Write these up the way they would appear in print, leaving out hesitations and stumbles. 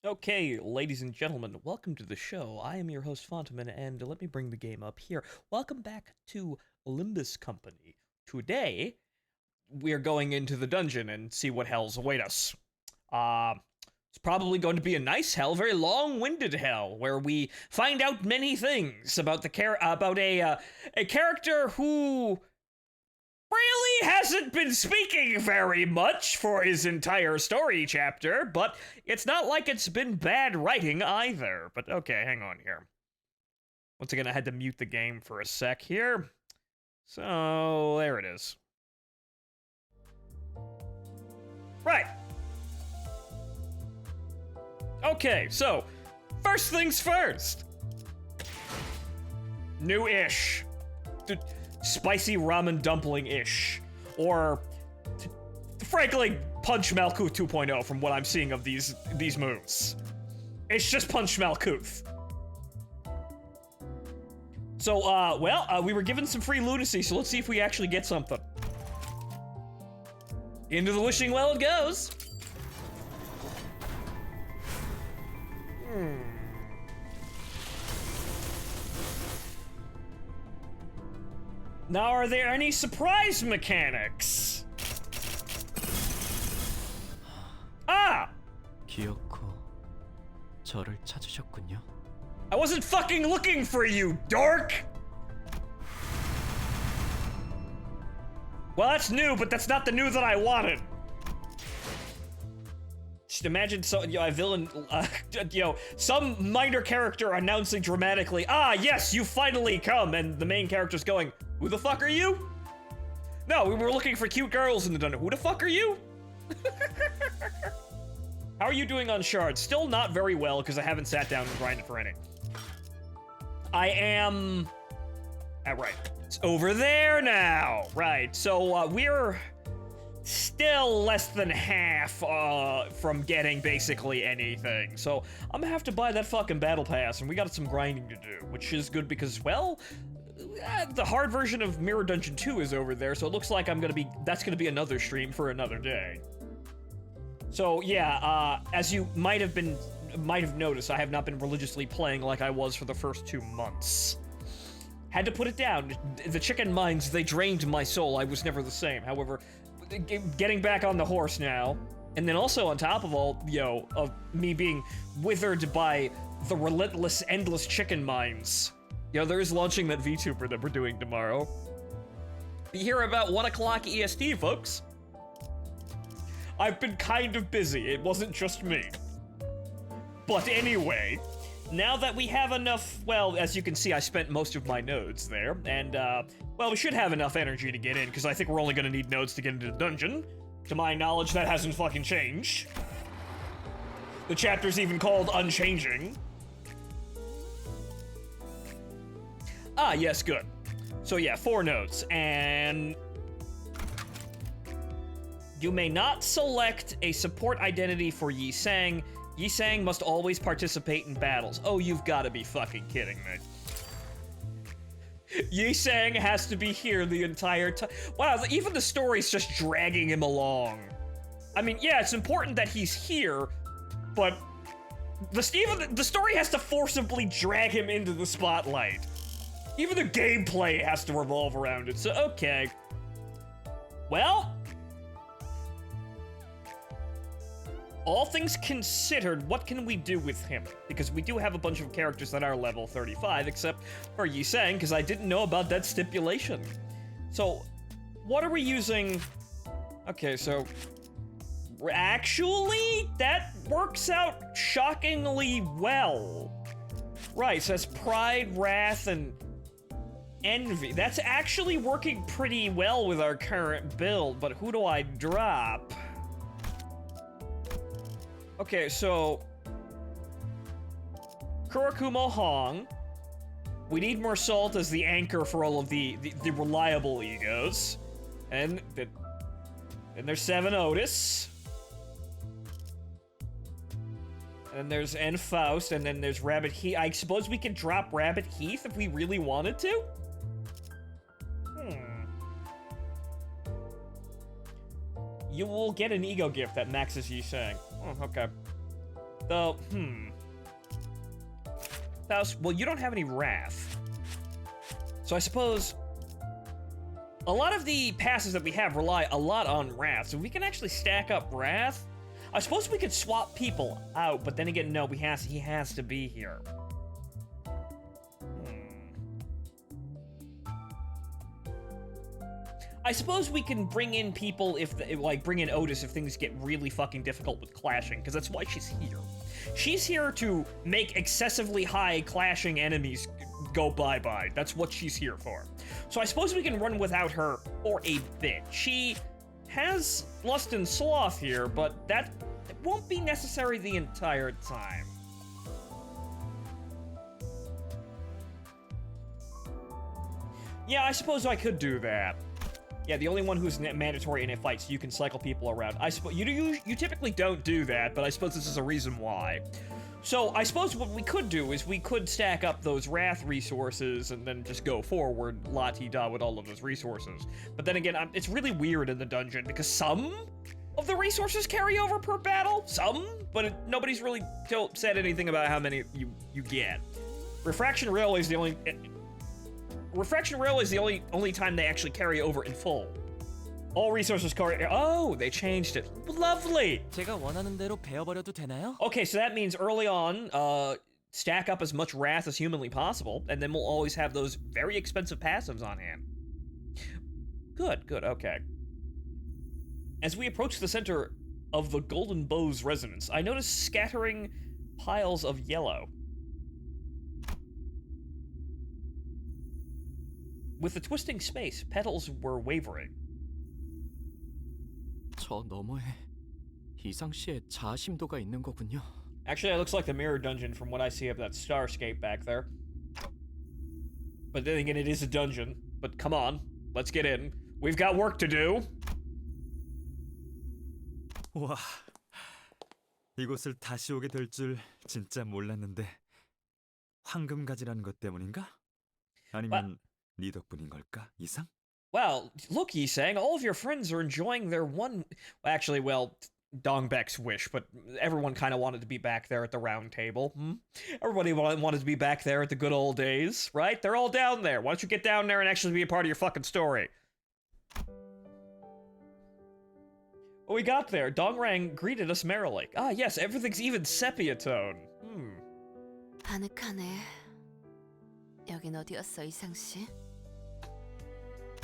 Okay, ladies and gentlemen, welcome to the show. I am your host, Phontomen, and let me bring the game up here. Welcome back to Limbus Company. Today, we are going into the dungeon and see what hells await us. It's probably going to be a nice hell, very long-winded hell, where we find out many things about a character who really hasn't been speaking very much for his entire story chapter, but it's not like it's been bad writing either. But okay, hang on here. Once again, I had to mute the game for a sec here. So, there it is. Right. Okay, so, first things first. New-ish. Spicy ramen dumpling-ish. Or, frankly, Punch Malkuth 2.0 from what I'm seeing of these moves. It's just Punch Malkuth. So, we were given some free lunacy, so let's see if we actually get something. Into the wishing well it goes. Now, are there any surprise mechanics? Ah! 기어코 저를 찾으셨군요. I wasn't fucking looking for you, dork! Well, that's new, but that's not the new that I wanted. Just imagine a villain, some minor character announcing dramatically, "Ah, yes, you finally come," and the main character's going, "Who the fuck are you?" No, we were looking for cute girls in the dungeon. Who the fuck are you? How are you doing on shards? Still not very well, because I haven't sat down and grinded for any. I am... right. It's over there now. Right, so we're still less than half from getting basically anything. So I'm gonna have to buy that fucking battle pass, and we got some grinding to do, which is good because, well, the hard version of Mirror Dungeon 2 is over there, so it looks like that's gonna be another stream for another day. So yeah, as you might have noticed, I have not been religiously playing like I was for the first 2 months. Had to put it down. The chicken mines, they drained my soul. I was never the same. However, getting back on the horse now, and then also on top of all, of me being withered by the relentless, endless chicken mines. There is launching that VTuber that we're doing tomorrow. Be here about 1 o'clock EST, folks. I've been kind of busy. It wasn't just me. But anyway, now that we have enough, well, as you can see, I spent most of my nodes there, and, well, we should have enough energy to get in, because I think we're only gonna need nodes to get into the dungeon. To my knowledge, that hasn't fucking changed. The chapter's even called Unchanging. Ah, yes, good. So yeah, 4 nodes, and... You may not select a support identity for Yi Sang. Yi Sang must always participate in battles. Oh, you've got to be fucking kidding me. Yi Sang has to be here the entire time. Wow, even the story's just dragging him along. I mean, yeah, it's important that he's here, but the story has to forcibly drag him into the spotlight. Even the gameplay has to revolve around it, so okay. Well, all things considered, what can we do with him? Because we do have a bunch of characters that are level 35, except for Yi Sang, because I didn't know about that stipulation. So, what are we using? Okay, so... Actually, that works out shockingly well. Right, so that's Pride, Wrath, and Envy. That's actually working pretty well with our current build, but who do I drop? Okay, so... Kurakumo Hong. We need more salt as the anchor for all of the reliable egos. And there's 7 Otis. And there's N Faust, and then there's Rabbit Heath. I suppose we can drop Rabbit Heath if we really wanted to? You will get an ego gift that maxes Yi Sang. Oh, okay. Though, well, you don't have any wrath. So I suppose a lot of the passes that we have rely a lot on wrath. So we can actually stack up wrath. I suppose we could swap people out, but then again, no, he has to be here. I suppose we can bring in people bring in Otis if things get really fucking difficult with clashing, because that's why she's here. She's here to make excessively high clashing enemies go bye-bye. That's what she's here for. So I suppose we can run without her for a bit. She has Lust and Sloth here, but that won't be necessary the entire time. Yeah, I suppose I could do that. Yeah, the only one who's mandatory in a fight, so you can cycle people around. I suppose you typically don't do that, but I suppose this is a reason why. So I suppose what we could do is we could stack up those Wrath resources and then just go forward la-ti-da with all of those resources. But then again, it's really weird in the dungeon because some of the resources carry over per battle, nobody's really said anything about how many you get. Refraction Railway is the only time they actually carry over in full. All resources carry. Oh, they changed it. Lovely. 제가 원하는 대로 베어버려도 되나요? Okay, so that means early on, stack up as much wrath as humanly possible, and then we'll always have those very expensive passives on hand. Good, okay. As we approach the center of the Golden Bow's resonance, I notice scattering piles of yellow. With the twisting space, petals were wavering. 저 너머에 이상 씨의 자심도가 있는 거군요. Actually, it looks like the mirror dungeon from what I see of that starscape back there. But then again, it is a dungeon. But come on, let's get in. We've got work to do. 와, 이곳을 다시 오게 될 줄 진짜 몰랐는데 황금가지라는 것 때문인가? 아니면 네 덕분인 걸까, 이상? Well, look, Yisang, all of your friends are enjoying their one... Actually, well, Dongbek's wish, but everyone kind of wanted to be back there at the round table. Everybody wanted to be back there at the good old days, right? They're all down there. Why don't you get down there and actually be a part of your fucking story? What we got there? Dongrang greeted us merrily. Ah, yes, everything's even sepia tone. 아늑하네. 여긴 어디였어, 이상 씨?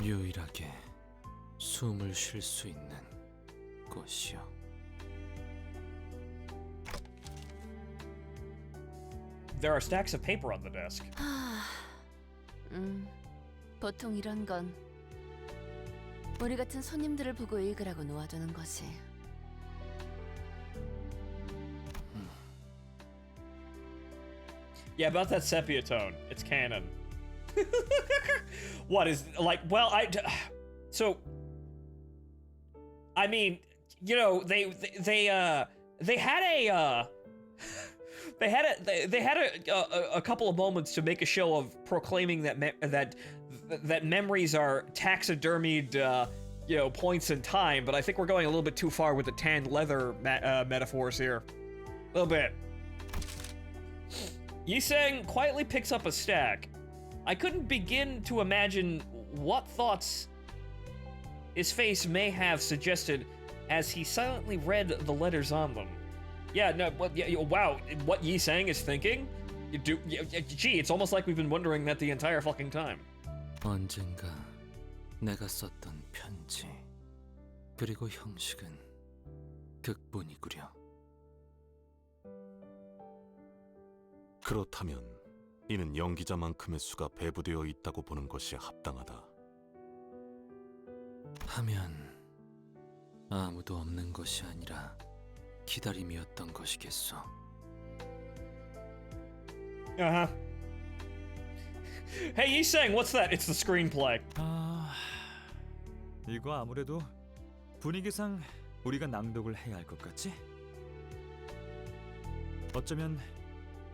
유일하게 숨을 쉴 수 있는 곳이요. There are stacks of paper on the desk. 보통 이런 건 우리 같은 손님들을 보고 읽으라고 놓아두는 거지. Yeah, about that sepia tone. It's canon. What is like? Well, I mean, you know, they had a couple of moments to make a show of proclaiming that memories are taxidermied, you know, points in time. But I think we're going a little bit too far with the tanned leather metaphors here. A little bit. Yisang quietly picks up a stack. I couldn't begin to imagine what thoughts his face may have suggested as he silently read the letters on them. Yeah, no, wow, what Yisang is thinking? Gee, it's almost like we've been wondering that the entire fucking time. 언젠가 내가 썼던 편지 그리고 형식은 극본이구려. 그렇다면 이는 연기자만큼의 수가 배부되어 있다고 보는 것이 합당하다. 하면 아무도 없는 것이 아니라 기다림이었던 것이겠소. Uh-huh. Hey, Yisang, what's that? It's the screenplay. 이거 아무래도 분위기상 우리가 낭독을 해야 할 것 같지? 어쩌면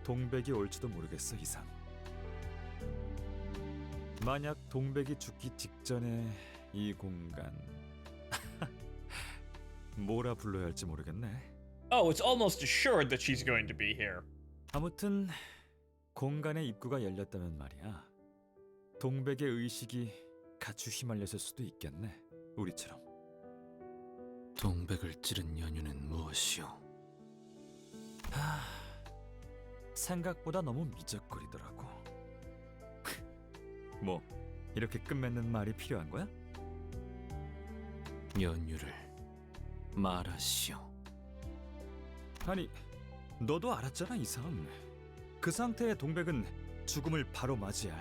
동백이 올지도 모르겠어, 이상. 만약 동백이 죽기 직전에 이 공간 뭐라 불러야 할지 모르겠네. Oh, it's almost assured that she's going to be here. 아무튼 공간의 입구가 열렸다면 말이야. 동백의 의식이 같이 휘말렸을 수도 있겠네. 우리처럼. 동백을 찌른 연유는 무엇이오? 생각보다 너무 미적거리더라고. 뭐 이렇게 끝맺는 말이 필요한 거야? 연유를 말하시오. 아니, 너도 알았잖아, 이상. 그 상태의 동백은 죽음을 바로 맞이할,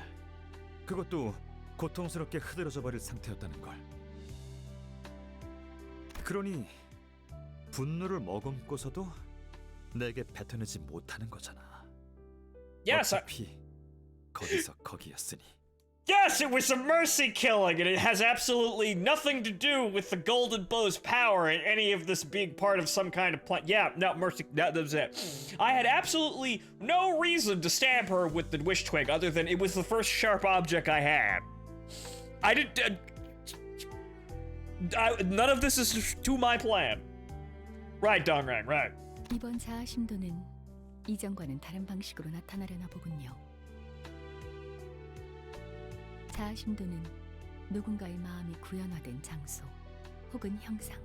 그것도 고통스럽게 흐드러져 버릴 상태였다는 걸. 그러니 분노를 머금고서도 내게 뱉어내지 못하는 거잖아. Yes, 어차피 거기서 거기였으니. Yes, it was a mercy killing, and it has absolutely nothing to do with the Golden Bow's power in any of this being part of some kind of plan. Yeah, no, mercy, that was it. I had absolutely no reason to stab her with the wish twig other than it was the first sharp object I had. I didn't... none of this is to my plan. Right, Dongrang, right. 이번 자아심도는 이전과는 다른 방식으로 나타나려나 보군요. 자아심도는 누군가의 마음이 구현화된 장소 혹은 형상,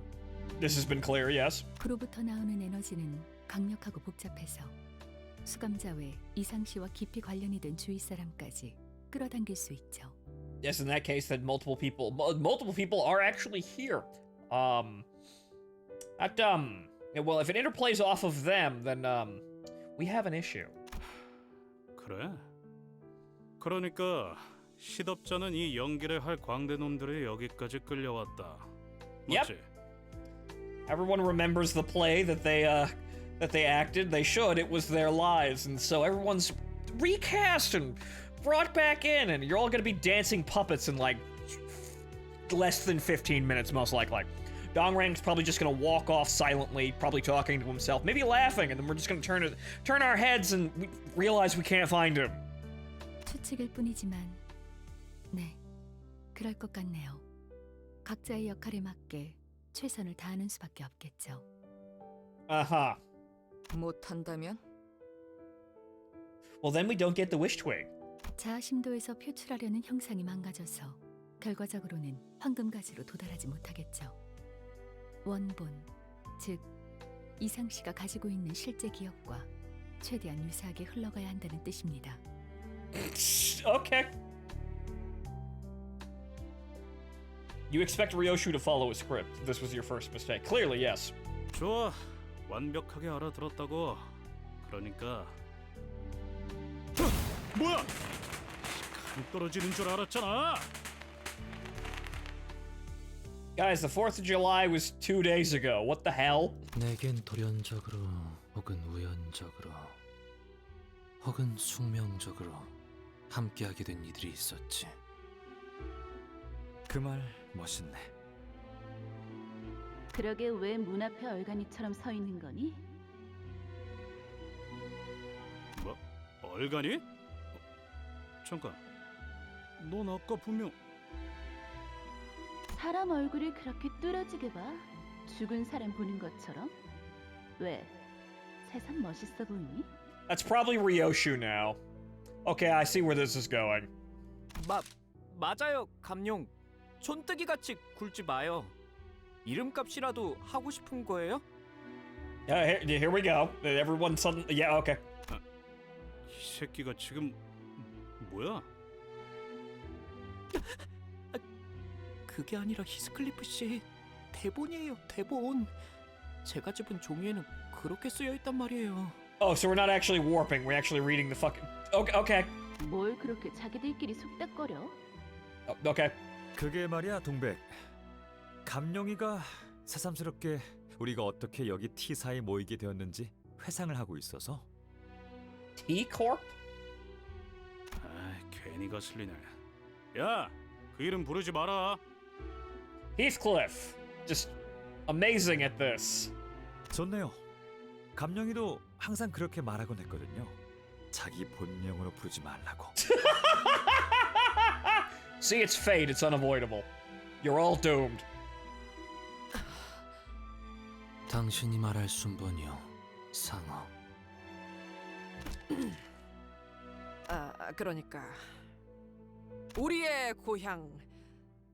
This has been clear, yes. 그로부터 나오는 에너지는 강력하고 복잡해서 수감자 외 이상 씨와 깊이 관련이 된 주위 사람까지 끌어당길 수 있죠. Yes, in that case, then multiple people are actually here. Well, if it interplays off of them, then, we have an issue. 그래? 그러니까 시덥잖은 이 연기를 할 광대놈들이 여기까지 끌려왔다. 맞지? Everyone remembers the play that they acted. They should. It was their lives, and so everyone's recast and brought back in, and you're all gonna be dancing puppets in like less than 15 minutes, most likely. Dongrang's probably just gonna walk off silently, probably talking to himself, maybe laughing, and then we're just gonna turn our heads and we realize we can't find him. 추측일 뿐이지만, 네, 그럴 것 같네요. 각자의 역할에 맞게 최선을 다하는 수밖에 없겠죠. Uh-huh. 못한다면? Well, then we don't get the wish twig. 자아심도에서 표출하려는 형상이 망가져서 결과적으로는 황금가지로 도달하지 못하겠죠. 원본, 즉 이상 씨가 가지고 있는 실제 기억과 최대한 유사하게 흘러가야 한다는 뜻입니다. Okay. You expect Ryoshu to follow a script. This was your first mistake. Clearly, yes. 좋아, 완벽하게 알아들었다고. 그러니까 뭐야? 간 떨어지는 줄 알았잖아. Guys, the 4th of July was 2 days ago. What the hell? 내겐 돌연적으로 혹은 우연적으로 혹은 숙명적으로 함께하게 된 이들이 있었지. 그 말 멋있네. 그러게 왜 문 앞에 얼간이처럼 서 있는 거니? 뭐? 얼간이? 잠깐. 넌 아까 분명 사람 얼굴을 그렇게 뚫어지게 봐? 죽은 사람 보는 것처럼? 왜? 세상 멋있어 보이니? That's probably Ryoshu now. Okay, I see where this is going. 맞아요, 감룡. 촌뜨기 같이 굴지 마요. 이름값이라도 하고 싶은 거예요? Here we go. Everyone suddenly... Yeah, okay. 이 새끼가 지금 뭐야? 그게 아니라 히스클리프 씨, 대본이에요, 대본. 제가 집은 종이에는 그렇게 쓰여 있단 말이에요. Oh, so we're not actually warping. We're actually reading the fucking... Okay. 뭘 그렇게 자기들끼리 속닥거려? Okay. 그게 말이야, 동백. 감룡이가 새삼스럽게 우리가 어떻게 여기 T사에 모이게 되었는지 회상을 하고 있어서. T-Corp? 아, 괜히 거슬리네. 야, 그 이름 부르지 마라. Heathcliff. Just amazing at this. 좋네요. 감룡이도 항상 그렇게 말하곤 했거든요. 자기 본명으로 부르지 말라고. See, it's fate. It's unavoidable. You're all doomed. 당신이 말할 순번이요, 상어. 그러니까 우리의 고향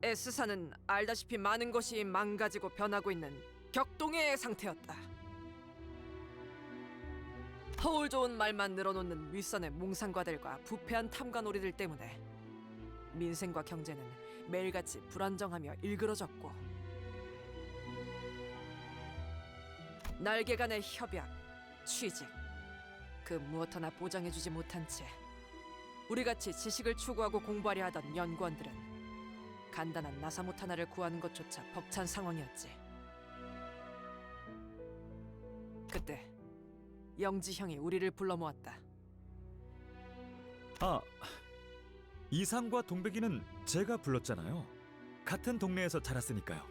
에스사는 알다시피 많은 것이 망가지고 변하고 있는 격동의 상태였다. 허울 좋은 말만 늘어놓는 윗선의 몽상과들과 부패한 탐관오리들 때문에 민생과 경제는 매일같이 불안정하며 일그러졌고, 날개 간의 협약, 취직, 그 무엇 하나 보장해주지 못한 채 우리같이 지식을 추구하고 공부하려 하던 연구원들은 간단한 나사못 하나를 구하는 것조차 벅찬 상황이었지. 그때 영지 형이 우리를 불러 모았다. 아, 이상과 동백이는 제가 불렀잖아요. 같은 동네에서 자랐으니까요.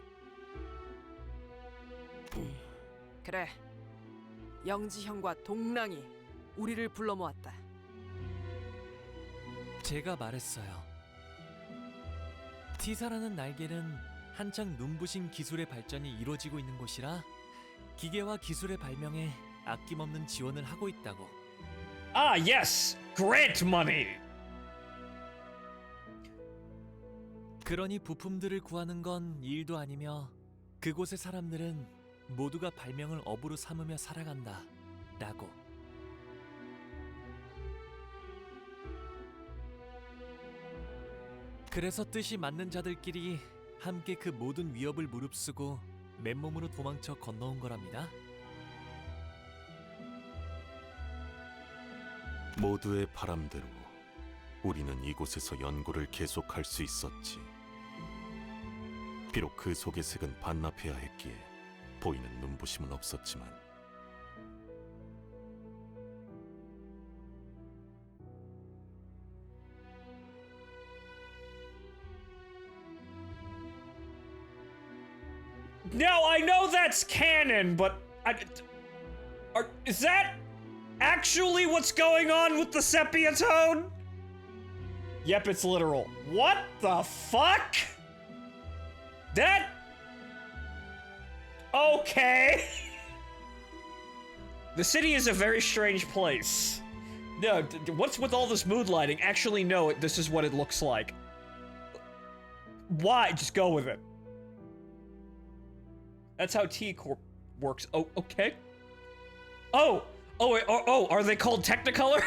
그래, 영지 형과 동랑이 우리를 불러 모았다. 제가 말했어요. T사라는 날개는 한창 눈부신 기술의 발전이 이루어지고 있는 곳이라 기계와 기술의 발명에 아낌없는 지원을 하고 있다고. Ah, yes! Grant money! 그러니 부품들을 구하는 건 일도 아니며 그곳의 사람들은 모두가 발명을 업으로 삼으며 살아간다 라고. 그래서 뜻이 맞는 자들끼리 함께 그 모든 위협을 무릅쓰고 맨몸으로 도망쳐 건너온 거랍니다. 모두의 바람대로 우리는 이곳에서 연구를 계속할 수 있었지. 비록 그 속의 색은 반납해야 했기에 보이는 눈부심은 없었지만 Now, I know that's canon, but is that actually what's going on with the sepia tone? Yep, it's literal. What the fuck? That... Okay. The city is a very strange place. No, what's with all this mood lighting? Actually, no, this is what it looks like. Why? Just go with it. That's how T-Corp works. Oh, okay. Oh, are they called Technicolor?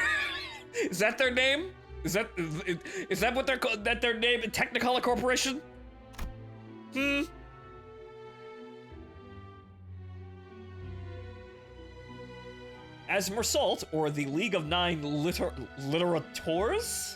Is that their name? Is that what they're called? That their name, Technicolor Corporation? As Mersault, or the League of Nine Literateurs?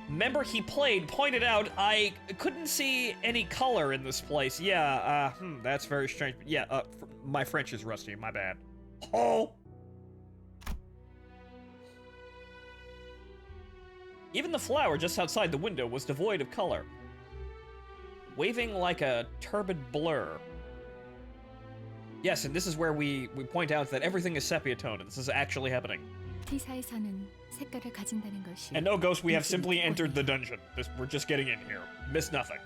Member he played pointed out I couldn't see any color in this place. Yeah, that's very strange. Yeah, my French is rusty, my bad. Oh! Even the flower just outside the window was devoid of color, waving like a turbid blur. Yes, and this is where we point out that everything is sepia tone, and this is actually happening. T사에서는 색깔을 가진다는 것이 And no, Ghost, we have simply entered the dungeon. We're just getting in here. Miss nothing.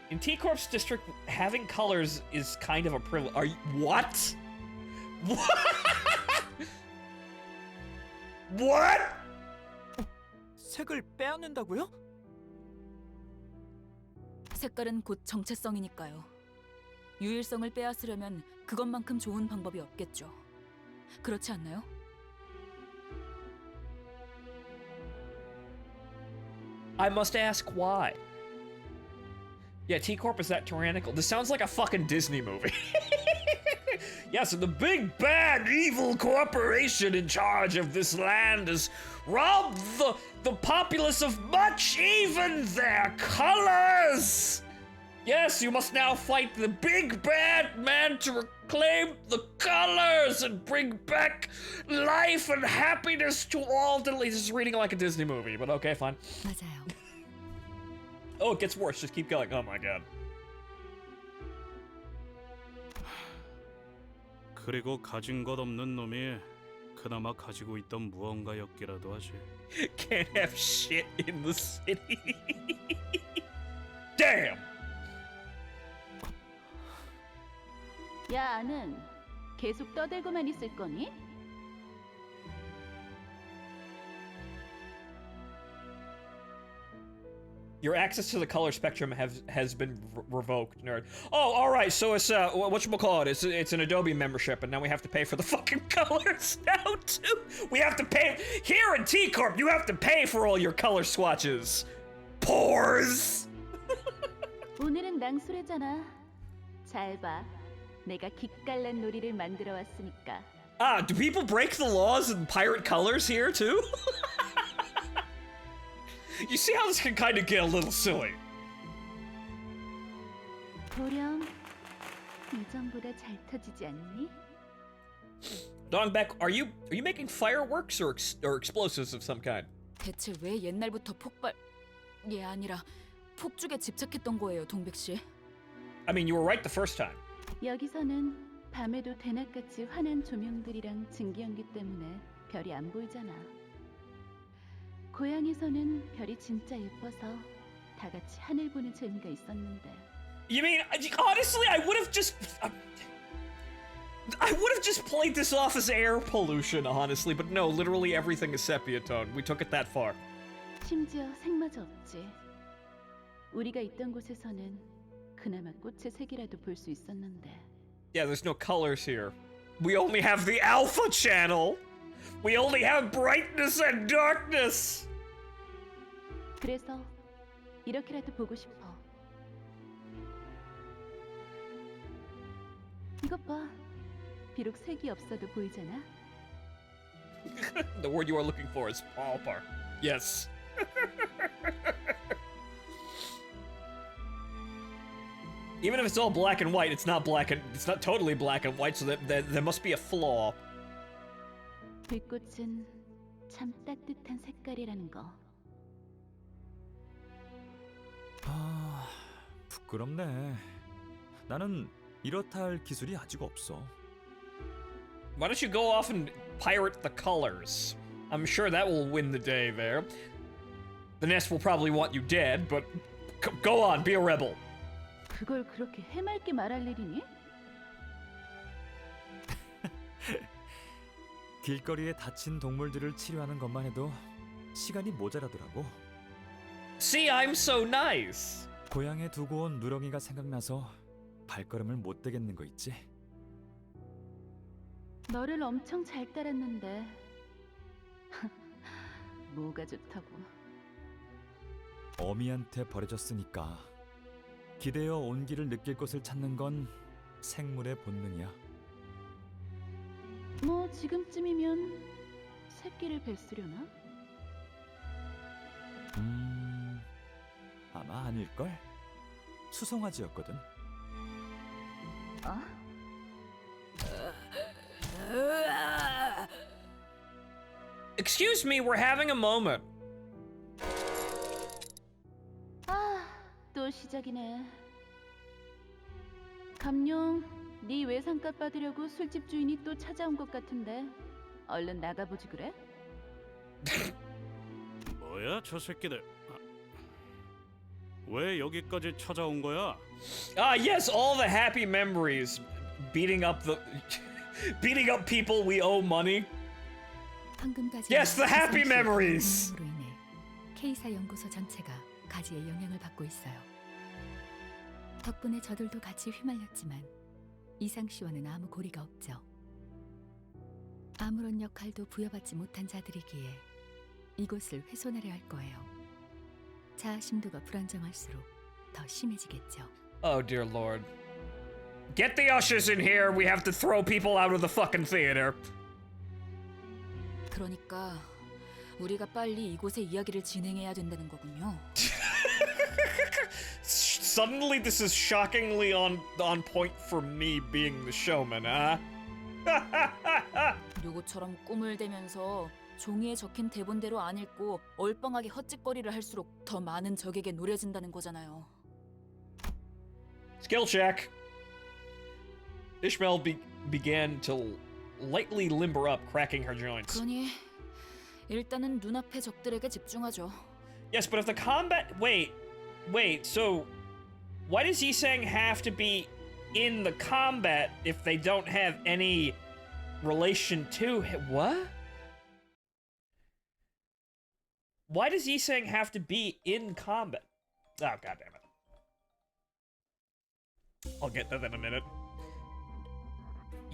In T-Corp's district, having colors is kind of a privilege. Are you... What? What? 색을 빼앗는다고요? 색깔은 곧 정체성이니까요. 유일성을 빼앗으려면 그것만큼 좋은 방법이 없겠죠. 그렇지 않나요? I must ask why. Yeah, T-Corp is that tyrannical. This sounds like a fucking Disney movie. Yeah, so the big bad evil corporation in charge of this land has robbed the populace of much, even their colors. Yes, you must now fight the big bad man to reclaim the colors and bring back life and happiness to all. He's just reading like a Disney movie, but okay, fine. 맞아요. Oh, it gets worse. Just keep going. Oh my god. 그리고 가진 것 없는 놈이 그나마 가지고 있던 무언가였기라도 하지. Can't have shit in the city. Damn! 야, 아는 계속 떠들고만 있을 거니? Your access to the color spectrum has been revoked, nerd. Oh, all right. So it's whatchamacallit? It's an Adobe membership, and now we have to pay for the fucking colors now too. We have to pay here in T Corp. You have to pay for all your color swatches. Pores. 오늘은 낭수래잖아. 잘 봐. 내가 기깔난 놀이를 만들어 왔으니까. Ah, do people break the laws in pirate colors here too? You see how this can kind of get a little silly. 보렴, 이전보다 잘 터지지 않니? Dongbaek, are you making fireworks or explosives of some kind? 대체 왜 옛날부터 폭발이 아니라 폭죽에 집착했던 거예요, 동백 씨? I mean, you were right the first time. 여기서는 밤에도 대낮같이 환한 조명들이랑 증기연기 때문에 별이 안 보이잖아. 고향에서는 별이 진짜 예뻐서 다 같이 하늘 보는 재미가 있었는데. You mean, honestly, I would have just played this off as air pollution, honestly, but no, literally everything is sepia tone. We took it that far. 심지어 색마저 없지. 우리가 있던 곳에서는 그나마 꽃의 색이라도 볼 수 있었는데. Yeah, there's no colors here. We only have the alpha channel. We only have brightness and darkness. 그래서 이렇게라도 보고 싶어. 이것 봐. 비록 색이 없어도 보이잖아. The word you are looking for is ballpark. Yes. Even if it's all black and white, it's not totally black and white, so that there must be a flaw. 불꽃은 참 따뜻한 색깔이라는 거. 아, 부끄럽네. 나는 이렇다 할 기술이 아직 없어. Why don't you go off and pirate the colors? I'm sure that will win the day there. The Nest will probably want you dead, but go on, be a rebel. 그걸 그렇게 해맑게 말할 일이니? 길거리에 다친 동물들을 치료하는 것만 해도 시간이 모자라더라고. See, I'm so nice. 고향에 두고 온 누렁이가 생각나서 발걸음을 못 대겠는 거 있지? 너를 엄청 잘 따랐는데 뭐가 좋다고. 어미한테 버려졌으니까 기대어 온기를 느낄 곳을 찾는 건 생물의 본능이야. 뭐 지금쯤이면 새끼를 뱄으려나? 아마 아닐걸? 수송아지였거든. 어? Excuse me, we're having a moment. 아, 또 시작이네. 감룡, 네 외상값 받으려고 술집 주인이 또 찾아온 것 같은데 얼른 나가보지 그래? 뭐야 저 새끼들? 왜 여기까지 찾아온 거야? Ah, yes, all the happy memories. Beating up people we owe money. 황금가지. Yes, the happy memories. 으로 인해 K사 연구소 전체가 가지의 영향을 받고 있어요. 덕분에 저들도 같이 휘말렸지만 이상 씨와는 아무 고리가 없죠. 아무런 역할도 부여받지 못한 자들이기에 이곳을 훼손하려 할 거예요. 자아심도가 불안정할수록 더 심해지겠죠. Oh dear lord. Get the ushers in here. We have to throw people out of the fucking theater. 그러니까 우리가 빨리 이곳의 이야기를 진행해야 된다는 거군요. Suddenly this is shockingly on point for me being the showman, huh? 요거처럼 꿈을 대면서 종이에 적힌 대본대로 안 읽고 얼빵하게 헛짓거리를 할수록 더 많은 적에게 노려진다는 거잖아요. Skill check. Ishmael began to lightly limber up, cracking her joints. 그러니 일단은 눈앞의 적들에게 집중하죠. Yes, but if the combat... Wait, so Why does Yisang have to be in the combat if they don't have any relation to him? What? Why does Yisang have to be in combat? Oh, goddammit. I'll get to that in a minute.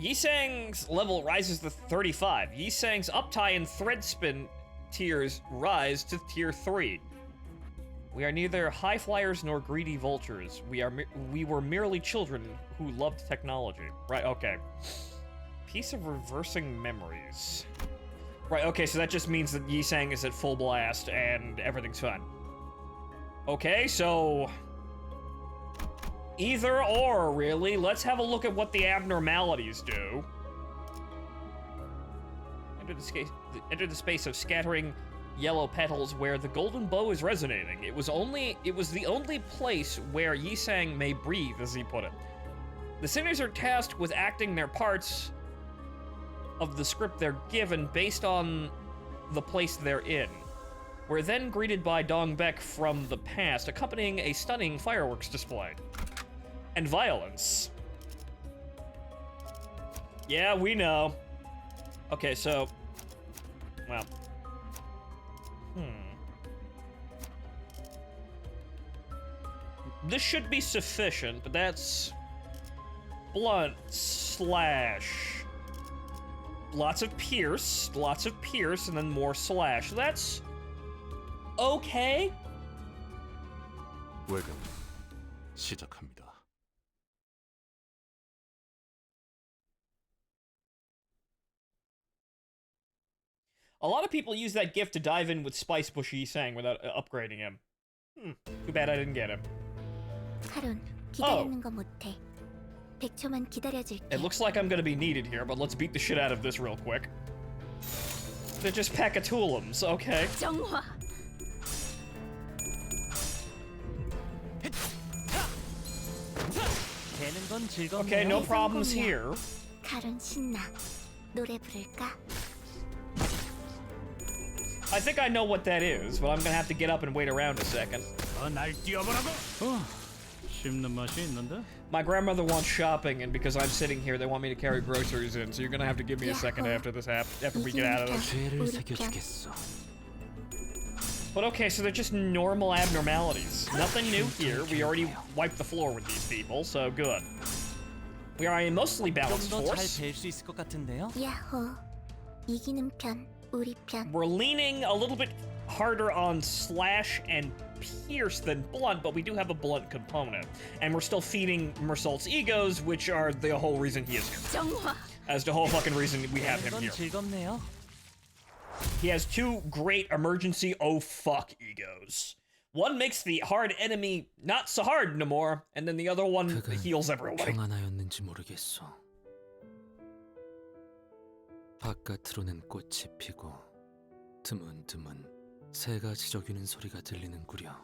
Yisang's level rises to 35. Yisang's uptie and thread spin tiers rise to tier 3. We are neither high flyers nor greedy vultures. We were merely children who loved technology. Right, okay. Piece of reversing memories. Right, okay, so that just means that Yisang is at full blast and everything's fine. Okay, so... either or, really. Let's have a look at what the abnormalities do. Enter the space of scattering yellow petals where the golden bow is resonating. It was the only place where Yisang may breathe, as he put it. The sinners are tasked with acting their parts of the script they're given based on the place they're in. We're then greeted by Dongbek from the past, accompanying a stunning fireworks display. And violence. Yeah, we know. Okay, so... well... this should be sufficient, but that's... blunt slash... lots of pierce, and then more slash. That's... okay? 외근 시작합니다. A lot of people use that gift to dive in with Spice Bush Yisang without upgrading him. Too bad I didn't get him. 카론, 기다리는 거 못해. 100초만 기다려줄게. It looks like I'm gonna be needed here, but let's beat the shit out of this real quick. They're just Pacatulums, okay. 정화. 되는 건 즐겁네요. Okay, no problems here. 카론 신나. 노래 부를까? I think I know what that is, but I'm gonna have to get up and wait around a second. 날 뛰어보라고. 씹는 맛이 있는데? My grandmother wants shopping, and because I'm sitting here, they want me to carry groceries in, so you're gonna have to give me a second after this after we get out of this. 죄를 새겨주겠어. But okay, so they're just normal abnormalities. Nothing new here. We already wiped the floor with these people, so good. We are a mostly balanced force. 좀더 잘 뵐 수 있을 것 같은데요? 야호. 이기는 편, 우리 편. We're leaning a little bit harder on slash and pierce than blunt, but we do have a blunt component. And we're still feeding Mersault's egos, which are the whole reason he is here. As the whole fucking reason we have him here. 즐겁네요. He has two great emergency oh fuck egos. One makes the hard enemy not so hard no more, and then the other one heals everyone. 평안하였는지 모르겠어. 바깥으로는 꽃이 피고 드문드문 새가 지저귀는 소리가 들리는구려.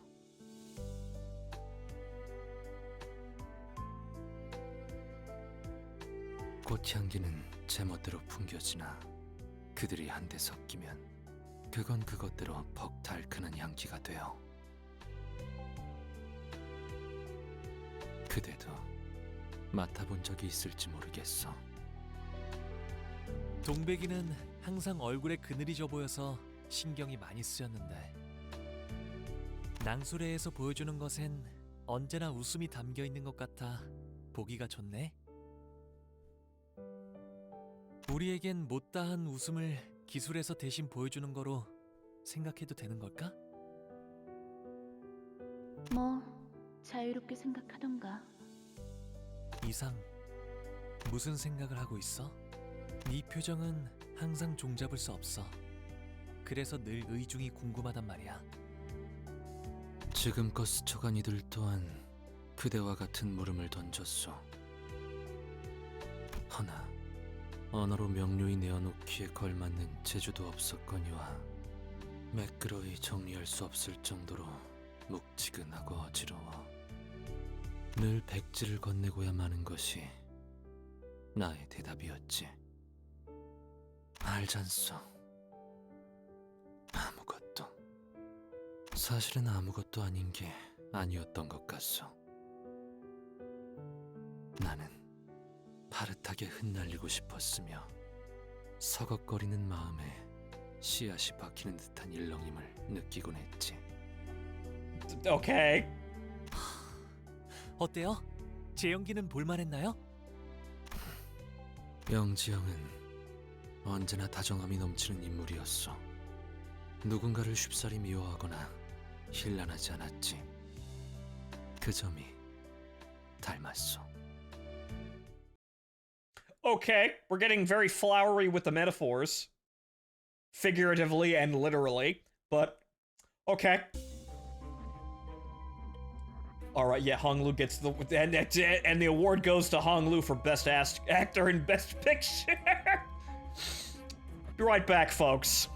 꽃향기는 제멋대로 풍겨지나 그들이 한데 섞이면 그건 그것대로 벅 달큰한 향기가 되어 그대도 맡아본 적이 있을지 모르겠어. 동백이는 항상 얼굴에 그늘이 져 보여서 신경이 많이 쓰였는데 낭수레에서 보여주는 것엔 언제나 웃음이 담겨 있는 것 같아 보기가 좋네. 우리에겐 못다한 웃음을 기술에서 대신 보여주는 거로 생각해도 되는 걸까? 뭐 자유롭게 생각하던가. 이상 무슨 생각을 하고 있어? 네 표정은 항상 종잡을 수 없어. 그래서 늘 의중이 궁금하단 말이야. 지금껏 스쳐간 이들 또한 그대와 같은 물음을 던졌소. 허나 언어로 명료히 내어놓기에 걸맞는 재주도 없었거니와 매끄러이 정리할 수 없을 정도로 묵지근하고 어지러워 늘 백지를 건네고야 마는 것이 나의 대답이었지. 알잖소. 아무것도. 사실은 아무것도 아닌 게 아니었던 것 같소. 나는 파릇하게 흩날리고 싶었으며 서걱거리는 마음에 씨앗이 박히는 듯한 일렁임을 느끼곤 했지. Okay. 어때요? 제 연기는 볼만했나요? 영지영은 언제나 다정함이 넘치는 인물이었어. 누군가를 쉽사리 미워하거나 힐난하지 않았지. 그 점이 닮았어. Okay, we're getting very flowery with the metaphors. Figuratively and literally, but okay. All right, yeah, Hong Lu gets the and the award goes to Hong Lu for best actor and best picture. Be right back, folks.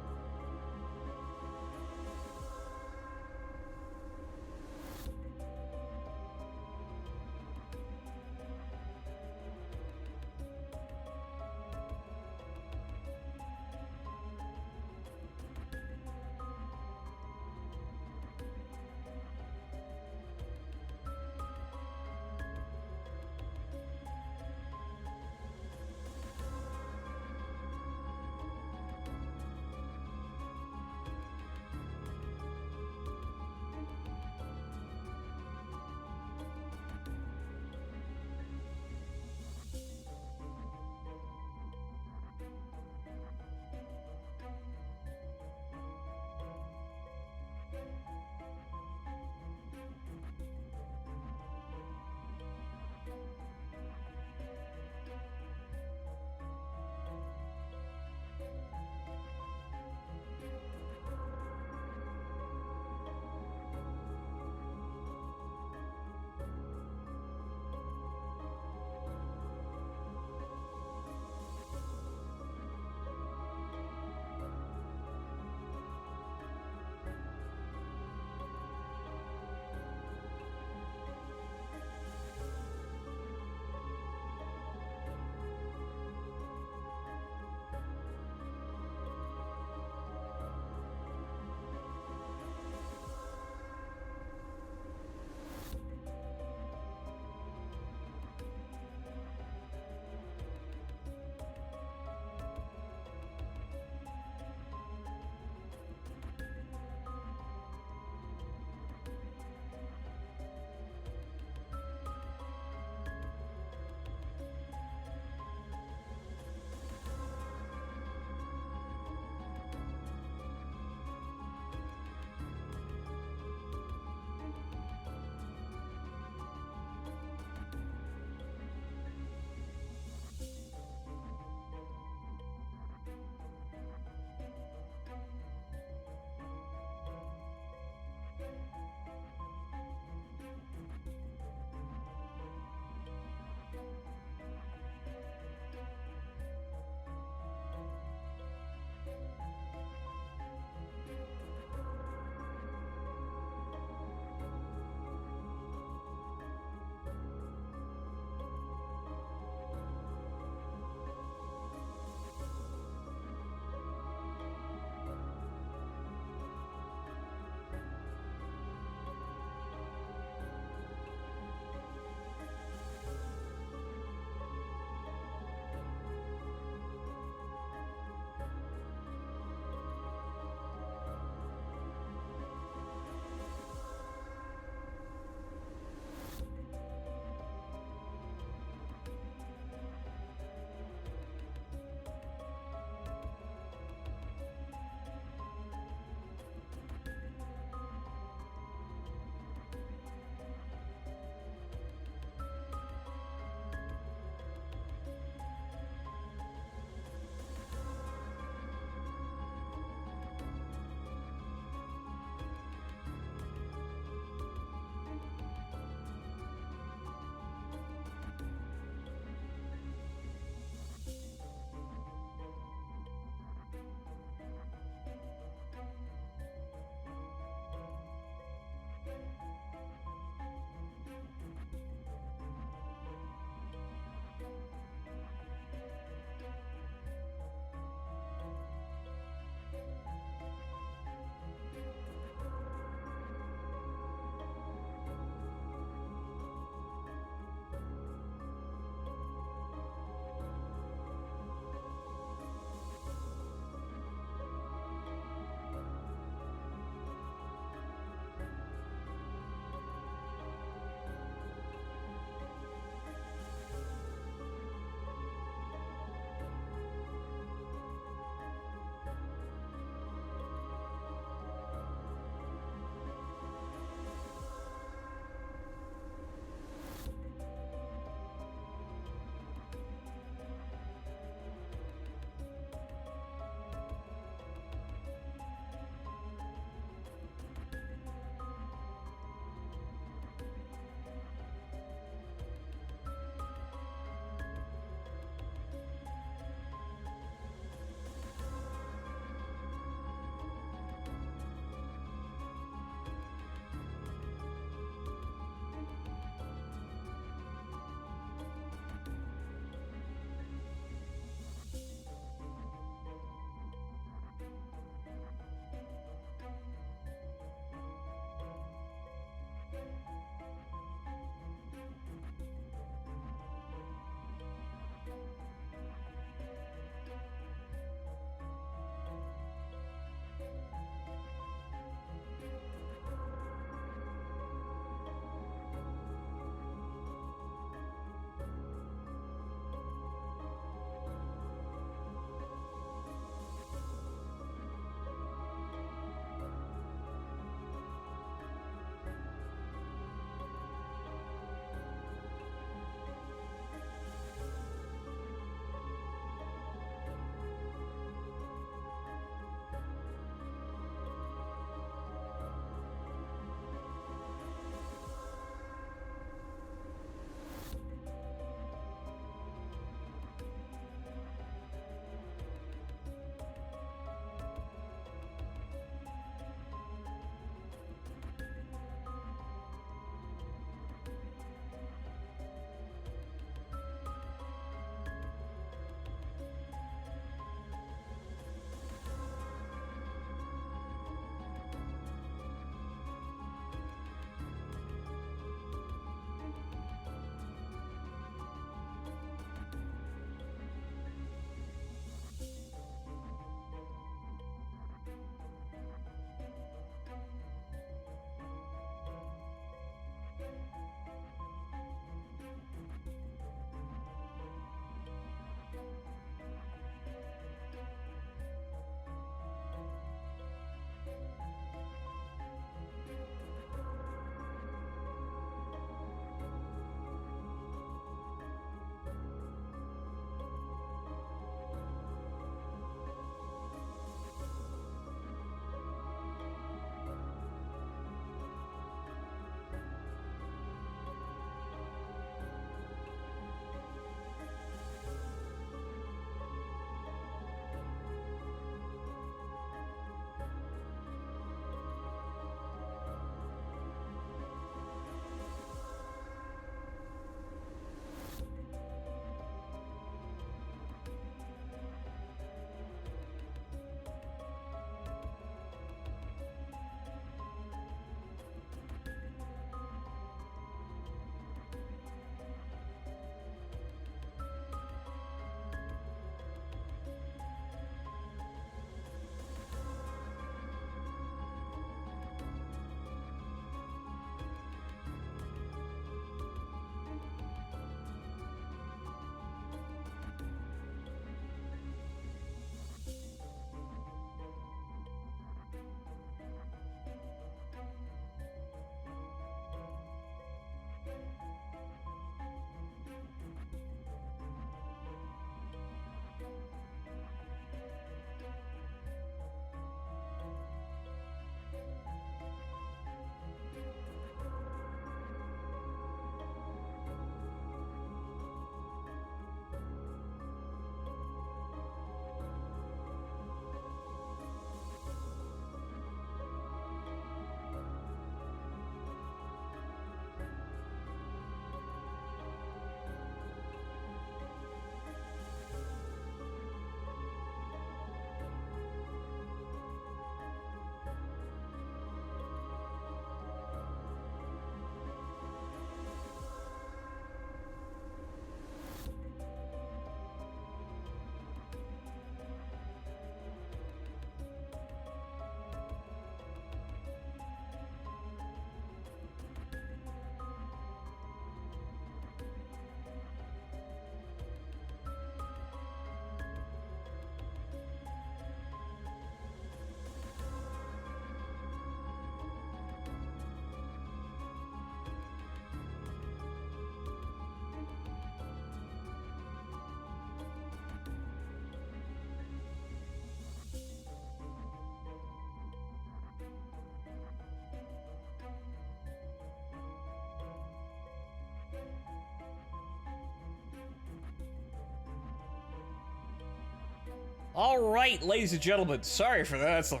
All right, ladies and gentlemen, sorry for that. That's the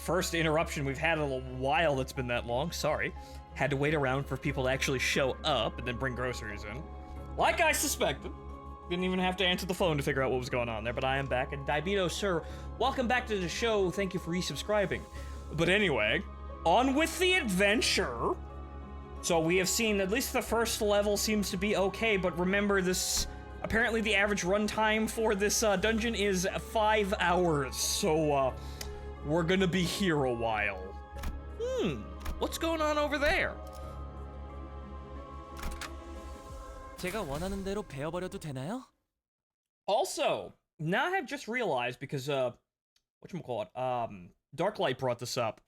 first interruption we've had in a while that's been that long. Sorry. Had to wait around for people to actually show up and then bring groceries in. Like I suspected. Didn't even have to answer the phone to figure out what was going on there, but I am back. And Diabito, sir, welcome back to the show. Thank you for resubscribing. But anyway, on with the adventure. So we have seen at least the first level seems to be okay, but remember this, apparently the average runtime for this dungeon is 5 hours. So we're gonna be here a while. What's going on over there? 제가 원하는 대로 베어버려도 되나요? Also, now I have just realized because whatchamacallit, Darklight brought this up.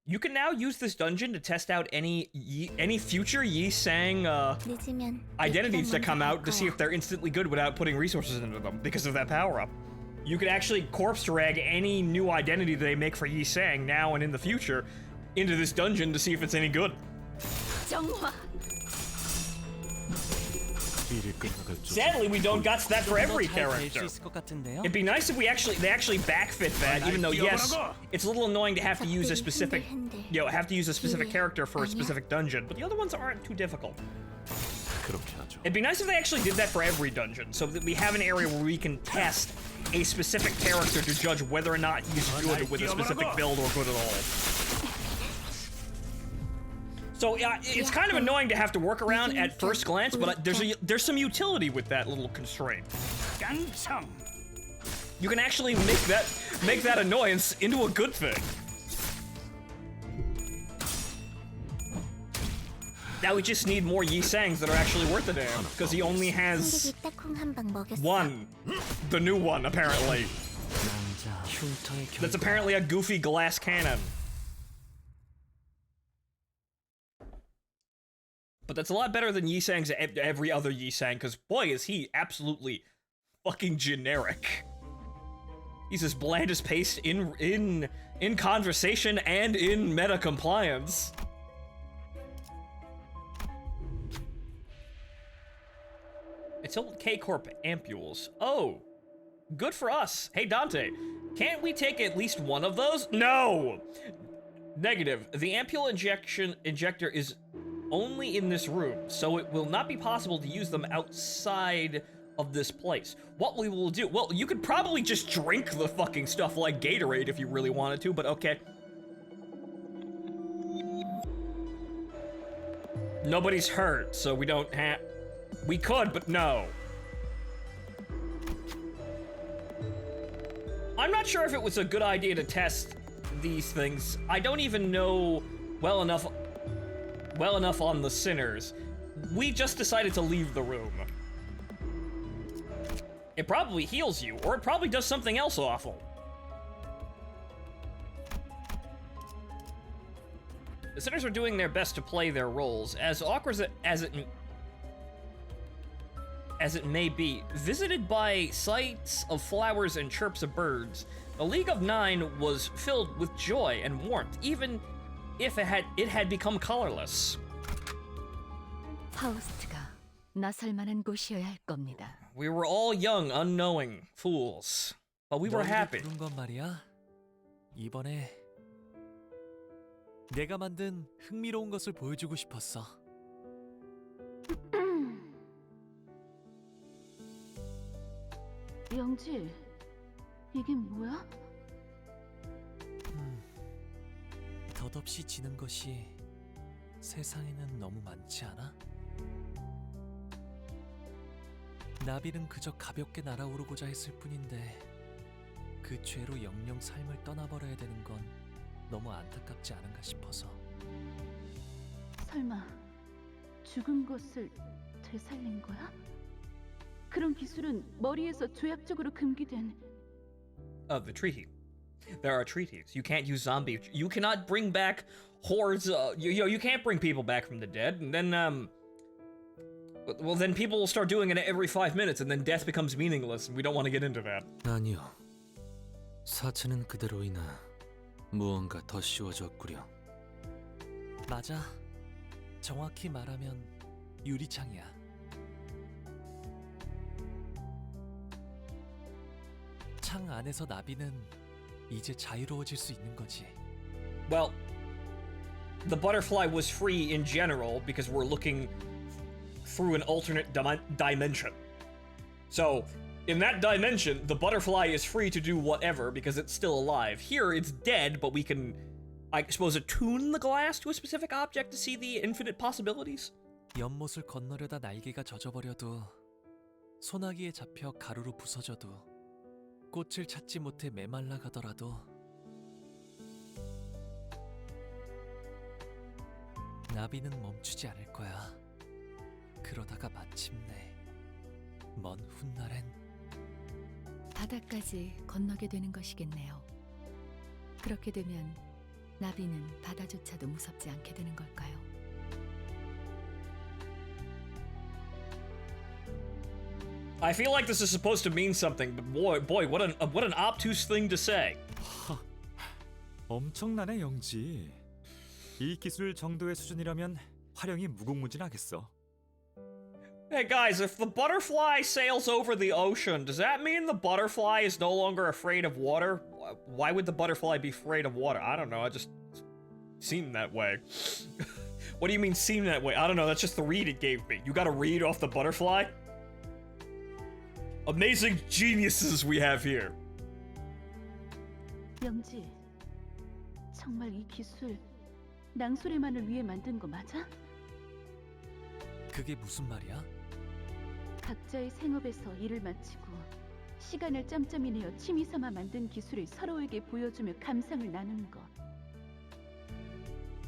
You can now use this dungeon to test out any future Yi Sang identities that come out to see if they're instantly good without putting resources into them because of that power-up. You could actually corpse drag any new identity they make for Yi Sang now and in the future into this dungeon to see if it's any good. Sadly, we don't got that for every character. It'd be nice if they actually backfit that, even though yes, it's a little annoying to have to use a specific, character for a specific dungeon, but the other ones aren't too difficult. It'd be nice if they actually did that for every dungeon, so that we have an area where we can test a specific character to judge whether or not he's good with a specific build or good at all. So it's kind of annoying to have to work around at first glance, but there's some utility with that little constraint. You can actually make that annoyance into a good thing. Now we just need more Yi Sangs that are actually worth a damn, because he only has one, the new one apparently. That's apparently a goofy glass cannon. But that's a lot better than Yi Sang's every other Yi Sang, because boy is he absolutely fucking generic. He's as bland as paste in conversation and in meta compliance. It's old K-Corp ampules. Oh, good for us. Hey Dante, can't we take at least one of those? No! Negative. The ampule injector is only in this room, so it will not be possible to use them outside of this place. What we will do, well, you could probably just drink the fucking stuff like Gatorade if you really wanted to, but okay. Nobody's hurt, so we don't have... We could, but no. I'm not sure if it was a good idea to test these things. I don't even know well enough on the sinners. We just decided to leave the room. It probably heals you, or it probably does something else awful. The sinners are doing their best to play their roles, as awkward as it may be. Visited by sights of flowers and chirps of birds, the League of Nine was filled with joy and warmth, even if it had become colorless. 파우스트가 나설 만한 곳이어야 할 겁니다. We were all young, unknowing fools, but we were happy. 부른 건 말이야. 이번에 내가 만든 흥미로운 것을 보여주고 싶었어. 영지, 이게 뭐야? 덧없이 지는 것이 세상에는 너무 많지 않아? 나비는 그저 가볍게 날아오르고자 했을 뿐인데 그 죄로 영영 삶을 떠나버려야 되는 건 너무 안타깝지 않은가 싶어서. 설마 죽은 것을 되살린 거야? 그런 기술은 머리에서 조약적으로 금기된... The treaty. There are treaties. You can't use zombie. You cannot bring back hordes. You can't bring people back from the dead. And then, well, then people will start doing it every 5 minutes, and then death becomes meaningless, and we don't want to get into that. 아니요. 사체는 그대로이나 무언가 더 씌워졌구려. 맞아. 정확히 말하면 유리창이야. 창 안에서 나비는 이제 자유로워질 수 있는 거지. Well, the butterfly was free in general because we're looking through an alternate dimension. So, in that dimension, the butterfly is free to do whatever because it's still alive. Here, it's dead, but we can, I suppose, attune the glass to a specific object to see the infinite possibilities? 연못을 건너려다 날개가 젖어버려도 소나기에 잡혀 가루로 부서져도 꽃을 찾지 못해 메말라 가더라도 나비는 멈추지 않을 거야. 그러다가 마침내 먼 훗날엔 바다까지 건너게 되는 것이겠네요. 그렇게 되면 나비는 바다조차도 무섭지 않게 되는 걸까요? I feel like this is supposed to mean something, but boy, what an obtuse thing to say. 엄청나네 영지. 이 기술 정도의 수준이라면 활용이 무궁무진하겠어. Hey guys, if the butterfly sails over the ocean, does that mean the butterfly is no longer afraid of water? Why would the butterfly be afraid of water? I don't know, it just seemed that way. What do you mean seemed that way? I don't know, that's just the read it gave me. You got a read off the butterfly? Amazing geniuses we have here. 영지, 정말 이 기술 낭소래만을 위해 만든 거 맞아? 그게 무슨 말이야? 각자의 생업에서 일을 마치고 시간을 짬짬이 내어 취미 삼아 만든 기술을 서로에게 보여주며 감상을 나누는 것.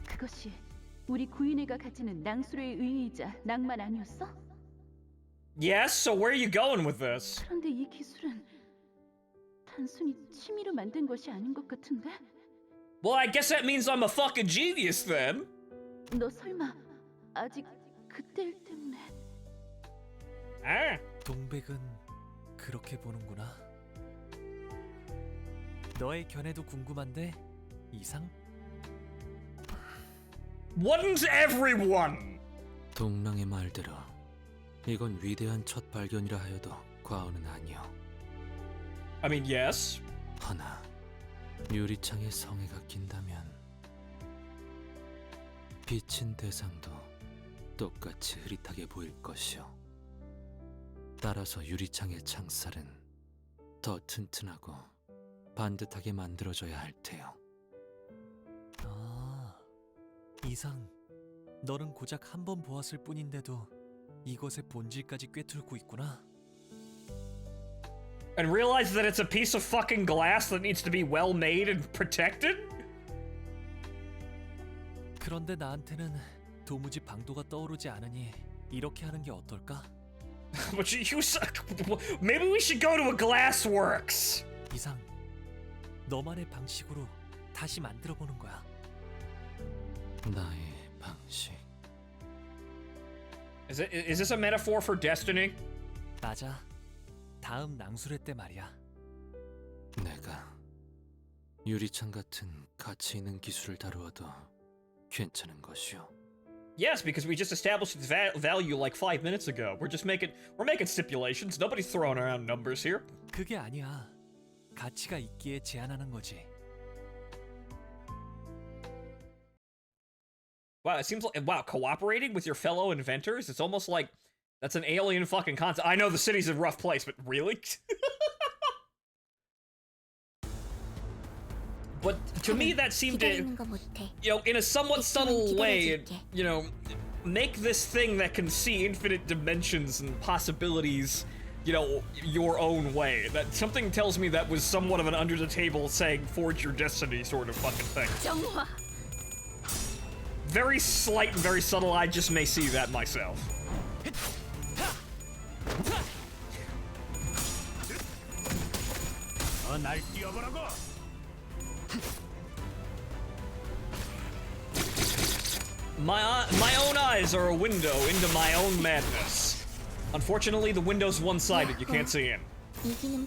그것이 우리 구인회가 가지는 낭수래의 의의이자 낭만 아니었어? Yes, so where are you going with this? 그런데 이 기술은 단순히 취미로 만든 것이 아닌 것 같은데? Well, I guess that means I'm a fucking genius then. 너 설마 아직 그때 일 때문에? 아. 동백은 그렇게 보는구나. 너의 견해도 궁금한데 이상? Wasn't everyone? 동랑의 말대로 이건 위대한 첫 발견이라 하여도 과언은 아니오. I mean, yes. 허나 유리창에 성에가 낀다면 비친 대상도 똑같이 흐릿하게 보일 것이오. 따라서 유리창의 창살은 더 튼튼하고 반듯하게 만들어져야 할 테요. 아, 이상. 너는 고작 한 번 보았을 뿐인데도 이것의 본질까지 꿰뚫고 있구나. And realize that it's a piece of fucking glass that needs to be well made and protected? 그런데 나한테는 도무지 방도가 떠오르지 않으니 이렇게 하는 게 어떨까? But you suck. Maybe we should go to a glassworks. 이상, 너만의 방식으로 다시 만들어 보는 거야. 나의 방식. Is this a metaphor for destiny? 맞아. 다음 낭수회 때 말이야. 내가 유리창 같은 가치 있는 기술을 다루어도 괜찮은 것이오. Yes, because we just established its value like 5 minutes ago. We're making stipulations. Nobody's throwing around numbers here. 그게 아니야. 가치가 있기에 제안하는 거지. Wow, it seems like cooperating with your fellow inventors. It's almost like that's an alien fucking concept. I know the city's a rough place, but really? But to me, that seemed to, in a somewhat subtle way, make this thing that can see infinite dimensions and possibilities, your own way. That something tells me that was somewhat of an under the table saying forge your destiny sort of fucking thing. Very slight and very subtle, I just may see that myself. 날 뛰어보라고. My own eyes are a window into my own madness. Unfortunately, the window's one-sided, you can't see in.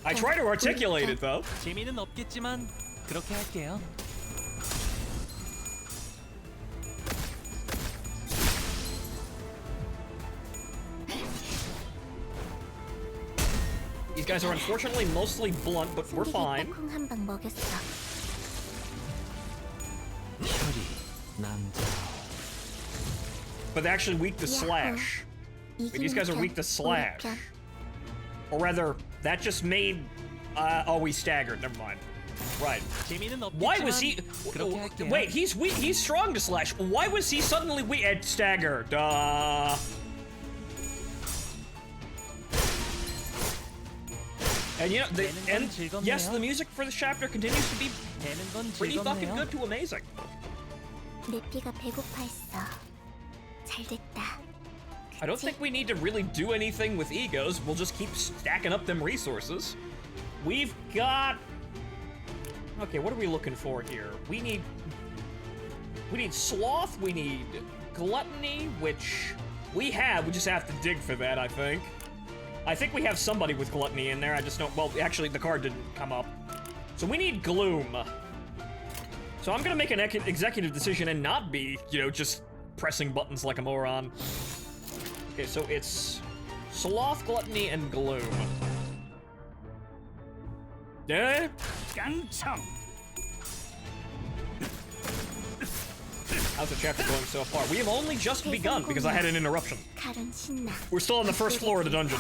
I try to articulate it, though. 재미는 없겠지만 그렇게 할게요. guys are unfortunately mostly blunt, but we're fine. 한방 먹였어. 혈이 남자. But they're actually weak to slash. Wait, these guys are weak to slash. Or rather, that just made... oh, we staggered. Never mind. Right. Why was he... Wait, he's weak. He's strong to slash. Why was he suddenly weak at stagger? And you know, yes, the music for this chapter continues to be pretty fucking good to amazing. 내 피가 배고파했어. 잘됐다. I don't think we need to really do anything with egos. We'll just keep stacking up them resources. We've got... Okay, what are we looking for here? We need sloth, we need gluttony, which we have. We just have to dig for that, I think. I think we have somebody with gluttony in there. I just don't... Well, actually, the card didn't come up. So we need gloom. So I'm gonna make an executive decision and not be, you know, just pressing buttons like a moron. Okay, so it's sloth, gluttony, and gloom. Yeah? How's the chapter going so far? We have only just begun because I had an interruption. We're still on the first floor of the dungeon.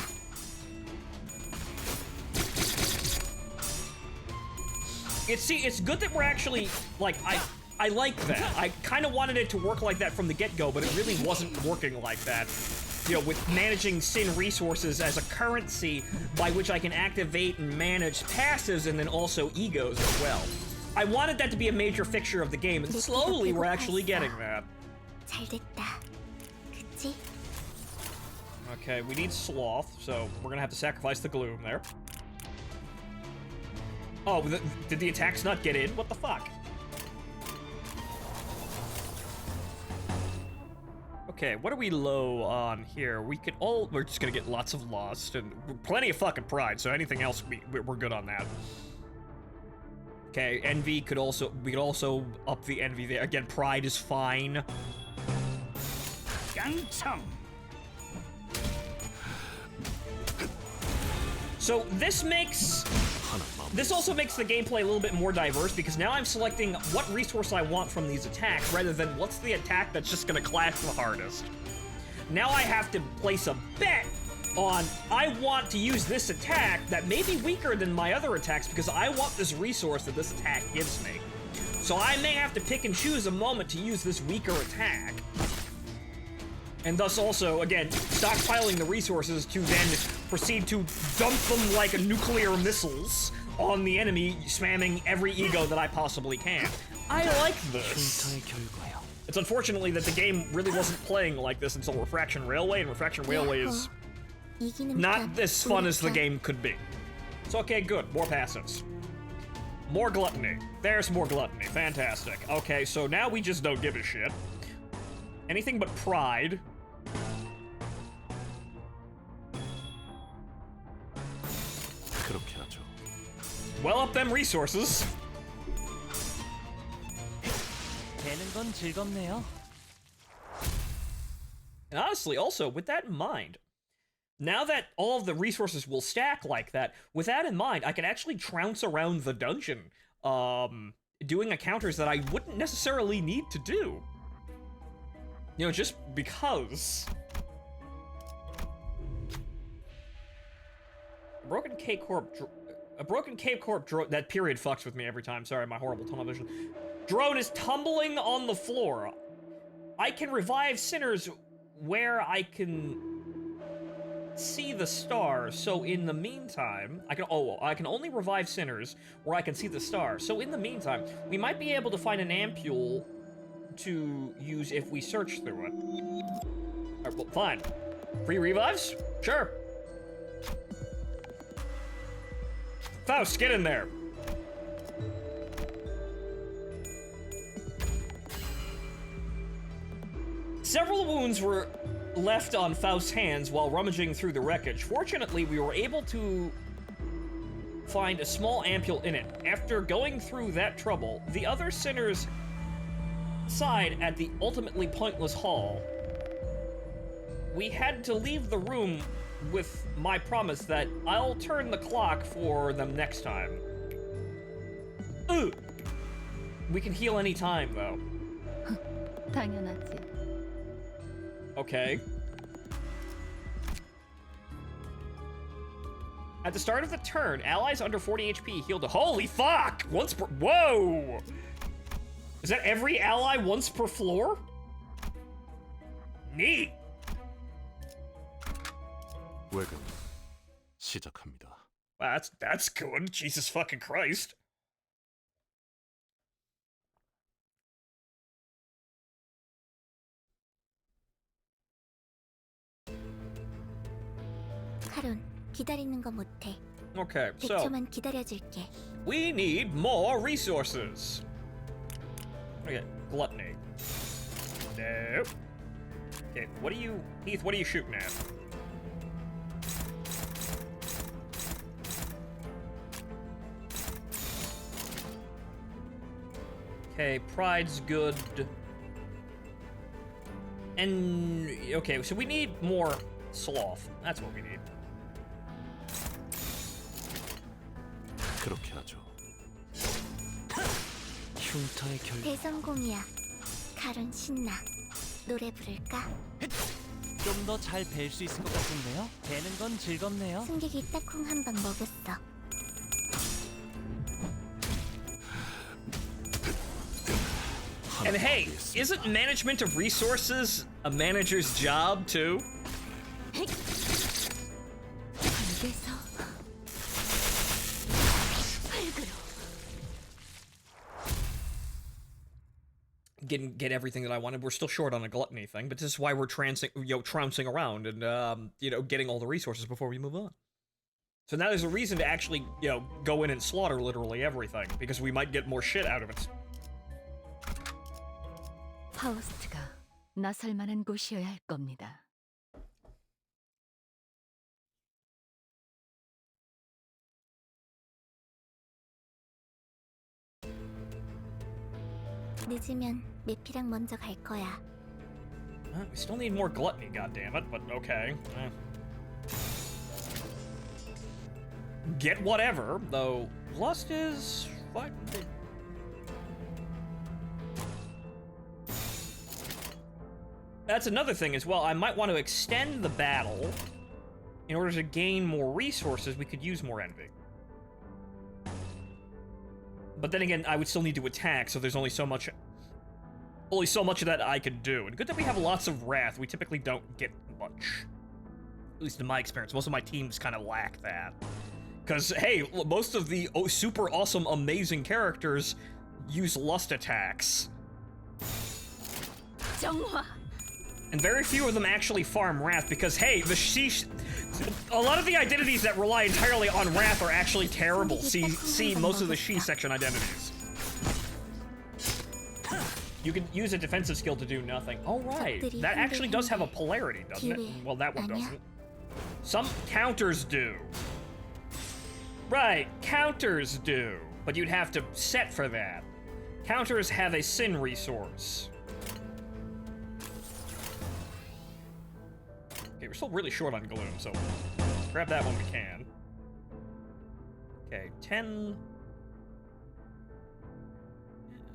It's good that we're actually, like, I like that. I kind of wanted it to work like that from the get-go, but it really wasn't working like that. You know, with managing Sin resources as a currency by which I can activate and manage passives and then also egos as well. I wanted that to be a major fixture of the game, and slowly we're actually getting that. 잘됐다. 그치? Okay, we need sloth, so we're gonna have to sacrifice the gloom there. Oh, did the attacks not get in? What the fuck? Okay, what are we low on here? We're just gonna get lots of lust and plenty of fucking pride, so anything else, we're good on that. Okay, envy we could also up the envy there. Again, pride is fine. So this also makes the gameplay a little bit more diverse because now I'm selecting what resource I want from these attacks rather than what's the attack that's just gonna clash the hardest. Now I have to place a bet on, I want to use this attack that may be weaker than my other attacks because I want this resource that this attack gives me. So I may have to pick and choose a moment to use this weaker attack. And thus also, again, stockpiling the resources to then proceed to dump them like nuclear missiles on the enemy, spamming every ego that I possibly can. I like this. It's unfortunately that the game really wasn't playing like this until Refraction Railway, and Refraction Railway is not as fun as the game could be. So okay, good. More passives. More gluttony. There's more gluttony. Fantastic. Okay, so now we just don't give a shit. Anything but pride. Well up them resources. And honestly, also, with that in mind, now that all of the resources will stack like that, with that in mind, I can actually trounce around the dungeon, doing encounters that I wouldn't necessarily need to do. You know, just because. A broken Cape Corp drone. That period fucks with me every time. Sorry, my horrible tunnel vision. Drone is tumbling on the floor. I can revive sinners where I can see the stars. So in the meantime, I can only revive sinners where I can see the stars. So in the meantime, we might be able to find an ampule to use if we search through it. Alright, well, fine. Free revives? Sure. Faust, get in there. Several wounds were left on Faust's hands while rummaging through the wreckage. Fortunately, we were able to find a small ampule in it. After going through that trouble, the other sinners sighed at the ultimately pointless haul. We had to leave the room with my promise that I'll turn the clock for them next time. Ooh! We can heal any time, though. 당연하지. Okay. At the start of the turn, allies under 40 HP heal to— Holy fuck! Once per— Whoa! Is that every ally once per floor? Neat! 외근 시작합니다. Wow, that's good. Jesus fucking Christ. 카론, 기다리는 거 못해. Okay, so 100초만 기다려줄게. we need more resources. Okay, gluttony. Nope. Okay, what are you— Heath, what are you shooting at? Okay, pride's good. And okay, so we need more sloth. That's what we need. 그렇게 하죠. 흉터의 결 대성공이야. 카론 신나. 노래 부를까? 좀 더 잘 뵐 수 있을 것 같은데요? 배는 건 즐겁네요. 승객이 딱콩 한 방 먹였어. And hey, isn't management of resources a manager's job too? 입에서 활그로. Get everything that I wanted. We're still short on a gluttony thing, but this is why we're trouncing around and getting all the resources before we move on. So now there's a reason to actually go in and slaughter literally everything because we might get more shit out of it. 파우스트가 나설 만한 곳이어야 할 겁니다. 늦으면 메피랑 먼저 갈 거야. We still need more gluttony, goddammit, but okay. Get whatever, though lust is fine. That's another thing as well. I might want to extend the battle. In order to gain more resources, we could use more envy. But then again, I would still need to attack, so there's only so much of that I could do. And good that we have lots of wrath. We typically don't get much. At least in my experience. Most of my teams kind of lack that. Because, hey, most of the super awesome, amazing characters use lust attacks. 정화. And very few of them actually farm wrath because, hey, a lot of the identities that rely entirely on wrath are actually terrible. See most of the she section identities. You can use a defensive skill to do nothing. Oh, right. That actually does have a polarity, doesn't it? Well, that one doesn't. Some counters do. Right, counters do. But you'd have to set for that. Counters have a sin resource. Okay, we're still really short on gloom, so grab that when we can. Okay, 10.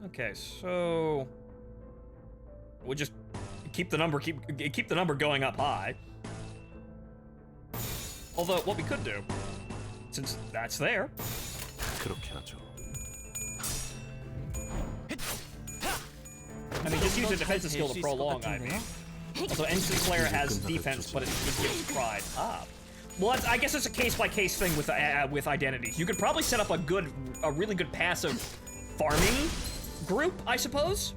Okay, so we'll just keep the number going up high. Although what we could do, since that's there. 그렇게 하죠. I mean, just use a defensive skill to prolong, I mean. Also, Ensign Slayer has defense, but it gives pride. Ah. Well, I guess it's a case-by-case thing with identities. You could probably set up a really good passive farming group, I suppose?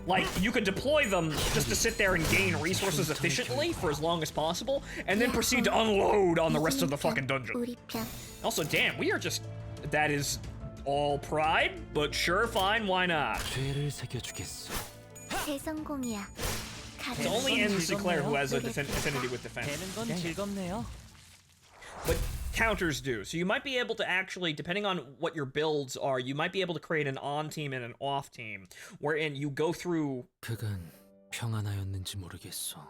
Like, you could deploy them just to sit there and gain resources efficiently for as long as possible, and then proceed to unload on the rest of the fucking dungeon. Also, damn, we are just... That is all pride, but sure, fine, why not? 죄를 새겨주겠소. 대성공이야. It's only Ensign Slayer who has a affinity with defense. 배는 건 즐겁네요. But counters do. So you might be able to actually, depending on what your builds are, you might be able to create an on team and an off team, wherein you go through... 그건 평안하였는지 모르겠소.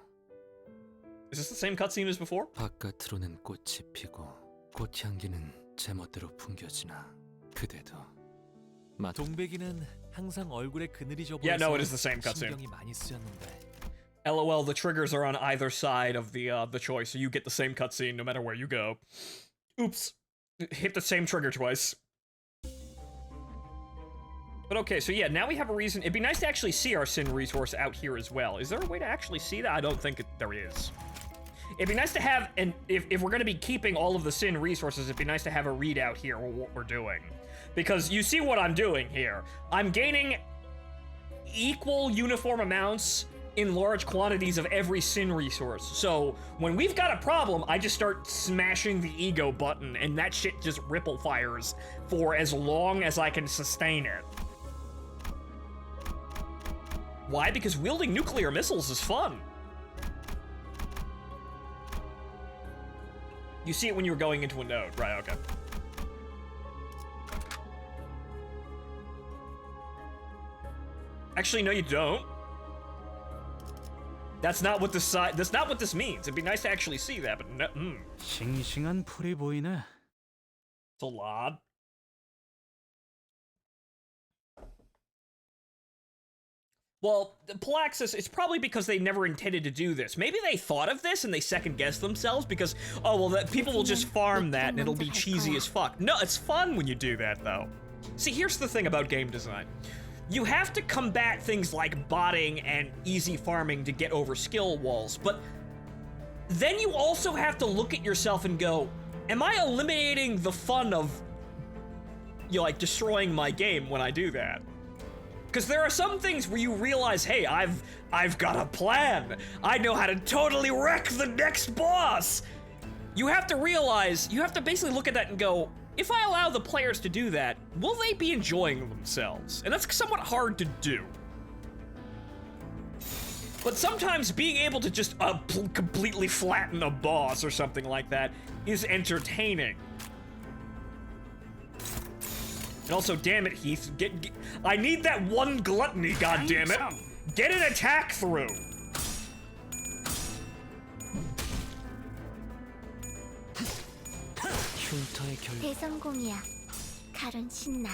Is this the same cutscene as before? 바깥으로는 꽃이 피고 꽃향기는 제멋대로 풍겨지나 그대도 동백이는 항상 얼굴에 그늘이 져보여서 Yeah, no, it is the same cutscene. 신경이 많이 쓰였는데 LOL, the triggers are on either side of the choice, so you get the same cutscene no matter where you go. Oops. Hit the same trigger twice. But okay, so yeah, now we have a reason. It'd be nice to actually see our Sin resource out here as well. Is there a way to actually see that? I don't think there is. It'd be nice to have, and if we're going to be keeping all of the Sin resources, it'd be nice to have a readout here of what we're doing. Because you see what I'm doing here. I'm gaining equal uniform amounts in large quantities of every Sin resource. So when we've got a problem, I just start smashing the ego button and that shit just ripple fires for as long as I can sustain it. Why? Because wielding nuclear missiles is fun. You see it when you're going into a node, right? Okay. Actually, no, you don't. That's not what this that's not what this means. It'd be nice to actually see that, but no. 싱싱한 풀이 보이네. It's a lot. Well, Palaxis, it's probably because they never intended to do this. Maybe they thought of this and they second-guessed themselves because, oh, well, that people will just farm that and it'll be cheesy as fuck. No, it's fun when you do that, though. See, here's the thing about game design. You have to combat things like botting and easy farming to get over skill walls, but then you also have to look at yourself and go, am I eliminating the fun of, you know, like, destroying my game when I do that? Because there are some things where you realize, hey, I've got a plan. I know how to totally wreck the next boss. You have to realize, you have to basically look at that and go, if I allow the players to do that, will they be enjoying themselves? And that's somewhat hard to do. But sometimes being able to just completely flatten a boss or something like that is entertaining. And also, damn it, Heath, I need that one gluttony, goddammit! Get an attack through! 흉터의 결 대성공이야. 칼은 신나.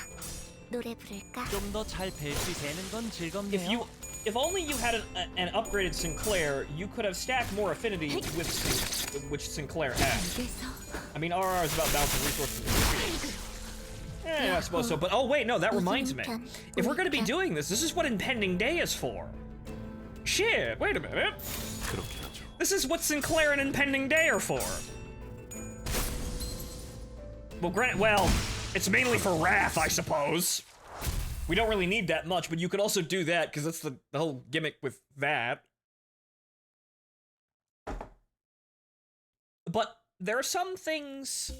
노래 부를까? 좀 더 잘 뵐 수 되는 건 즐겁네요. If only you had an upgraded Sinclair, you could have stacked more affinity with which Sinclair has. I mean, RR is about balancing resources. I suppose so, but oh wait, no, that reminds me. If we're gonna be doing this, this is what Impending Day is for. Shit, wait a minute. This is what Sinclair and Impending Day are for. Well, it's mainly for Wrath, I suppose. We don't really need that much, but you could also do that, because that's the whole gimmick with that. But there are some things...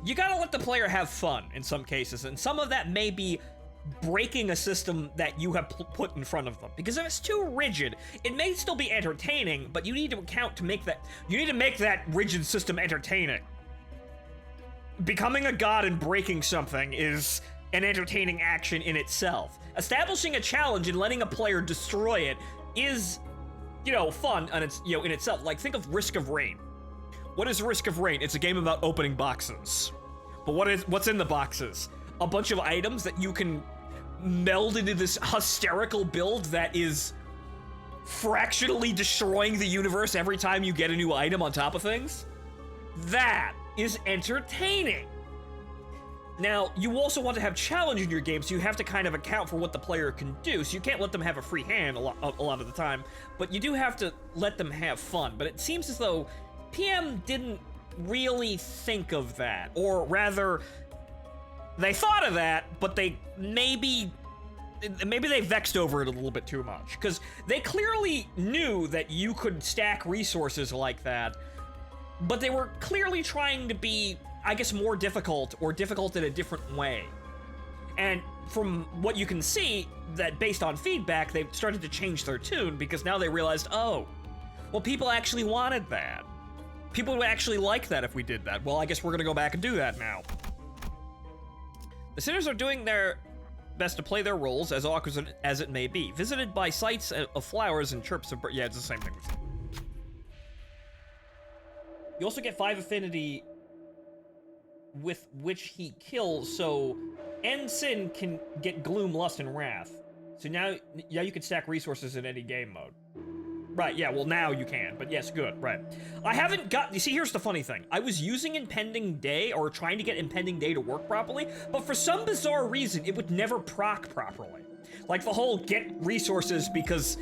You gotta let the player have fun in some cases, and some of that may be breaking a system that you have put in front of them. Because if it's too rigid, it may still be entertaining, but you need to account to make that... You need to make that rigid system entertaining. Becoming a god and breaking something is an entertaining action in itself. Establishing a challenge and letting a player destroy it is, you know, fun and it's, you know, in itself. Like, think of Risk of Rain. What is Risk of Rain? It's a game about opening boxes. But what's in the boxes? A bunch of items that you can meld into this hysterical build that is fractionally destroying the universe every time you get a new item on top of things? That is entertaining. Now, you also want to have challenge in your game, so you have to kind of account for what the player can do. So you can't let them have a free hand a lot of the time, but you do have to let them have fun. But it seems as though PM didn't really think of that, or rather, they thought of that, but they maybe they vexed over it a little bit too much, because they clearly knew that you could stack resources like that, but they were clearly trying to be, I guess, more difficult, or difficult in a different way. And from what you can see, that based on feedback, they've started to change their tune, because now they realized, oh, well, people actually wanted that. People would actually like that if we did that. Well, I guess we're gonna go back and do that now. The sinners are doing their best to play their roles, as awkward as it may be. Visited by sights of flowers and chirps of birds. Yeah, it's the same thing. You also get 5 affinity with which he kills, so Ensign can get Gloom, Lust, and Wrath. So now you can stack resources in any game mode. Right, yeah, well now you can, but yes, good, right. I haven't got, you see, here's the funny thing. I was using Impending Day, or trying to get Impending Day to work properly, but for some bizarre reason, it would never proc properly. Like the whole get resources because,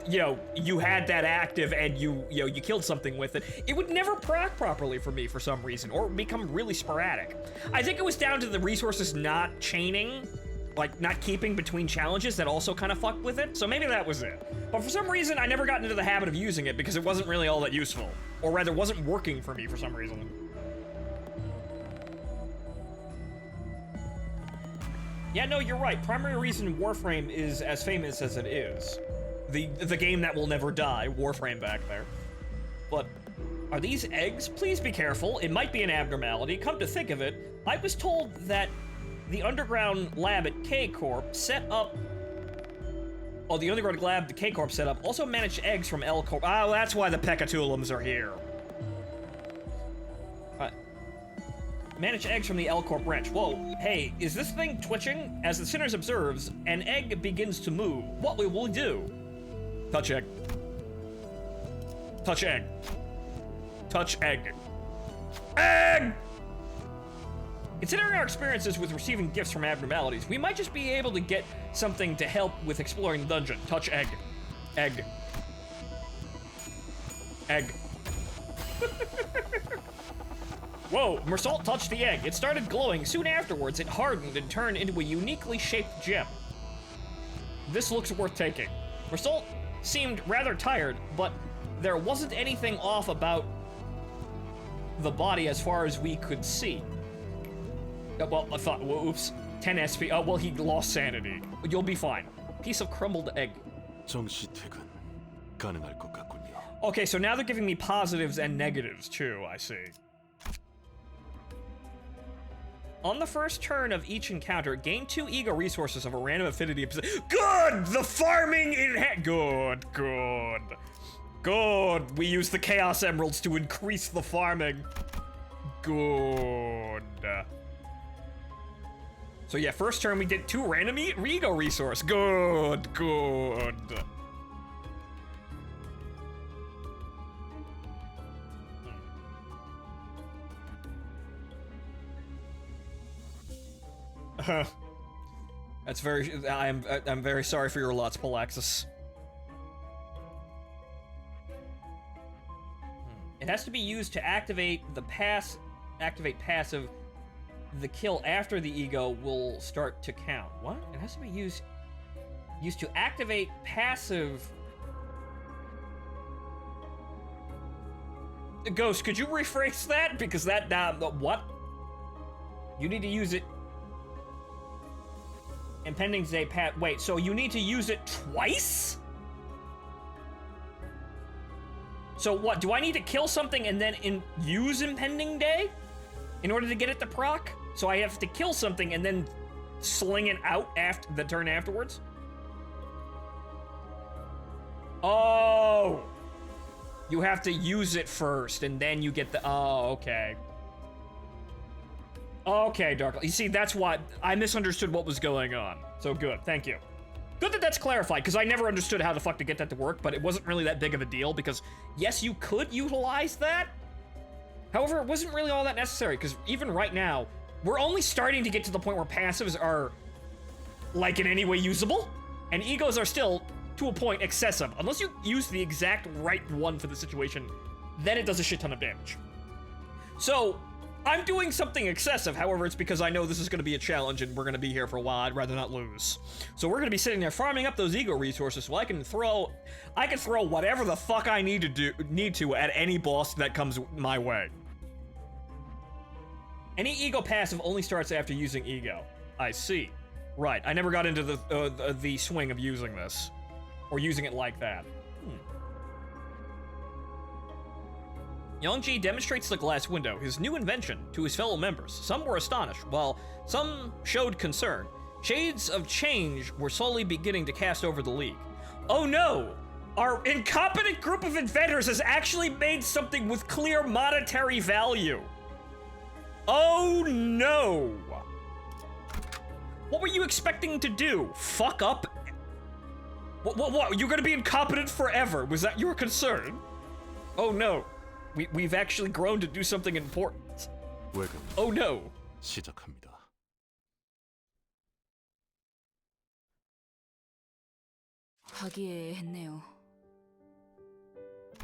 you know, you had that active and you killed something with it. It would never proc properly for me for some reason, or become really sporadic. I think it was down to the resources not chaining, like not keeping between challenges that also kind of fucked with it, so maybe that was it. But for some reason, I never got into the habit of using it because it wasn't really all that useful. Or rather, wasn't working for me for some reason. Yeah, no, you're right. Primary reason Warframe is as famous as it is. The game that will never die, Warframe back there. But, are these eggs? Please be careful. It might be an abnormality. Come to think of it, I was told that the underground lab at K-Corp set up... Oh, the underground lab the K-Corp set up also managed eggs from L-Corp. Oh, that's why the Pecatulums are here. Managed eggs from the L-Corp branch. Whoa, hey, is this thing twitching? As the Sinners observes, an egg begins to move. What will we do? Touch egg. Touch egg. Touch egg. Egg! Considering our experiences with receiving gifts from abnormalities, we might just be able to get something to help with exploring the dungeon. Touch egg. Egg. Egg. Whoa, Mersault touched the egg. It started glowing. Soon afterwards, it hardened and turned into a uniquely shaped gem. This looks worth taking. Mersault seemed rather tired, but there wasn't anything off about the body as far as we could see. Well, I thought, oops, 10 SP. Oh, well, he lost sanity. You'll be fine. Piece of crumbled egg. 정시 퇴근 가능할 것 같군요. Okay, so now they're giving me positives and negatives too, I see. On the first turn of each encounter, gain 2 ego resources of a random affinity. Good! The farming good. Good. We use the Chaos Emeralds to increase the farming. Good. So yeah, first turn we get 2 random ego resource. Good. That's very. I'm very sorry for your lots, Palaxis. It has to be used to activate the passive. The kill after the ego will start to count. What? It has to be used to activate passive. Ghost, could you rephrase that? Because that what? You need to use it. Impending Day Pat. Wait, so you need to use it twice? So what? Do I need to kill something and then use Impending Day in order to get it to proc? So I have to kill something and then sling it out after the turn afterwards? Oh! You have to use it first and then you get the. Oh, okay. Okay, Dark. You see, that's why I misunderstood what was going on. So good, thank you. Good that that's clarified, because I never understood how the fuck to get that to work, but it wasn't really that big of a deal, because yes, you could utilize that. However, it wasn't really all that necessary, because even right now, we're only starting to get to the point where passives are, like, in any way usable, and egos are still, to a point, excessive. Unless you use the exact right one for the situation, then it does a shit ton of damage. So, I'm doing something excessive, however, it's because I know this is going to be a challenge and we're going to be here for a while. I'd rather not lose. So we're going to be sitting there farming up those ego resources so I can throw whatever the fuck I need to at any boss that comes my way. Any ego passive only starts after using ego. I see. Right, I never got into the swing of using this. Or using it like that. Yongji demonstrates the glass window, his new invention, to his fellow members. Some were astonished, while some showed concern. Shades of change were slowly beginning to cast over the League. Oh no! Our incompetent group of inventors has actually made something with clear monetary value. Oh no! What were you expecting to do? Fuck up? What? You're gonna be incompetent forever? Was that your concern? Oh no. We've actually grown to do something important. 외근 Oh no. 시작합니다. 화기애애했네요.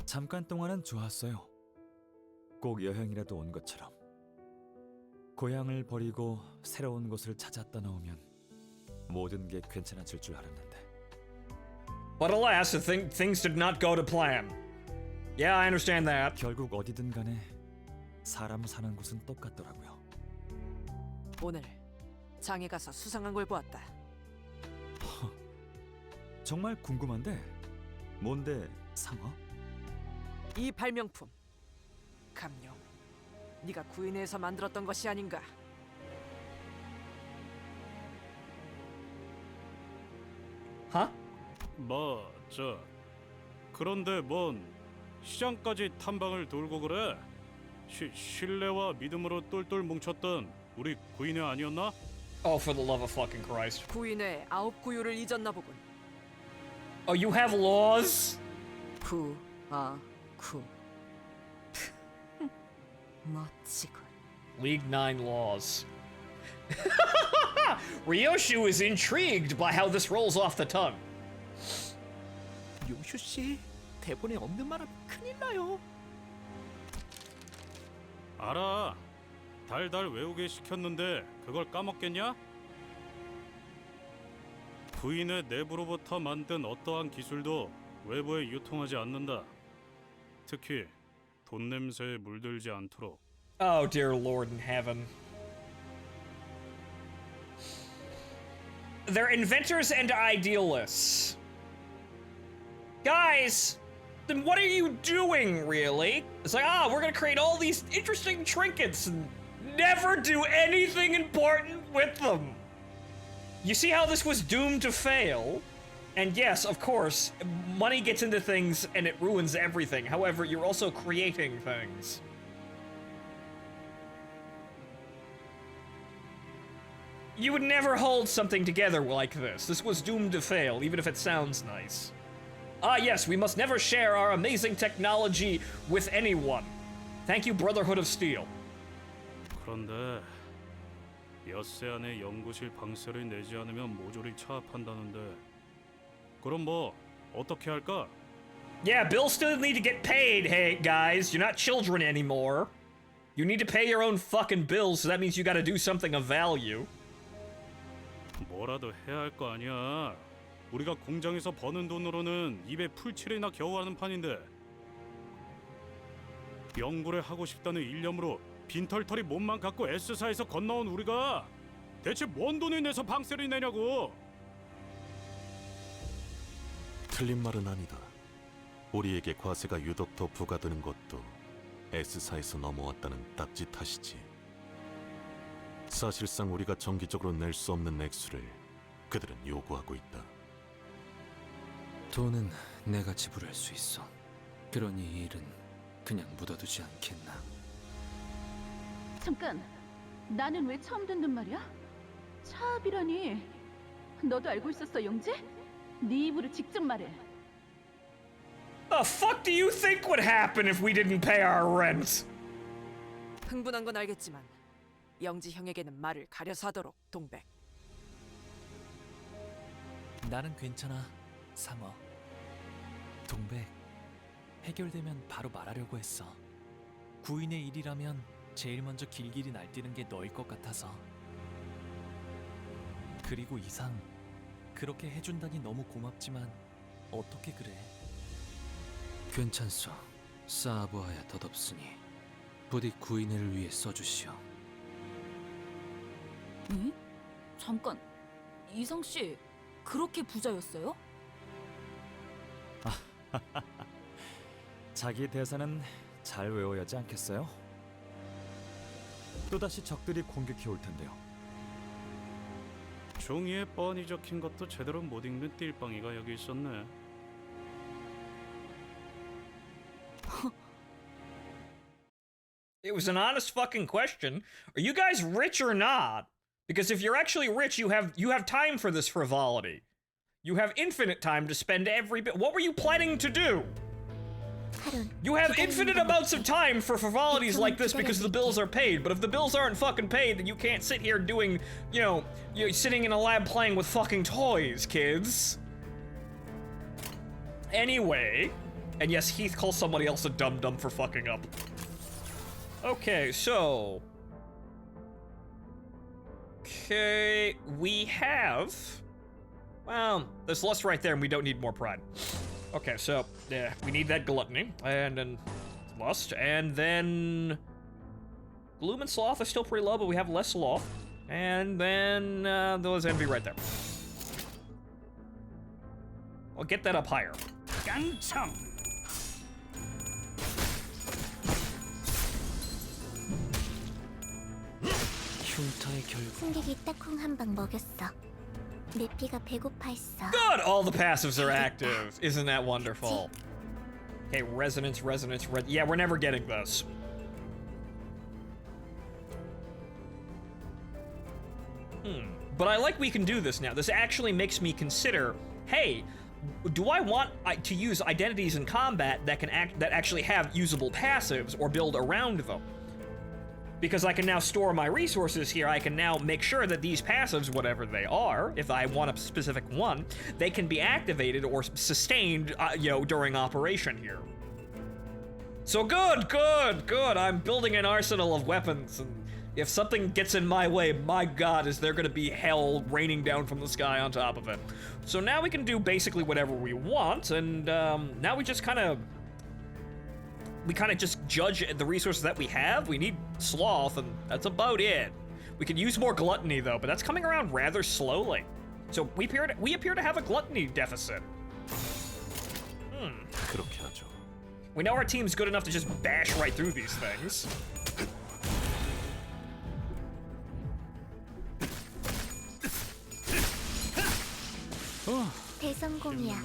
잠깐 동안은 좋았어요. 꼭 여행이라도 온 것처럼. 고향을 버리고 새로운 곳을 찾아 떠나오면 모든 게 괜찮아질 줄 알았는데. But alas, things did not go to plan. Yeah, I understand that. 결국 어디든 간에 사람 사는 곳은 똑같더라고요. 오늘 장에 가서 수상한 걸 보았다. 정말 궁금한데 뭔데 상어? 이 발명품 감룡, 네가 구인회에서 만들었던 것이 아닌가? Huh? 맞아. 그런데 뭔 시장까지 탐방을 돌고 그래? 신뢰와 믿음으로 똘똘 뭉쳤던 우리 구인회 아니었나? Oh, for the love of fucking Christ. 구인회 9구유를 잊었나 보군. Oh, you have laws? 구. 멋지군. League 9 laws. Ryoshu is intrigued by how this rolls off the tongue. 요슈 씨, 대본에 없는 말하면 큰일 나요. 알아. 달달 외우게 시켰는데 그걸 까먹겠냐? 구인의 내부로부터 만든 어떠한 기술도 외부에 유통하지 않는다. 특히 돈 냄새에 물들지 않도록. Oh, dear Lord in heaven. They're inventors and idealists. Guys, then what are you doing, really? It's like, we're gonna create all these interesting trinkets and never do anything important with them. You see how this was doomed to fail? And yes, of course, money gets into things and it ruins everything. However, you're also creating things. You would never hold something together like this. This was doomed to fail, even if it sounds nice. Yes, we must never share our amazing technology with anyone. Thank you, Brotherhood of Steel. 그런데 엿새 안에 연구실 방세를 내지 않으면 모조리 차압한다는데. 그럼 뭐 어떻게 할까? Yeah, bills still need to get paid, hey guys. You're not children anymore. You need to pay your own fucking bills, so that means you gotta do something of value. 뭐라도 해야 할 거 아니야. 우리가 공장에서 버는 돈으로는 입에 풀칠이나 겨우 하는 판인데. 연구를 하고 싶다는 일념으로 빈털터리 몸만 갖고 S사에서 건너온 우리가 대체 뭔 돈을 내서 방세를 내냐고. 틀린 말은 아니다. 우리에게 과세가 유독 더 부과되는 것도 S사에서 넘어왔다는 딱지 탓이지. 사실상 우리가 정기적으로 낼 수 없는 액수를 그들은 요구하고 있다. 돈은 내가 지불할 수 있어. 그러니 이 일은 그냥 묻어두지 않겠나. 잠깐, 나는 왜 처음 듣는 말이야? 차압이라니. 너도 알고 있었어, 영재? 네 입으로 직접 말해. The fuck do you think would happen if we didn't pay our rent? 흥분한 건 알겠지만 영지 형에게는 말을 가려서 하도록, 동백. 나는 괜찮아, 상어. 동백, 해결되면 바로 말하려고 했어. 구인의 일이라면 제일 먼저 길길이 날뛰는 게 너일 것 같아서. 그리고 이상, 그렇게 해준다니 너무 고맙지만 어떻게 그래? 괜찮소. 쌓아보아야 덧없으니 부디 구인을 위해 써주시오. 응? 잠깐, 이성 씨 그렇게 부자였어요? 자기 대사는 잘 외워야 하지 않겠어요? 또다시 적들이 공격해 올 텐데요. 종이에 뻔히 적힌 것도 제대로 못 읽는 띨빵이가 여기 있었네. It was an honest fucking question. Are you guys rich or not? Because if you're actually rich, you have time for this frivolity. You have infinite time to spend every bit. What were you planning to do? You have infinite amounts of time for frivolities like this because the bills are paid, but if the bills aren't fucking paid, then you can't sit here doing, you're sitting in a lab playing with fucking toys, kids. Anyway, and yes, Heath calls somebody else a dum-dum for fucking up. Okay, so... Okay, we have... Well, there's lust right there and we don't need more pride. Okay, so, yeah, we need that gluttony, and then lust, and then... Gloom and sloth are still pretty low, but we have less sloth. And then, there's envy right there. I'll get that up higher. 깡청. 흉터의 결국 승객이 딱콩 한 방 먹였어. 내 피가 배고파 했어. Good! All the passives are active. Isn't that wonderful? Okay, resonance, yeah, we're never getting this. But I like we can do this now. This actually makes me consider, hey, do I want to use identities in combat that actually have usable passives or build around them? Because I can now store my resources here, I can now make sure that these passives, whatever they are, if I want a specific one, they can be activated or sustained, during operation here. So good. I'm building an arsenal of weapons, and if something gets in my way, my god, is there gonna be hell raining down from the sky on top of it. So now we can do basically whatever we want, and now we just kind of just judge the resources that we have. We need sloth, and that's about it. We could use more gluttony, though, but that's coming around rather slowly. So we appear to have a gluttony deficit. 그렇게 하죠. We know our team's good enough to just bash right through these things. 대성공이야.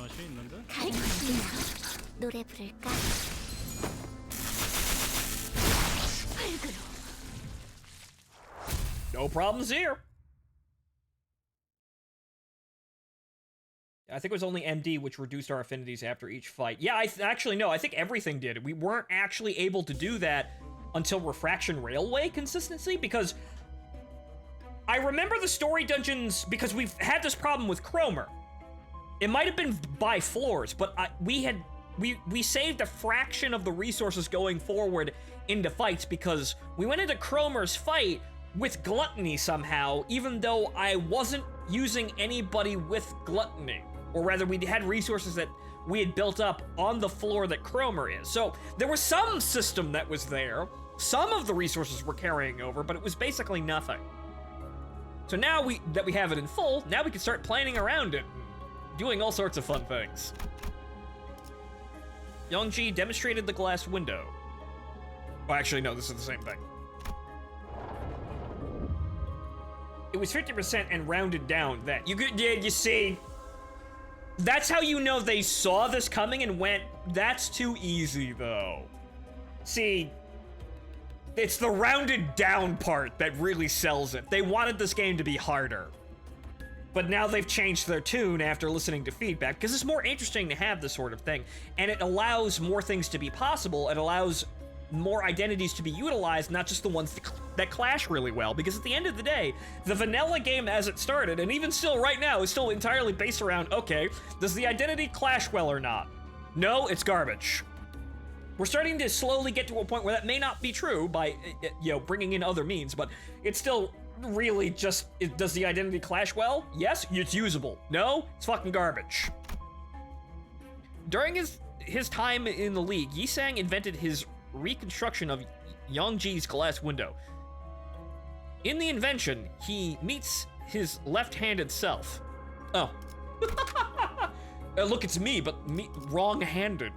가르치나 노래 부를까? No problems here. I think it was only MD which reduced our affinities after each fight. Yeah, actually, no, I think everything did. We weren't actually able to do that until Refraction Railway consistency, because I remember the story dungeons, because we've had this problem with Cromer. It might have been by floors, but we saved a fraction of the resources going forward into fights because we went into Cromer's fight with gluttony somehow, even though I wasn't using anybody with gluttony. Or rather, we had resources that we had built up on the floor that Cromer is. So there was some system that was there. Some of the resources were carrying over, but it was basically nothing. So now that we have it in full, now we can start planning around it, doing all sorts of fun things. Yongji demonstrated the glass window. Oh, actually, no, this is the same thing. It was 50% and rounded down. That you see, that's how you know they saw this coming and went, that's too easy though. See, it's the rounded down part that really sells it. They wanted this game to be harder. But now they've changed their tune after listening to feedback, because it's more interesting to have this sort of thing, and it allows more things to be possible. It allows more identities to be utilized, not just the ones that clash really well, because at the end of the day, the vanilla game as it started, and even still right now, is still entirely based around, okay, does the identity clash well or not? No, it's garbage. We're starting to slowly get to a point where that may not be true by, bringing in other means, but it's still really just, does the identity clash well? Yes, it's usable. No, it's fucking garbage. During his time in the league, Yisang invented his reconstruction of Yongji's glass window. In the invention, he meets his left-handed self. Oh. Look, it's me, but wrong-handed.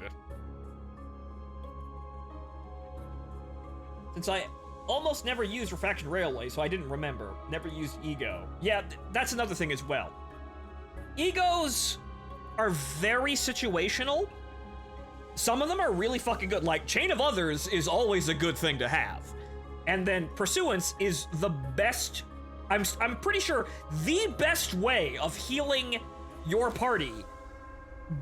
Since I almost never used Refraction Railway, so I didn't remember. Never used Ego. Yeah, that's another thing as well. Egos are very situational. Some of them are really fucking good. Like, Chain of Others is always a good thing to have. And then Pursuance is the best, I'm pretty sure, the best way of healing your party,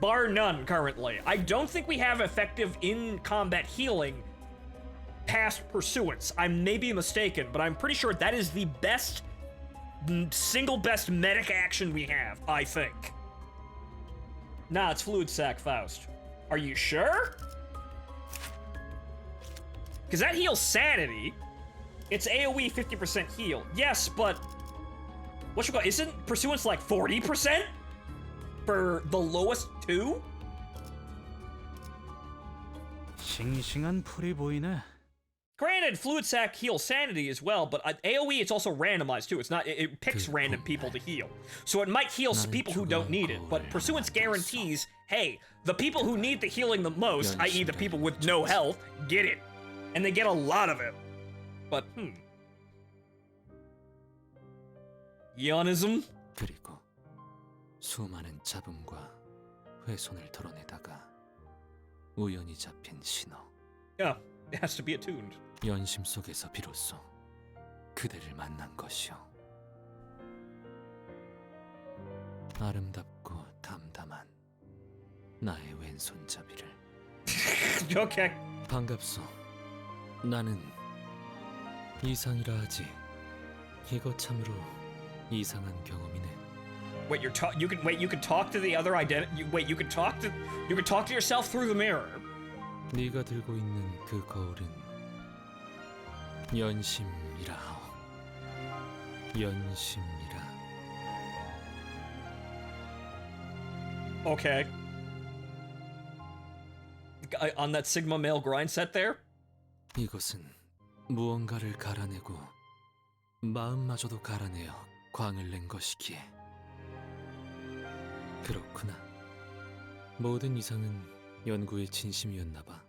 bar none currently. I don't think we have effective in-combat healing past Pursuance. I may be mistaken, but I'm pretty sure that is the best, single best medic action we have, I think. Nah, it's Fluid Sac Faust. Are you sure? Because that heals Sanity. It's AoE 50% heal. Yes, but... isn't Pursuance like 40%? For the lowest two? 싱싱한 풀이 보이네. Granted, Fluid Sac heals Sanity as well, but AoE it's also randomized too. It's not, it picks random people to heal. So it might heal people who don't need it, but Pursuance guarantees, hey, the people who need the healing the most, i.e. the people with no health, get it. And they get a lot of it. But, Ionism? 그리고 수많은 잡음과 훼손을 덜어내다가 우연히 잡힌 신호. Yeah, it has to be attuned. 연심 속에서 비로소 그대를 만난 것이요. 아름답고 담담한 나의 왼손잡이를. Okay. 반갑소. 나는 이상이라 하지. 이거 참으로 이상한 경험이네. Wait, you can talk to the other identity. Wait, you can talk to yourself through the mirror. 네가 들고 있는 그 거울은 연심이라 하오. 연심이라. Okay. On that Sigma male grind set there? 이것은 무언가를 갈아내고 마음마저도 갈아내어 광을 낸 것이기에. 그렇구나. 모든 이상은 연구의 진심이었나 봐.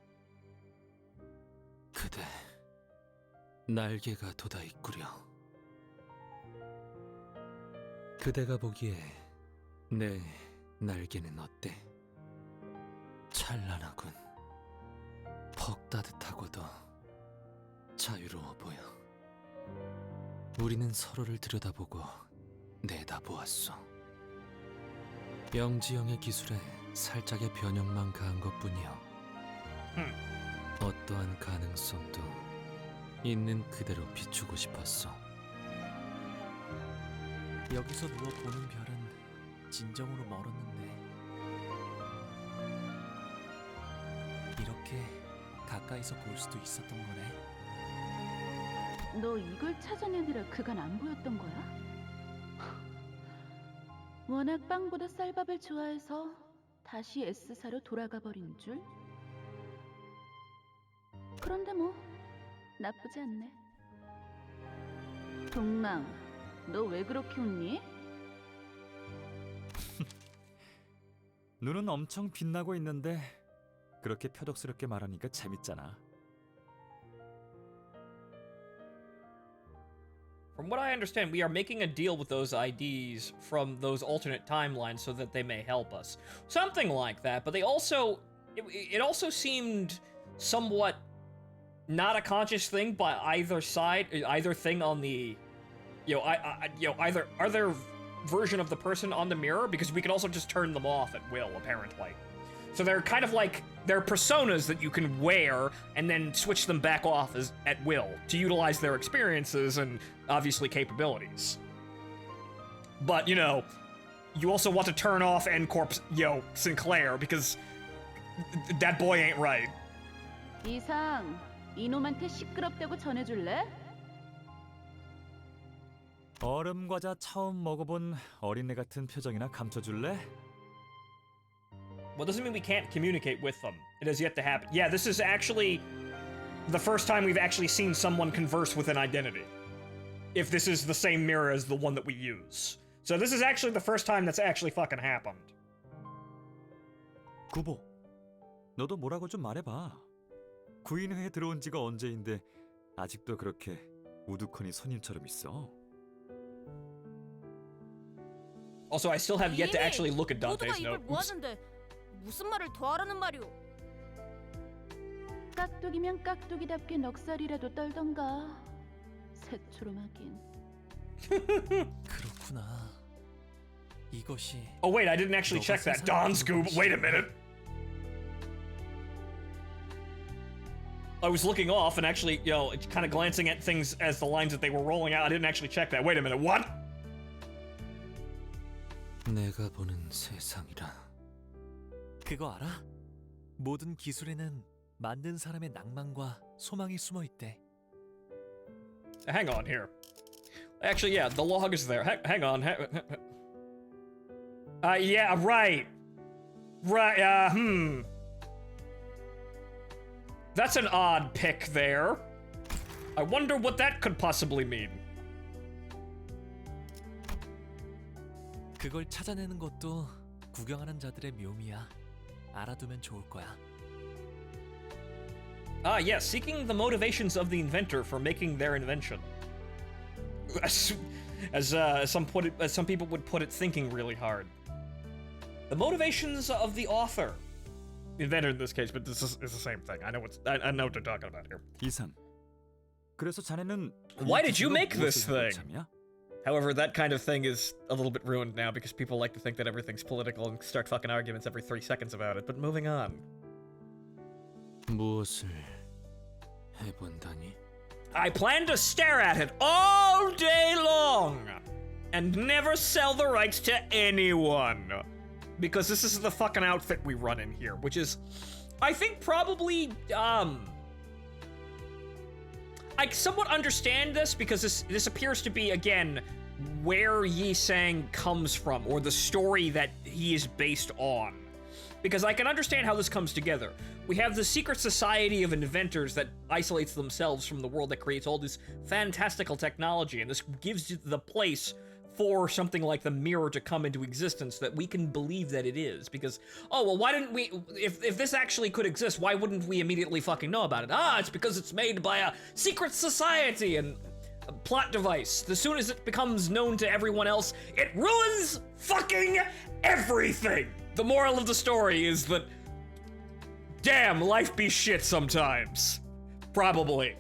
그대 날개가 돋아있구려. 그대가 보기에 내 날개는 어때? 찬란하군. 퍽 따뜻하고도 자유로워 보여. 우리는 서로를 들여다보고 내다보았소. 영지영의 기술에 살짝의 변형만 가한 것뿐이요. 어떠한 가능성도 있는 그대로 비추고 싶었어. 여기서 누워 보는 별은 진정으로 멀었는데 이렇게 가까이서 볼 수도 있었던 거네. 너 이걸 찾아내느라 그간 안 보였던 거야? 워낙 빵보다 쌀밥을 좋아해서 다시 S사로 돌아가 버린 줄? 그런데 뭐 나쁘지 않네. 동망, 너 왜 그렇게 웃니? 눈은 엄청 빛나고 있는데 그렇게 표독스럽게 말하니까 재밌잖아. From what I understand, we are making a deal with those IDs from those alternate timelines so that they may help us. Something like that, but they also... It also seemed somewhat not a conscious thing by either side, either thing on the... either version of the person on the mirror, because we can also just turn them off at will, apparently. So they're kind of like, they're personas that you can wear and then switch them back off at will to utilize their experiences and obviously capabilities. But, you also want to turn off N-Corp's, Sinclair, because that boy ain't right. 이상, 이놈한테 시끄럽다고 전해줄래? 얼음 과자 처음 먹어본 어린애 같은 표정이나 감춰줄래? Well, doesn't mean we can't communicate with them. It has yet to happen. Yeah, this is actually the first time we've actually seen someone converse with an identity. If this is the same mirror as the one that we use. So this is actually the first time that's actually fucking happened. 구보, 너도 뭐라고 좀 말해봐. 구인회에 들어온 지가 언제인데 아직도 그렇게 우두커니 손님처럼 있어. Also, I still have yet to actually look at Dante's note. 모았는데 무슨 말을 더 하라는 말이오? 깍두기면 깍두기답게 넉살이라도 떨던가. 새초롬하긴. 그렇구나. 이것이 Oh wait, I didn't actually check that. Dawn Scoop. Wait a minute. I was looking off and actually, you know, kind of glancing at things as the lines that they were rolling out. I didn't actually check that. Wait a minute. What? 내가 보는 세상이라. 그거 알아? 모든 기술에는 만든 사람의 낭만과 소망이 숨어 있대. Hang on here. Actually, yeah, the log is there. Hang on. Yeah, right. Right, That's an odd pick there. I wonder what that could possibly mean. 그걸 찾아내는 것도 구경하는 자들의 묘미야. 알아두면 좋을 거야. Ah, yes, seeking the motivations of the inventor for making their invention. As some people would put it, thinking really hard. The motivations of the author. Inventor in this case, but this is the same thing. I know what they're talking about here. 이상. 그래서 자네는 Why did you make this 무엇을 하고 thing? 참이야? However, that kind of thing is a little bit ruined now because people like to think that everything's political and start fucking arguments every 3 seconds about it. But moving on. 무엇을 해본다니? I plan to stare at it all day long and never sell the rights to anyone. Because this is the fucking outfit we run in here, which is, I think, probably, I somewhat understand this because this appears to be, again, where Yi Sang comes from, or the story that he is based on. Because I can understand how this comes together. We have the secret society of inventors that isolates themselves from the world that creates all this fantastical technology, and this gives you the place for something like the mirror to come into existence that we can believe that it is. Because, oh, well, why didn't we, if this actually could exist, why wouldn't we immediately fucking know about it? Ah, it's because it's made by a secret society and a plot device. As soon as it becomes known to everyone else, it ruins fucking everything. The moral of the story is that, damn, life be shit sometimes. Probably.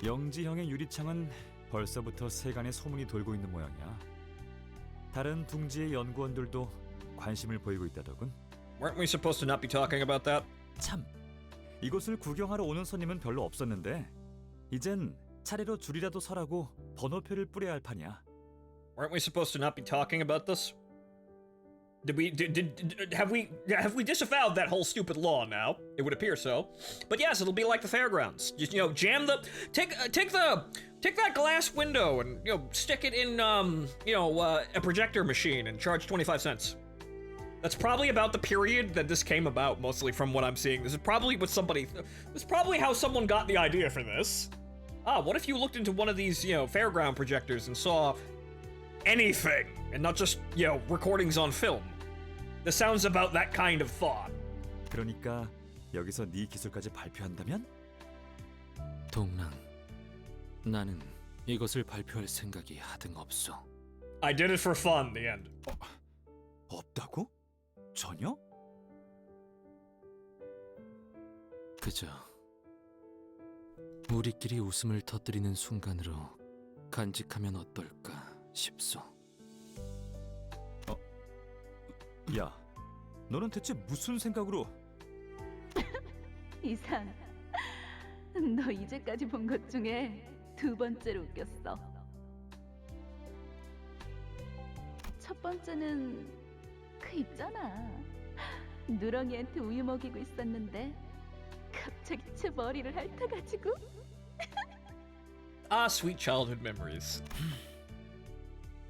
영지형의 유리창은 벌써부터 세간에 소문이 돌고 있는 모양이야. 다른 둥지의 연구원들도 관심을 보이고 있다더군. Weren't we supposed to not be talking about that? 참, 이곳을 구경하러 오는 손님은 별로 없었는데 이젠 차례로 줄이라도 서라고 번호표를 뿌려야 할 판이야. Weren't we supposed to not be talking about this? Have we disavowed that whole stupid law now? It would appear so. But yes, it'll be like the fairgrounds. Just, you know, take that glass window and, you know, stick it in a projector machine and charge 25 cents. That's probably about the period that this came about, mostly from what I'm seeing. This is probably how someone got the idea for this. Ah, what if you looked into one of these, you know, fairground projectors and saw anything and not just, you know, recordings on film? This sounds about that kind of thought. 그러니까 여기서 네 기술까지 발표한다면? 동랑, 나는 이것을 발표할 생각이 하등 없어. I did it for fun, the end. 없다고? 전혀? 그저 우리끼리 웃음을 터뜨리는 순간으로 간직하면 어떨까 싶소. 야, 너는 대체 무슨 생각으로? 이상, 너 이제까지 본 것 중에 2번째로 웃겼어. 첫 번째는 그 있잖아. 누렁이한테 우유 먹이고 있었는데 갑자기 제 머리를 핥아가지고. Ah, sweet childhood memories.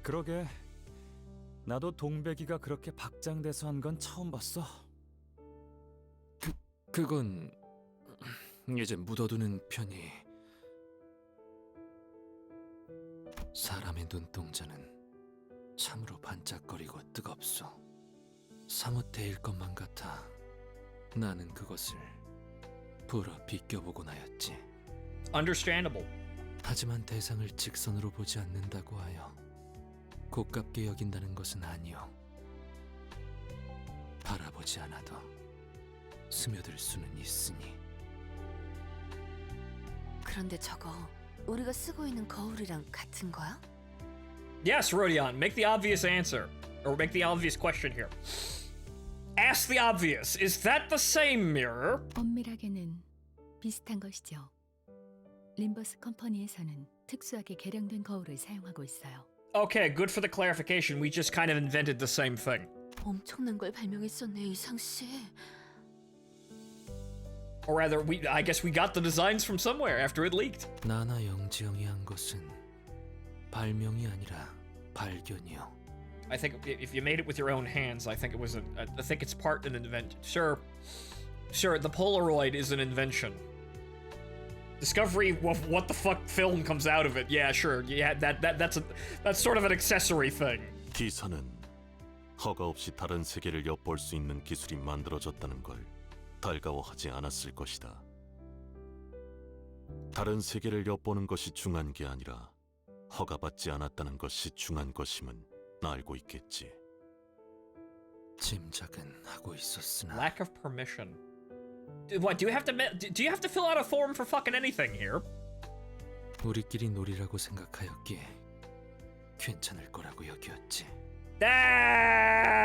그러게, 나도 동백이가 그렇게 박장대소 한 건 처음 봤어. 그건 이제 묻어두는 편이. 사람의 눈동자는 참으로 반짝거리고 뜨겁소. 사뭇 데일 것만 같아 나는 그것을 불어 비껴보곤 하였지. Understandable. 하지만 대상을 직선으로 보지 않는다고 하여 고깝게 여긴다는 것은 아니오. 바라보지 않아도 스며들 수는 있으니. 그런데 저거 우리가 쓰고 있는 거울이랑 같은 거야? Yes, Rodion, make the obvious answer. Or make the obvious question here. Ask the obvious. Is that the same mirror? 엄밀하게는 비슷한 것이죠. 림버스 컴퍼니에서는 특수하게 개량된 거울을 사용하고 있어요. Okay, good for the clarification. We just kind of invented the same thing. 엄청난 걸 발명했었네, 이상 씨. Or rather, I guess we got the designs from somewhere after it leaked. 나나 영지영이 한 것은 발명이 아니라 발견이요. I think if you made it with your own hands, I think it was I think it's part an invention. Sure, the Polaroid is an invention. Discovery of what the fuck film comes out of it. Yeah, sure. Yeah, that's sort of an accessory thing. 기사는 허가 없이 다른 세계를 엿볼 수 있는 기술이 만들어졌다는 걸 달가워하지 않았을 것이다. 다른 세계를 엿보는 것이 중요한 게 아니라 허가받지 않았다는 것이 중요한 것임은 알고 있겠지. 짐작은 하고 있었으나. Lack of permission. What, do you have to fill out a form for fucking anything here? 우리끼리 놀이라고 생각하였기에 괜찮을 거라고 여겼지. Ah,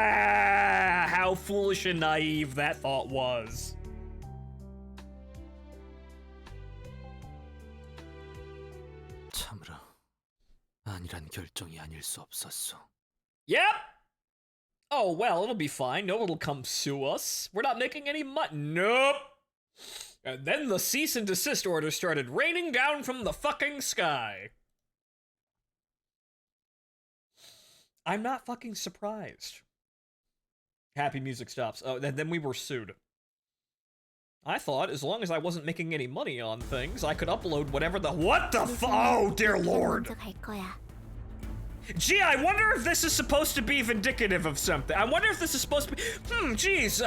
how foolish and naive that thought was. 참으로 아니란 결정이 아닐 수 없었소. Yep. Oh, well, it'll be fine. No one will come sue us. We're not making any money. Nope. And then the cease and desist order started raining down from the fucking sky. I'm not fucking surprised. Happy music stops. Oh, then we were sued. I thought as long as I wasn't making any money on things, I could upload whatever the— What the fu— Oh, dear lord. Gee, I wonder if this is supposed to be vindicative of something. I wonder if this is supposed to be— geez,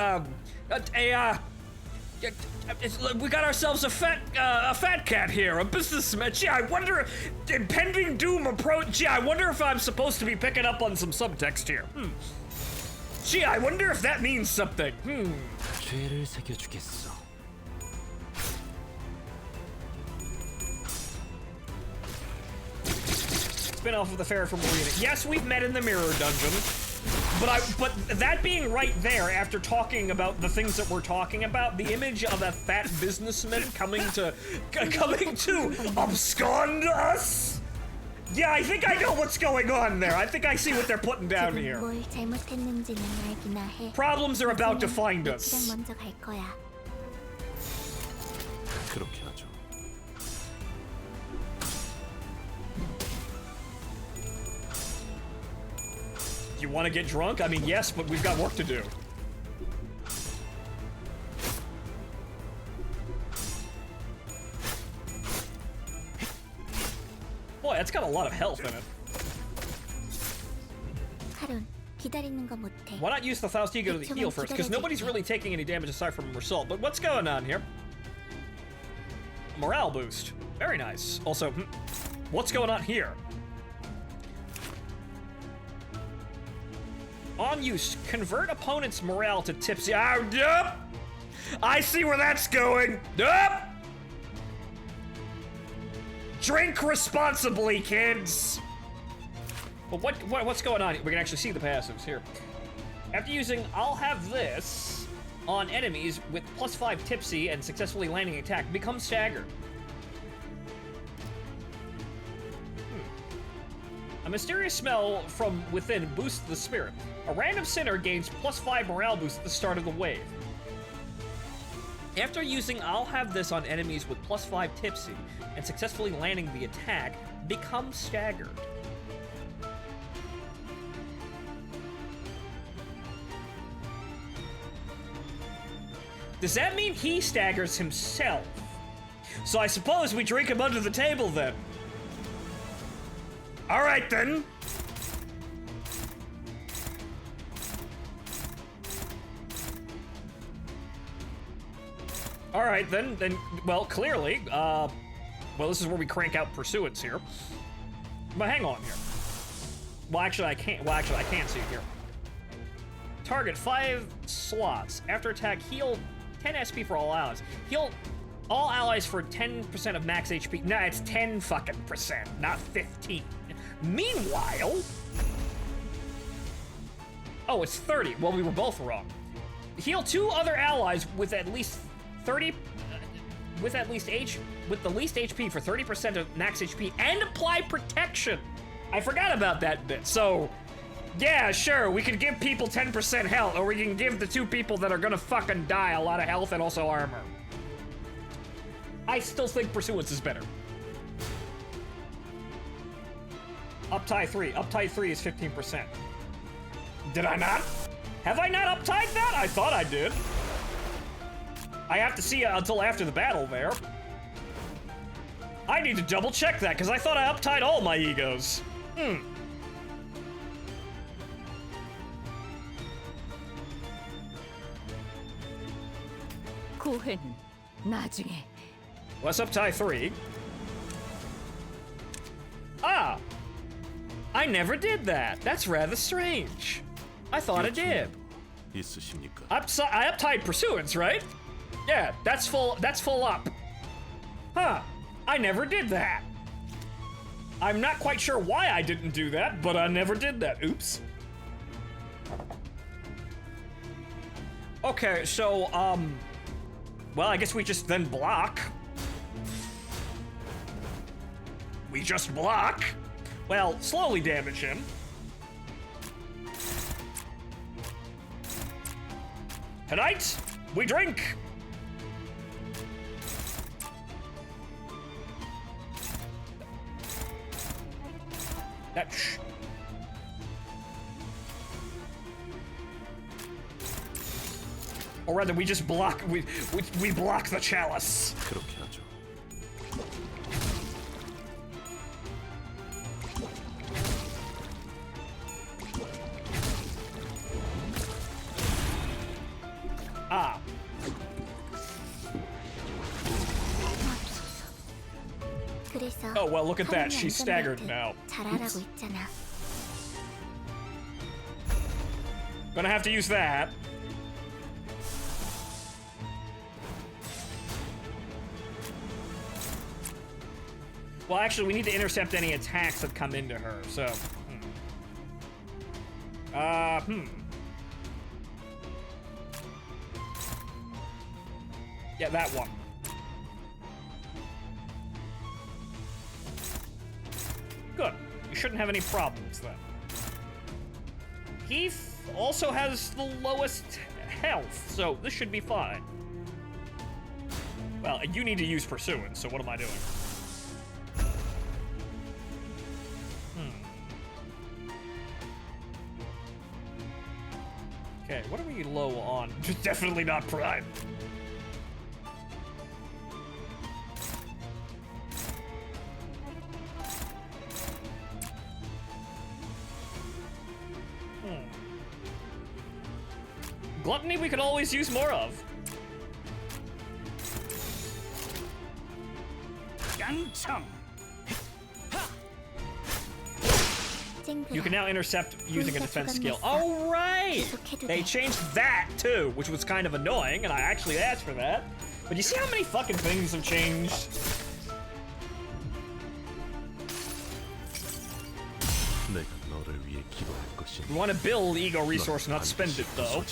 we got ourselves a fat cat here, a businessman. Gee, I wonder— impending doom approach— Gee, I wonder if I'm supposed to be picking up on some subtext here. Gee, I wonder if that means something. 죄를 새겨주겠어. Spin-off of the Fair from Marina. Yes, we've met in the Mirror Dungeon. But that being right there, after talking about the things that we're talking about, the image of a fat businessman coming to abscond us? Yeah, I think I know what's going on there. I think I see what they're putting down here. Problems are about to find us. 그렇게 하죠. You want to get drunk? I mean, yes, but we've got work to do. Boy, that's got a lot of health in it. Why not use the Faustigo to heal first? Because nobody's really taking any damage aside from Result. But what's going on here? Morale boost. Very nice. Also, what's going on here? On use, convert opponent's morale to tipsy. Oh, yep! I see where that's going. Yep! Drink responsibly, kids! But what's going on? We can actually see the passives here. After using I'll have this on enemies with +5 tipsy and successfully landing attack, become staggered. A mysterious smell from within boosts the spirit. A random sinner gains +5 morale boost at the start of the wave. After using I'll have this on enemies with +5 tipsy and successfully landing the attack, become staggered. Does that mean he staggers himself? So I suppose we drink him under the table then. All right then. All right then. Well, clearly, well, this is where we crank out pursuance here. But hang on here. Well, actually, I can't. Well, actually, I can see here. Target 5 slots. After attack, heal 10 SP for all allies. Heal all allies for 10% of max HP. Nah, it's 10 fucking percent, not 15. Meanwhile... Oh, it's 30. Well, we were both wrong. Heal 2 other allies with at least 30... with the least HP for 30% of max HP and apply protection. I forgot about that bit. So, yeah, sure, we could give people 10% health, or we can give the 2 people that are gonna fucking die a lot of health and also armor. I still think Pursuance is better. Uptie 3. Uptie 3 is 15%. Did I not? Have I not uptied that? I thought I did. I have to see it until after the battle there. I need to double check that, because I thought I uptied all my egos. 고회는 나중에. What's uptie 3? Ah! I never did that. That's rather strange. I thought I did. 있으십니까? I uptied Pursuance, right? Yeah, that's full up. Huh. I never did that. I'm not quite sure why I didn't do that, but I never did that. Oops. Okay, so, well, I guess we just then block. We just block. Well, slowly damage him. Tonight, we drink. Or rather, we just block. We block the chalice. 그렇게 하죠. Ah. Oh well, look at that. She's staggered now. 잘하라고 했잖아. Gonna have to use that. Well, actually, we need to intercept any attacks that come into her, so... Yeah, that one. Good. You shouldn't have any problems, then. He also has the lowest health, so this should be fine. Well, you need to use Pursuance, so what am I doing? Okay, what are we low on? Definitely not Prime. Gluttony we could always use more of. You can now intercept using a defense skill. Oh, right! They changed that, too, which was kind of annoying, and I actually asked for that. But you see how many fucking things have changed? We want to build ego resource, not spend it, though.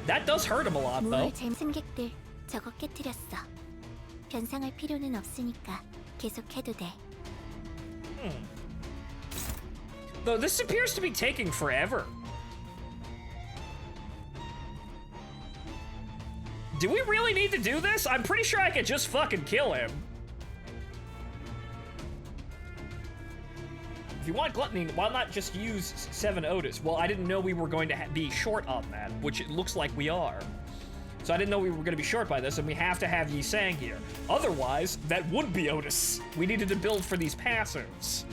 That does hurt him a lot, though. 승객들 저거 깨뜨렸어. 변상할 필요는 없으니까 계속해도 돼. Though this appears to be taking forever. Do we really need to do this? I'm pretty sure I could just fucking kill him. If you want Gluttony, why not just use 7 Otis? Well, I didn't know we were going to be short on that, which it looks like we are. So I didn't know we were going to be short by this, and we have to have Yi Sang here. Otherwise, that would be Otis. We needed to build for these passives.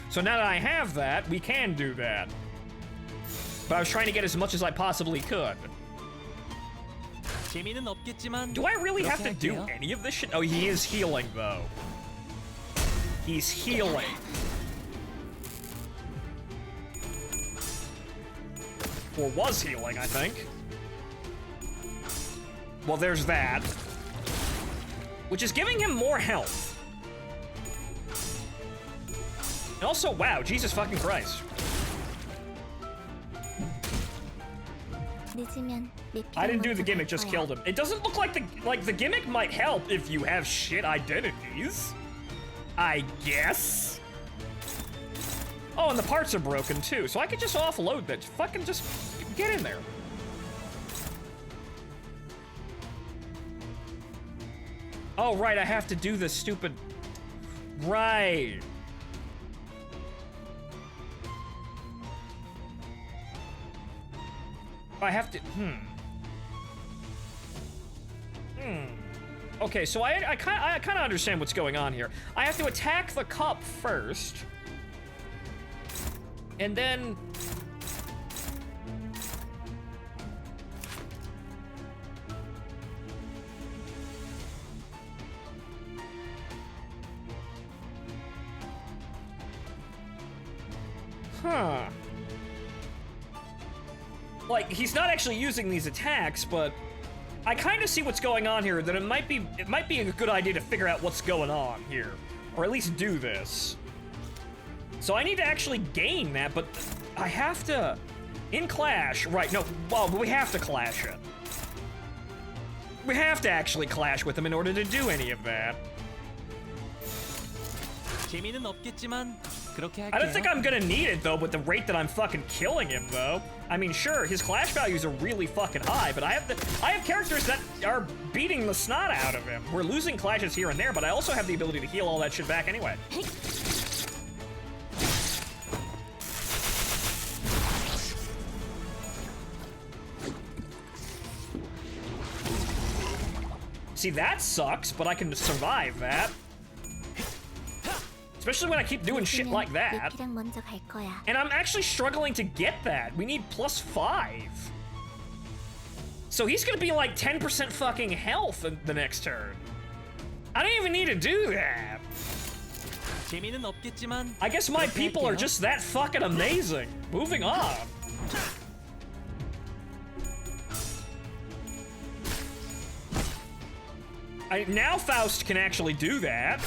So now that I have that, we can do that. But I was trying to get as much as I possibly could. Do I really have to do any of this shit? Oh, he is healing, though. He's healing. Or was healing, I think. Well, there's that. Which is giving him more health. And also, wow, Jesus fucking Christ. I didn't do the gimmick, just killed him. It doesn't look like the gimmick might help if you have shit identities. I guess. Oh, and the parts are broken too, so I could just offload that. Fucking just get in there. Oh, right, I have to do this stupid... Right. I have to... Okay, so I kind of understand what's going on here. I have to attack the cup first. And then... Huh. Like, he's not actually using these attacks, but I kind of see what's going on here, that it might be a good idea to figure out what's going on here. Or at least do this. So I need to actually gain that, but I have to... In Clash, right, no, well, we have to Clash it. We have to actually Clash with him in order to do any of that. 재미는 없겠지만 그렇게 할게요. I don't think I'm gonna need it though, with the rate that I'm fucking killing him though. I mean, sure, his Clash values are really fucking high, but I have characters that are beating the snot out of him. We're losing Clashes here and there, but I also have the ability to heal all that shit back anyway. See, that sucks, but I can survive that. Especially when I keep doing shit like that. And I'm actually struggling to get that. We need +5. So he's gonna be like 10% fucking health in the next turn. I don't even need to do that. 재미는 없겠지만 I guess my people are just that fucking amazing. Moving on. Now Faust can actually do that.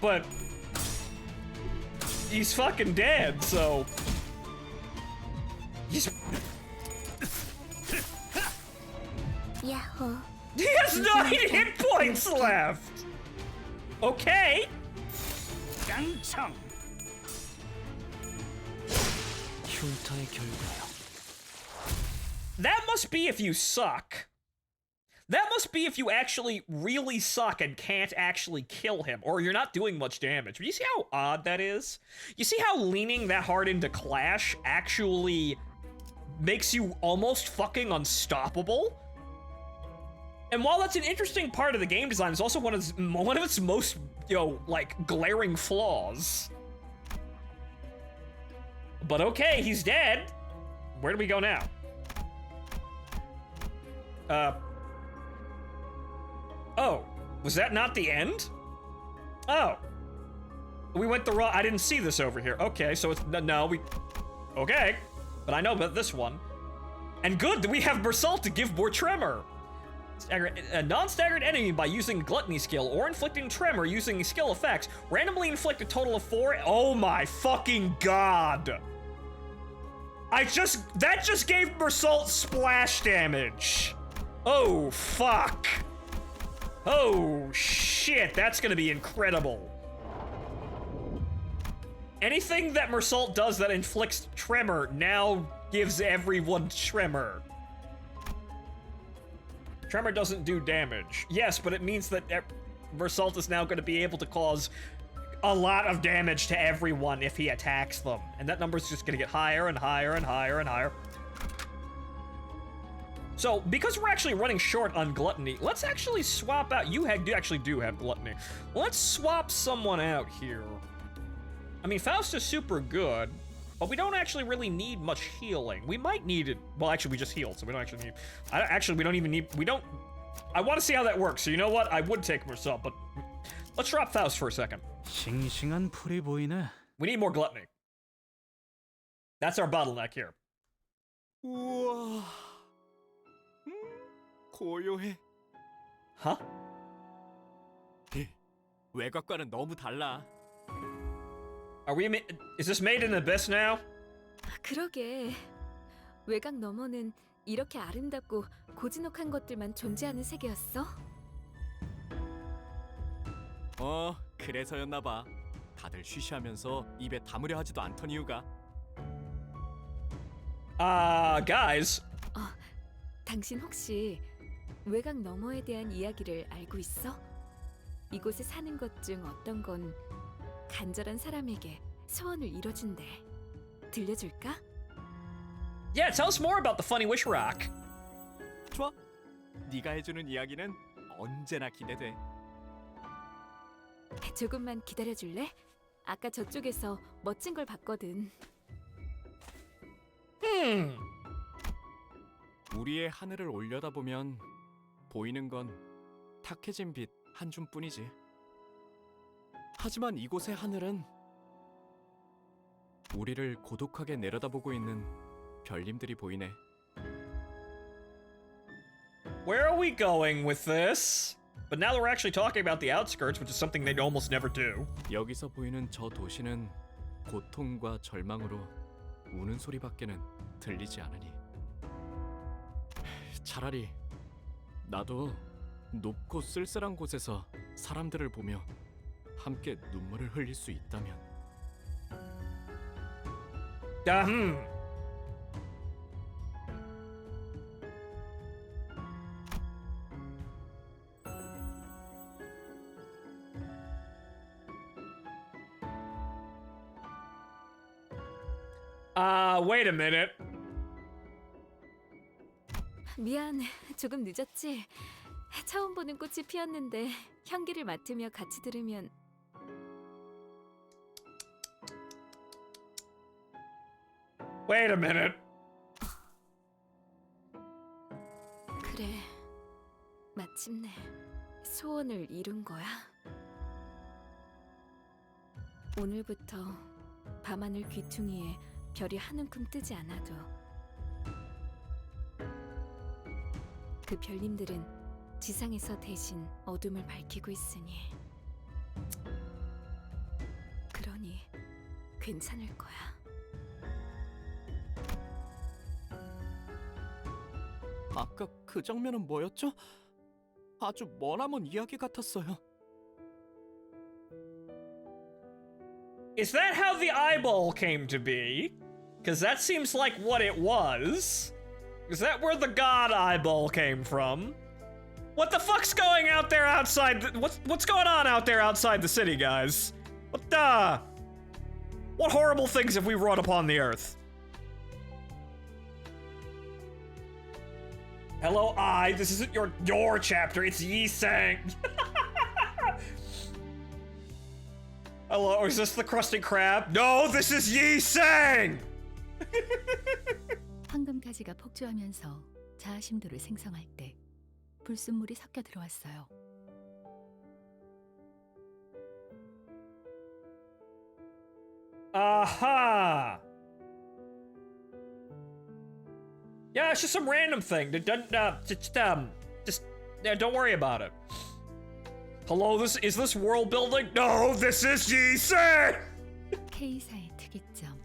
But he's fucking dead, so he's... Yahoo. He has 9 hit points left. Okay. 흉터의 결과요. That must be if you suck. That must be if you actually really suck and can't actually kill him, or you're not doing much damage. You see how odd that is? You see how leaning that hard into Clash actually makes you almost fucking unstoppable? And while that's an interesting part of the game design, it's also one of its most, like, glaring flaws. But okay, he's dead. Where do we go now? Oh, was that not the end? Oh. We went the wrong... I didn't see this over here. Okay, so it's... No, we... Okay. But I know about this one. And good that we have Bersault to give more tremor. Stagger a non-staggered enemy by using Gluttony skill or inflicting tremor using skill effects. Randomly inflict a total of 4... Oh my fucking god. That just gave Bersault splash damage. Oh, fuck. Oh, shit, that's gonna be incredible. Anything that Mersault does that inflicts tremor now gives everyone tremor. Tremor doesn't do damage. Yes, but it means that Mersault is now gonna be able to cause a lot of damage to everyone if he attacks them. And that number's just gonna get higher and higher and higher and higher. So, because we're actually running short on Gluttony, let's actually swap out... You actually do have Gluttony. Let's swap someone out here. I mean, Faust is super good, but we don't actually really need much healing. We might need it... Well, actually, we just healed, so we don't actually need... Actually, we don't even need... We don't... I want to see how that works, so you know what? I would take Mersault, but... Let's drop Faust for a second. 싱싱한 풀이 보이네. We need more Gluttony. That's our bottleneck here. 우와. 고요해. Huh? 외곽과는 너무 달라. Is this made in Abyss now? 그러게. 외곽 너머는 이렇게 아름답고 고즈넉한 것들만 존재하는 세계였어? 그래서였나 봐. 다들 쉬쉬하면서 입에 담으려 하지도 않던 이유가. Guys. 당신 혹시 외곽 너머에 대한 이야기를 알고 있어? 이곳에 사는 것 중 어떤 건 간절한 사람에게 소원을 이뤄준대. 들려줄까? Yeah, tell us more about the Funny Wish Rock. 좋아. 네가 해주는 이야기는 언제나 기대돼. 조금만 기다려줄래? 아까 저쪽에서 멋진 걸 봤거든. 우리의 하늘을 올려다보면 보이는 건 탁해진 빛 한 줌뿐이지. 하지만 이곳의 하늘은 우리를 고독하게 내려다보고 있는 별님들이 보이네. Where are we going with this? But now that we're actually talking about the outskirts, which is something they almost never do. 여기서 보이는 저 도시는 고통과 절망으로 우는 소리밖에는 들리지 않으니 차라리 나도 높고 쓸쓸한 곳에서 사람들을 보며 함께 눈물을 흘릴 수 있다면. Wait a minute. 미안, 조금 늦었지? 처음 보는 꽃이 피었는데 향기를 맡으며 같이 들으면. Wait a minute. 그래, 마침내 소원을 이룬 거야. 오늘부터 밤하늘 귀퉁이에 별이 한 움큼 뜨지 않아도 그 별님들은 지상에서 대신 어둠을 밝히고 있으니, 그러니 괜찮을 거야. 아까 그 장면은 뭐였죠? 아주 머나먼 이야기 같았어요. Is that how the eyeball came to be? Because that seems like what it was. Is that where the god eyeball came from? What the fuck's going out there outside? What's going on out there outside the city, guys? What horrible things have we wrought upon the earth? Hello, this isn't your chapter. It's Yi Sang. Hello, is this the Krusty Krab? No, this is Yi Sang. 황금가지가 폭주하면서 자아심도를 생성할 때 불순물이 섞여 들어왔어요. Aha! Yeah, it's just some random thing. Don't worry about it. Hello, is this world building? No, this is Yi-Sang! K사의 특이점,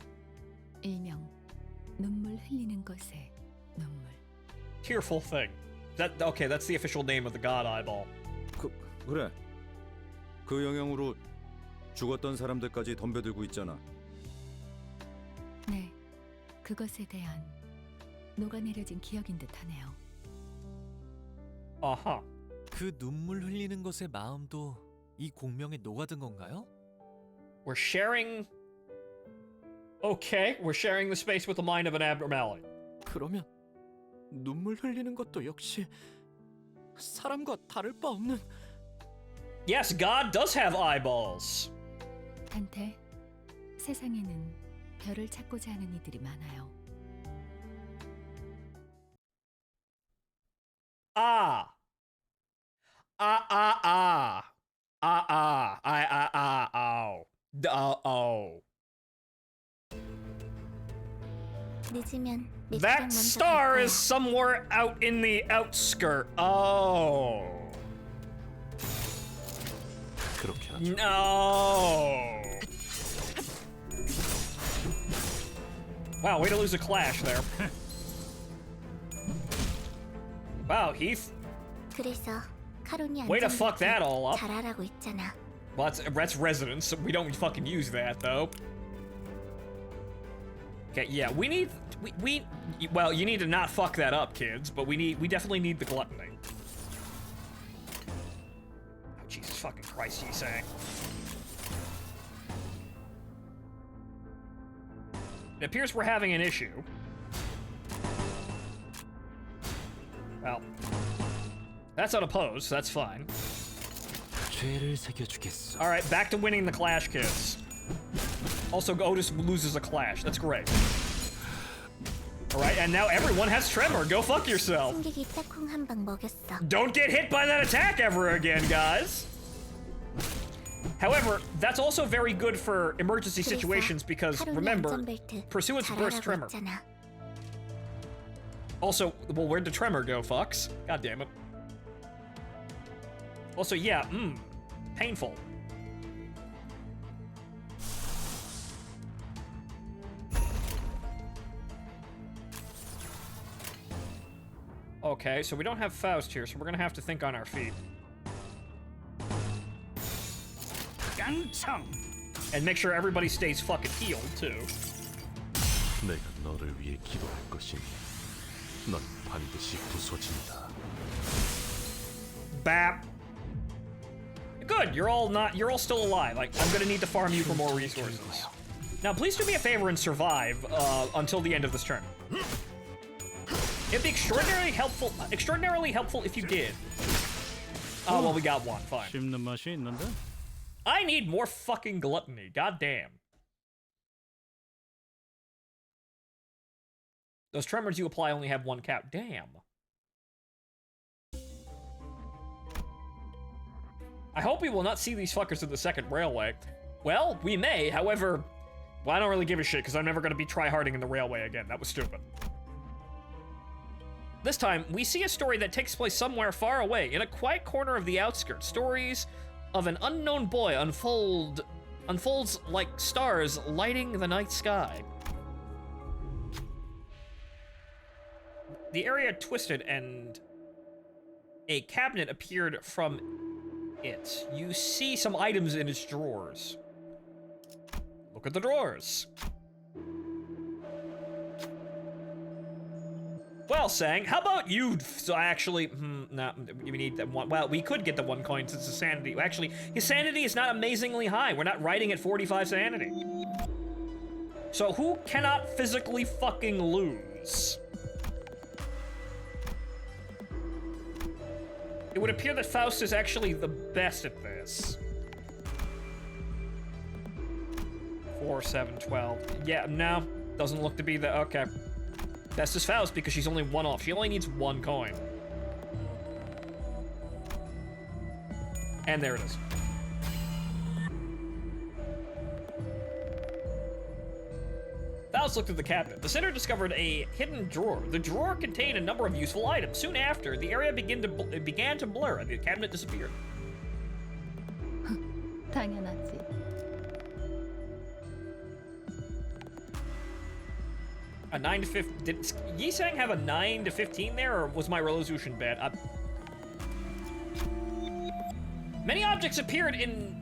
일명 눈물 흘리는 것의 눈물. Tearful thing. Okay, that's the official name of the god eyeball. 그래. 그 영향으로 죽었던 사람들까지 덤벼들고 있잖아. 네, 그것에 대한 녹아내려진 기억인 듯하네요. 아하. 그 눈물 흘리는 것의 마음도 이 공명에 녹아든 건가요? We're sharing the space with the mind of an abnormality. 그러면 눈물 흘리는 것도 역시 사람과 다를 바 없는. Yes, God does have eyeballs. 단테, 세상에는 별을 찾고자 하는 이들이 많아요. 늦으면 That star is somewhere out in the outskirt. Oh. 그렇게 하죠. No. Wow, way to lose a clash there. Wow, Heath. 그래서 카론이 Way to fuck that all up. 잘하라고 했잖아. Well, that's residence. We don't fucking use that though. Okay, yeah, we need well, you need to not fuck that up, kids, but we definitely need the gluttony. Oh, Jesus fucking Christ, he's saying. It appears we're having an issue. Well, that's unopposed, so that's fine. 죄를 새겨주겠어. All right, back to winning the clash, kids. Also, Otis loses a clash. That's great. All right, and now everyone has tremor. Go fuck yourself. 승객이 딱콩 한 방 먹였어. Don't get hit by that attack ever again, guys. However, that's also very good for emergency situations because, remember, pursuance burst tremor. Also, well, where'd the tremor go, fucks? God damn it. Also, yeah, painful. Okay, so we don't have Faust here, so we're gonna have to think on our feet. And make sure everybody stays fucking healed, too. 내가 너를 위해 기도할 것이니 넌 반드시 부서진다. Bap. Good, you're all still alive. Like, I'm gonna need to farm you for more resources. Now, please do me a favor and survive until the end of this turn. It'd be extraordinarily helpful if you did. Oh, well, we got one, fine. 씹는 맛이 있는데? I need more fucking gluttony, goddamn. Those tremors you apply only have one count, damn. I hope we will not see these fuckers in the second railway. Well, we may, however, well, I don't really give a shit because I'm never going to be tryharding in the railway again. That was stupid. This time, we see a story that takes place somewhere far away, in a quiet corner of the outskirts. Stories of an unknown boy unfolds like stars lighting the night sky. The area twisted and a cabinet appeared from it. You see some items in its drawers. Look at the drawers. Well, Sang, how about you actually, no, we need that one. Well, we could get the 1 coin since his sanity, actually, his sanity is not amazingly high. We're not riding at 45 sanity. So who cannot physically fucking lose? It would appear that Faust is actually the best at this. 4, 7, 12. Yeah, no, doesn't look to be the, okay. Best is Faust because she's only 1 off. She only needs 1 coin. And there it is. Faust looked at the cabinet. The center discovered a hidden drawer. The drawer contained a number of useful items. Soon after, the area began to blur and the cabinet disappeared. 당연하지. A 9 to 15. Did Yisang have a 9 to 15 there, or was my resolution bad? Many objects appeared in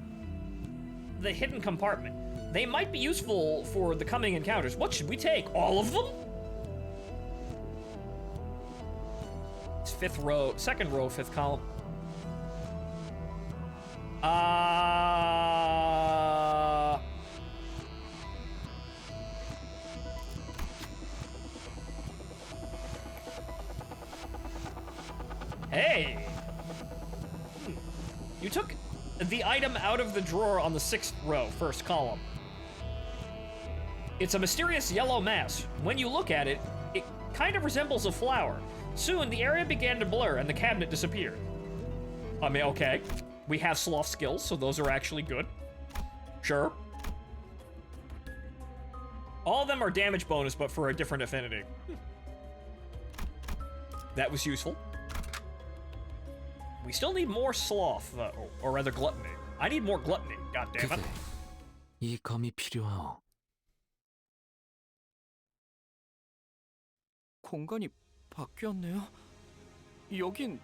the hidden compartment. They might be useful for the coming encounters. What should we take? All of them? It's 5th row, 2nd row, 5th column. Hey! You took the item out of the drawer on the 6th row, 1st column. It's a mysterious yellow mass. When you look at it, it kind of resembles a flower. Soon, the area began to blur and the cabinet disappeared. I mean, okay. We have sloth skills, so those are actually good. Sure. All of them are damage bonus, but for a different affinity. That was useful. We still need more sloth, though, or rather gluttony. I need more gluttony, goddammit. 그대, 이 검이 필요하오. 공간이 바뀌었네요. 여긴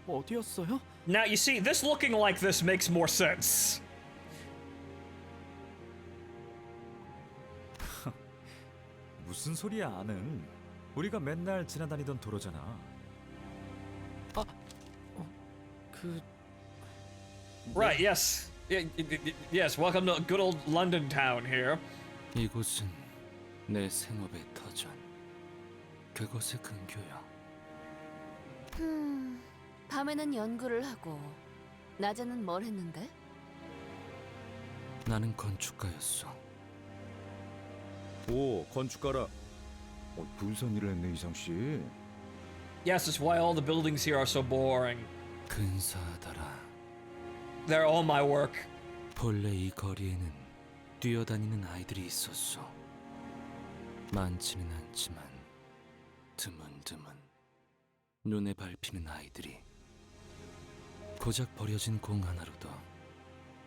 어디였어요? Now, you see, this looking like this makes more sense. 무슨 소리야, 아는. 우리가 맨날 지나다니던 도로잖아. Right, yes. Yes, welcome to good old London town here. 이곳은 내 생업의 터전. 그곳의 근교야. 밤에는 연구를 하고 낮에는 뭘 했는데? 나는 건축가였어. 오, 건축가라. 무슨 일을 했네, 이상 씨. Yes, it's why all the buildings here are so boring. 근사하더라. They're all my work. 본래 이 거리에는 뛰어다니는 아이들이 있었어. 많지는 않지만 드문드문 눈에 밟히는 아이들이. 고작 버려진 공 하나로도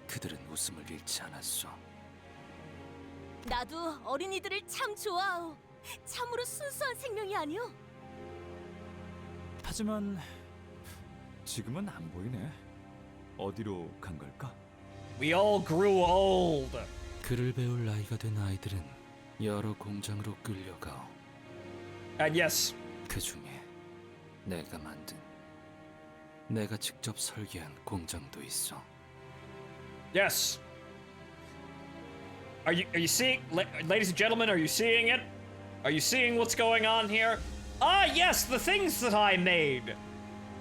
그들은 웃음을 잃지 않았어. 나도 어린이들을 참 좋아하오. 참으로 순수한 생명이 아니오. 하지만 지금은 안 보이네. 어디로 간 걸까? We all grew old. 글을 배울 나이가 된 아이들은 여러 공장으로 끌려가오. And yes. 그 중에 내가 직접 설계한 공장도 있어. Yes. Are you seeing, ladies and gentlemen, are you seeing it? Are you seeing what's going on here? Ah, yes, the things that I made.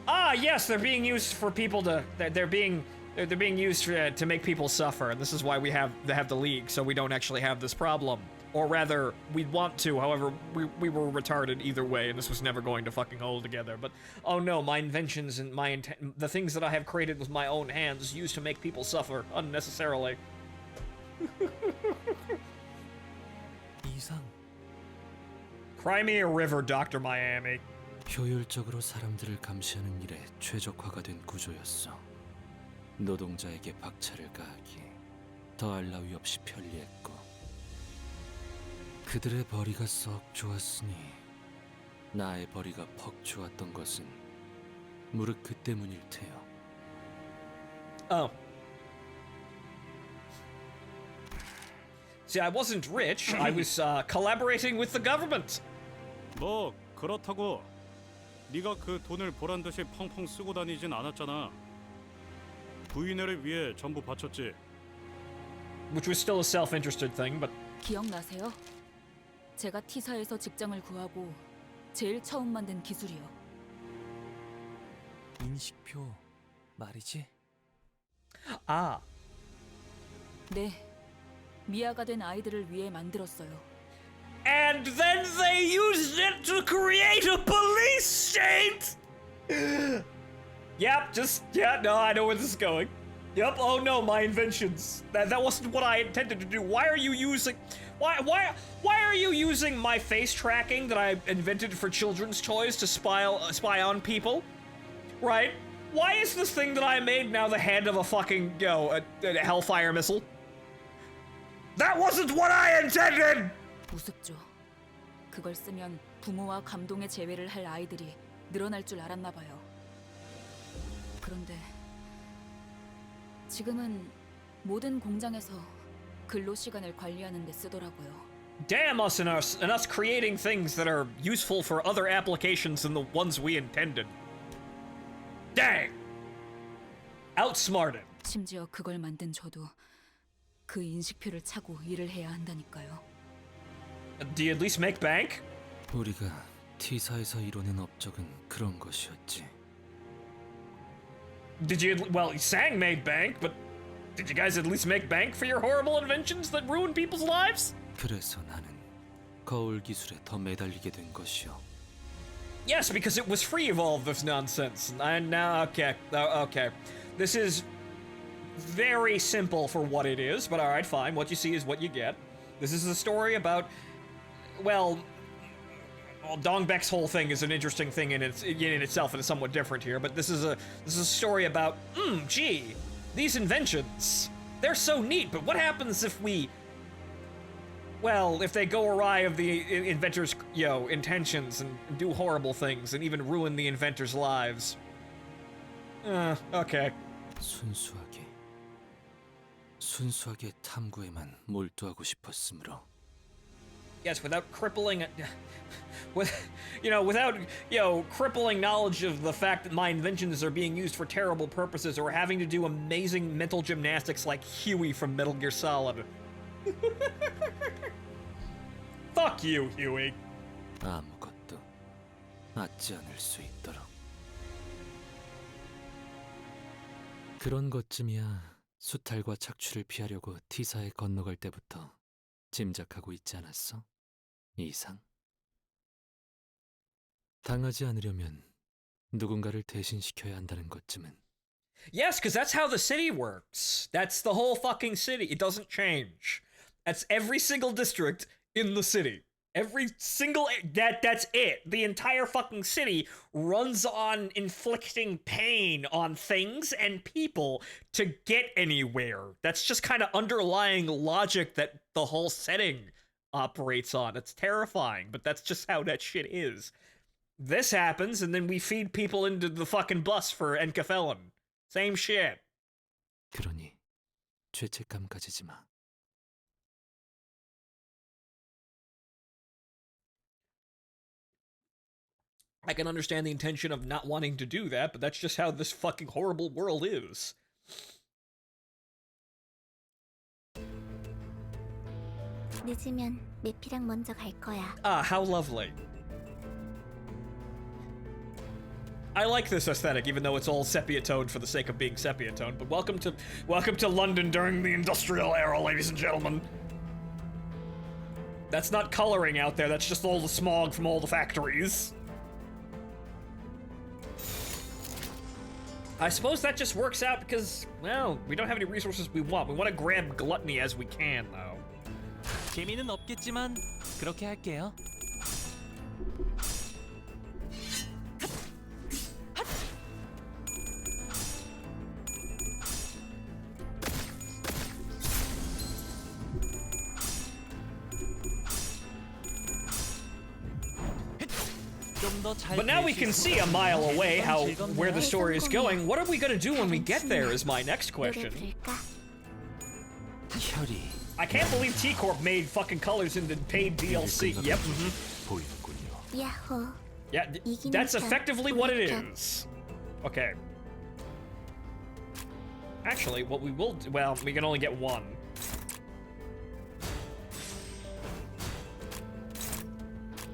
Ah, yes, they're being used for people to, they're being used to make people suffer, and this is why they have the league, so we don't actually have this problem. Or rather, we'd want to, however, we were retarded either way, and this was never going to fucking hold together. But, oh no, my inventions and the things that I have created with my own hands used to make people suffer unnecessarily. 이상. Cry me a river, Dr. Miami. 효율적으로 사람들을 감시하는 일에 최적화가 된 구조였어. 노동자에게 박차를 가하기 더할 나위 없이 편리했고, 그들의 벌이가 썩 좋았으니 나의 벌이가 퍽 좋았던 것은 무릇 그 때문일 테요. Oh. See, I wasn't rich. I was collaborating with the government. 뭐 그렇다고 네가 그 돈을 보란 듯이 펑펑 쓰고 다니진 않았잖아. 부인회를 위해 전부 바쳤지. Which was still a self-interested thing, but 기억나세요? 제가 T사에서 직장을 구하고 제일 처음 만든 기술이요. 인식표 말이지? 아. 네. 미아가 된 아이들을 위해 만들었어요. And then they used it to create a police state! Yep, no, I know where this is going. Yep, oh no, my inventions. That wasn't what I intended to do. Why are you using my face tracking that I invented for children's toys to spy on people? Right? Why is this thing that I made now the head of a fucking, a Hellfire missile? That wasn't what I intended! 우습죠. 그걸 쓰면 부모와 감동의 재회를 할 아이들이 늘어날 줄 알았나 봐요. 그런데 지금은 모든 공장에서 근로 시간을 관리하는 데 쓰더라고요. Damn us and us creating things that are useful for other applications than the ones we intended. Dang! Outsmarted. 심지어 그걸 만든 저도 그 인식표를 차고 일을 해야 한다니까요. Do you at least make bank? 우리가 T사에서 이뤄낸 업적은 그런 것이었지. Well, Sang made bank, but did you guys at least make bank for your horrible inventions that ruin people's lives? 그래서 나는 거울 기술에 더 매달리게 된 것이요. Yes, because it was free of all of this nonsense. And now, okay. This is very simple for what it is, but alright, fine. What you see is what you get. This is a story about, well, Well, Dongbek's whole thing is an interesting thing in itself, and it's somewhat different here. But this is a story about, gee, these inventions, they're so neat. But what happens if if they go awry of the inventors' intentions and do horrible things and even ruin the inventors' lives? Okay. 순수하게 탐구에만 몰두하고 싶었으므로. Yes, without crippling, crippling knowledge of the fact that my inventions are being used for terrible purposes, or having to do amazing mental gymnastics like Huey from Metal Gear Solid. Fuck you, Huey. 아무것도 맞지 않을 수 있도록. 그런 것쯤이야 수탈과 착취를 피하려고 T사에 건너갈 때부터 짐작하고 있지 않았어? 이상? 당하지 않으려면 누군가를 대신시켜야 한다는 것쯤은. Yes, because that's how the city works. That's the whole fucking city. It doesn't change. That's every single district in the city. Every single... That's it. The entire fucking city runs on inflicting pain on things and people to get anywhere. That's just kind of underlying logic that the whole setting operates on. It's terrifying, but that's just how that shit is. This happens, and then we feed people into the fucking bus for Encephalon. Same shit. 그러니 죄책감 가지지 마. I can understand the intention of not wanting to do that, but that's just how this fucking horrible world is. 늦으면 매피랑 먼저 갈 거야. Ah, how lovely. I like this aesthetic, even though it's all sepia-toned for the sake of being sepia-toned. But welcome to London during the industrial era, ladies and gentlemen. That's not coloring out there, that's just all the smog from all the factories. I suppose that just works out because, well, we don't have any resources we want. We want to grab gluttony as we can, though. 재미는 없겠지만 그렇게 할게요. But now we can see a mile away where the story is going. What are we gonna do when we get there is my next question. I can't believe T-Corp made fucking colors into paid DLC. Yep. Yeah, that's effectively what it is. Okay. Actually, what we will do, well, we can only get one.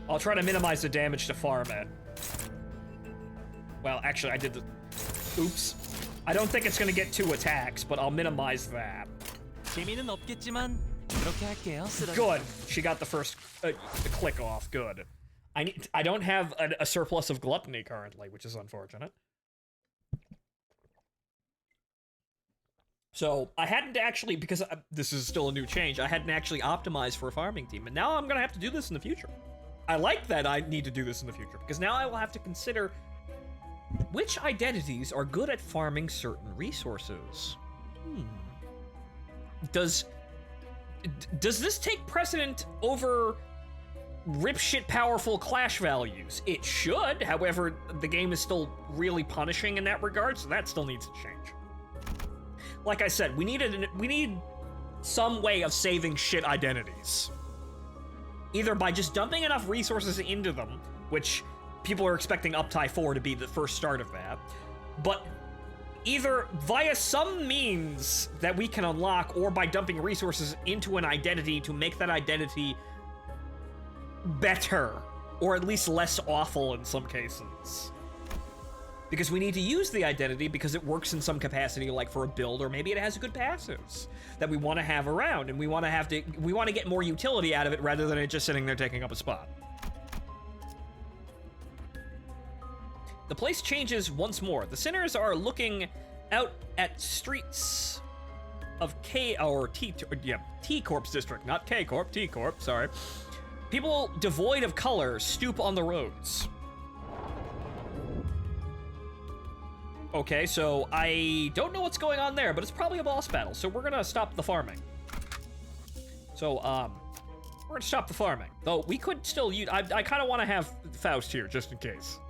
I'll try to minimize the damage to farm it. Well, actually, I did the... Oops. I don't think it's gonna get 2 attacks, but I'll minimize that. 재미는 없겠지만 그렇게 할게요. Good. She got the first click off. Good. I don't have a surplus of gluttony currently, which is unfortunate. So I hadn't actually, because this is still a new change, I hadn't actually optimized for a farming team, and now I'm gonna have to do this in the future. I like that I need to do this in the future, because now I will have to consider which identities are good at farming certain resources. Does this take precedent over ripshit powerful clash values? It should, however, the game is still really punishing in that regard, so that still needs to change. Like I said, we need some way of saving shit identities. Either by just dumping enough resources into them, which people are expecting Uptie 4 to be the first start of that, but either via some means that we can unlock, or by dumping resources into an identity to make that identity better, or at least less awful in some cases. Because we need to use the identity because it works in some capacity, like for a build, or maybe it has good passives that we want to have around, and we want to get more utility out of it rather than it just sitting there taking up a spot. The place changes once more. The sinners are looking out at streets of T-Corp's district, not K-Corp, T-Corp, sorry. People devoid of color stoop on the roads. Okay, so I don't know what's going on there, but it's probably a boss battle, so we're gonna stop the farming. So, we're gonna stop the farming. Though, we could still use... I kind of want to have Faust here, just in case.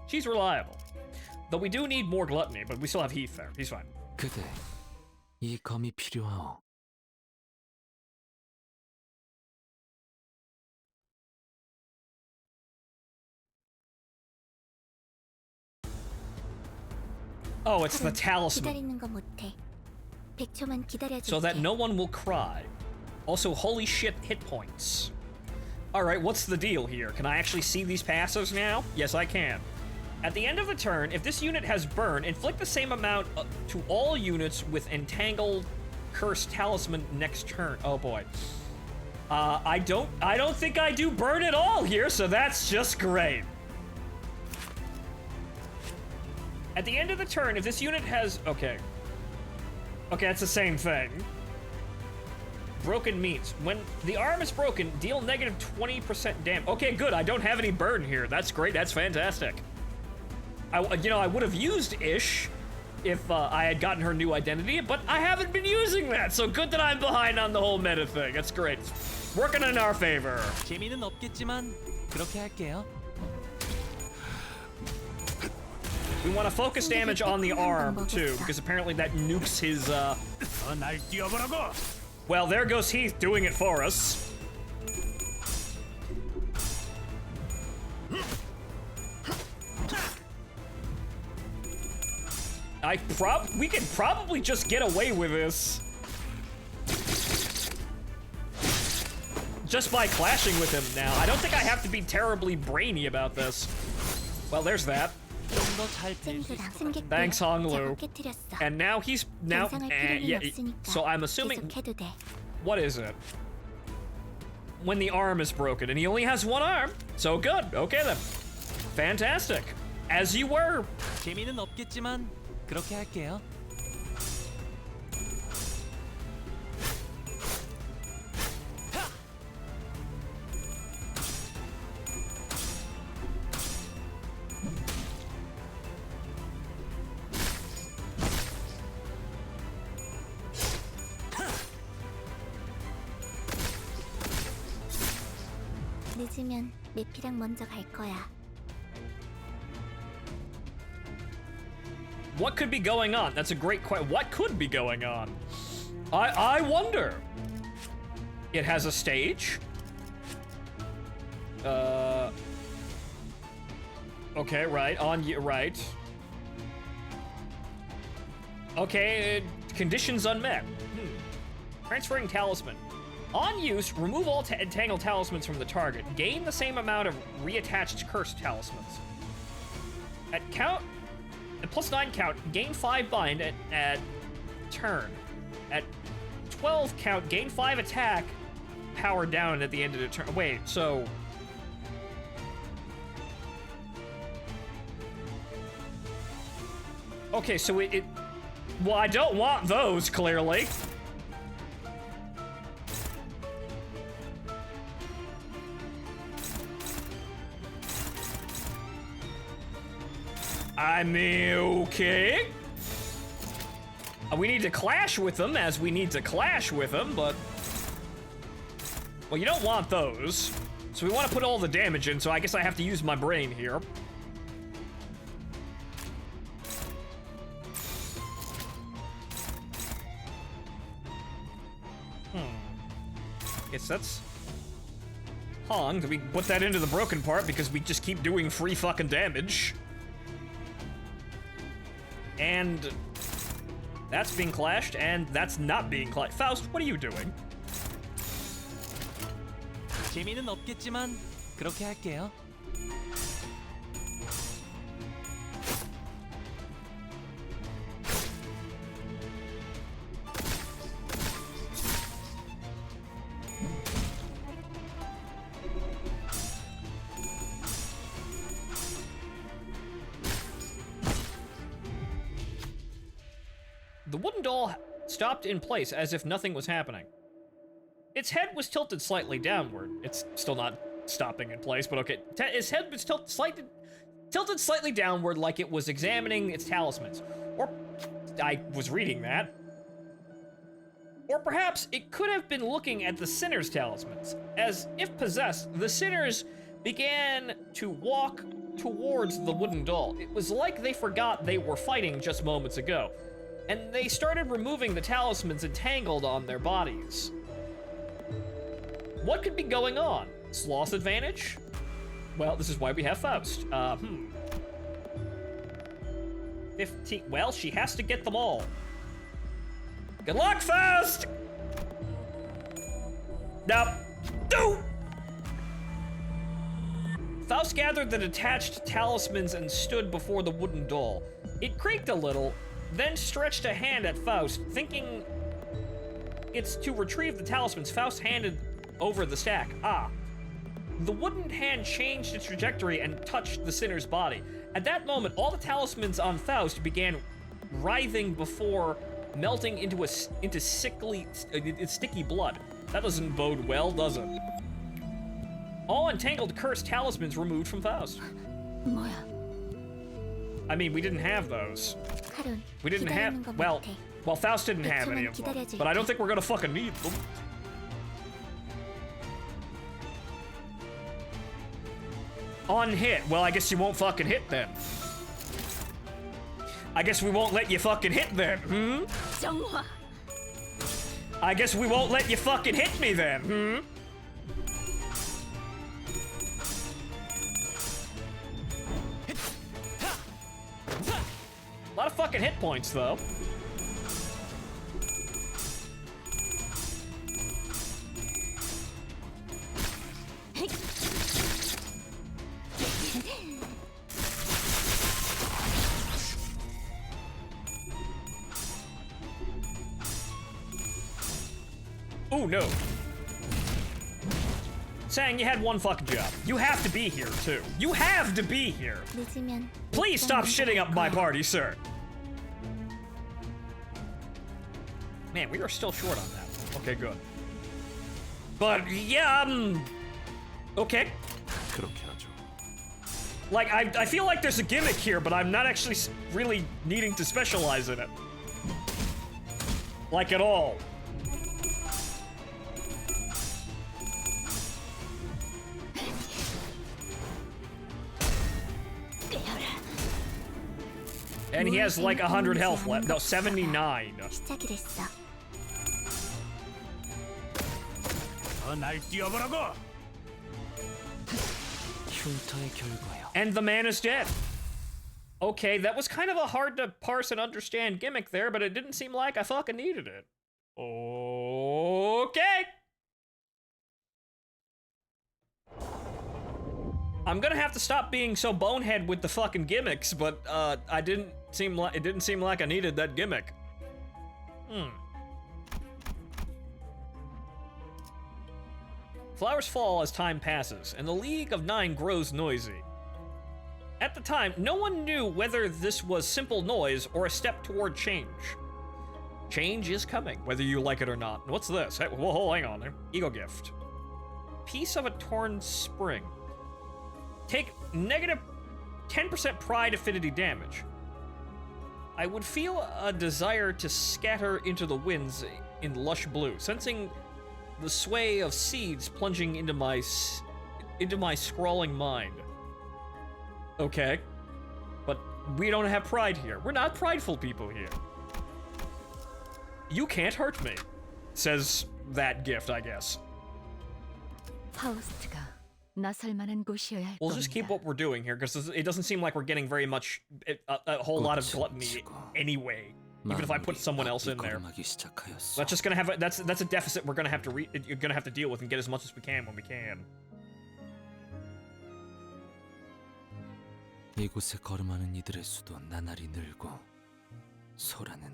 She's reliable. Though we do need more gluttony, but we still have Heath there. He's fine. 그대, 이 검이 필요하오. Oh, it's the talisman. 기다리는 거 못해. 100초만 기다려줄게. So that no one will cry. Also, holy shit hit points. Alright, what's the deal here? Can I actually see these passives now? Yes, I can. At the end of the turn, if this unit has burn, inflict the same amount to all units with entangled cursed talisman next turn. Oh boy. I don't think I do burn at all here, so that's just great. At the end of the turn, if this unit has... Okay. Okay, it's the same thing. Broken means. When the arm is broken, deal negative 20% damage. Okay, good. I don't have any burn here. That's great. That's fantastic. I would have used Ish if I had gotten her new identity, but I haven't been using that, so good that I'm behind on the whole meta thing. That's great. It's working in our favor. 재미는 없겠지만 그렇게 할게요. We want to focus damage on the arm, too, because apparently that nukes his, Well, there goes Heath doing it for us. We could probably just get away with this. Just by clashing with him now. I don't think I have to be terribly brainy about this. Well, there's that. Thanks, Honglu. And now he's yeah. So I'm assuming. What is it? When the arm is broken, and he only has one arm. So good. Okay then. Fantastic. As you were. 재미는 없겠지만 그렇게 할게요. 늦으면 메피랑 먼저 갈 거야. What could be going on? That's a great question. What could be going on? I wonder. It has a stage. Okay, right. Right. Okay, conditions unmet. Transferring talisman. On use, remove all entangled talismans from the target. Gain the same amount of reattached cursed talismans. At +9 count, gain 5 bind at turn. At 12 count, gain 5 attack, power down at the end of the turn. Wait, so... Okay, so it... Well, I don't want those, clearly. I mean, okay. We need to clash with them as we need to clash with them, but... Well, you don't want those. So we want to put all the damage in, so I guess I have to use my brain here. Guess that's... Hong, do we put that into the broken part because we just keep doing free fucking damage? And that's being clashed, and that's not being clashed. Faust, what are you doing? 재미는 없겠지만 그렇게 할게요. The wooden doll stopped in place as if nothing was happening. Its head was tilted slightly downward. It's still not stopping in place, but okay. Its head was tilted slightly downward like it was examining its talismans. Or, I was reading that. Or perhaps it could have been looking at the sinner's talismans. As if possessed, the sinners began to walk towards the wooden doll. It was like they forgot they were fighting just moments ago. And they started removing the talismans entangled on their bodies. What could be going on? Sloth advantage? Well, this is why we have Faust. 15. Well, she has to get them all. Good luck, Faust! Nope. No! Faust gathered the detached talismans and stood before the wooden doll. It creaked a little, then stretched a hand at Faust, thinking it's to retrieve the talismans. Faust handed over the stack. Ah. The wooden hand changed its trajectory and touched the sinner's body. At that moment, all the talismans on Faust began writhing before melting into sticky blood. That doesn't bode well, does it? All entangled cursed talismans removed from Faust. I mean, we didn't have those. We didn't have, well, Faust didn't have any of them, but I don't think we're gonna fucking need them. On hit. Well, I guess you won't fucking hit then. I guess we won't let you fucking hit then, I guess we won't let you fucking hit me then, A lot of fucking hit points, though. Oh, no. Sang, you had one fucking job. You have to be here, too. You have to be here. Please stop shitting up my party, sir. Man, we are still short on that. Okay, good. But, yeah, okay. Like, I feel like there's a gimmick here, but I'm not actually really needing to specialize in it. Like, at all. And he has like 100 health left. No, 79. And the man is dead. Okay, that was kind of a hard to parse and understand gimmick there, but it didn't seem like I fucking needed it. Okay. I'm gonna have to stop being so bonehead with the fucking gimmicks, but it didn't seem like I needed that gimmick. Flowers fall as time passes, and the League of Nine grows noisy. At the time, no one knew whether this was simple noise or a step toward change. Change is coming, whether you like it or not. What's this? Hey, whoa, hang on there. Ego gift. Piece of a torn spring. Take negative 10% pride affinity damage. I would feel a desire to scatter into the winds in lush blue, sensing the sway of seeds plunging into my scrawling mind. Okay. But we don't have pride here. We're not prideful people here. You can't hurt me, says that gift, I guess. We'll just keep what we're doing here, because it doesn't seem like we're getting very much, a whole lot of gluttony anyway. Even if I put someone else in there, that's just gonna have that's a deficit we're gonna have to you're gonna have to deal with and get as much as we can when we can. 이곳에 걸음하는 이들의 수도 나날이 늘고 소라는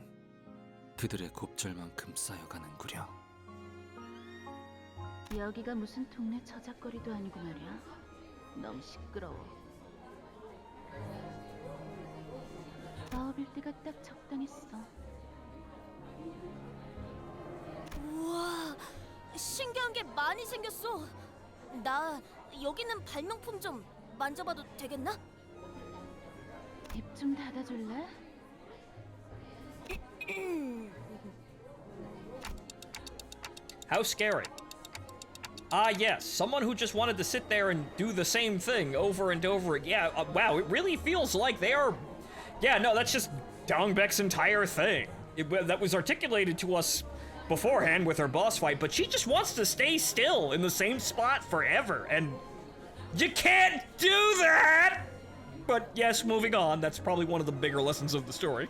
그들의 곱절만큼 쌓여가는구려. 여기가 무슨 동네 저작거리도 아니고 말이야. 너무 시끄러워. 마법일 때가 딱 적당했어. 우와, 신기하다. 이상한 게 많이 생겼어. 나 여기 있는 발명품 좀 만져봐도 되겠나? 입 좀 닫아줄래? How scary. Ah, yes, someone who just wanted to sit there and do the same thing over and over again. Yeah, wow, it really feels like they are... Yeah, no, that's just Dongbek's entire thing. That was articulated to us beforehand with her boss fight, but she just wants to stay still in the same spot forever, and you can't do that! But yes, moving on, that's probably one of the bigger lessons of the story.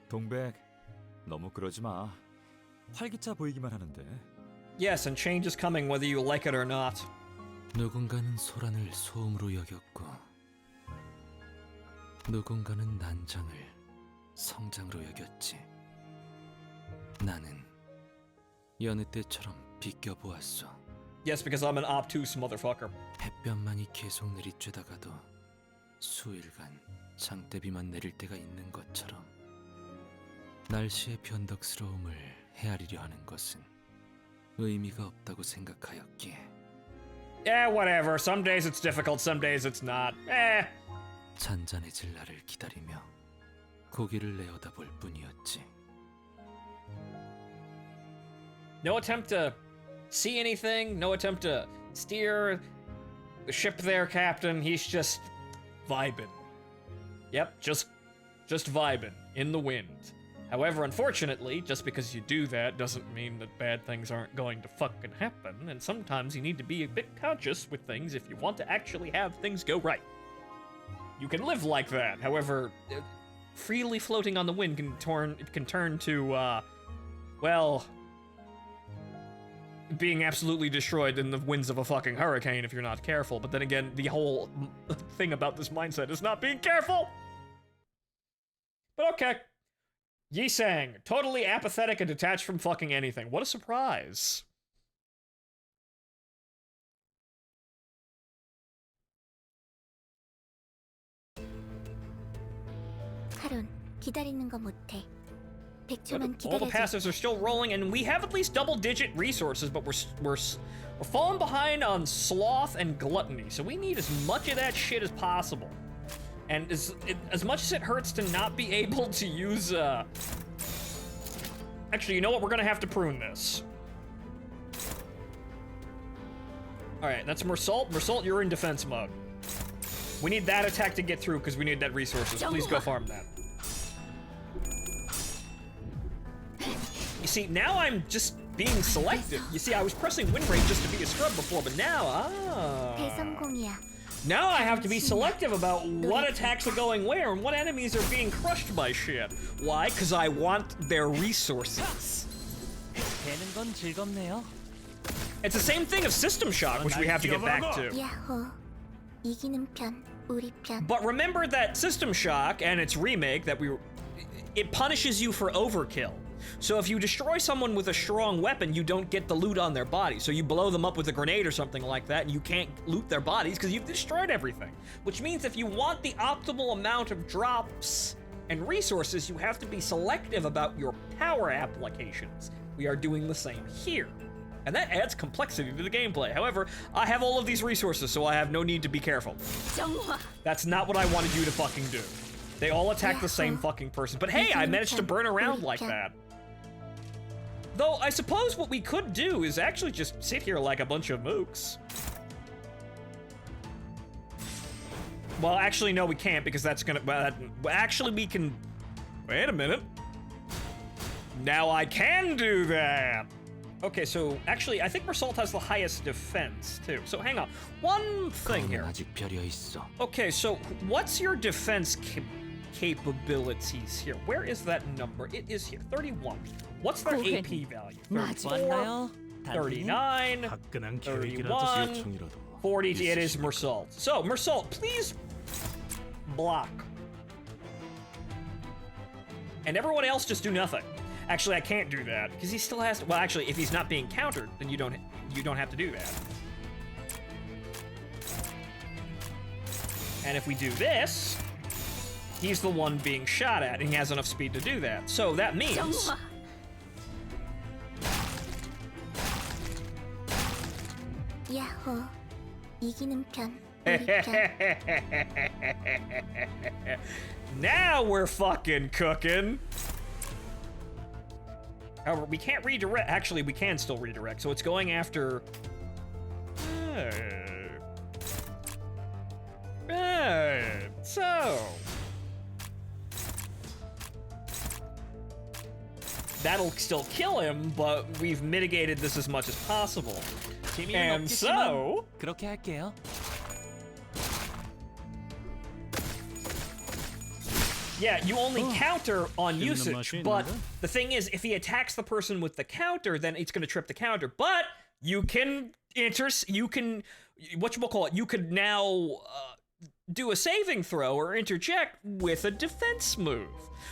동백, 너무 그러지 마. 활기차 보이기만 하는데. Yes, and change is coming whether you like it or not. 누군가는 소란을 소음으로 여겼고 누군가는 난장을 성장으로 여겼지. 나는 여느 때처럼 비껴보았어. Yes, because I'm an obtuse motherfucker. 햇볕만이 계속 내리쬐다가도 수일간 장대비만 내릴 때가 있는 것처럼 날씨의 변덕스러움을 헤아리려 하는 것은 의미가 없다고 생각하였기에. Yeah, whatever. Some days it's difficult, some days it's not. 잔잔해질 날을 기다리며 고개를 내어다볼 뿐이었지. No attempt to see anything, no attempt to steer the ship there, Captain. He's just vibing. Yep, just vibing in the wind. However, unfortunately, just because you do that doesn't mean that bad things aren't going to fucking happen, and sometimes you need to be a bit conscious with things if you want to actually have things go right. You can live like that, however, freely floating on the wind can turn to, well, being absolutely destroyed in the winds of a fucking hurricane if you're not careful. But then again, the whole thing about this mindset is not being careful! But okay. Yi-sang, totally apathetic and detached from fucking anything. What a surprise. 하룬, 기다리는 거 못해. 100초만 All the 기다려줘. passives are still rolling, and we have at least double-digit resources, but we're falling behind on sloth and gluttony, so we need as much of that shit as possible. And as much as it hurts to not be able to use, Actually, you know what? We're gonna have to prune this. Alright, that's Mersault. Mersault, you're in defense mode. We need that attack to get through, because we need that resources. Please go farm that. You see, now I'm just being selective. You see, I was pressing win rate just to be a scrub before, but now, 대성공이야. now I have to be selective about what attacks are going where and what enemies are being crushed by shit. Why? Because I want their resources. 되는 건 즐겁네요. It's the same thing of System Shock, which we have to get back to. 야호. 이기는 편, 우리 편. But remember that System Shock and its remake that it punishes you for overkill. So if you destroy someone with a strong weapon, you don't get the loot on their body. So you blow them up with a grenade or something like that, and you can't loot their bodies because you've destroyed everything. Which means if you want the optimal amount of drops and resources, you have to be selective about your power applications. We are doing the same here. And that adds complexity to the gameplay. However, I have all of these resources, so I have no need to be careful. That's not what I wanted you to fucking do. They all attack the same fucking person. But hey, I managed to burn around like that. Though, I suppose what we could do is actually just sit here like a bunch of mooks. Well, actually, no, we can't, because that's gonna... Well, actually, we can... Wait a minute. Now I can do that! Okay, so, actually, I think Mersault has the highest defense, too. So, hang on. One thing here. Okay, so, what's your defense capabilities here? Where is that number? It is here, 31. What's their AP value? 34, 39, 31, 40, it is Mersault. So, Mersault, please block. And everyone else just do nothing. Actually, I can't do that, because he still has to, well, actually, if he's not being countered, then you don't have to do that. And if we do this, he's the one being shot at, and he has enough speed to do that. So that means 야호, 이기는 편, 우리 편. Now we're fucking cooking. However, we can't redirect. Actually, we can still redirect. So it's going after. So that'll still kill him, but we've mitigated this as much as possible. And so 그렇게 할게요. yeah, you only counter on usage, but the thing is, if he attacks the person with the counter, then it's going to trip the counter. But you can you can now do a saving throw or interject with a defense move.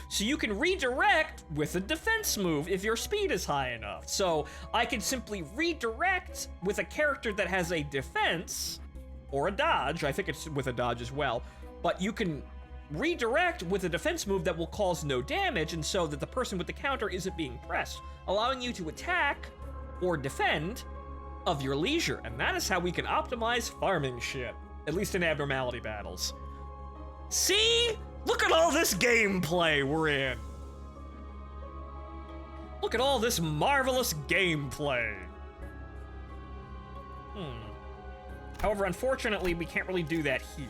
So you can redirect with a defense move if your speed is high enough. So I can simply redirect with a character that has a defense or a dodge. I think it's with a dodge as well. But you can redirect with a defense move that will cause no damage, and so that the person with the counter isn't being pressed, allowing you to attack or defend of your leisure. And that is how we can optimize farming shit, at least in abnormality battles. See? Look at all this gameplay we're in. Look at all this marvelous gameplay. However, unfortunately, we can't really do that here.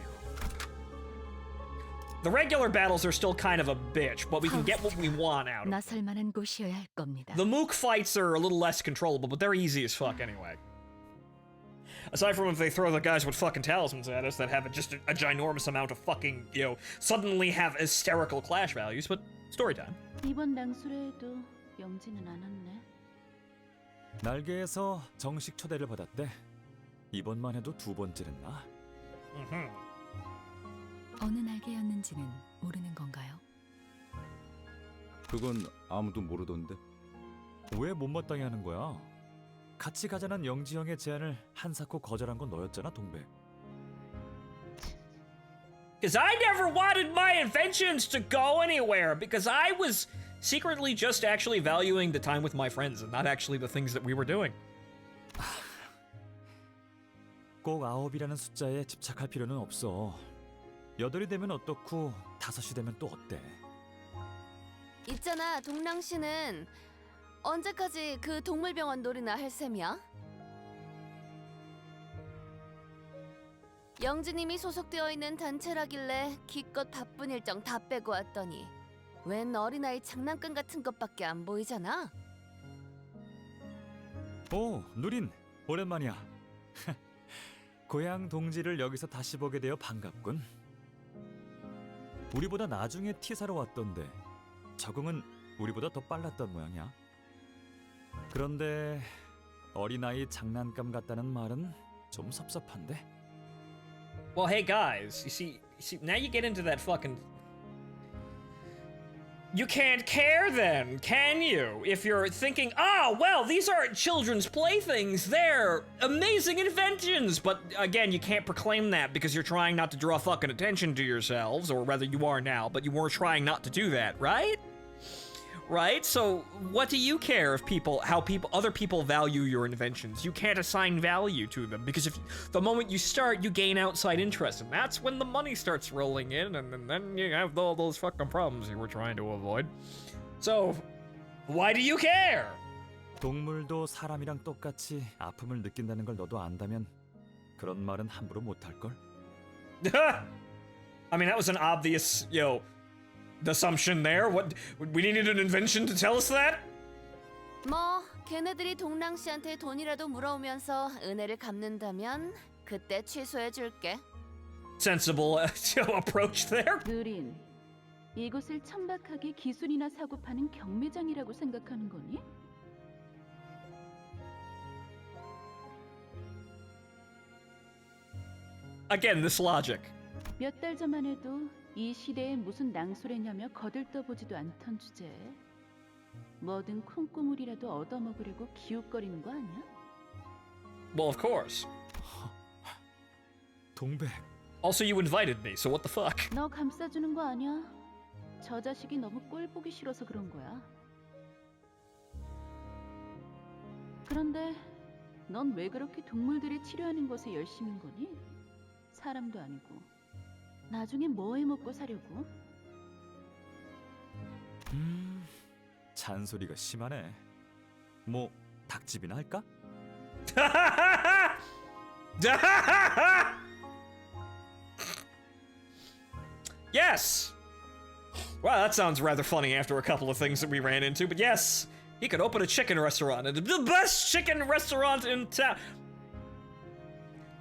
The regular battles are still kind of a bitch, but we can get what we want out of them. 나설 만한 곳이어야 할 겁니다. The mook fights are a little less controllable, but they're easy as fuck anyway. Aside from if they throw the guys with fucking talismans at us that have just a ginormous amount of fucking, suddenly have hysterical clash values, but story time. 이번 낭수레에도 영지는 않았네. 날개에서 정식 초대를 받았대. 이번만 해도 2번째랬나? 어느 날개였는지는 모르는 건가요? 그건 아무도 모르던데. 왜 못마땅해 하는 거야? 같이 가자는 영지 형의 제안을 한사코 거절한 건 너였잖아, 동백. Because I never wanted my inventions to go anywhere, because I was secretly just actually valuing the time with my friends and not actually the things that we were doing. 꼭 9이라는 숫자에 집착할 필요는 없어. 8이 되면 어떻고 5이 되면 또 어때? 있잖아, 동랑 씨는 언제까지 그 동물병원 놀이나 할 셈이야? 영지님이 소속되어 있는 단체라길래 기껏 바쁜 일정 다 빼고 왔더니 웬 어린아이 장난감 같은 것밖에 안 보이잖아? 오, 누린, 오랜만이야. 고향 동지를 여기서 다시 보게 되어 반갑군. 우리보다 나중에 티사로 왔던데 적응은 우리보다 더 빨랐던 모양이야. 그런데 어린아이 장난감 같다는 말은 좀 섭섭한데? Well, hey guys, you see, now you get into that fucking... You can't care then, can you? If you're thinking, well, these aren't children's playthings, they're amazing inventions! But again, you can't proclaim that because you're trying not to draw fucking attention to yourselves, or rather you are now, but you were trying not to do that, right? Right? So what do you care if other people value your inventions? You can't assign value to them because if the moment you start, you gain outside interest, and that's when the money starts rolling in, and then you have all those fucking problems you were trying to avoid. So why do you care? 동물도 사람이랑 똑같이 아픔을 느낀다는 걸 너도 안다면 그런 말은 함부로 못 할 걸. I mean, that was an obvious, assumption there. What, we needed an invention to tell us that? 뭐 걔네들이 동랑 씨한테 돈이라도 물어오면서 은혜를 갚는다면 그때 취소해 줄게. Sensible approach there. 누린, 이곳을 천박하게 기술이나 사고 파는 경매장이라고 생각하는 거니? Again, this logic. 몇 달 전만 해도 이 시대에 무슨 낭소래냐며 거들떠보지도 않던 주제에 뭐든 콩고물이라도 얻어먹으려고 기웃거리는 거 아니야? Well, of course. 동백. Also, you invited me, so what the fuck? 너 감싸주는 거 아니야? 저 자식이 너무 꼴 보기 싫어서 그런 거야. 그런데 넌 왜 그렇게 동물들이 치료하는 것에 열심인 거니? 사람도 아니고. 나중에 뭐 해 먹고 사려고? 잔소리가 심하네. 뭐 닭집이나 할까? Yes! Wow, that sounds rather funny after a couple of things that we ran into, but yes, he could open a chicken restaurant, and the best chicken restaurant in town.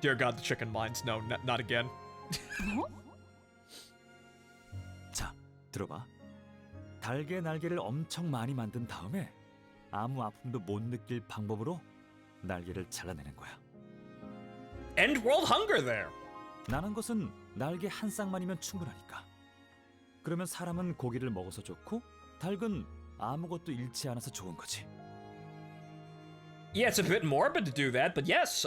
Dear God, the chicken minds. No, not again. 자, 들어봐. 달개 날개를 엄청 많이 만든 다음에 아무 아픔도 못 느낄 방법으로 날개를 잘라내는 거야. End world hunger there. 나는 것은 날개 한 쌍만이면 충분하니까. 그러면 사람은 고기를 먹어서 좋고 닭은 아무것도 잃지 않아서 좋은 거지. Yeah, it's a bit morbid to do that, but yes,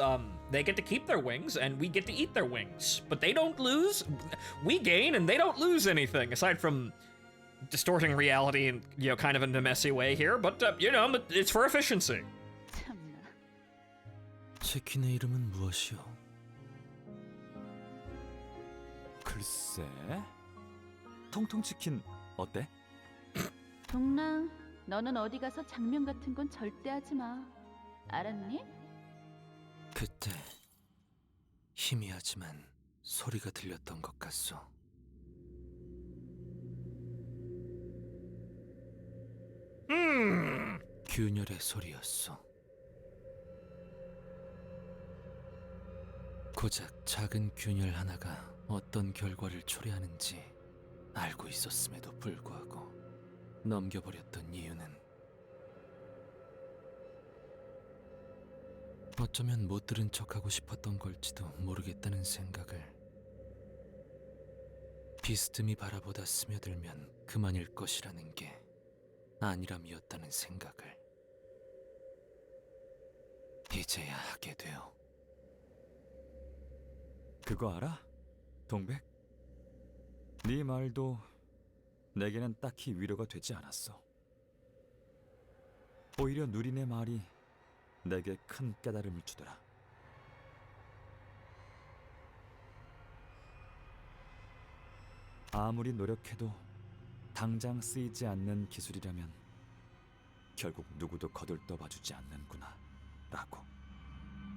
they get to keep their wings, and we get to eat their wings. But they don't lose. We gain, and they don't lose anything, aside from distorting reality in, kind of in a messy way here. But, but it's for efficiency. 참나. 치킨의 이름은 무엇이오? 글쎄... 통통치킨 어때? 동랑, 너는 어디 가서 장면 같은 건 절대 하지 마. 알았니? 그때 희미하지만 소리가 들렸던 것 같소. 균열의 소리였소. 고작 작은 균열 하나가 어떤 결과를 초래하는지 알고 있었음에도 불구하고 넘겨버렸던 이유는 어쩌면 못 들은 척하고 싶었던 걸지도 모르겠다는 생각을, 비스듬히 바라보다 스며들면 그만일 것이라는 게 아니람이었다는 생각을 이제야 하게 되어. 그거 알아? 동백? 네 말도 내게는 딱히 위로가 되지 않았어. 오히려 누리네 말이 내게 큰 깨달음을 주더라. 아무리 노력해도 당장 쓰이지 않는 기술이라면 결국 누구도 거들떠봐주지 않는구나 라고.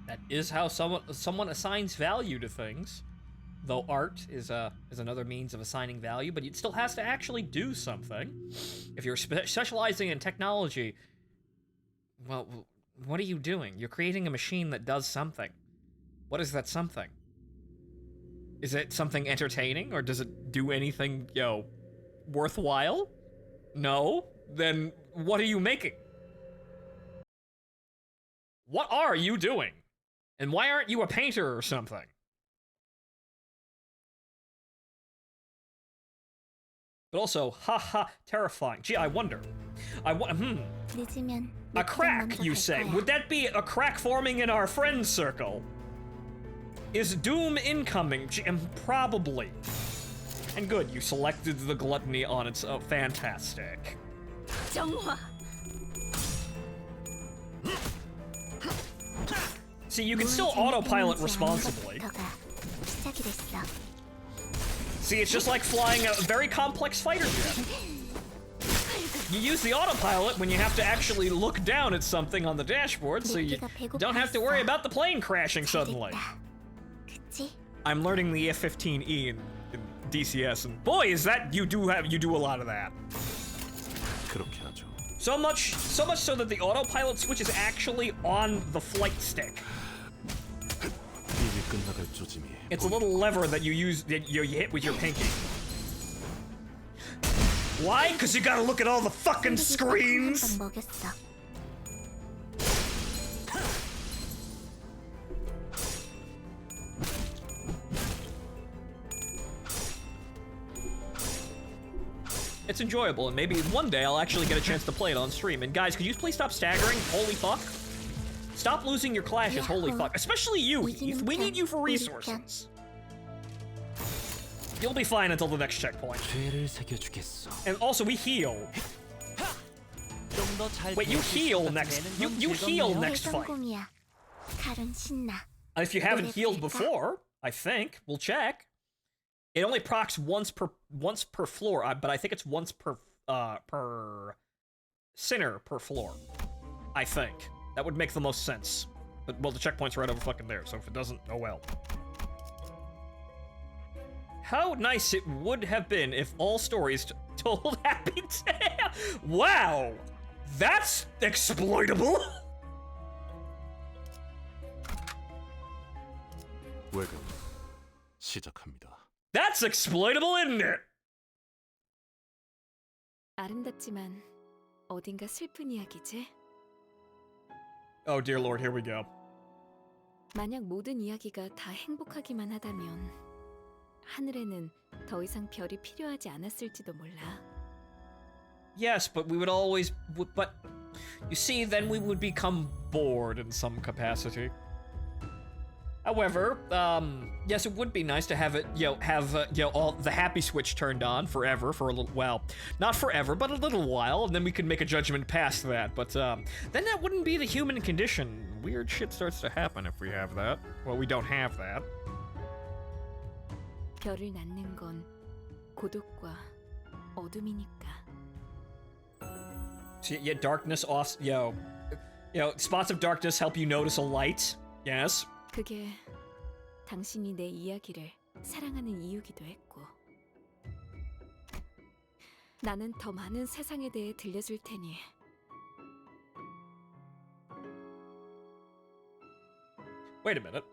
That is how someone assigns value to things. Though art is another means of assigning value, but it still has to actually do something. If you're specializing in technology, well, what are you doing? You're creating a machine that does something. What is that something? Is it something entertaining, or does it do anything, worthwhile? No? Then what are you making? What are you doing? And why aren't you a painter or something? But also, haha, terrifying. Gee, I wonder. 늦으면 A crack, you say? Would that be a crack forming in our friend circle? Is doom incoming? Gee, probably. And good, you selected the gluttony on its fantastic. 정화. See, you can still autopilot responsibly. See, it's just like flying a very complex fighter jet. You use the autopilot when you have to actually look down at something on the dashboard, so you don't have to worry about the plane crashing suddenly. I'm learning the F-15E in DCS, and boy, is that you do a lot of that. 그렇게 하죠. So much so that the autopilot switch is actually on the flight stick. 일이 끝나갈 조짐이. It's a little lever that you use, that you hit with your pinky. Why? Because you gotta look at all the fucking screens! It's enjoyable, and maybe one day I'll actually get a chance to play it on stream. And guys, could you please stop staggering? Holy fuck. Stop losing your clashes, holy fuck. Especially you, Heath. We need you for resources. You'll be fine until the next checkpoint. And also, we heal. Wait, you heal next. You heal next fight. 칼은 신나. If you haven't healed before, I think we'll check. It only procs once per floor, but I think it's once per sinner per floor. I think that would make the most sense. But well, the checkpoint's right over fucking there, so if it doesn't, oh well. How nice it would have been if all stories told happy tale. Wow, that's exploitable. 외근 시작합니다. That's exploitable, isn't it? 아름답지만 어딘가 슬픈 이야기지? Oh dear lord, here we go. 만약 모든 이야기가 다 행복하기만 하다면 하늘에는 더 이상 별이 필요하지 않았을지도 몰라. Yes, but we would always. But you see, then we would become bored in some capacity. However, yes, it would be nice to have it, all the happy switch turned on forever for a little, well, not forever, but a little while, and then we could make a judgment past that. But then that wouldn't be the human condition. Weird shit starts to happen if we have that. Well, we don't have that. 별을 낳는 건 고독과 어둠이니까. So, yeah, darkness off. Spots of darkness help you notice a light. Yes. 그게 당신이 내 이야기를 사랑하는 이유기도 했고, 나는 더 많은 세상에 대해 들려줄 테니. Wait a minute.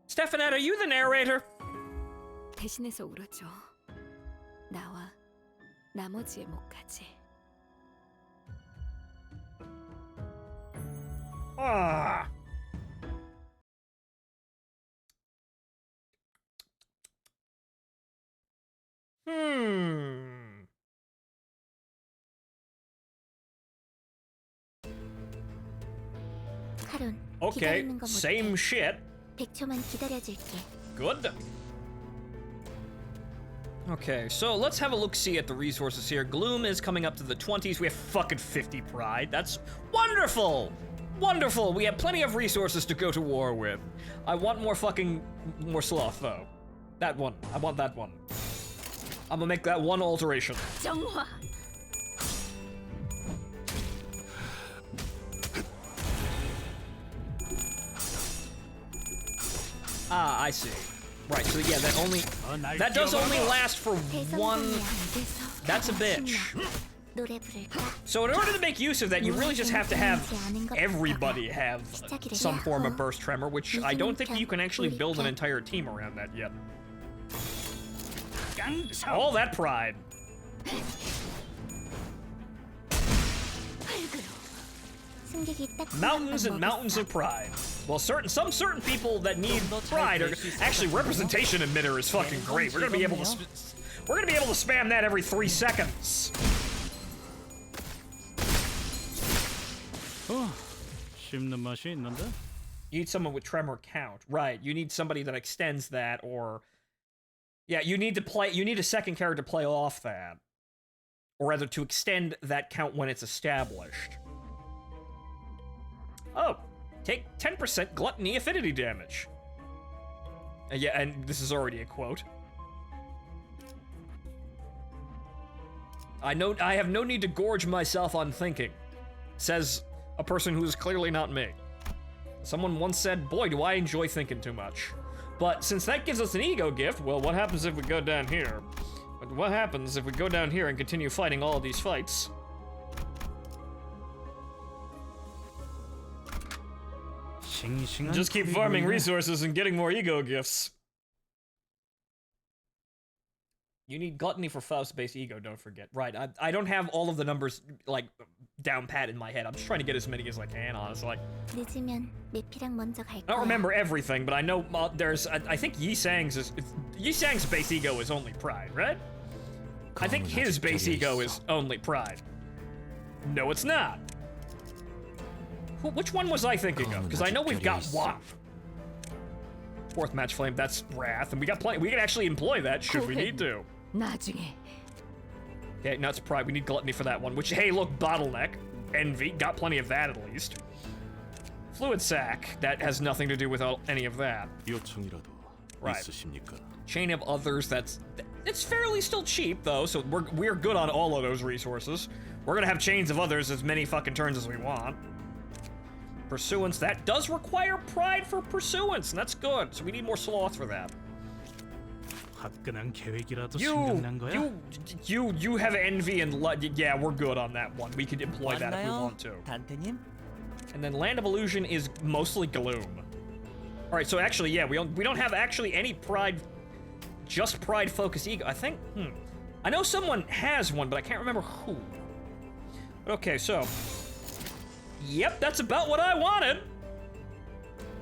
Stephanette, are you the narrator? 대신해서 울어줘. 나와 나머지의 목까지. Ah. 카론, Okay, 기다리는 거 same 못해. shit. 100초만 기다려줄게. Good. Okay, so let's have a look-see at the resources here. Gloom is coming up to the 20s. We have fucking 50 pride. That's wonderful! Wonderful! We have plenty of resources to go to war with. I want more sloth, though. That one. I want that one. I'm gonna make that one alteration. 정화. Ah, I see. Right, so yeah, that does only last for one. That's a bitch. So in order to make use of that, you really just have to have everybody have some form of burst tremor, which I don't think you can actually build an entire team around that yet. All that pride. Mountains and mountains of pride. Well, some certain people that need pride are actually representation emitter is fucking great. We're gonna be able to spam that every 3 seconds. 씹는 맛이 있는데? You need someone with tremor count, right? You need somebody that extends that, or yeah, you need a second character to play off that, or rather to extend that count when it's established. Oh, take 10% gluttony affinity damage. Yeah, and this is already a quote. I have no need to gorge myself on thinking, says a person who is clearly not me. Someone once said, boy, do I enjoy thinking too much. But since that gives us an ego gift, well, what happens if we go down here? What happens if we go down here and continue fighting all of these fights? Just keep farming resources and getting more ego gifts. You need gluttony for Faust-based ego, don't forget. Right, I don't have all of the numbers, like, down pat in my head. I'm just trying to get as many as I can, honestly. I don't remember everything, but I know there's, I think Yi-Sang's base ego is only pride, right? I think his base ego is only pride. No, it's not. Which one was I thinking of? Because I know we've got one. Fourth match flame, that's wrath, and we got plenty. We can actually employ that should we need to. 나중에. Okay, nuts pride. We need gluttony for that one. Which, hey, look, bottleneck. envy. Got plenty of that at least. Fluid sac. That has nothing to do with any of that. 요청이라도 Right. 있으십니까? Chain of others. It's fairly still cheap though, so we're good on all of those resources. We're gonna have chains of others as many fucking turns as we want. Pursuance. That does require pride for pursuance, and that's good. So we need more sloth for that. 화끈한 계획이라도 생각난 거야? You have envy and yeah, we're good on that one. We could employ that if we want to. 단테님? And then Land of Illusion is mostly gloom. All right, so actually, yeah, we don't have actually any pride, just pride focus ego. I think. I know someone has one, but I can't remember who. Okay, so. Yep, that's about what I wanted.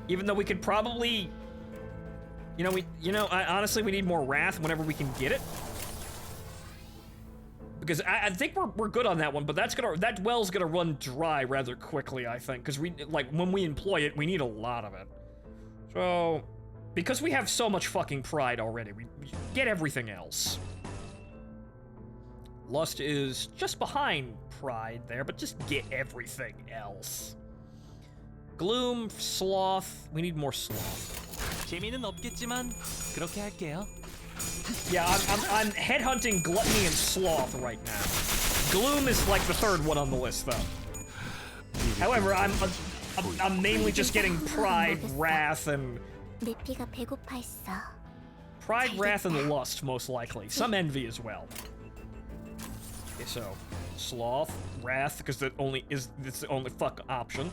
Even though we could probably. Honestly, we need more wrath whenever we can get it. Because I think we're good on that one, but that well's gonna run dry rather quickly, I think. Because when we employ it, we need a lot of it. So, because we have so much fucking pride already, we get everything else. Lust is just behind pride there, but just get everything else. Gloom, sloth, we need more sloth. 재미는 없겠지만 그렇게 할게요. Yeah, I'm headhunting gluttony and sloth right now. Gloom is like the third one on the list, though. However, I'm mainly just getting pride, wrath, and 내피가 배고파 있어. pride, wrath, and lust most likely. Some envy as well. Okay, so sloth, wrath, because it's the only fuck option.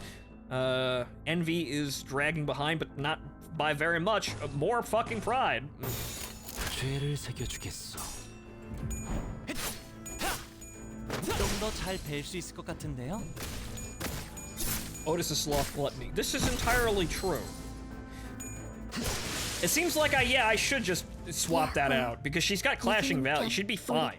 Envy is dragging behind, but not by very much. More fucking pride. 죄를 새겨주겠어. 좀 더 잘 뵐 수 있을 것 같은데요? Otis is sloth gluttony. This is entirely true. It seems like I should just swap that out because she's got clashing value. She'd be fine.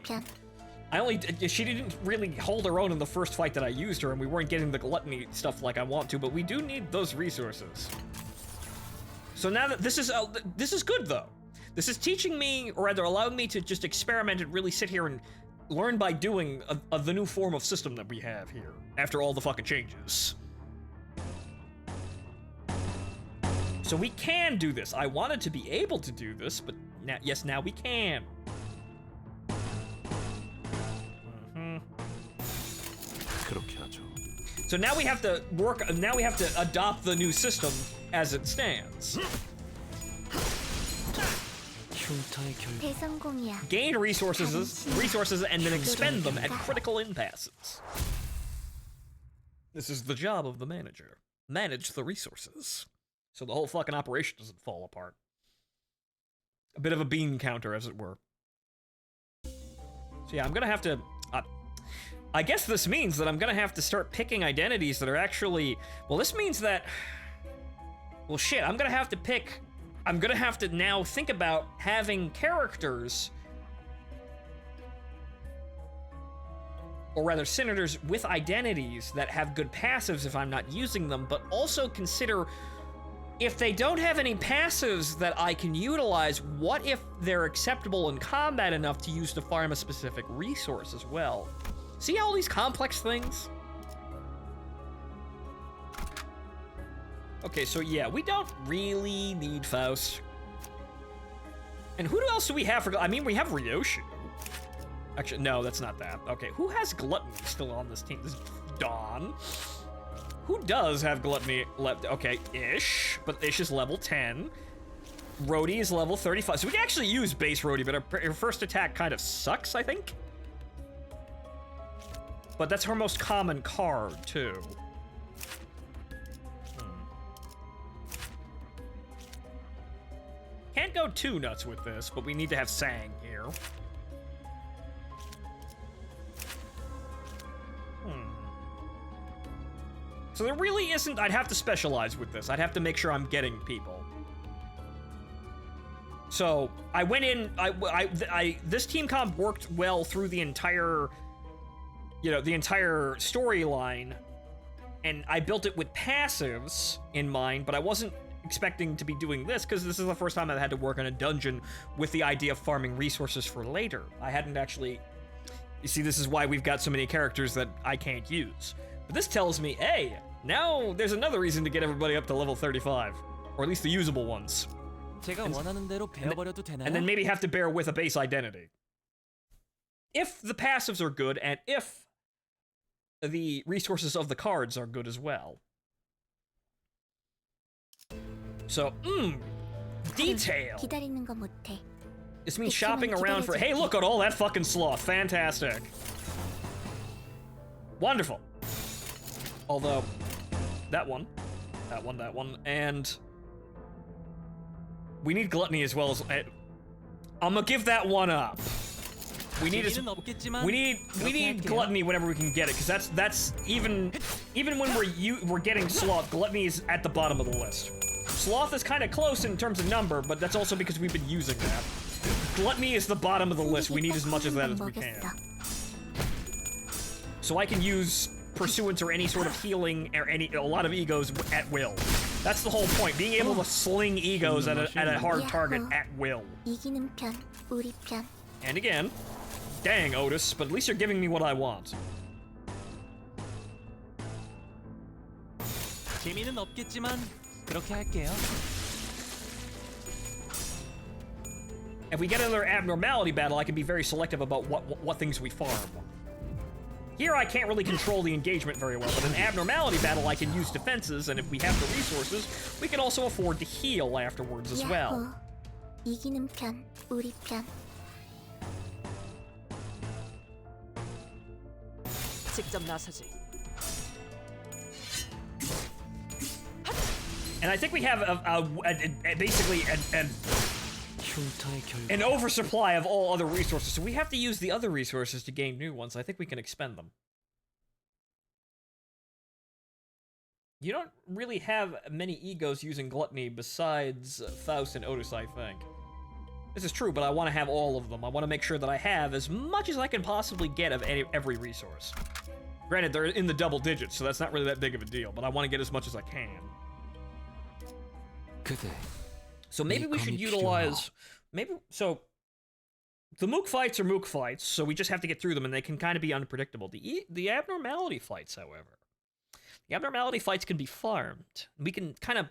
She didn't really hold her own in the first fight that I used her, and we weren't getting the gluttony stuff like I want to, but we do need those resources. So now that this is good though. This is teaching me, or rather allowing me to just experiment and really sit here and learn by doing the new form of system that we have here after all the fucking changes. So we can do this. I wanted to be able to do this, but now we can. 그렇게 하죠. So now we have to adopt the new system as it stands. 대성공이야. Gain resources and then expend them at critical impasses. This is the job of the manager. Manage the resources. So the whole fucking operation doesn't fall apart. A bit of a bean counter, as it were. So yeah, I'm gonna have to... I guess this means that I'm gonna have to start picking identities that are actually... Well, this means that... Well, shit, I'm gonna have to now think about having characters... Or rather, senators with identities that have good passives if I'm not using them, but also consider... If they don't have any passives that I can utilize, what if they're acceptable in combat enough to use to farm a specific resource as well? See all these complex things? Okay, so yeah, we don't really need Faust. And who else do we have for... I mean, we have Ryoshu. Actually, no, that's not that. Okay, who has Gluttony still on this team? This is Dawn. Who does have Gluttony left? Okay, Ish, but Ish is level 10. Rhodey is level 35. So we can actually use base Rhodey, but her first attack kind of sucks, I think. But that's her most common card, too. Can't go too nuts with this, but we need to have Sang here. So there really isn't... I'd have to specialize with this. I'd have to make sure I'm getting people. So, I went in... this team comp worked well through the entire... the entire storyline. And I built it with passives in mind, but I wasn't expecting to be doing this, because this is the first time I've had to work on a dungeon with the idea of farming resources for later. I hadn't actually... You see, this is why we've got so many characters that I can't use. But this tells me, hey, now there's another reason to get everybody up to level 35. Or at least the usable ones. 제가 원하는 대로 배워버려도 되나요? And then maybe have to bear with a base identity. If the passives are good, and if the resources of the cards are good as well. So, detail. 기다리는 거 못해. This means shopping around for, hey, look at all that fucking sloth. Fantastic. Wonderful. Although, that one, and we need gluttony as well as, I'm gonna give that one up. We need gluttony whenever we can get it, because that's even when we're getting sloth, gluttony is at the bottom of the list. Sloth is kind of close in terms of number, but that's also because we've been using that. Gluttony is the bottom of the list. We need as much of that as we can. So I can use Pursuance or any sort of healing or a lot of egos at will. That's the whole point, being able to sling egos at a hard target at will. 이기는 편, 우리 편. And again, dang Otis, but at least you're giving me what I want. 재미는 없겠지만 그렇게 할게요. If we get another abnormality battle, I can be very selective about what things we farm. Here I can't really control the engagement very well, but in an abnormality battle I can use defenses, and if we have the resources, we can also afford to heal afterwards as well. 이기는 편, 우리 편. 직접 나서지. And I think we have basically an oversupply of all other resources, so we have to use the other resources to gain new ones. I think we can expend them. You don't really have many egos using gluttony besides Faust and Otis, I think. This is true, but I want to have all of them. I want to make sure that I have as much as I can possibly get of every resource. Granted, they're in the double digits, so that's not really that big of a deal, but I want to get as much as I can. So maybe we should utilize... So, the Mook fights are Mook fights, so we just have to get through them, and they can kind of be unpredictable. The abnormality fights, however... The abnormality fights can be farmed. We can kind of...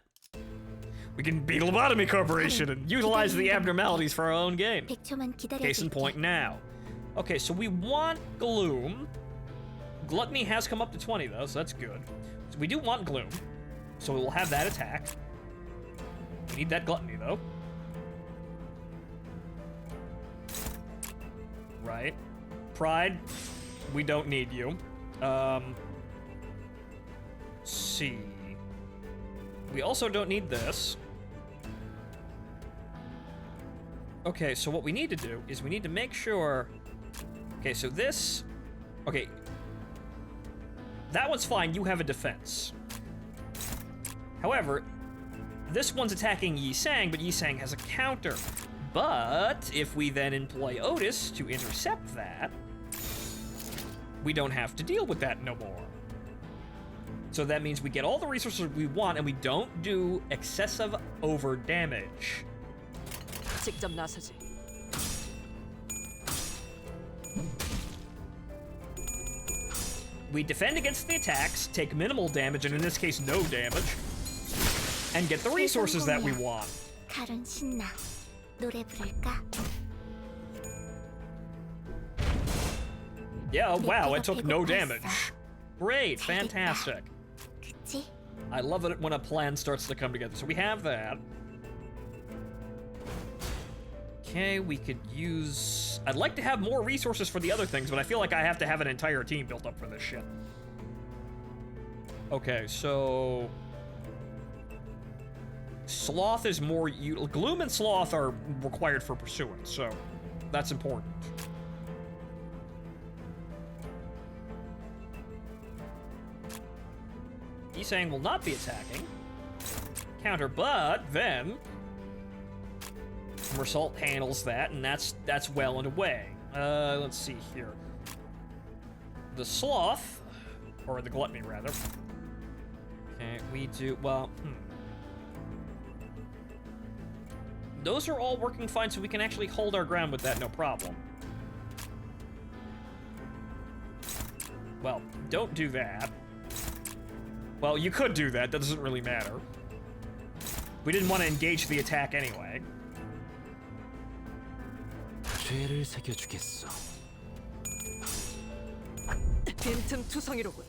We can beat Lobotomy Corporation and utilize the abnormalities for our own gain. Case in point now. Okay, so we want Gloom. Gluttony has come up to 20, though, so that's good. So we do want Gloom. So we'll have that attack. We need that Gluttony, though. Right. Pride. We don't need you. See. We also don't need this. Okay, so what we need to do is we need to make sure... Okay, so this... Okay. That one's fine, you have a defense. However, this one's attacking Yi Sang, but Yi Sang has a counter. But if we then employ Otis to intercept that, we don't have to deal with that no more. So that means we get all the resources we want and we don't do excessive over damage. 직접 나서지. We defend against the attacks, take minimal damage, and in this case no damage, and get the resources that we want. 가론 신나. 노래 부를까? Yeah, wow, it took no damage. Great, fantastic. I love it when a plan starts to come together. So we have that. Okay, we could use... I'd like to have more resources for the other things, but I feel like I have to have an entire team built up for this shit. Okay, so... Sloth is more... Gloom and Sloth are required for Pursuance, so that's important. Yisang will not be attacking. Counter, but then... Mersault handles that, and that's well and away. Let's see here. The Sloth, or the Gluttony, rather. Okay, we do... Well, Those are all working fine, so we can actually hold our ground with that, no problem. Well, don't do that. Well, you could do that. That doesn't really matter. We didn't want to engage the attack anyway. 죄를 새겨주겠어. 빈틈 투성이로군.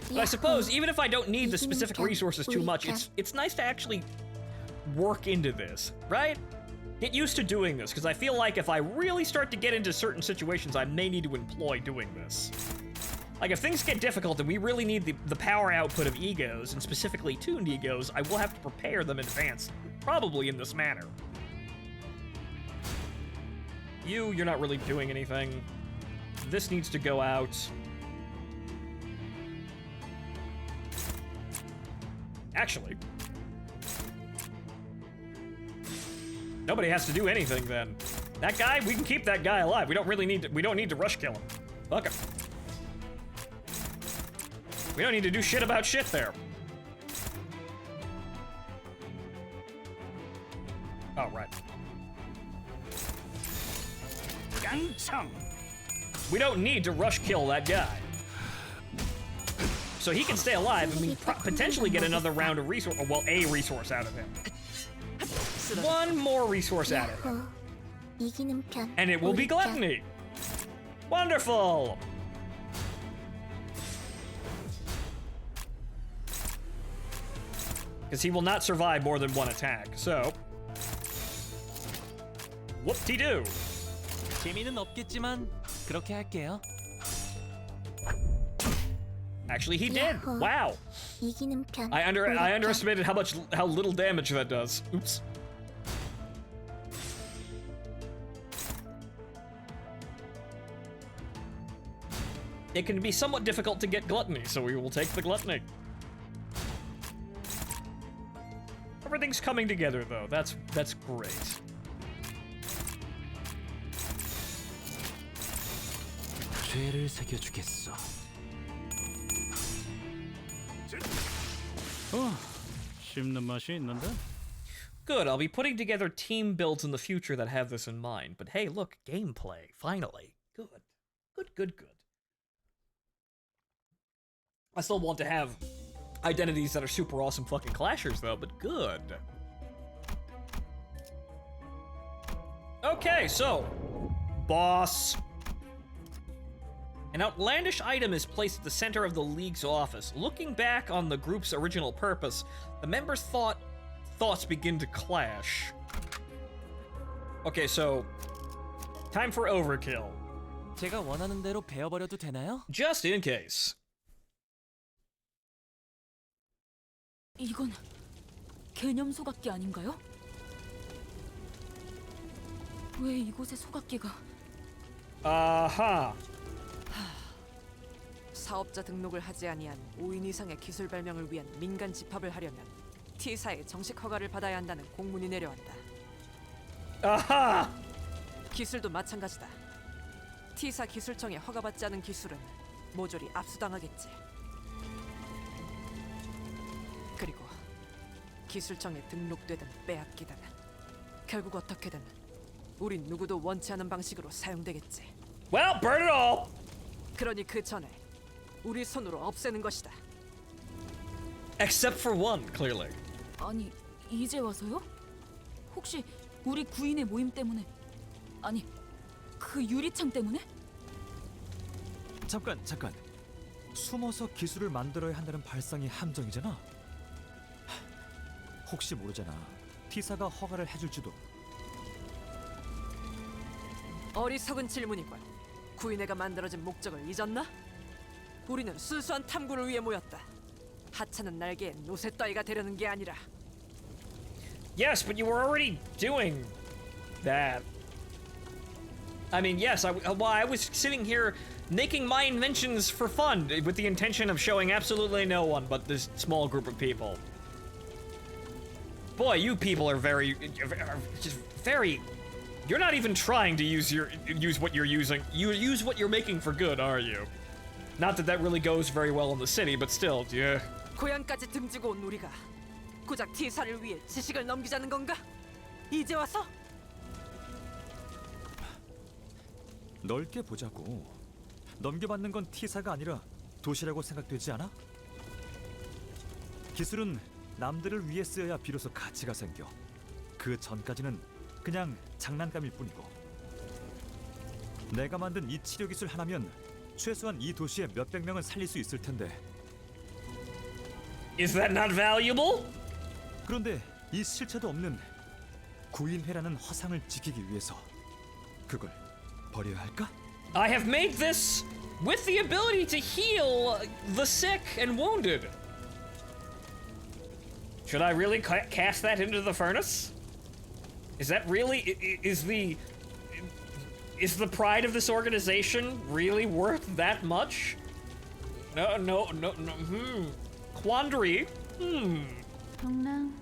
But I suppose even if I don't need the specific resources too much, it's nice to actually work into this, right? Get used to doing this, because I feel like if I really start to get into certain situations, I may need to employ doing this. Like, if things get difficult and we really need the power output of egos, and specifically tuned egos, I will have to prepare them in advance, probably in this manner. You're not really doing anything. This needs to go out. Actually, nobody has to do anything then. That guy, we can keep that guy alive. We don't need to rush kill him. Fuck him. We don't need to do shit about shit there. Oh, right. We don't need to rush kill that guy. So he can stay alive and we potentially get another round of resource, well, a resource out of him. One more resource out of him. And it will be gluttony. Wonderful. Because he will not survive more than one attack, so. Whoop-de-doo. 재미는 없겠지만 그렇게 할게요. Actually, he did. Wow. I underestimated how little damage that does. Oops. It can be somewhat difficult to get gluttony, so we will take the gluttony. Everything's coming together, though. That's great. 죄를 새겨주겠어. 씹는 맛이 있는데? Good, I'll be putting together team builds in the future that have this in mind. But hey, look, gameplay, finally. Good. Good. I still want to have identities that are super awesome fucking clashers, though, but good. Okay, so, boss. An outlandish item is placed at the center of the League's office. Looking back on the group's original purpose, the members' thoughts begin to clash. Okay, so, time for overkill. 제가 원하는 대로 베어버려도 되나요? Just in case. 이건 개념 소각기 아닌가요? 왜 이곳에 소각기가? 아하. 사업자 등록을 하지 아니한 5인 이상의 기술 발명을 위한 민간 집합을 하려면 T사의 정식 허가를 받아야 한다는 공문이 내려왔다. 아하! 기술도 마찬가지다. T사 기술청에 허가받지 않은 기술은 모조리 압수당하겠지. 그리고 기술청에 등록되든 빼앗기든 결국 어떻게든 우린 누구도 원치 않은 방식으로 사용되겠지. Well, burn it all. 그러니 그 전에 우리 손으로 없애는 것이다. Except for one, clearly. 아니, 이제 와서요? 혹시 우리 구인의 모임 때문에? 아니, 그 유리창 때문에? 잠깐. 숨어서 기술을 만들어야 한다는 발상이 함정이잖아. 혹시 모르잖아. T사가 허가를 해줄지도. 어리석은 질문이군. 구인회가 만들어진 목적을 잊었나? 우리는 순수한 탐구를 위해 모였다. 하찮은 날개에 노새 따위가 되려는 게 아니라. Yes, but you were already doing that. I mean, yes, I was sitting here making my inventions for fun with the intention of showing absolutely no one but this small group of people. Boy, you people are just very. You're not even trying to use what you're using. You use what you're making for good, are you? Not that really goes very well in the city, but still, yeah. 고향까지 등지고 온 우리가 고작 T사를 위해 지식을 넘기자는 건가? 이제 와서? 넓게 보자고. 넘겨받는 건 T사가 아니라 도시라고 생각되지 않아? 기술은 남들을 위해 쓰여야 비로소 가치가 생겨. 그 전까지는 그냥 장난감일 뿐이고. 내가 만든 이 치료 기술 하나면 최소한 이 도시의 몇백 명은 살릴 수 있을 텐데. Is that not valuable? 그런데 이 실체도 없는 구인회라는 허상을 지키기 위해서 그걸 버려야 할까? I have made this with the ability to heal the sick and wounded. Should I really cast that into the furnace? Is that really is the pride of this organization really worth that much? No. Quandary. 동랑,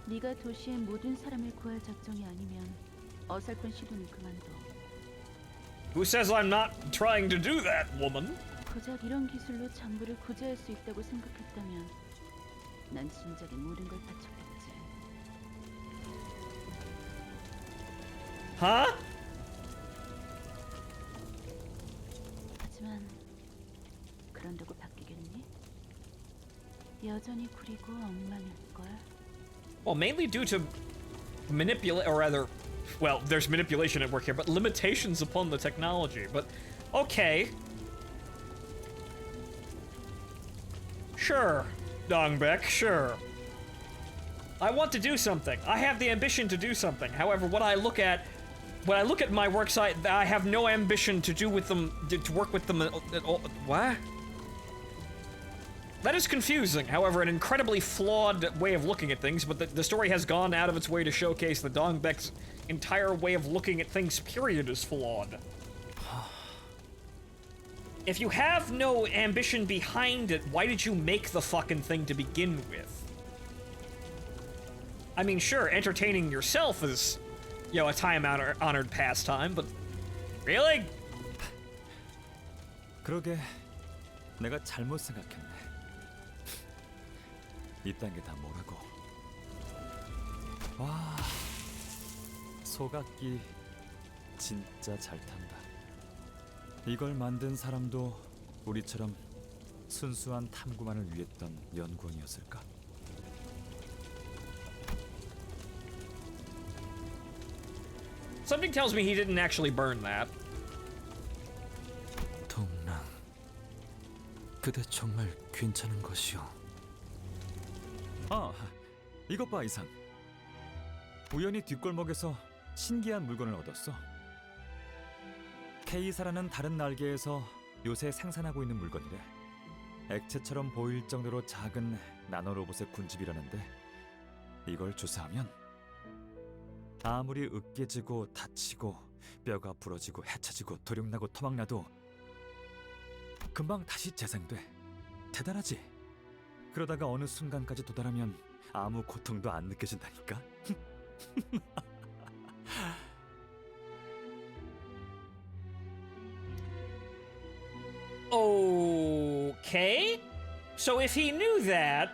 네가 도시의 모든 사람을 구할 작정이 아니면 어설픈 시도는 그만둬. Who says I'm not trying to do that, woman? 고작 이런 기술로 전부를 구제할 수 있다고 생각했다면 난 진작에 모든 걸 바쳤겠지. Huh? 하지만 그런다고 바뀌겠니? 여전히 구리고 엉망일걸. Well, mainly due to or rather, well, there's manipulation at work here, but limitations upon the technology. But okay, sure, Dongbeck, sure. I want to do something. I have the ambition to do something. However, when I look at my work site, I have no ambition to do with them, to work with them at all. What? That is confusing, however, an incredibly flawed way of looking at things, but the story has gone out of its way to showcase that Dongbeck's entire way of looking at things, period, is flawed. If you have no ambition behind it, why did you make the fucking thing to begin with? I mean, sure, entertaining yourself is, you know, a time-honored pastime, but really? 그러게, 내가 잘못 생각했네. 이딴 게 다 뭐라고. 와, 소각기 진짜 잘 탄다. 이걸 만든 사람도 우리처럼 순수한 탐구만을 위했던 연구원이었을까? Something tells me he didn't actually burn that. 동랑, 그대 정말 괜찮은 것이오. 아, 이것 봐, 이상. 우연히 뒷골목에서 신기한 물건을 얻었어. K사라는 다른 날개에서 요새 생산하고 있는 물건이래. 액체처럼 보일 정도로 작은 나노로봇의 군집이라는데 이걸 주사하면 아무리 으깨지고 다치고 뼈가 부러지고 해쳐지고 도륙나고 토막나도 금방 다시 재생돼. 대단하지? 그러다가 어느 순간까지 도달하면 아무 고통도 안 느껴진다니까? Okay. So if he knew that,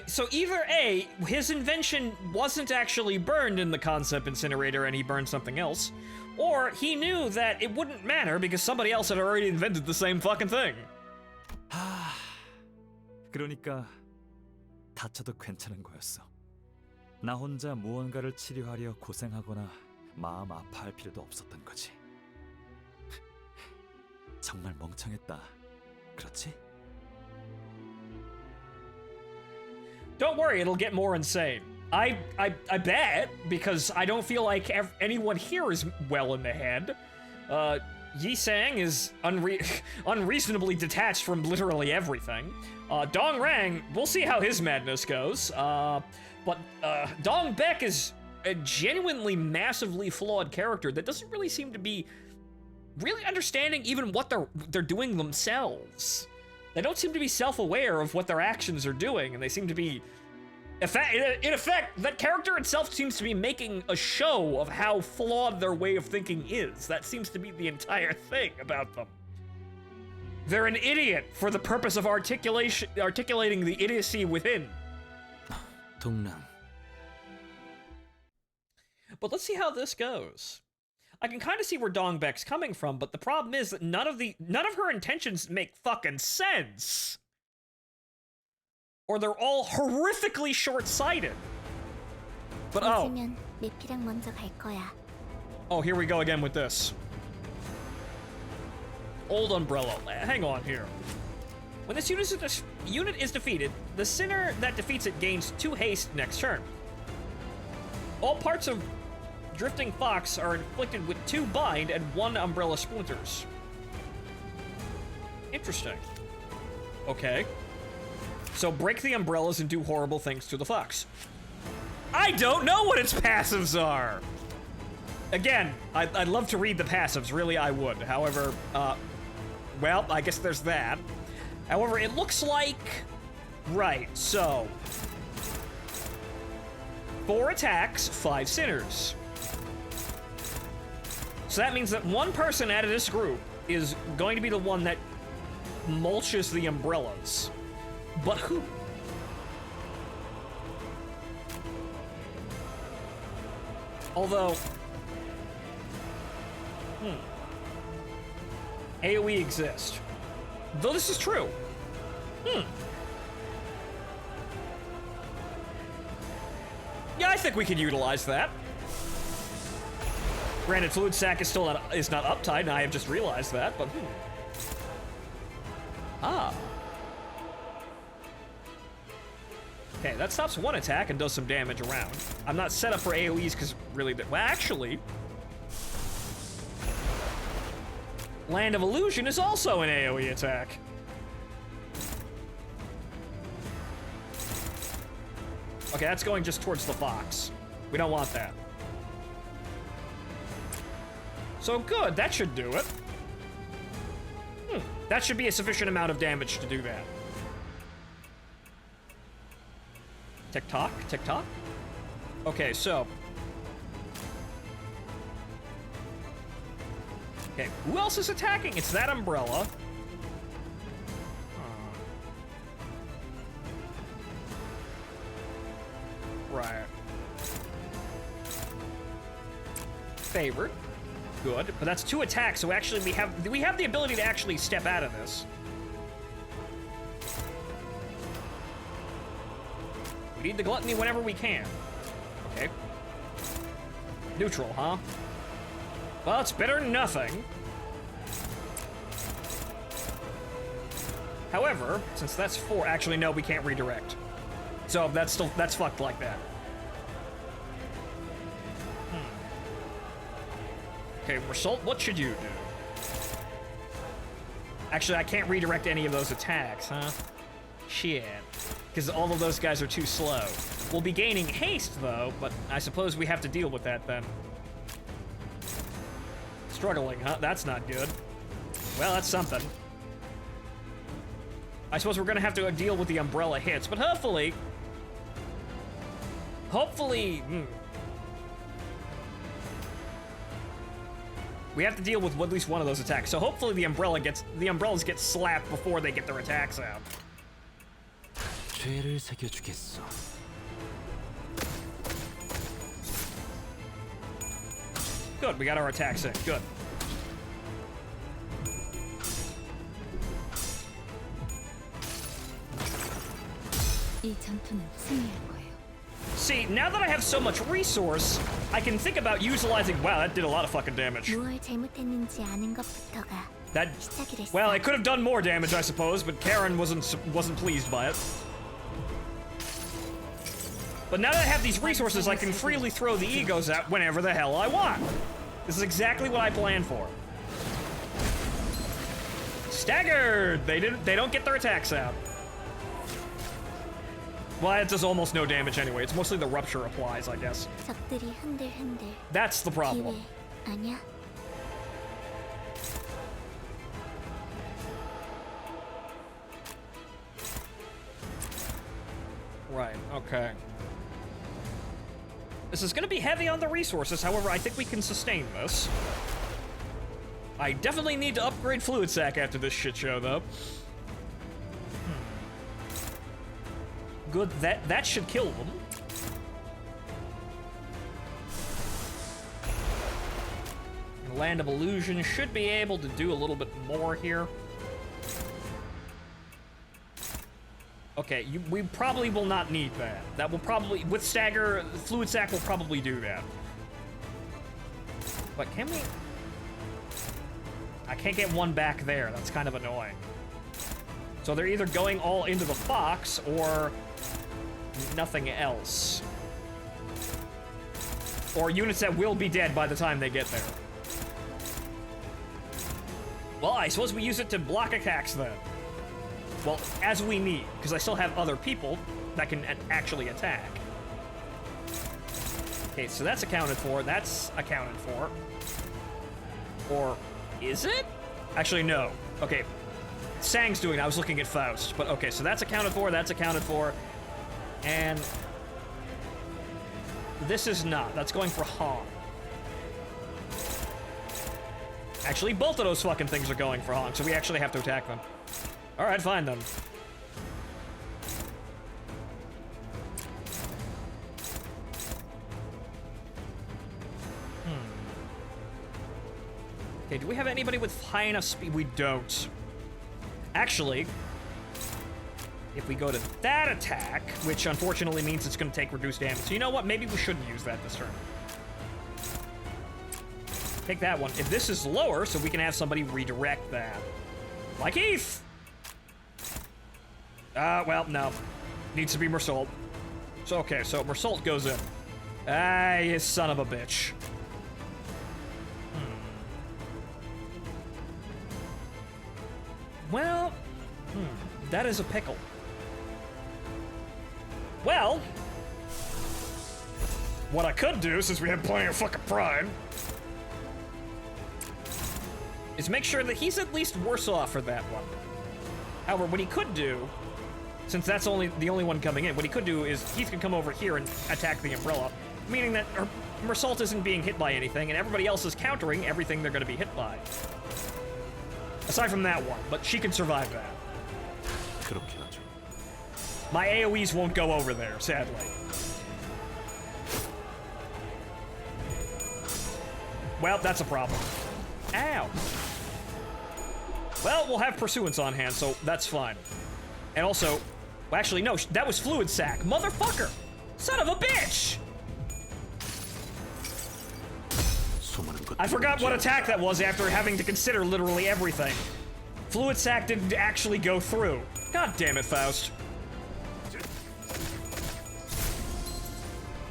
so either A, his invention wasn't actually burned in the concept incinerator and he burned something else, or he knew that it wouldn't matter because somebody else had already invented the same fucking thing. 그러니까 다쳐도 괜찮은 거였어. 나 혼자 무언가를 치료하려 고생하거나 마음 아파할 필요도 없었던 거지. 정말 멍청했다. 그렇지? Don't worry, it'll get more insane. I bet, because I don't feel like anyone here is well in the head. Yi Sang is unreasonably detached from literally everything. Dong Rang, we'll see how his madness goes. But Dong Beck is a genuinely massively flawed character that doesn't really seem to be really understanding even what they're doing themselves. They don't seem to be self-aware of what their actions are doing, and they seem to be... In effect, that character itself seems to be making a show of how flawed their way of thinking is. That seems to be the entire thing about them. They're an idiot for the purpose of articulating the idiocy within. 동랑. But let's see how this goes. I can kind of see where Dongbek's coming from, but the problem is that none of her intentions make fucking sense. Or they're all horrifically short-sighted. But oh. 늦으면 내피랑 먼저 갈 거야. Oh, here we go again with this. Old Umbrella. Hang on here. When this unit is defeated, the sinner that defeats it gains 2 haste next turn. All parts of Drifting Fox are inflicted with 2 bind and 1 umbrella splinters. Interesting. Okay. So break the umbrellas and do horrible things to the fox. I don't know what its passives are! Again, I'd love to read the passives, really I would. However, well, I guess there's that. However, it looks like... Right, so... 4 attacks, 5 sinners. So that means that one person out of this group is going to be the one that mulches the umbrellas. But who? Although... AoE exists. Though this is true. Yeah, I think we could utilize that. Granted, Fluid Sac is still not uptight, and I have just realized that, but Ah. Okay, that stops 1 attack and does some damage around. I'm not set up for AoEs because really, well, actually, Land of Illusion is also an AoE attack. Okay, that's going just towards the fox. We don't want that. So good, that should do it. That should be a sufficient amount of damage to do that. Tick-tock, tick-tock. Okay, so... Okay, who else is attacking? It's that umbrella. Right. Favored. Good, but that's 2 attacks, so actually we have the ability to actually step out of this. We need the gluttony whenever we can. Okay. Neutral, huh? Well, it's better than nothing. However, since that's 4, actually no, we can't redirect. So that's fucked like that. Okay, Result, what should you do? Actually, I can't redirect any of those attacks, huh? Shit. Because all of those guys are too slow. We'll be gaining haste, though, but I suppose we have to deal with that, then. Struggling, huh? That's not good. Well, that's something. I suppose we're gonna have to deal with the umbrella hits, but hopefully... We have to deal with at least one of those attacks, so hopefully the umbrellas get slapped before they get their attacks out. 죄를 새겨주겠어. Good, we got our attacks in. Good. 이 전투는 승리할 거예요. See, now that I have so much resource, I can think about utilizing... Wow, that did a lot of fucking damage. 무엇을 잘못했는지 아는 것부터가 시작이랬어. Well, it could have done more damage, I suppose, but Karen wasn't pleased by it. But now that I have these resources, I can freely throw the egos out whenever the hell I want. This is exactly what I planned for. Staggered! They don't get their attacks out. Well, it does almost no damage anyway. It's mostly the rupture applies, I guess. 적들이 흔들흔들. That's the problem. 기회 아니야? Right, okay. This is gonna be heavy on the resources, however, I think we can sustain this. I definitely need to upgrade Fluid Sac after this shit show, though. Good, that should kill them. Land of Illusion should be able to do a little bit more here. Okay, we probably will not need that. That will probably, with Stagger, Fluid Sac will probably do that. But can we? I can't get one back there. That's kind of annoying. So they're either going all into the Fox or nothing else. Or units that will be dead by the time they get there. Well, I suppose we use it to block attacks then. Well, as we need, because I still have other people that can actually attack. Okay, so that's accounted for. That's accounted for. Or is it? Actually, no. Okay, Sang's doing it. I was looking at Faust. But okay, so that's accounted for. That's accounted for. And this is not. That's going for Hong. Actually, both of those fucking things are going for Hong, so we actually have to attack them. All right, fine then. Okay, do we have anybody with high enough speed? We don't. Actually, if we go to that attack, which unfortunately means it's going to take reduced damage. So you know what? Maybe we shouldn't use that this turn. Take that one. If this is lower, so we can have somebody redirect that. Like Heath! Well, no. Needs to be Mersault. So, okay, so Mersault goes in. Ah, you son of a bitch. Well, that is a pickle. Well, what I could do, since we have plenty of fucking prime, is make sure that he's at least worse off for that one. However, what he could do, since that's the only one coming in, what he could do is Heath can come over here and attack the Umbrella, meaning that Mersault isn't being hit by anything, and everybody else is countering everything they're going to be hit by. Aside from that one, but she can survive that. 그렇게 하죠. My AoEs won't go over there, sadly. Well, that's a problem. Ow. Well, we'll have Pursuance on hand, so that's fine. And also, well, actually, no, that was Fluid Sac. Motherfucker! Son of a bitch! I forgot what attack that was after having to consider literally everything. Fluid Sac didn't actually go through. God damn it, Faust.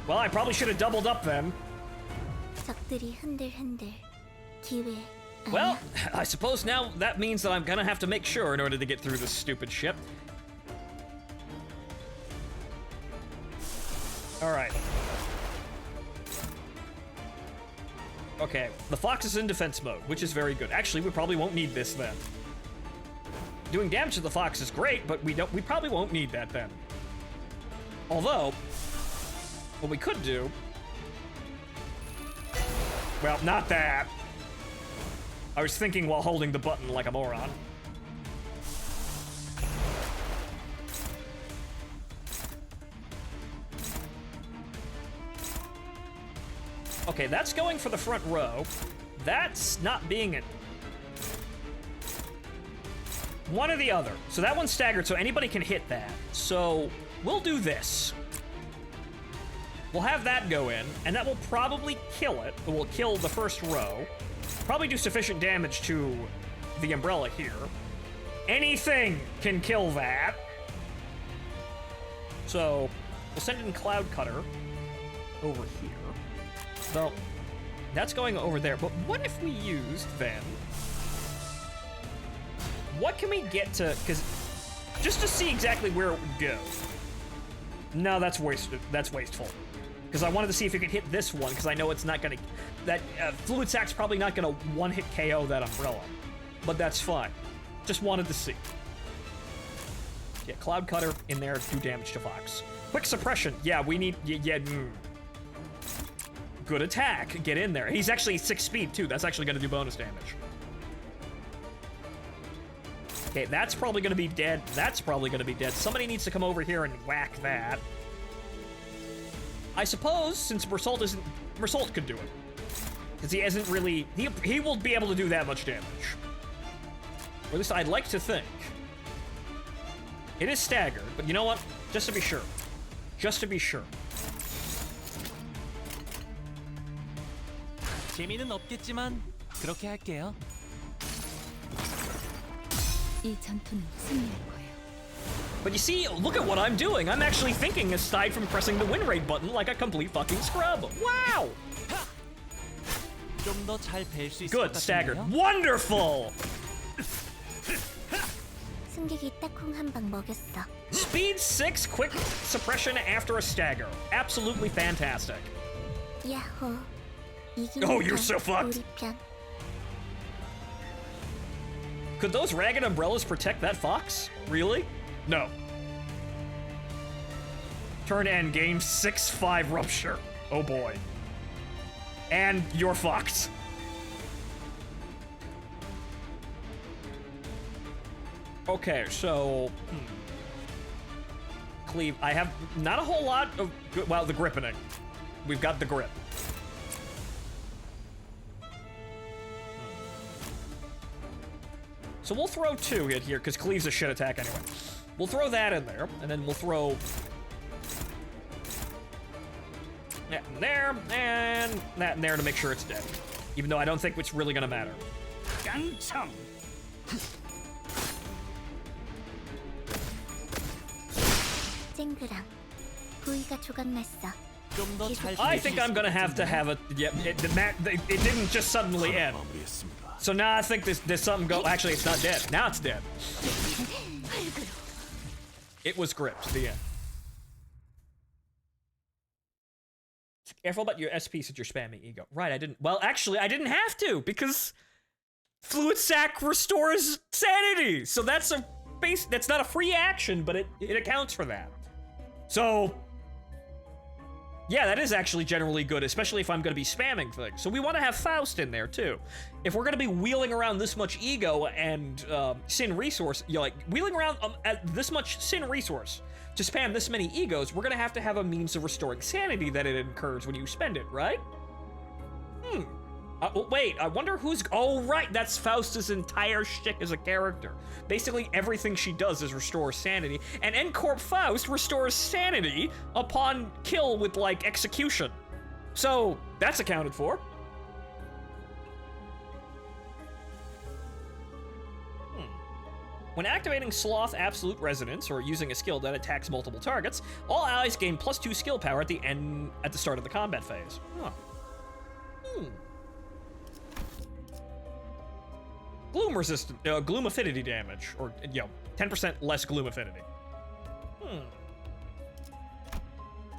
Well, I probably should have doubled up then. 적들이 흔들흔들. 기회. Well, I suppose now that means that I'm gonna have to make sure in order to get through this stupid ship. Alright. Okay, the Fox is in defense mode, which is very good. Actually, we probably won't need this then. Doing damage to the Fox is great, but we probably won't need that then. Although, what we could do... Well, not that. I was thinking while holding the button like a moron. Okay, that's going for the front row. That's not being it. One or the other. So that one's staggered, so anybody can hit that. So we'll do this. We'll have that go in, and that will probably kill it. It will kill the first row. Probably do sufficient damage to the Umbrella here. Anything can kill that. So we'll send in Cloud Cutter over here. So that's going over there. But what if we used then? What can we get to? Because just to see exactly where it would go. No, that's wasted. That's wasteful. Because I wanted to see if you could hit this one, because I know it's not going to... That Fluid Sac's probably not going to one-hit KO that Umbrella. But that's fine. Just wanted to see. Yeah, Cloud Cutter in there, do damage to Fox. Quick Suppression. Yeah, we need... Good attack. Get in there. He's actually 6 speed, too. That's actually going to do bonus damage. Okay, that's probably going to be dead. That's probably going to be dead. Somebody needs to come over here and whack that. I suppose, since Mersault isn't... Mersault could do it. Because he isn't really... He will be able to do that much damage. Or at least I'd like to think. It is staggered, but you know what? Just to be sure. Just to be sure. 재미는 없겠지만 그렇게 할게요. 이 전투는 승리할 거예요. But you see, look at what I'm doing. I'm actually thinking aside from pressing the win rate button like a complete fucking scrub. Wow! 좀 더 잘 뵐 수 있을 것 Good, staggered. 같은데요? Wonderful! 승객이 딱콩 한 방 먹였어. Speed 6, quick suppression after a stagger. Absolutely fantastic. 야호. 이기는 Oh, you're 편, so fucked. 우리 편. Could those ragged umbrellas protect that fox? Really? No. Turn endgame 6-5 rupture. Oh boy. And you're fucked. Okay, so... Cleave, I have not a whole lot of... Well, the grippening. We've got the grip. So we'll throw 2 in here, because Cleave's a shit attack anyway. We'll throw that in there, and then we'll throw... that in there, and that in there to make sure it's dead. Even though I don't think it's really gonna matter. 쨍그랑 부위가 조각났어. I think I'm gonna have to have a... Yeah, it didn't just suddenly end. So now I think there's something go... Actually, it's not dead. Now it's dead. It was gripped. The end. Careful about your SP since you're spamming ego. Right, I didn't... Well, actually, I didn't have to, because... Fluid Sac restores sanity! So that's a base... That's not a free action, but it accounts for that. So... Yeah, that is actually generally good, especially if I'm going to be spamming things. So we want to have Faust in there, too. If we're going to be wheeling around this much ego and Sin resource, wheeling around at this much Sin resource to spam this many egos, we're going to have a means of restoring sanity that it incurs when you spend it, right? Wait, I wonder who's... Oh, right, that's Faust's entire shtick as a character. Basically, everything she does is restore sanity, and N-Corp Faust restores sanity upon kill with, execution. So, that's accounted for. When activating Sloth Absolute Resonance, or using a skill that attacks multiple targets, all allies gain +2 skill power at the start of the combat phase. Huh. Gloom resistant, gloom affinity damage, or 10% less gloom affinity.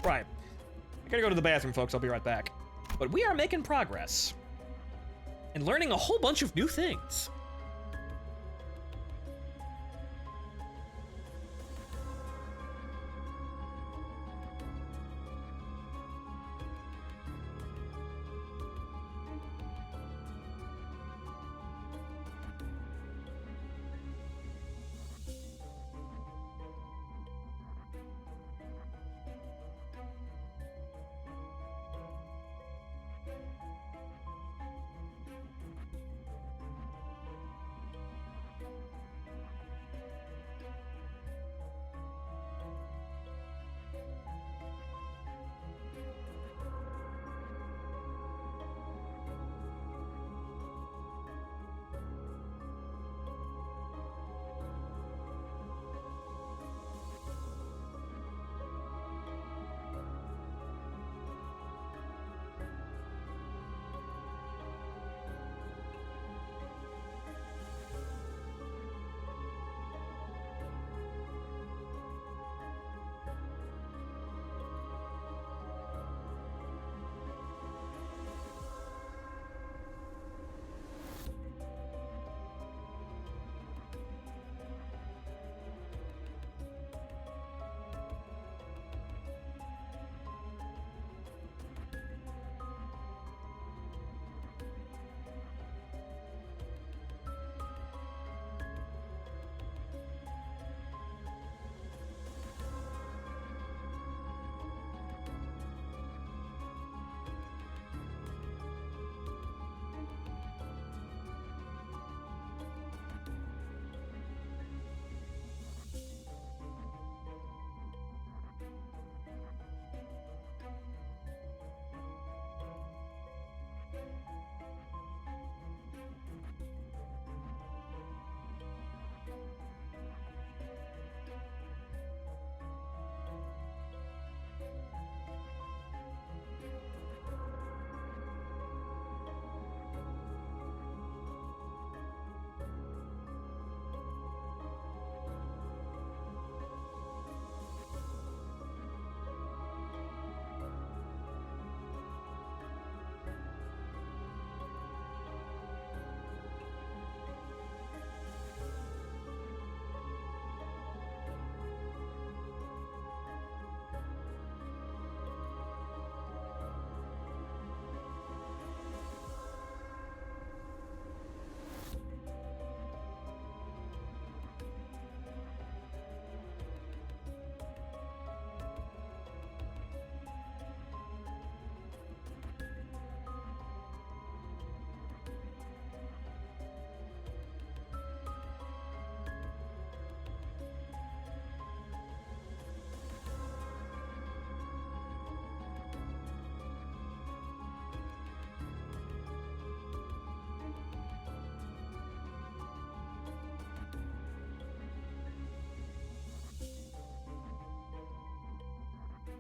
Right. I gotta go to the bathroom, folks. I'll be right back. But we are making progress and learning a whole bunch of new things.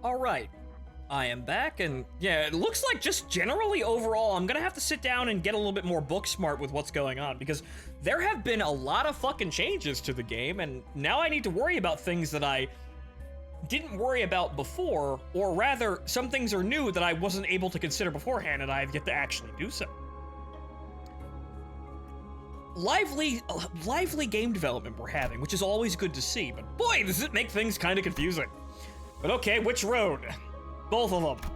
All right. I am back, and yeah, it looks like just generally overall, I'm gonna have to sit down and get a little bit more book smart with what's going on, because there have been a lot of fucking changes to the game, and now I need to worry about things that I didn't worry about before, or rather, some things are new that I wasn't able to consider beforehand, and I have yet to actually do so. Lively game development we're having, which is always good to see, but boy, does it make things kind of confusing. But okay, which road? Both of them.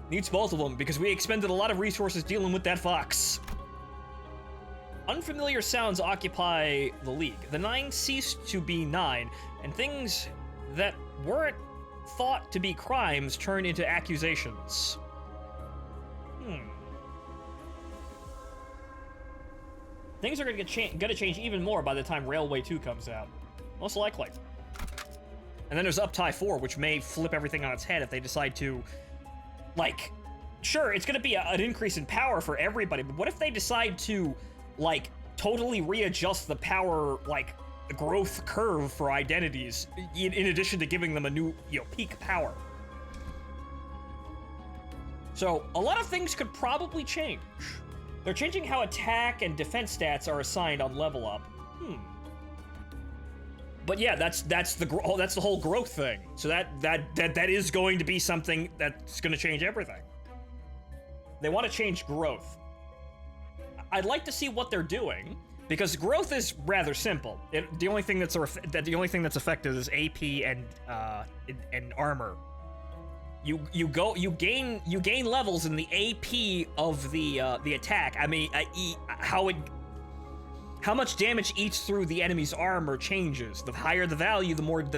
Needs both of them, because we expended a lot of resources dealing with that fox. Unfamiliar sounds occupy the League. The 9 ceased to be 9, and things that weren't thought to be crimes turn into accusations. Things are gonna change even more by the time Railway 2 comes out. Most likely. And then there's Uptie 4, which may flip everything on its head if they decide to, like, sure, it's gonna be an increase in power for everybody, but what if they decide to, like, totally readjust the power, like, the growth curve for identities, in addition to giving them a new, peak power? So, a lot of things could probably change. They're changing how attack and defense stats are assigned on level up. But yeah, that's the whole growth thing. So that is going to be something that's going to change everything. They want to change growth. I'd like to see what they're doing, because growth is rather simple. The only thing that's affected is AP and armor. You gain levels in the AP of the attack. I mean, how much damage eats through the enemy's armor changes. The higher the value, the more of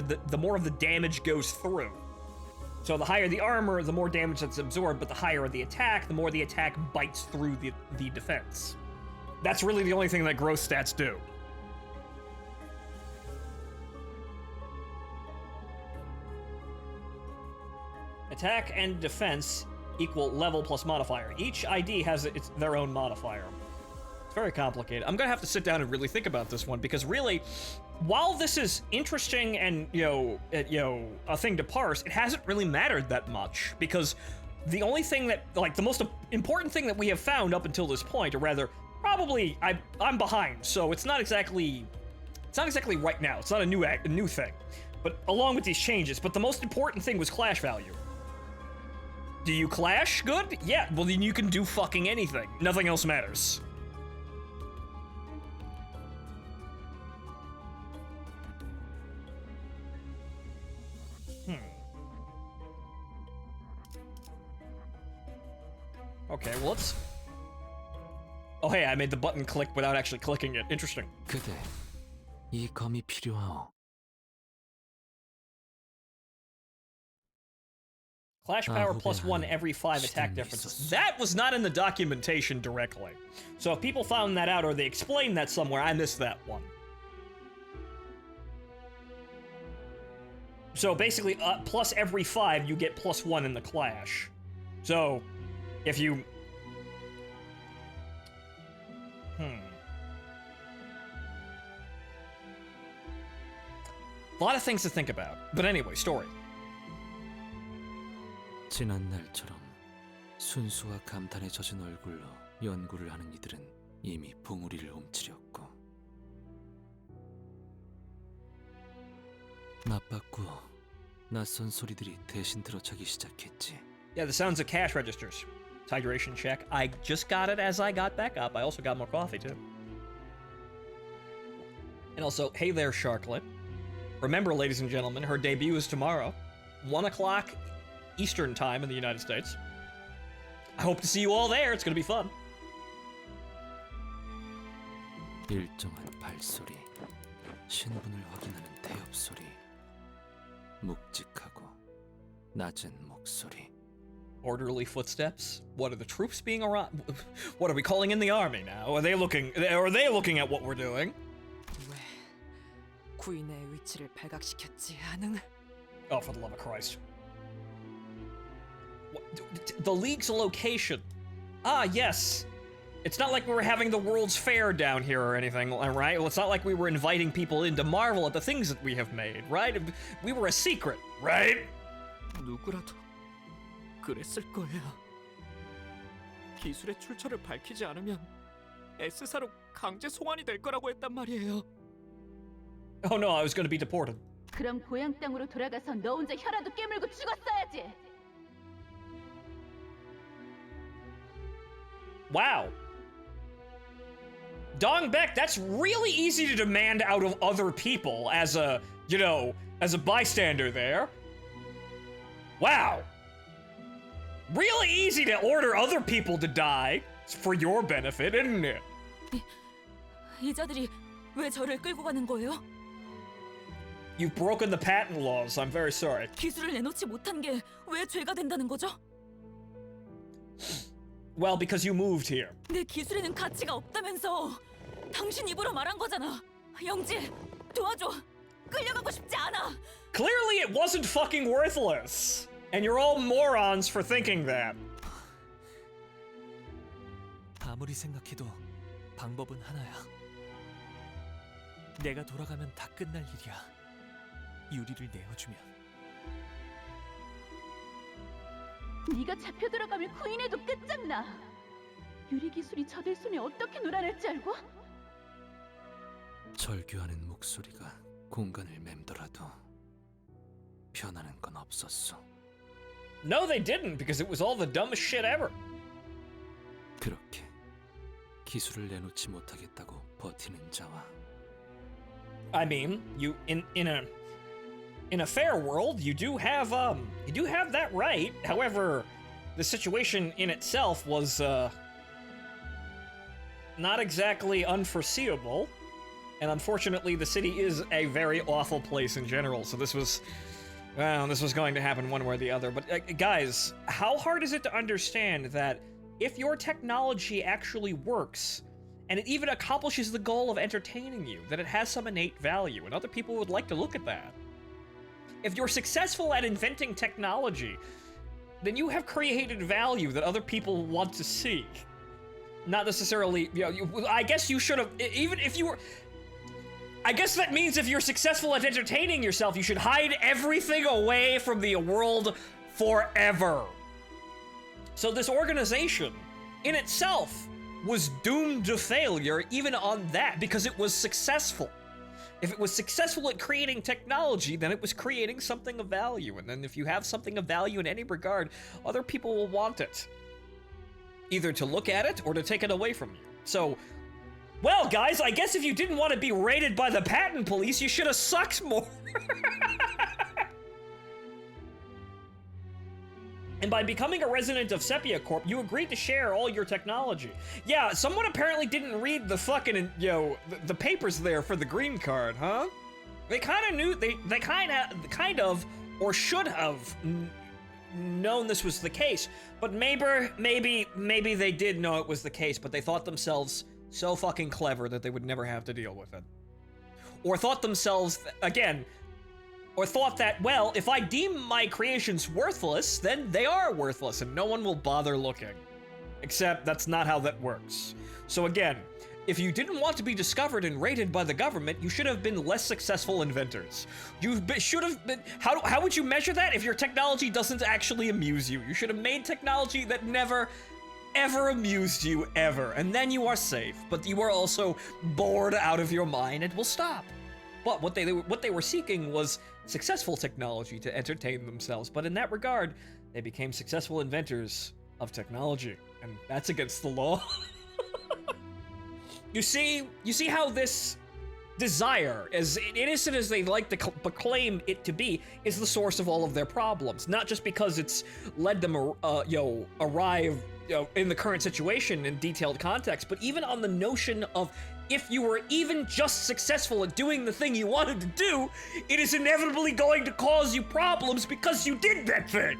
the damage goes through. So the higher the armor, the more damage that's absorbed, but the higher the attack, the more the attack bites through the defense. That's really the only thing that growth stats do. Attack and defense equal level plus modifier. Each ID has their own modifier. It's very complicated. I'm gonna have to sit down and really think about this one, because really, while this is interesting and a thing to parse, it hasn't really mattered that much, because the only thing that, like, the most important thing that we have found up until this point, or rather, probably I'm behind, so it's not exactly right now. It's not a new thing, but along with these changes. But the most important thing was clash value. Do you clash good? Yeah. Well, then you can do fucking anything. Nothing else matters. Okay, well, let's... Oh, hey, I made the button click without actually clicking it. Interesting. 그대, 이 검이 필요하오. Clash power plus 1 every 5 attack differences. That was not in the documentation directly. So if people found that out or they explained that somewhere, I missed that one. So basically, plus every 5, you get plus 1 in the clash. So, if you... A lot of things to think about. But anyway, story. 지난 날처럼 순수와 감탄에 젖은 얼굴로 연구를 하는 이들은 이미 봉우리를 움츠렸고 맞받고 낯선 소리들이 대신 들어차기 시작했지. Yeah, the sounds of cash registers. Hydration check. I just got it as I got back up. I also got more coffee, too. And also, hey there, Sharklet. Remember, ladies and gentlemen, her debut is tomorrow. 1 o'clock Eastern time in the United States. I hope to see you all there. It's gonna be fun. 일정한 발소리, 신분을 확인하는 대업 소리, 묵직하고 낮은 목소리. Orderly footsteps? What are the troops being around? What are we calling in the army now? Are they looking at what we're doing? 왜 구인의 위치를 발각시켰지, 아능? Oh, for the love of Christ. The League's location. Ah, yes. It's not like we were having the World's Fair down here or anything, right? Well, it's not like we were inviting people in to marvel at the things that we have made, right? We were a secret, right? 누구라도 그랬을 거예요. 기술의 출처를 밝히지 않으면 S사로 강제 송환이 될 거라고 했단 말이에요. Oh no, I was going to be deported. 그럼 고향 땅으로 돌아가서 너 혼자 혀라도 깨물고 죽었어야지. Wow. Dong Beck, that's really easy to demand out of other people as a, you know, as a bystander there. Wow. Really easy to order other people to die for your benefit, isn't it? 이 자들이 왜 저를 끌고 가는 거예요? You've broken the patent laws. I'm very sorry. 기술을 내놓지 못한 게 왜 죄가 된다는 거죠? Well, because you moved here. 내 기술에는 가치가 없다면서. 당신 입으로 말한 거잖아. 영지, 도와줘. 끌려가고 싶지 않아. Clearly it wasn't fucking worthless. And you're all morons for thinking that. 아무리 생각해도 방법은 하나야. 내가 돌아가면 다 끝날 일이야. 유리를 내어주면. 네가 잡혀 들어가면 구인해도 끝장나. 유리 기술이 저들 손에 어떻게 놀아날지 알고? 절규하는 목소리가 공간을 맴돌아도 변하는 건 없었어. No, they didn't, because it was all the dumbest shit ever. 그렇게 기술을 내놓지 못하겠다고 버티는 자와 I mean, you in a fair world, you do have that right. However, the situation in itself was not exactly unforeseeable, and unfortunately, the city is a very awful place in general. So this was going to happen one way or the other. But guys, how hard is it to understand that if your technology actually works, and it even accomplishes the goal of entertaining you, that it has some innate value, and other people would like to look at that? If you're successful at inventing technology, then you have created value that other people want to see. Not necessarily, you know, I guess you should have, even if you were, I guess that means if you're successful at entertaining yourself, you should hide everything away from the world forever. So this organization, in itself, was doomed to failure even on that, because it was successful. If it was successful at creating technology, then it was creating something of value. And then if you have something of value in any regard, other people will want it. Either to look at it or to take it away from you. So, well, guys, I guess if you didn't want to be raided by the patent police, you should have sucked more. And by becoming a resident of Sepia Corp, you agreed to share all your technology. Yeah, someone apparently didn't read the fucking, you know, the papers there for the green card, huh? They kind of knew, they kind of, or should have known this was the case. But maybe they did know it was the case, but they thought themselves so fucking clever that they would never have to deal with it. Or thought themselves, again, or thought that, well, if I deem my creations worthless, then they are worthless and no one will bother looking. Except that's not how that works. So again, if you didn't want to be discovered and raided by the government, you should have been less successful inventors. You should have been, how would you measure that if your technology doesn't actually amuse you? You should have made technology that never, ever amused you, ever. And then you are safe, but you are also bored out of your mind and will stop. But what they were seeking was successful technology to entertain themselves. But in that regard, they became successful inventors of technology, and that's against the law. You see how this desire, as innocent as they like to proclaim it to be, is the source of all of their problems. Not just because it's led them, arrive, in the current situation in detailed context, but even on the notion of if you were even just successful at doing the thing you wanted to do, it is inevitably going to cause you problems because you did that thing.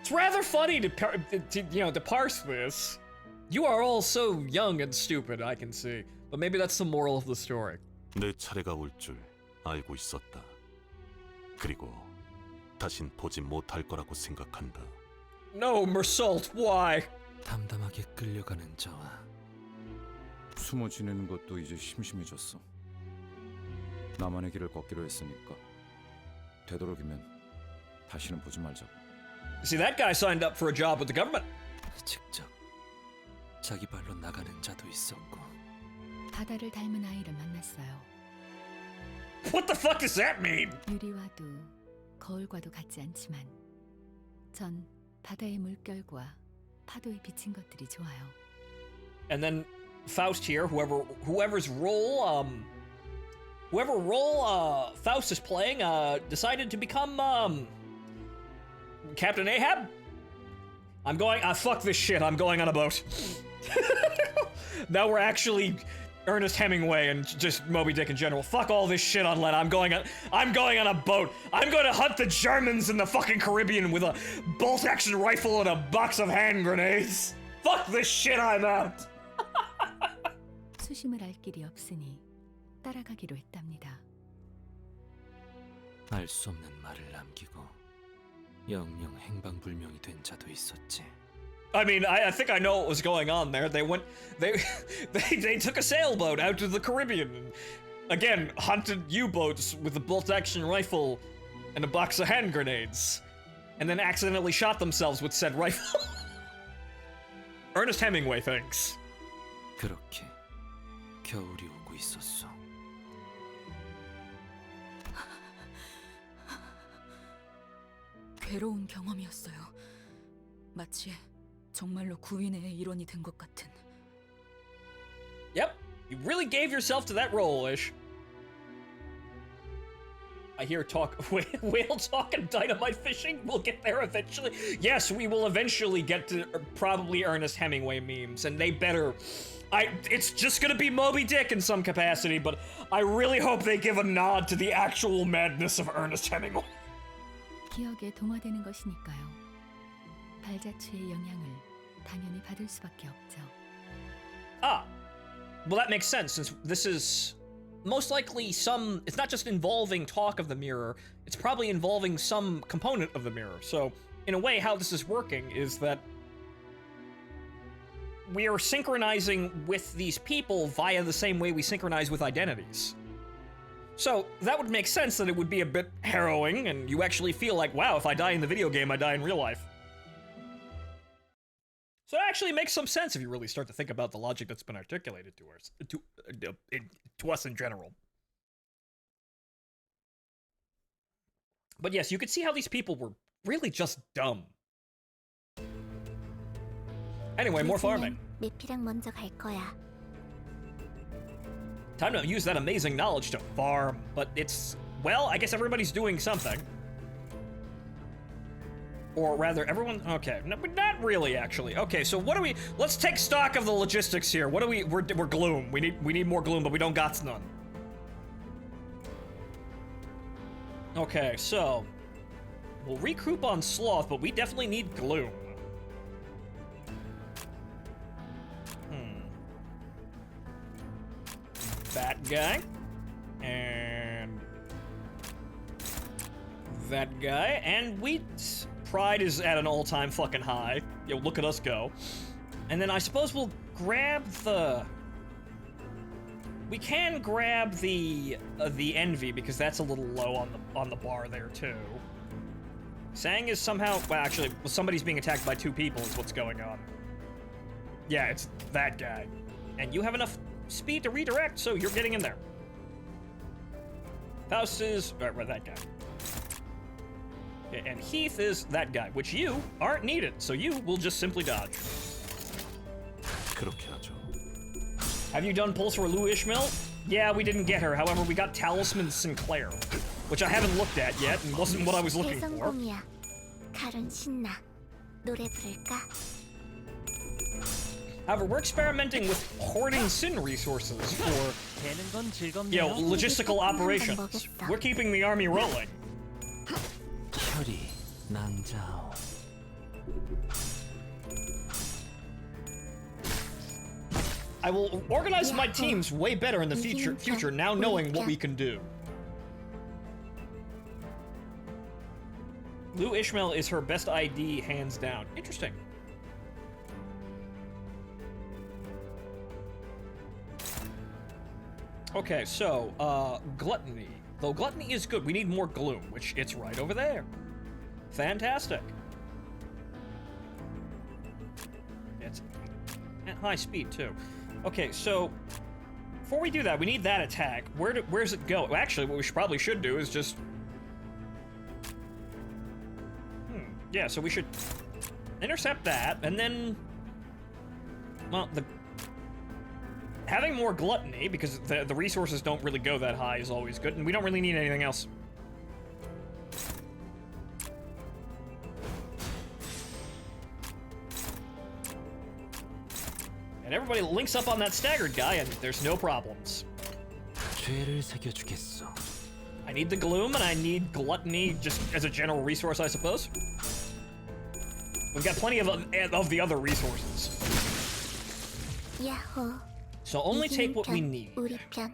It's rather funny to parse this. You are all so young and stupid, I can see. But maybe that's the moral of the story. 내 차례가 올 줄 알고 있었다. 그리고 다신 보지 못할 거라고 생각한다. No, Mersault, why? 담담하게 끌려가는 자와 숨어 지내는 것도 이제 심심해졌어. 나만의 길을 걷기로 했으니까 되도록이면 다시는 보지 말자고. See, that guy signed up for a job with the government. 직접 자기 발로 나가는 자도 있었고. 바다를 닮은 아이를 만났어요. What the fuck does that mean? 유리와도 거울과도 같지 않지만 전 바다의 물결과 파도에 비친 것들이 좋아요. And then Faust here, whoever role Faust is playing, decided to become Captain Ahab. I'm going. Fuck this shit. I'm going on a boat. Now we're actually Ernest Hemingway and just Moby Dick in general. Fuck all this shit on land. I'm going on a boat. I'm going to hunt the Germans in the fucking Caribbean with a bolt-action rifle and a box of hand grenades. Fuck this shit. I'm out. 수심을 알 길이 없으니 따라가기로 했답니다. 알 수 없는 말을 남기고 영영 행방불명이 된 자도 있었지. I mean, I think I know what was going on there. They took a sailboat out to the Caribbean and, again, hunted U-boats with a bolt-action rifle and a box of hand grenades, and then accidentally shot themselves with said rifle. Ernest Hemingway thinks. 그렇게 겨울이 오고 있었어. 괴로운 경험이었어요. 마치 정말로 구인의 일원이 된 것 같은. Yep, you really gave yourself to that role, Ish. I hear whale talk and dynamite fishing. We'll get there eventually. Yes, we will eventually get to probably Ernest Hemingway memes, and they better. It's just gonna be Moby Dick in some capacity, but I really hope they give a nod to the actual madness of Ernest Hemingway. 기억에 동화되는 것이니까요. 발자취의 영향을 당연히 받을 수밖에 없죠. Ah, well that makes sense since this is most likely it's not just involving talk of the mirror, it's probably involving some component of the mirror. So in a way, how this is working is that we are synchronizing with these people via the same way we synchronize with identities. So that would make sense that it would be a bit harrowing and you actually feel like, wow, if I die in the video game, I die in real life. So it actually makes some sense if you really start to think about the logic that's been articulated to us in general. But yes, you could see how these people were really just dumb. Anyway, more farming. 메피랑 먼저 갈 거야. Time to use that amazing knowledge to farm, but it's, well, I guess everybody's doing something. Or rather, everyone, okay, no, but not really, actually. Okay, so what do we, let's take stock of the logistics here. What do we're gloom. We need more gloom, but we don't got none. Okay, so, we'll recruit on sloth, but we definitely need gloom. That guy, and that guy, and wheat pride is at an all-time fucking high. Yo, look at us go. And then I suppose we'll grab we can grab the envy because that's a little low on the bar there too. Sang is somehow, well, actually, somebody's being attacked by two people is what's going on. Yeah, it's that guy, and you have enough speed to redirect, so you're getting in there. Faust is right, that guy. And Heath is that guy, which you aren't needed, so you will just simply dodge. 그렇게 하죠. Have you done pulls for Lou Ishmael? Yeah, we didn't get her. However, we got Talisman Sinclair, which I haven't looked at yet and wasn't what I was looking for. 대성공이야. 칼은 신나. 노래 부를까? However, we're experimenting with hoarding sin resources for, logistical operations. We're keeping the army rolling. 혈이 난자오. I will organize my teams way better in the future now knowing what we can do. Lou Ishmael is her best ID, hands down. Interesting. Okay, so, gluttony. Though gluttony is good, we need more gloom, which it's right over there. Fantastic. It's at high speed, too. Okay, so before we do that, we need that attack. Where's it go? Well, actually, what we probably should do is just... Yeah, so we should intercept that, and then... Well, having more gluttony, because the resources don't really go that high, is always good, and we don't really need anything else. And everybody links up on that staggered guy, and there's no problems. 죄를 새겨주겠어. I need the gloom, and I need gluttony just as a general resource, I suppose. We've got plenty of the other resources. 야호. So only take what we need. 우리 편.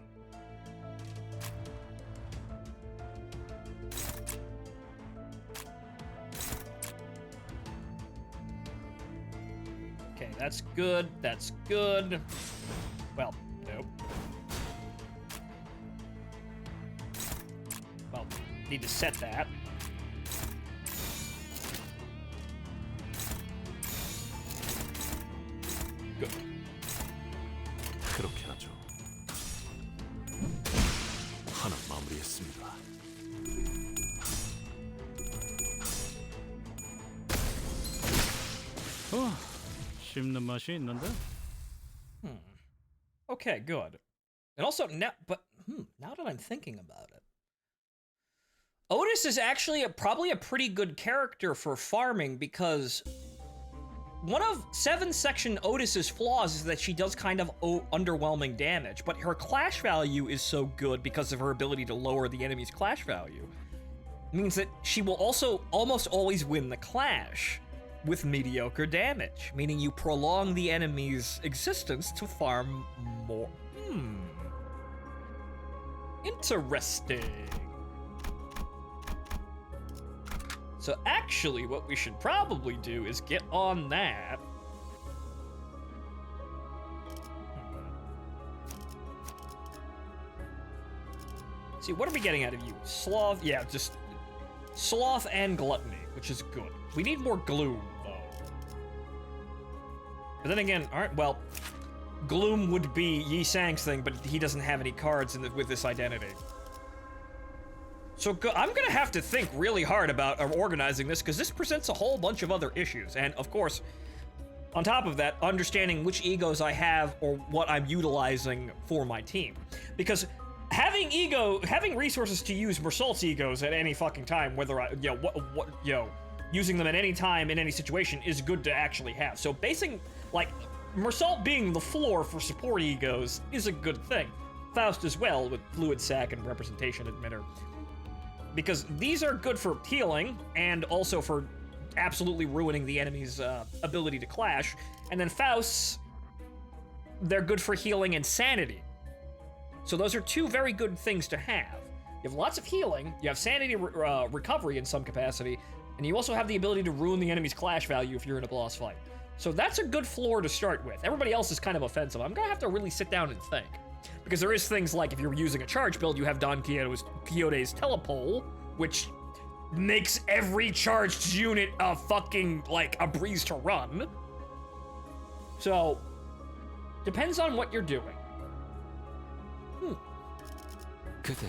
Okay, that's good. That's good. Well, nope. Well, need to set that. Good. 그렇게 하죠. 하나 마무리했습니다. 씹는 맛이 있는데? Okay, good. And also now, now that I'm thinking about it, Otis is actually probably a pretty good character for farming because one of 7th Section Otis's flaws is that she does kind of underwhelming damage, but her clash value is so good because of her ability to lower the enemy's clash value. It means that she will also almost always win the clash with mediocre damage, meaning you prolong the enemy's existence to farm more. Interesting. So actually, what we should probably do is get on that. See, what are we getting out of you? Sloth? Yeah, just sloth and gluttony, which is good. We need more gloom, though. But then again, alright, well, gloom would be Yi Sang's thing, but he doesn't have any cards with this identity. So I'm gonna have to think really hard about organizing this, because this presents a whole bunch of other issues. And of course, on top of that, understanding which egos I have or what I'm utilizing for my team. Because having resources to use Mersault's egos at any fucking time, whether using them at any time in any situation is good to actually have. So Mersault being the floor for support egos is a good thing. Faust as well, with Fluid Sac and Representation Emitter. Because these are good for healing, and also for absolutely ruining the enemy's ability to clash. And then Faust's, they're good for healing and sanity. So those are two very good things to have. You have lots of healing, you have sanity recovery in some capacity, and you also have the ability to ruin the enemy's clash value if you're in a boss fight. So that's a good floor to start with. Everybody else is kind of offensive. I'm gonna have to really sit down and think. Because there is things like, if you're using a charge build, you have Don Quixote's Telepole, which makes every charged unit a fucking, a breeze to run. So, depends on what you're doing. 그대,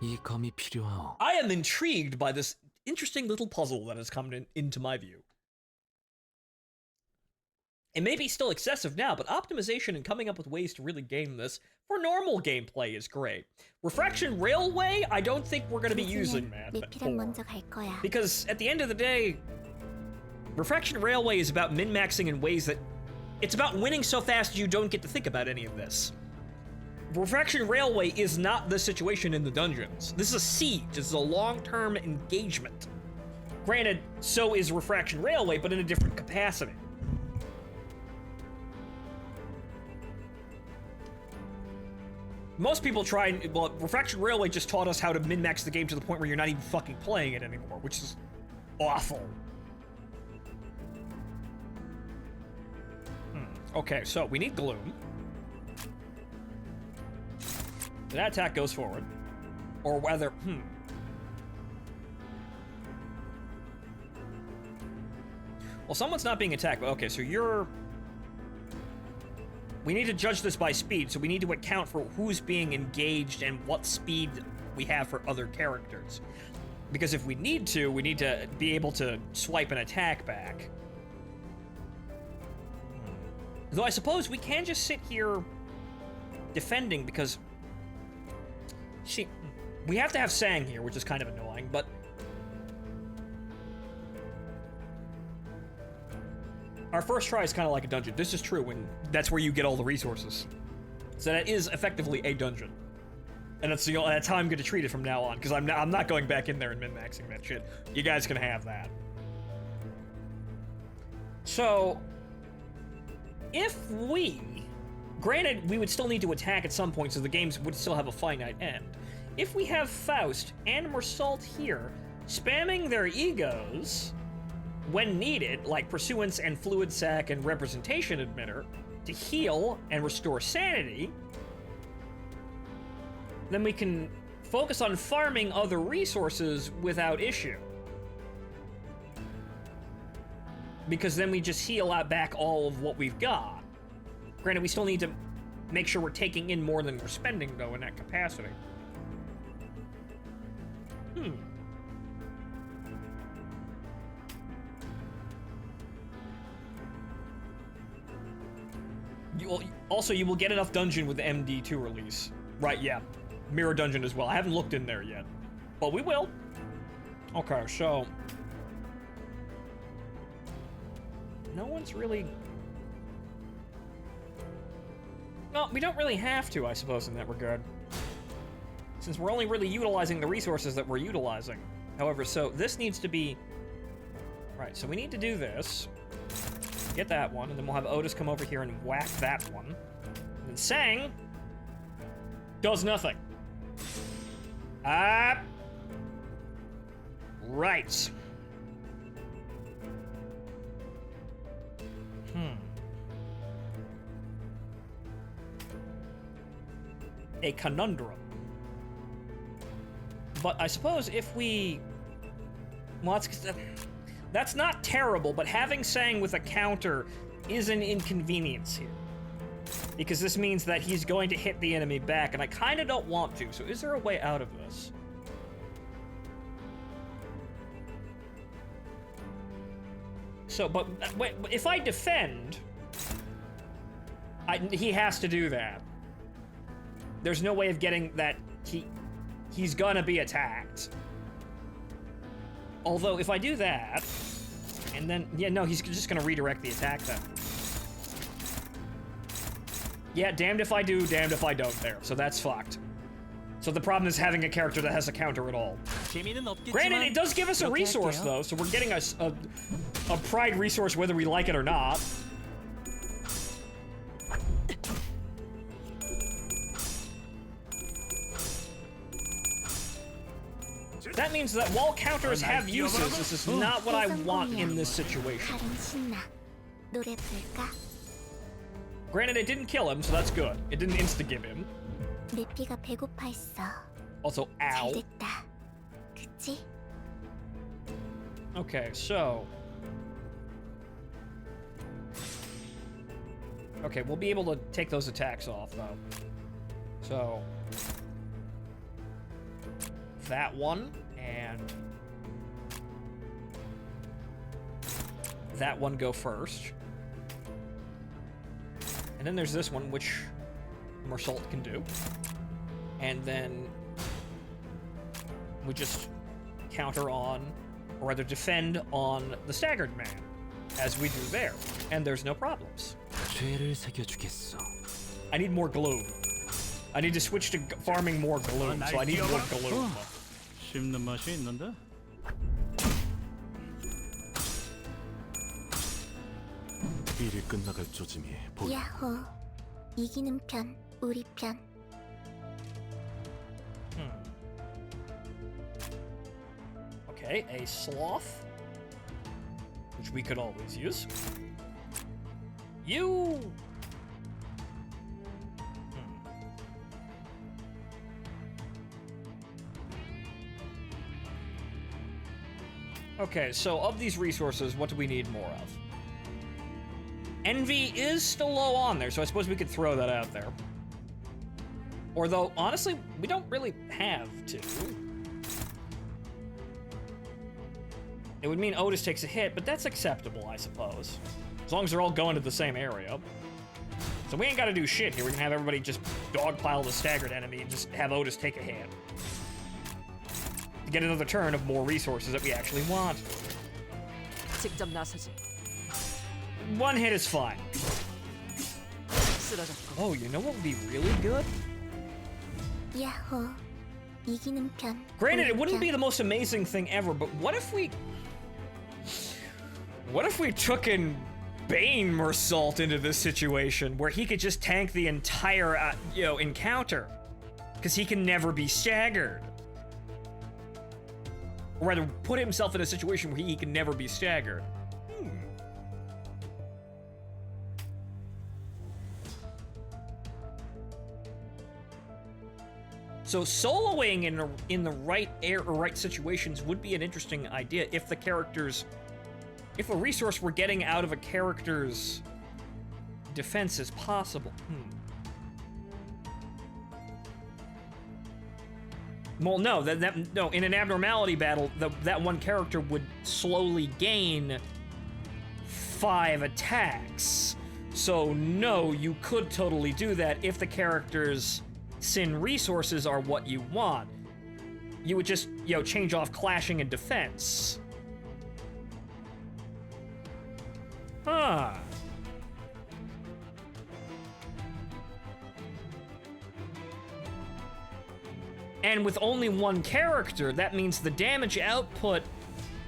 이 검이 필요하오. I am intrigued by this interesting little puzzle that has come into my view. It may be still excessive now, but optimization and coming up with ways to really game this for normal gameplay is great. Refraction Railway, I don't think we're going to be using that. Because at the end of the day, Refraction Railway is about min-maxing in ways that... It's about winning so fast you don't get to think about any of this. Refraction Railway is not the situation in the dungeons. This is a siege. This is a long-term engagement. Granted, so is Refraction Railway, but in a different capacity. Most people try and... Well, Refraction Railway just taught us how to min-max the game to the point where you're not even fucking playing it anymore, which is awful. Okay, so we need Gloom. That attack goes forward. Or whether... Well, someone's not being attacked, but okay, so you're... We need to judge this by speed, so we need to account for who's being engaged and what speed we have for other characters. Because if we need to be able to swipe an attack back. Though I suppose we can just sit here defending because... See, we have to have Sang here, which is kind of annoying, but... Our first try is kind of like a dungeon. This is true, and that's where you get all the resources. So that is effectively a dungeon. And that's how I'm going to treat it from now on, because I'm not going back in there and min-maxing that shit. You guys can have that. So, if we... Granted, we would still need to attack at some point, so the games would still have a finite end. If we have Faust and Mersault here, spamming their egos... when needed, like Pursuance and Fluid Sac and Representation Emitter, to heal and restore sanity, then we can focus on farming other resources without issue. Because then we just heal out back all of what we've got. Granted, we still need to make sure we're taking in more than we're spending, though, in that capacity. You will get enough dungeon with the MD2 release. Right, yeah. Mirror dungeon as well. I haven't looked in there yet. But we will. Okay, so... No one's really... No, we don't really have to, I suppose, in that regard. Since we're only really utilizing the resources that we're utilizing. However, so this needs to be... Right, so we need to do this. Get that one, and then we'll have Otis come over here and whack that one. And then Sang does nothing. Right. A conundrum. But I suppose if we... Well, that's not terrible, but having Sang with a counter is an inconvenience here. Because this means that he's going to hit the enemy back, and I kind of don't want to, so is there a way out of this? So, but wait, if I defend, he has to do that. There's no way of getting that he's gonna be attacked. Although, if I do that, and then... Yeah, no, he's just gonna redirect the attack then. Yeah, damned if I do, damned if I don't there. So that's fucked. So the problem is having a character that has a counter at all. Granted, it does give us a resource, though, so we're getting a pride resource whether we like it or not. That means that while counters have uses, this is not what I want in this situation. Granted, it didn't kill him, so that's good. It didn't insta-give him. Also, ow. Okay, so... Okay, we'll be able to take those attacks off, though. So... That one, and... That one go first. And then there's this one, which Mersault can do. And then we just counter on, or rather defend on the Staggered Man, as we do there. And there's no problems. I need more gloom. I need to switch to farming more gloom, so I need more gloom. 씹는 맛이 있는데? 일이 끝나갈 조짐이 보이. 야호, 이기는 편, 우리 편. Okay, a sloth, which we could always use. You. Okay, so of these resources, what do we need more of? Envy is still low on there, so I suppose we could throw that out there. Or though, honestly, we don't really have to. It would mean Otis takes a hit, but that's acceptable, I suppose. As long as they're all going to the same area. So we ain't gotta do shit here. We can have everybody just dogpile the staggered enemy and just have Otis take a hit. To get another turn of more resources that we actually want. 직접 나서지. One hit is fine. 쓰러졌고. Oh, you know what would be really good? 야호. 이기는 편. Granted, it wouldn't be the most amazing thing ever, but what if we took in Bane Mersault into this situation where he could just tank the entire, encounter? Because he can never be staggered. Or rather, put himself in a situation where he can never be staggered. So soloing in the right air or right situations would be an interesting idea if the resource we're getting out of a character's defense is possible. Well, no, no. In an abnormality battle, that one character would slowly gain 5 attacks. So no, you could totally do that if the character's Sin resources are what you want. You would just, change off clashing and defense. Huh. And with only one character, that means the damage output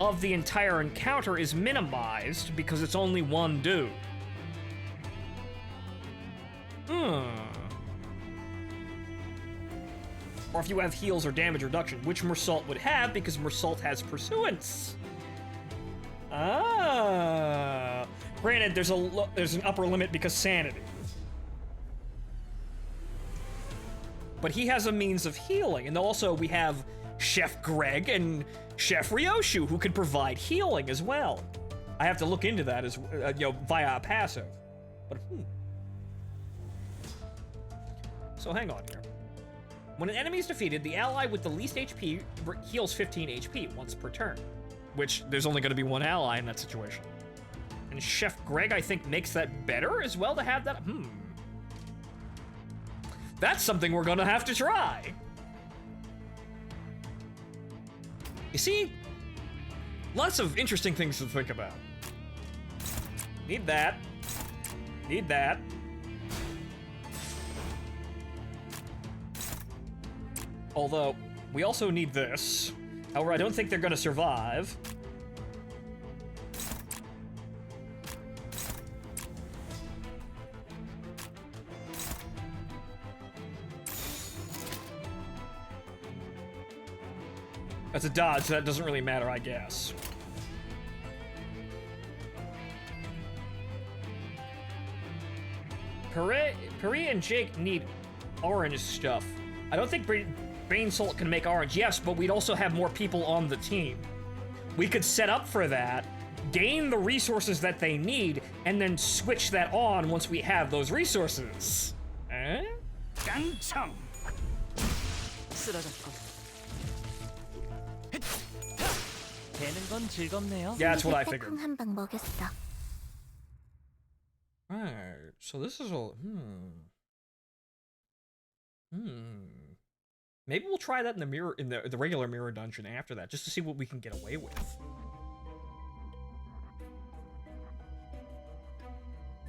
of the entire encounter is minimized because it's only one dude. Or if you have heals or damage reduction, which Mersault would have because Mersault has Pursuance. Ah. Granted, there's an upper limit because sanity. But he has a means of healing, and also we have Chef Greg and Chef Ryoshu who could provide healing as well. I have to look into that as via a passive. But So hang on here. When an enemy is defeated, the ally with the least HP heals 15 HP once per turn. Which, there's only going to be one ally in that situation. And Chef Greg, I think, makes that better as well to have that. That's something we're going to have to try. You see? Lots of interesting things to think about. Need that. Need that. Although, we also need this. However, I don't think they're gonna survive. That's a dodge, so that doesn't really matter, I guess. Puri and Jake need orange stuff. I don't think Bane Salt can make orange, yes, but we'd also have more people on the team. We could set up for that, gain the resources that they need, and then switch that on once we have those resources. Eh? 깡총. 쓰러졌고. 되는 건 즐겁네요. Yeah, that's what I figured. 한 방 먹였어. Right, so this is a Maybe we'll try that in the mirror, in the regular mirror dungeon after that, just to see what we can get away with.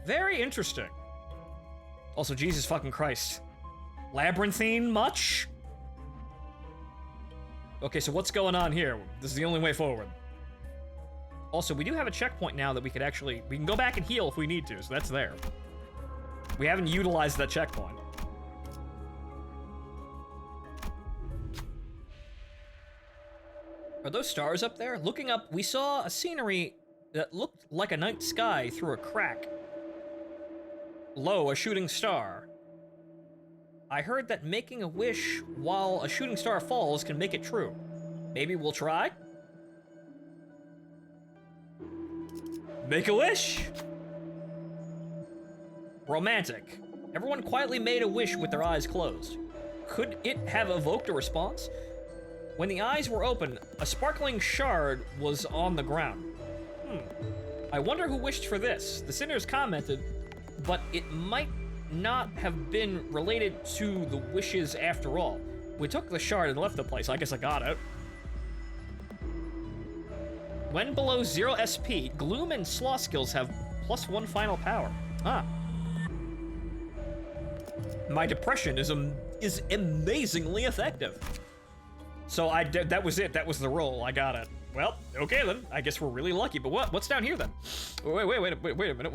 Very interesting. Also, Jesus fucking Christ. Labyrinthine much? Okay, so what's going on here? This is the only way forward. Also, we do have a checkpoint now that we can go back and heal if we need to, so that's there. We haven't utilized that checkpoint. Are those stars up there? Looking up, we saw a scenery that looked like a night sky through a crack. Lo, a shooting star. I heard that making a wish while a shooting star falls can make it true. Maybe we'll try? Make a wish. Romantic. Everyone quietly made a wish with their eyes closed. Could it have evoked a response? When the eyes were open, a sparkling shard was on the ground. I wonder who wished for this. The sinners commented, but it might not have been related to the wishes after all. We took the shard and left the place. I guess I got it. When below 0 SP, Gloom and Sloth skills have +1 final power. Ah. My depression is amazingly effective. So that was it. That was the roll. I got it. Well, okay then. I guess we're really lucky. But what's down here then? Wait a minute.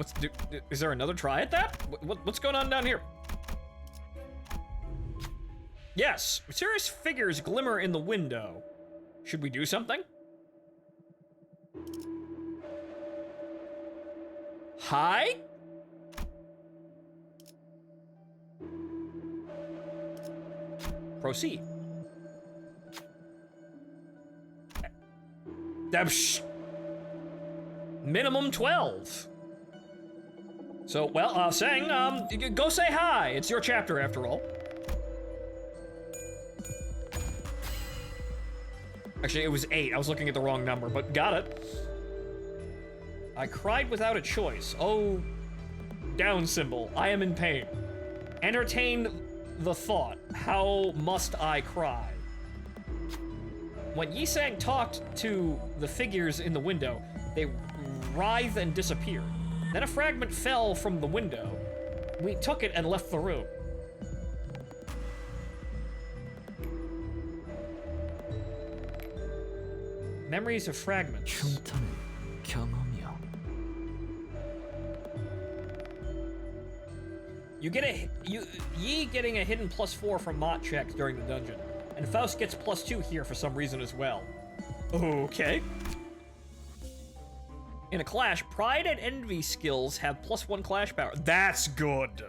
Is there another try at that? What's going on down here? Yes, mysterious figures glimmer in the window. Should we do something? Hi? Proceed. Minimum 12. So, well, saying, go say hi. It's your chapter after all. Actually, it was 8. I was looking at the wrong number, but got it. I cried without a choice. Oh, down symbol. I am in pain. Entertain the thought. How must I cry? When Yisang talked to the figures in the window, they writhed and disappeared. Then a fragment fell from the window. We took it and left the room. Memories of fragments. 흉터는 경험이요. Yi getting a hidden +4 from Mott checks during the dungeon. And Faust gets +2 here for some reason as well. Okay. In a clash, Pride and Envy skills have +1 clash power. That's good.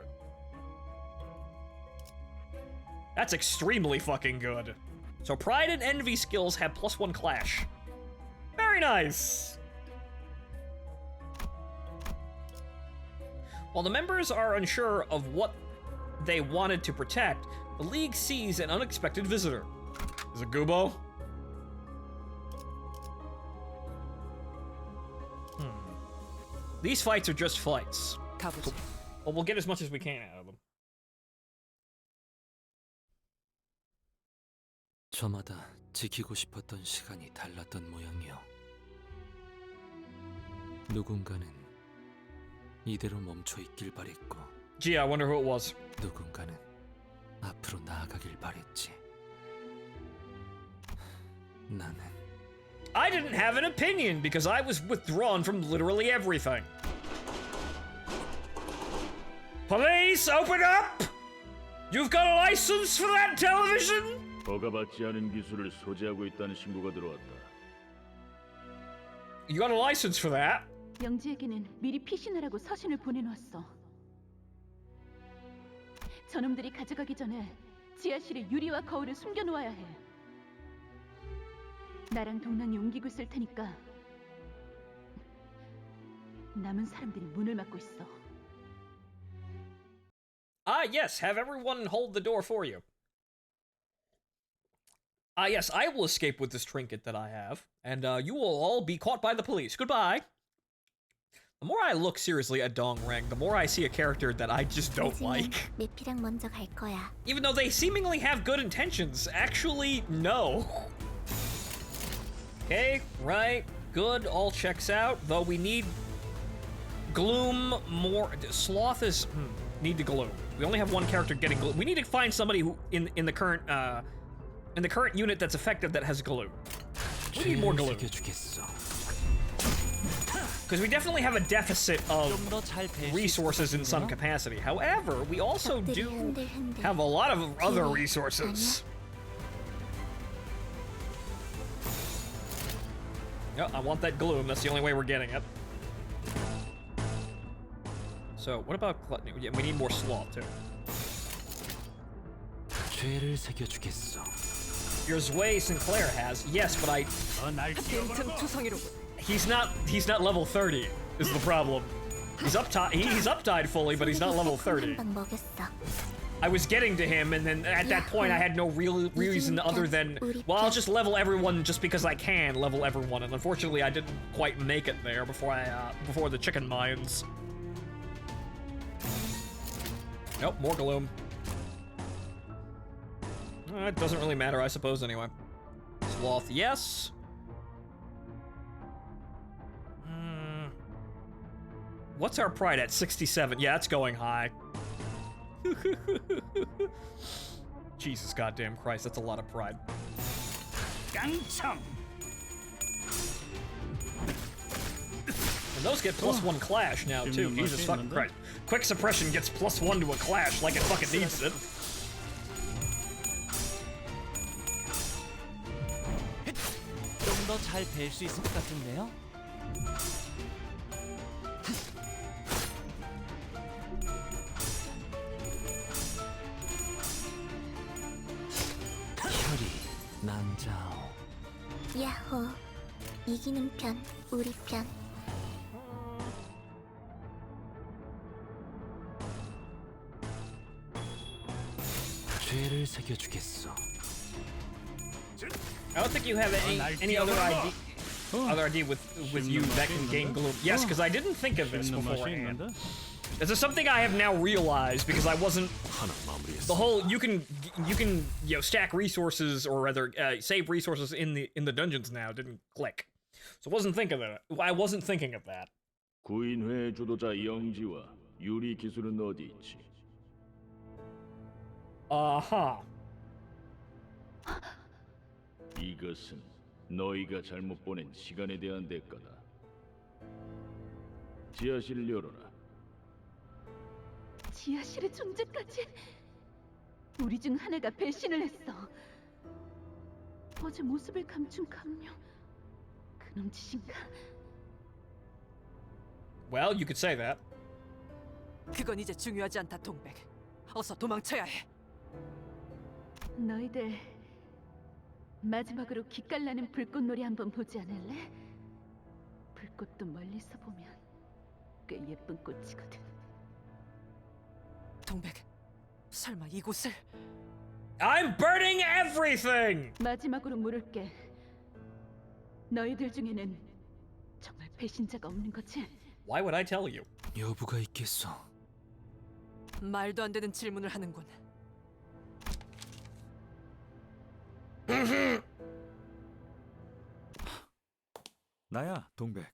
That's extremely fucking good. So Pride and Envy skills have +1 clash. Very nice. While the members are unsure of what they wanted to protect, the League sees an unexpected visitor. Is it Gubo? These fights are just fights. Well, we'll get as much as we can out of them. 저마다 지키고 싶었던 시간이 달랐던 모양이요. 누군가는 이대로 멈춰 있길 바랬고, Gee, I wonder who it was. 누군가는 앞으로 나아가길 바랬지. 나는 I didn't have an opinion because I was withdrawn from literally everything. Police, open up! You've got a license for that television? 허가받지 않은 기술을 소지하고 있다는 신고가 들어왔다. You got a license for that? 영지에게는 미리 피신하라고 서신을 보내놓았어. 저놈들이 가져가기 전에 지하실에 유리와 거울을 숨겨놓아야 해. 나랑 동랑이 옮기고 있을 테니까 남은 사람들이 문을 막고 있어. Ah, yes, have everyone hold the door for you. Ah, yes, I will escape with this trinket that I have, and you will all be caught by the police. Goodbye. The more I look seriously at Dong Reng, the more I see a character that I just don't like. 매피랑 먼저 갈 거야. Even though they seemingly have good intentions, actually, no. Okay, right, good, all checks out, though we need Gloom more. Sloth is, need to Gloom. We only have one character getting Gloom. We need to find somebody who, in the current unit that's effective that has Gloom. We need more Gloom. Because we definitely have a deficit of resources in some capacity. However, we also do have a lot of other resources. Yeah, I want that Gloom. That's the only way we're getting it. So, what about Gluttony? Yeah, we need more Sloth, too. 죄를 새겨주겠어. Your Zwei Sinclair has. Yes, but I... He's not level 30. is the problem. He's uptied fully, but he's not level 30. 방 먹였어. I was getting to him, and then at that point I had no real reason other than, well, I'll just level everyone just because I can level everyone, and unfortunately I didn't quite make it there before the chicken mines. Nope, more gloom. It doesn't really matter, I suppose, anyway. Sloth, yes. What's our pride at? 67. Yeah, it's going high. Jesus goddamn Christ, that's a lot of pride. And those get +1 clash now, too. Jesus fucking Christ. Quick suppression gets +1 to a clash like it fucking needs it. 좀 더 잘 될 수 있을 것 같은데요? 난자오. 야호. 이기는 편, 우리 편. 죄를 새겨주겠어. I don't think you have any other idea with you that can gain gloom. Yes, because I didn't think of this beforehand. This is something I have now realized because I wasn't. The whole you can stack resources or rather save resources in the dungeons now didn't click, so I wasn't thinking of that. 구인회 주도자 영지와 유리 기술은 어디 있지? 아하. 이것은 너희가 잘못 보낸 시간에 대한 대가다. 지하실을 열어라. 지하실의 존재까지. 우리 중 하나가 배신을 했어. 어제 모습을 감춘 감룡. 그놈 짓인가? Well, you could say that. 그건 이제 중요하지 않다, 동백. 어서 도망쳐야 해. 너희들 마지막으로 기깔나는 불꽃놀이 한번 보지 않을래? 불꽃도 멀리서 보면 꽤 예쁜 꽃이거든. 동백, 설마 이곳을? I'm burning everything. 마지막으로 물을게. 너희들 중에는 정말 배신자가 없는 거지? Why would I tell you? 여부가 있겠어. 말도 안 되는 질문을 하는군. 나야, 동백.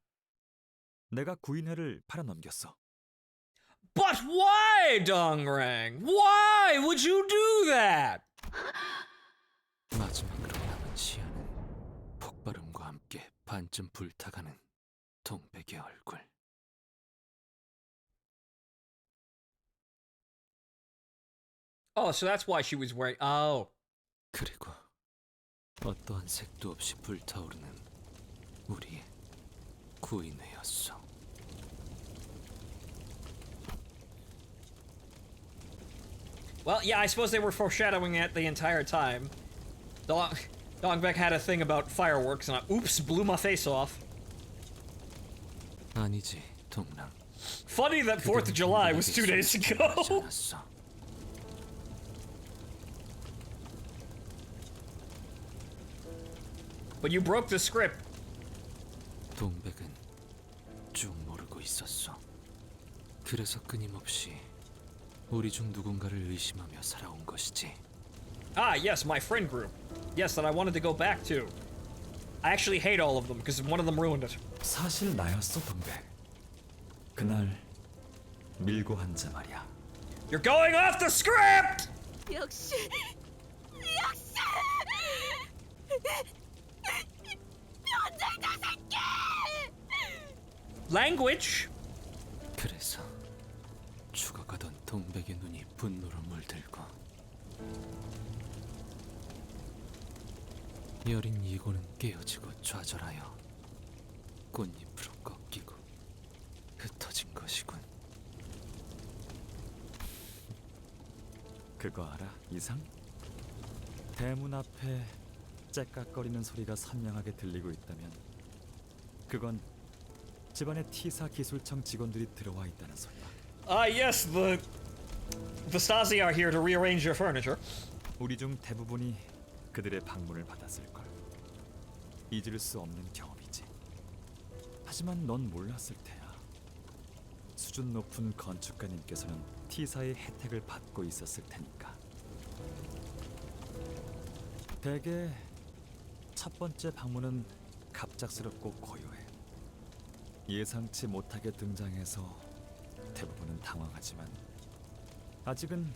내가 구인회를 팔아넘겼어. But why, Dongrang? Why would you do that? 마지막으로 남은 시야는 폭발음과 함께 반쯤 불타가는 동백의 얼굴. Oh, so that's why she was wearing. Oh. 그리고 어떠한 색도 없이 불타오르는 우리의 구인회였어. Well, yeah, I suppose they were foreshadowing it the entire time. Dongbeck had a thing about fireworks, and oops, blew my face off. 아니지, 동랑. Funny that 4th of July was 2 days ago. But you broke the script. 동백은 쭉 모르고 있었어. 그래서 끊임없이 우리 중 누군가를 의심하며 살아온 것이지. Ah, yes, my friend group. Yes, that I wanted to go back to. I actually hate all of them because one of them ruined it. 사실 나였어, 동백. 그날 밀고 한 자 말이야. You're going off the script! 역시. 변절자 새끼! Language. 그래서 죽어가던 동백의 눈이 분노로 물들고 여린 이고는 깨어지고 좌절하여 꽃잎으로 꺾이고 흩어진 것이군. 그거 알아, 이상? 대문 앞에 째깍거리는 소리가 선명하게 들리고 있다면 그건 집안에 T사 기술청 직원들이 들어와 있다는 소리다. Yes, the Stasi are here to rearrange your furniture. 우리 중 대부분이 그들의 방문을 받았을걸. 잊을 수 없는 경험이지. 하지만 넌 몰랐을 테야. 수준 높은 건축가님께서는 T사의 혜택을 받고 있었을 테니까. 대개 첫 번째 방문은 갑작스럽고 고요해. 예상치 못하게 등장해서 대부분은 당황하지만 아직은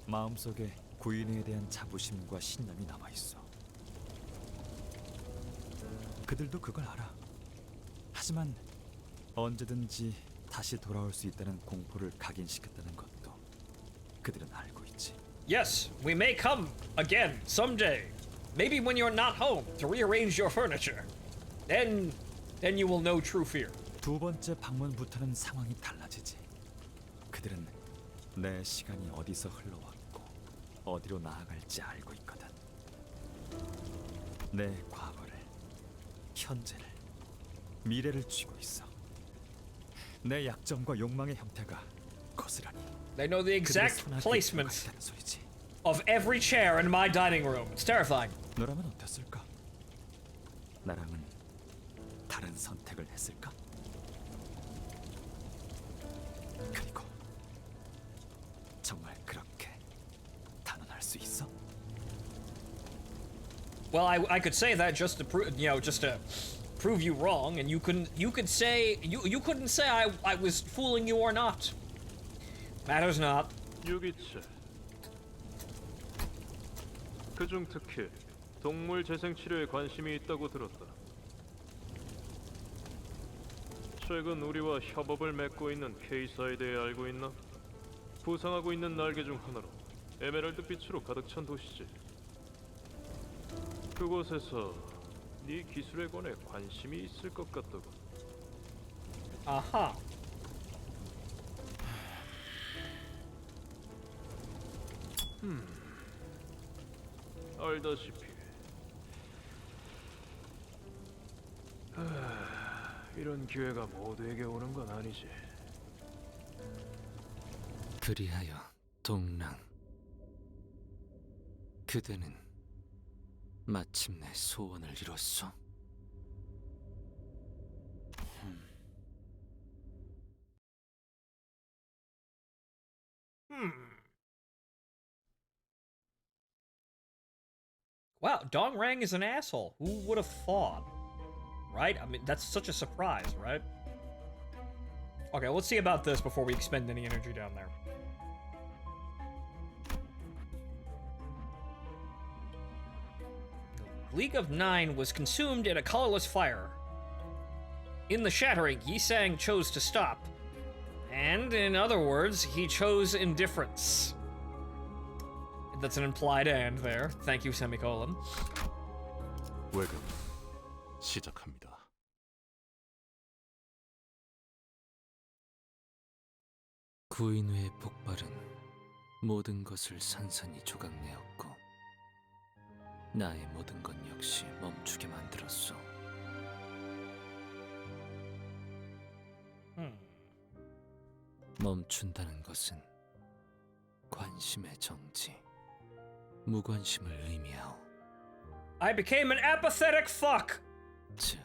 마음속에 구인에 대한 자부심과 신념이 남아있어. 그들도 그걸 알아. 하지만 언제든지 다시 돌아올 수 있다는 공포를 각인시켰다는 것도 그들은 알고 있지. Yes, we may come again someday. Maybe when you're not home to rearrange your furniture. Then you will know true fear. 두 번째 방문부터는 상황이 달라지지. 그들은 내 시간이 어디서 흘러왔고 어디로 나아갈지 알고 있거든. 내 과거를, 현재를, 미래를 쥐고 있어. 내 약점과 욕망의 형태가 거스라니. They know the exact placement of every chair in my dining room. It's terrifying. 너라면 어땠을까? 나랑은 다른 선택을 했을까? 그리고 정말 그렇게 단언할 수 있어? Well, I could say that just to prove you wrong, and you couldn't say I was fooling you or not. Matters not. 유기체. 그중 특히 동물 재생 치료에 관심이 있다고 들었다. 최근 우리와 협업을 맺고 있는 K사에 대해 알고 있나? 부상하고 있는 날개 중 하나로 에메랄드 빛으로 가득 찬 도시지. 그곳에서 네 기술에 관해 관심이 있을 것 같다고. 아하. 알다시피 이런 기회가 모두에게 오는 건 아니지. 그리하여 동랑 그대는 마침내 소원을 이뤘소. Wow, Dong Rang is an asshole. Who would have thought? Right? I mean, that's such a surprise, right? Okay, let's see about this before we expend any energy down there. The League of Nine was consumed in a colorless fire. In the shattering, Yi Sang chose to stop. And, in other words, he chose indifference. That's an implied and there. Thank you, semicolon. 외근 시작합니다. 구인회의 폭발은 모든 것을 산산이 조각내었고 나의 모든 것 역시 멈추게 만들었소. 멈춘다는 것은 관심의 정지, 무관심을 의미하오. I became an apathetic fuck. 즉,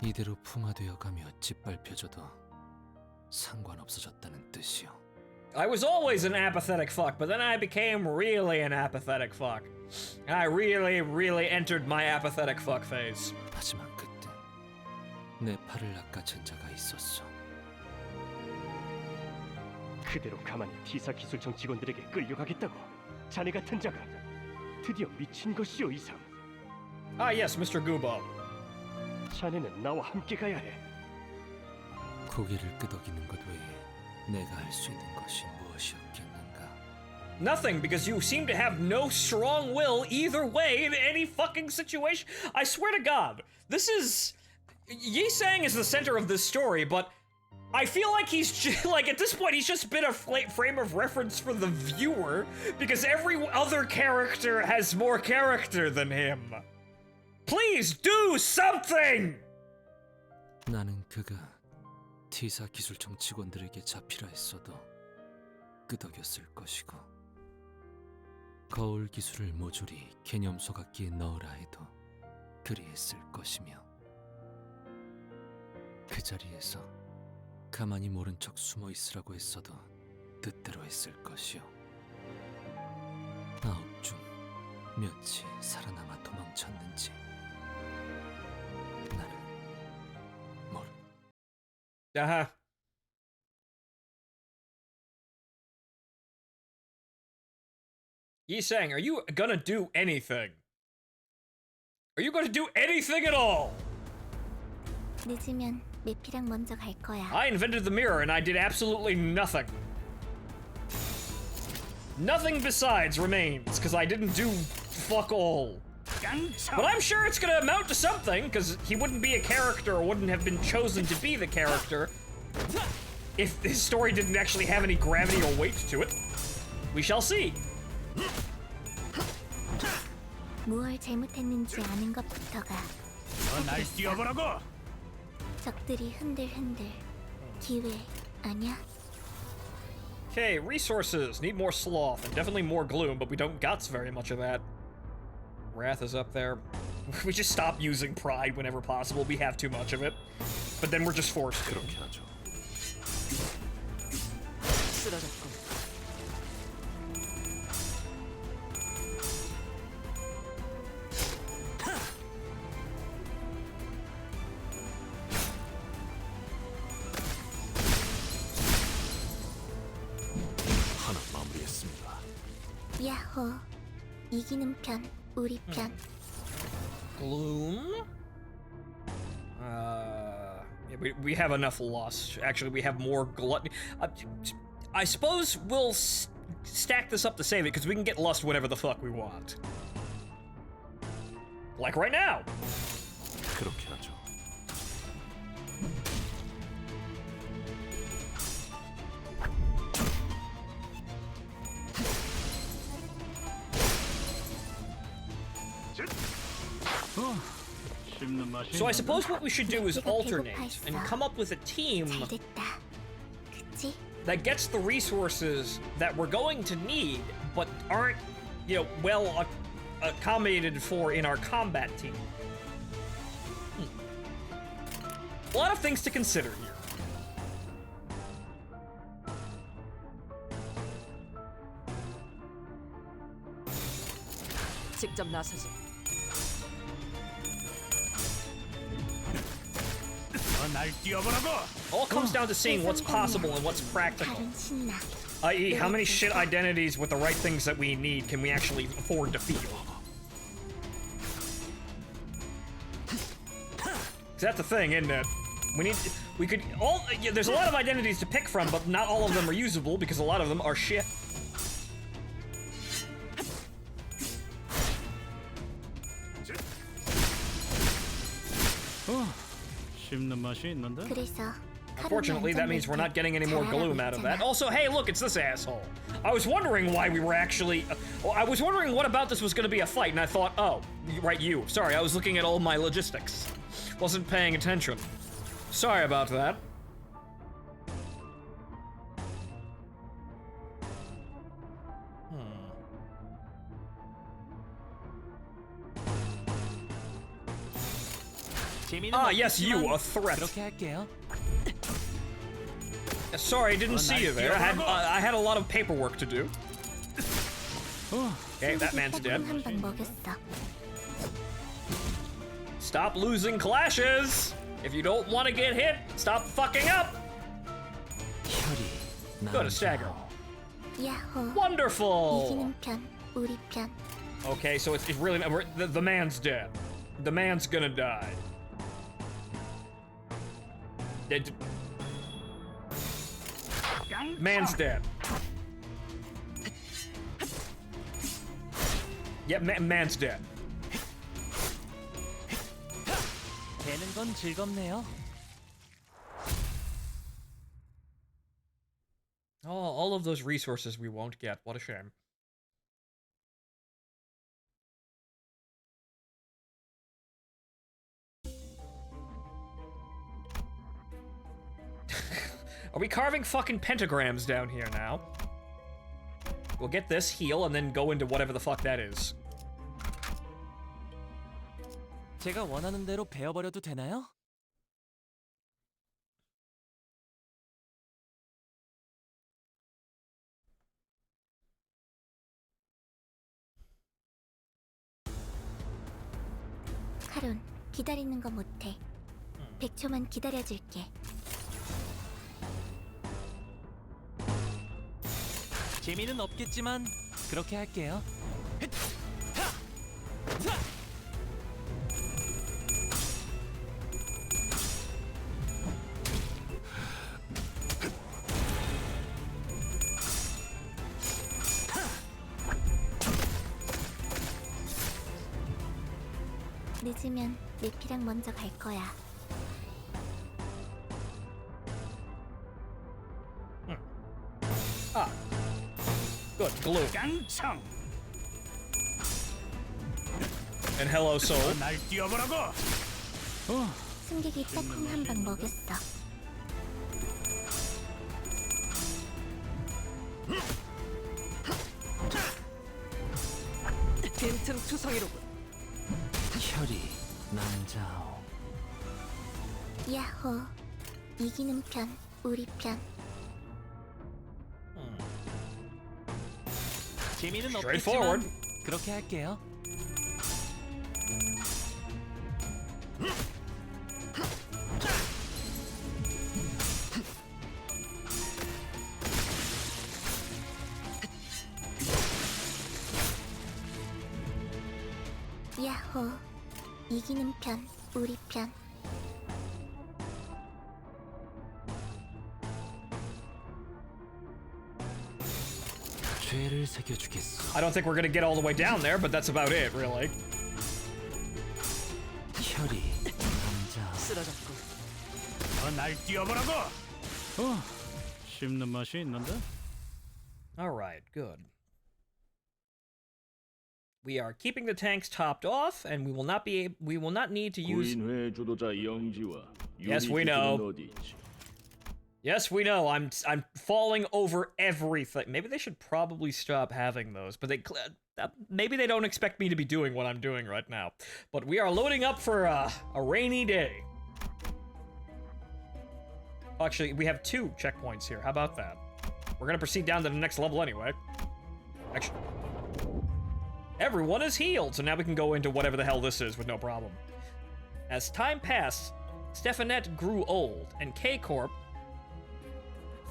이대로 풍화되어가며 짓밟혀져도 상관없어졌다는 뜻이오. I was always an apathetic fuck, but then I became really an apathetic fuck. I really entered my apathetic fuck phase. 하지만 그때 내 팔을 낚아챈 자가 있었어. 그대로 가만히 T사 기술청 직원들에게 끌려가겠다고? 자네 같은 자가 드디어 미친 것이오, 이상. Ah, yes, Mr. Gubo. 자네는 나와 함께 가야 해. 고개를 끄덕이는 것 외에 내가 할 수 있는 것이 무엇이었겠는가? Nothing, because you seem to have no strong will either way in any fucking situation. I swear to God, this is... Yi Sang is the center of this story, but I feel like he's like, at this point, he's just been a frame of reference for the viewer, because every other character has more character than him. Please do something! 나는 그가 T사 기술청 직원들에게 잡히라 했어도 끄덕였을 것이고 거울 기술을 모조리 개념 소각기에 넣으라 해도 그리했을 것이며 그 자리에서 가만히 모른 척 숨어 있으라고 했어도 뜻대로 했을 것이요. 9 중 몇이 살아남아 도망쳤는지 나는 모르. Uh-huh. Yi-sang, are you gonna do anything? Are you gonna do anything at all? 늦으면 매피랑 먼저 갈 거야. I invented the mirror and I did absolutely nothing. Nothing besides remains, because I didn't do fuck all. But I'm sure it's gonna amount to something, because he wouldn't be a character or wouldn't have been chosen to be the character if his story didn't actually have any gravity or weight to it. We shall see. 무얼 잘못했는지 아는 것부터가 날 뛰어보라고. 적들이 흔들흔들 기회 아냐? Okay, resources. Need more sloth and definitely more gloom, but we don't got very much of that. Wrath is up there. We just stop using pride whenever possible. We have too much of it. But then we're just forced to. 쓰러졌군. 하나 마무리했습니다. 야호. 이기는 편, 우리 편. Gloom? Yeah, we have enough lust. Actually, we have more gluttony. I suppose we'll stack this up to save it, because we can get lust whatever the fuck we want. Like right now! 그렇게 하죠. So I suppose what we should do is alternate and come up with a team that gets the resources that we're going to need, but aren't, you know, well accommodated for in our combat team. A lot of things to consider here. 직접 나서지. 날 뛰어보라고. All comes down to seeing what's possible and what's practical. I.e., how many shit identities with the right things that we need can we actually afford to field? That's the thing, isn't it? There's a lot of identities to pick from, but not all of them are usable because a lot of them are shit. 씹는 맛이 있는데? Unfortunately, that means we're not getting any more gloom out of that. Also, hey, look, it's this asshole. I was wondering why we were actually... I was wondering what about this was going to be a fight, and I thought, oh, right, you. Sorry, I was looking at all my logistics. Wasn't paying attention. Sorry about that. Ah, yes, you, a threat. Sorry, didn't see you there. I had a lot of paperwork to do. Okay, that man's dead. Stop losing clashes! If you don't want to get hit, stop fucking up! Go to stagger. Wonderful! Okay, so it's really... The man's dead. The man's gonna die. Man's dead. Yeah, man's dead. 되는 건 즐겁네요. Oh, all of those resources we won't get. What a shame. Are we carving fucking pentagrams down here now? We'll get this heal and then go into whatever the fuck that is. 제가 원하는 대로 베어버려도 되나요? 카론, 기다리는 거 못해. 100초만 기다려줄게. 재미는 없겠지만 그렇게 할게요. 늦으면 내피랑 먼저 갈 거야. Ah. Good, glue. 깡총. And hello, soul. 날 뛰어보라고. 승객이 딱콩 한 방 먹였어. 빈틈투성이로군. 혈이 남자오. 야호. 이기는 편, 우리 편. 재미는 Straightforward. 없겠지만 그렇게 할게요. 야호. 이기는 편, 우리 편. 죄를 새겨주겠어. I don't think we're gonna get all the way down there, but that's about it, really. 혈이 남자. 쓰러졌고. 날 뛰어보라고. 씹는 맛이 있는데? All right, good. We are keeping the tanks topped off, and we will not need to use. 구인회 주도자 영지와 Yes, we know. 어디 있지? Yes, we know. I'm falling over everything. Maybe they should probably stop having those, but maybe they don't expect me to be doing what I'm doing right now. But we are loading up for a rainy day. Actually, we have 2 checkpoints here. How about that? We're gonna proceed down to the next level anyway. Actually, everyone is healed, so now we can go into whatever the hell this is with no problem. As time passed, Stephanette grew old, and K-Corp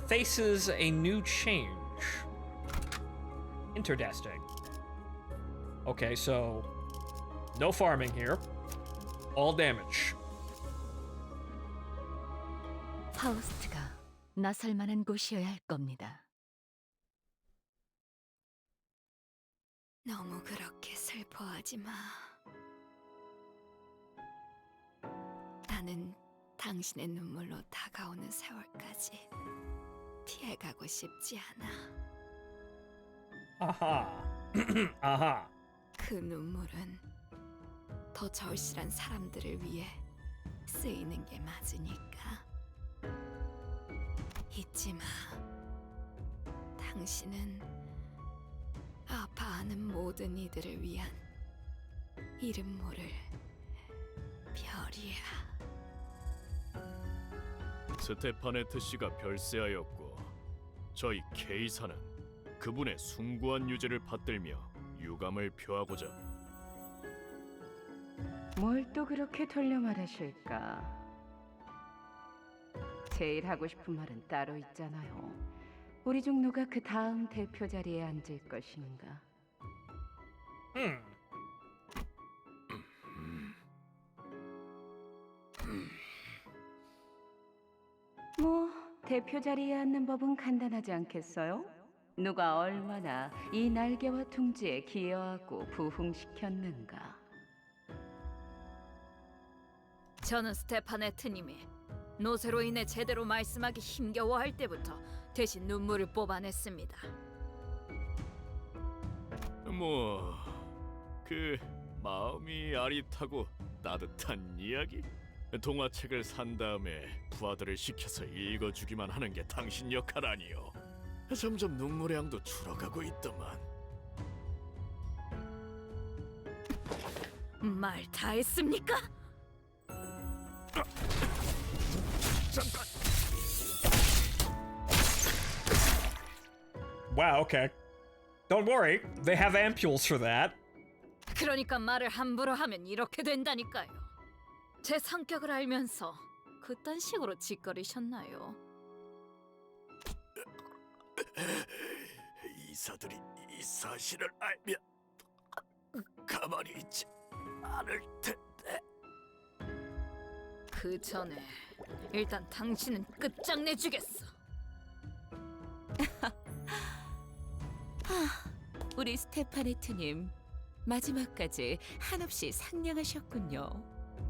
faces a new change. Interesting. Okay, so no farming here. All damage. 파우스트가 나설 만한 곳이어야 할 겁니다. 너무 그렇게 슬퍼하지 마. 나는 당신의 눈물로 다가오는 세월까지 피해가고 싶지 않아. 아하. 아하. 그 눈물은 더 절실한 사람들을 위해 쓰이는 게 맞으니까. 잊지 마. 당신은 아파하는 모든 이들을 위한 이름 모를 별이야. 스테파네트 씨가 별세하였고 저희 K사는 그분의 숭고한 유죄를 받들며 유감을 표하고자. 뭘 또 그렇게 돌려 말하실까? 제일 하고 싶은 말은 따로 있잖아요. 우리 종로가 그 다음 대표 자리에 앉을 것인가? 뭐 대표 자리에 앉는 법은 간단하지 않겠어요? 누가 얼마나 이 날개와 둥지에 기여하고 부흥시켰는가? 저는 스테파네트님이 노쇠로 인해 제대로 말씀하기 힘겨워할 때부터 대신 눈물을 뽑아냈습니다. 그 마음이 아릿하고 따뜻한 이야기? 동화책을 산 다음에 부하들을 시켜서 읽어주기만 하는 게 당신 역할 아니요. 점점 눈물의 양도 줄어가고 있더만. 말 다 했습니까? 잠깐. Wow, okay. Don't worry, they have ampules for that. 그러니까 말을 함부로 하면 이렇게 된다니까요. 제 성격을 알면서 그딴 식으로 짓거리셨나요? 이사들이 이 사실을 알면 가만히 있지 않을 텐데. 그 전에 일단 당신은 끝장내주겠어. 우리 스테파네트님 마지막까지 한없이 상냥하셨군요.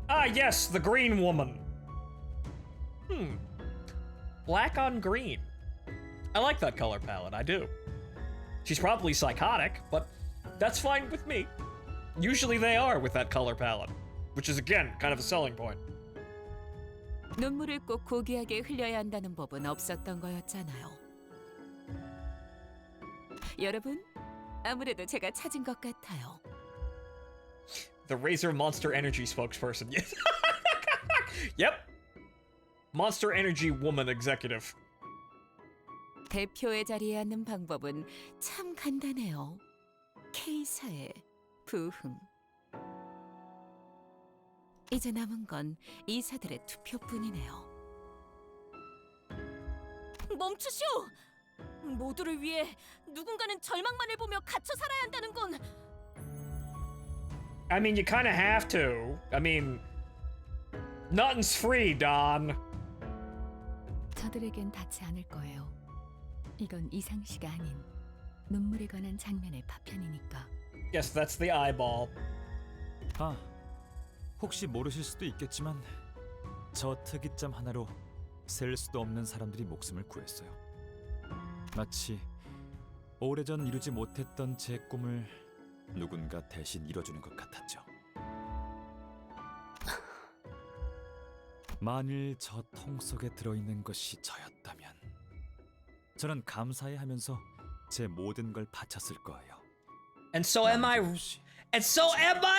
Ah, yes, the green woman. Black on green. I like that color palette, I do. She's probably psychotic, but that's fine with me. Usually they are with that color palette, which is again kind of a selling point. 눈물을 꼭 고귀하게 흘려야 한다는 법은 없었던 거였잖아요. 여러분, 아무래도 제가 찾은 것 같아요. The Razor Monster Energy spokesperson. Yes. Yep. Monster Energy Woman Executive. 대표의 자리에 앉는 방법은 참 간단해요. K사의 부흥. 이제 남은 건 이사들의 투표뿐이네요. 멈추시오! 모두를 위해 누군가는 절망만을 보며 갇혀 살아야 한다는 건 I mean, you kind of have to. I mean, nothing's free, Don. 저들에겐 닿지 않을 거예요. 이건 이상시가 아닌 눈물에 관한 장면의 파편이니까. Yes, that's the eyeball. 아, 혹시 모르실 수도 있겠지만 저 특이점 하나로 셀 수도 없는 사람들이 목숨을 구했어요. 마치 오래전 이루지 못했던 제 꿈을 누군가 대신 이뤄주는 것 같았죠. 만일 저 통 속에 들어있는 것이 저였다면 저는 감사해하면서 제 모든 걸 바쳤을 거예요. And so am I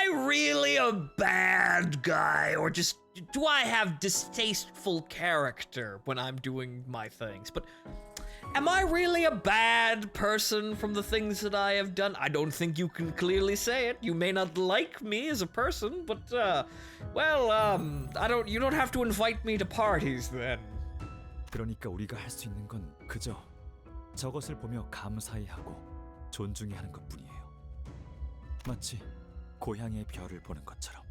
really a bad guy, or just do I have distasteful character when I'm doing my things? But am I really a bad person from the things that I have done? I don't think you can clearly say it. You may not like me as a person, but you don't have to invite me to parties then. 그러니까 우리가 할 수 있는 건 그저 저것을 보며 감사해하고 존중해하는 것뿐이에요. 마치 고향의 별을 보는 것처럼.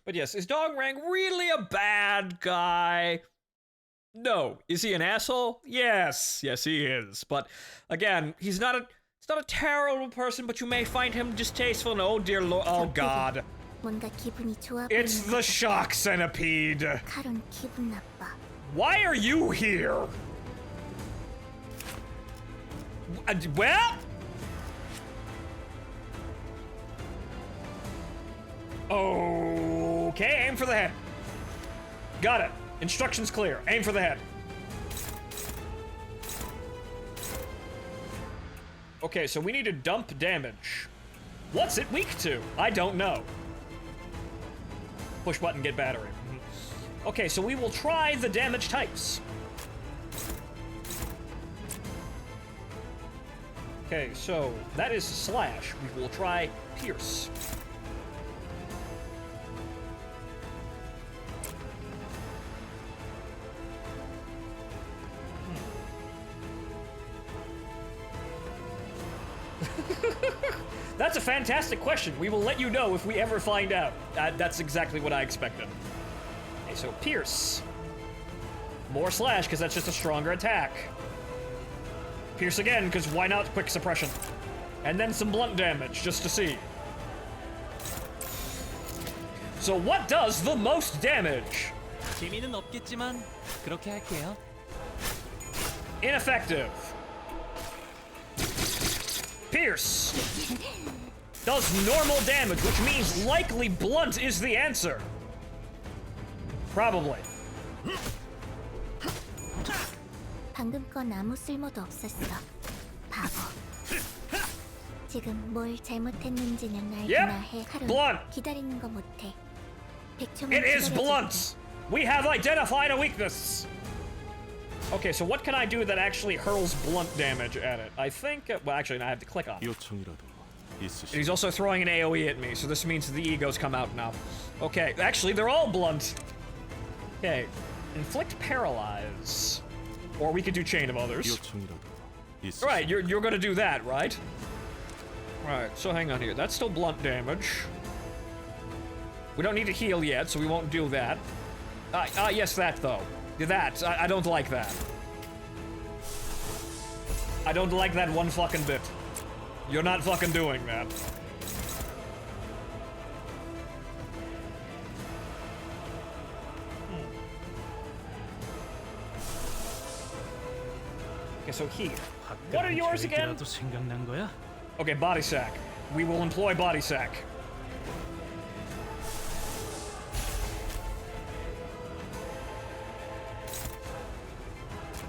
But yes, is Dongrang really a bad guy? No. Is he an asshole? Yes, he is. But again, he's not a terrible person, but you may find him distasteful. And oh dear Lord, oh God. 뭔가 기분이 좋아 It's 보이는 the shock centipede. 카론 기분 나빠. Why are you here? Well? Okay, aim for the head. Got it. Instructions clear. Aim for the head. Okay, so we need to dump damage. What's it weak to? I don't know. Push button, get battery. Okay, so we will try the damage types. Okay, so that is slash. We will try pierce. That's a fantastic question. We will let you know if we ever find out. That's exactly what I expected. Okay, so pierce. More slash, because that's just a stronger attack. Pierce again, because why not quick suppression? And then some blunt damage, just to see. So what does the most damage? 재미는 없겠지만 그렇게 할게요. Ineffective. Pierce. Does normal damage, which means likely blunt is the answer. Probably. 방금 건 아무 쓸모도 없었어. 바보. 지금 뭘 잘못했는지는 알기나 해. 카룬, blunt. 기다리는 거 못해. It is blunt. We have identified a weakness. Okay, so what can I do that actually hurls blunt damage at it? I think, well, actually, I have to click on it. And he's also throwing an AoE at me, so this means the egos come out now. Okay, actually, they're all blunt. Okay, inflict paralyze. Or we could do chain of others. Right, you're gonna do that, right? Right, so hang on here. That's still blunt damage. We don't need to heal yet, so we won't do that. Yes, that though. That, I don't like that. I don't like that one fucking bit. You're not fucking doing that. Okay, so here. What are yours again? Okay, body sack. We will employ body sack.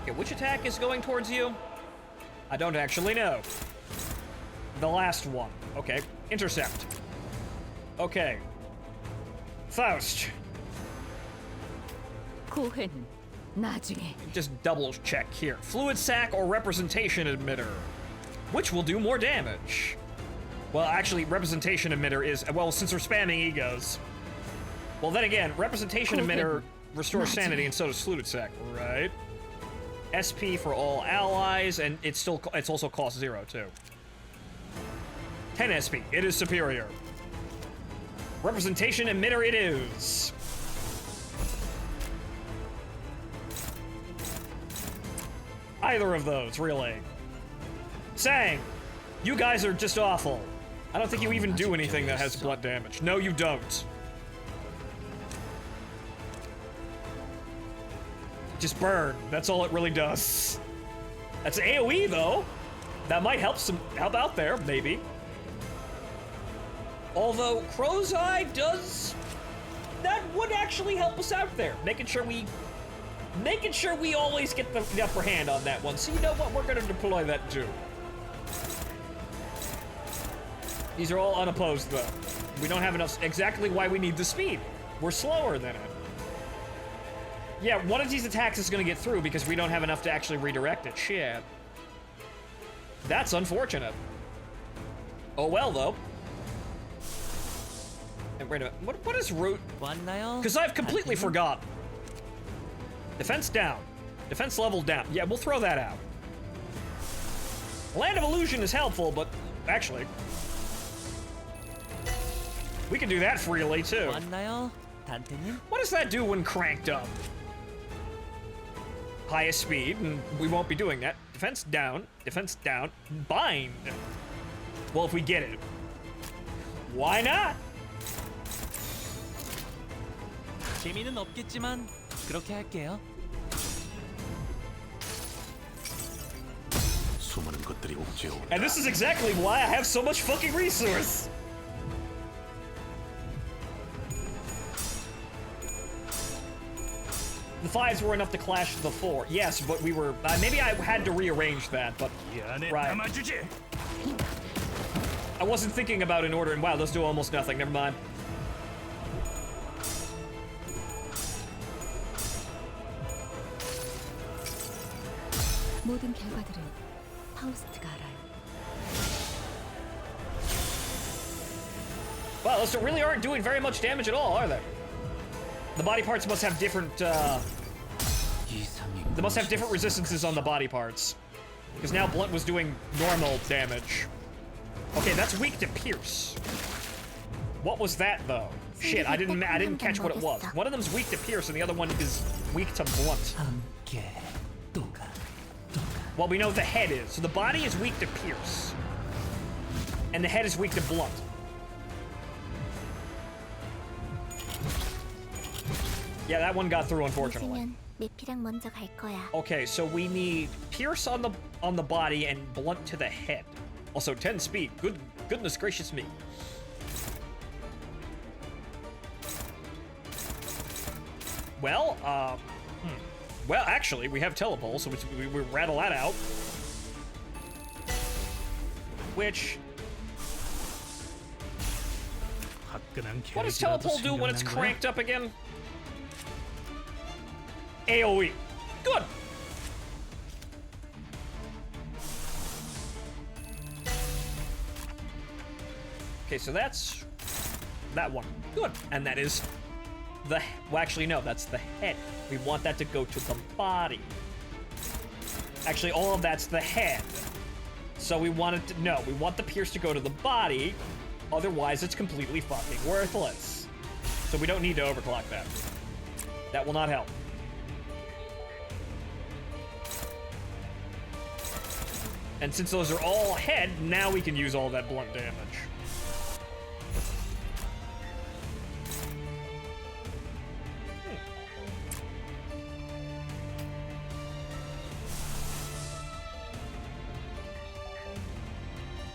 Okay, which attack is going towards you? I don't actually know. The last one. Okay, intercept. Okay. Faust. 고해는 나중에. Just double check here. Fluid sac or representation emitter. Which will do more damage? Well, actually, representation emitter is, well, since we're spamming egos. Well, then again, representation emitter restores sanity and so does fluid sac, right? SP for all allies, and it's also cost 0 too. 10 SP. It is superior. Representation emitter it is. Either of those, really. Sang, you guys are just awful. I don't think you even do anything that has blunt damage. No, you don't. Just burn. That's all it really does. That's AoE though. That might help out there, maybe. Although Crow's Eye does, that would actually help us out there, making sure we always get the upper hand on that one. So you know what? We're gonna deploy that too. These are all unopposed though. We don't have enough. Exactly why we need the speed. We're slower than it. Yeah, one of these attacks is gonna get through because we don't have enough to actually redirect it. Shit. That's unfortunate. Oh well, though. And wait a minute, what is root? Because I've completely forgotten. Defense down. Defense level down. Yeah, we'll throw that out. Land of Illusion is helpful, but actually, we can do that freely too. What does that do when cranked up? Highest speed, and we won't be doing that. Defense down, bind. Well, if we get it. Why not? 재미는 없겠지만 그렇게 할게요. 수많은 것들이 옥죄어. And this is exactly why I have so much fucking resource. The 5s were enough to clash the 4. Yes, but we were... maybe I had to rearrange that, but... Right. I wasn't thinking about in order, and wow, those do almost nothing. Never mind. 모든 결과들은 파우스트가 알아요. Wow, those really aren't doing very much damage at all, are they? The body parts must have different, they must have different resistances on the body parts. Because now Blunt was doing normal damage. Okay, that's weak to Pierce. What was that, though? Shit, I didn't catch what it was. One of them's weak to Pierce, and the other one is weak to Blunt. Well, we know the head is. So the body is weak to Pierce. And the head is weak to Blunt. Yeah, that one got through, unfortunately. 먼저 갈 거야. Okay, so we need Pierce on the body and Blunt to the head. Also, 10 speed. Goodness gracious me. Well, well, actually, we have telepole, so we rattle that out. Which... What does telepole do when it's cranked up again? AoE. Good. Okay, so that's that one. Good. And that is the... Well, actually, no, that's the head. We want that to go to the body. Actually, all of that's the head. So we want it to... No, we want the pierce to go to the body. Otherwise, it's completely fucking worthless. So we don't need to overclock that. That will not help. And since those are all head, now we can use all that blunt damage.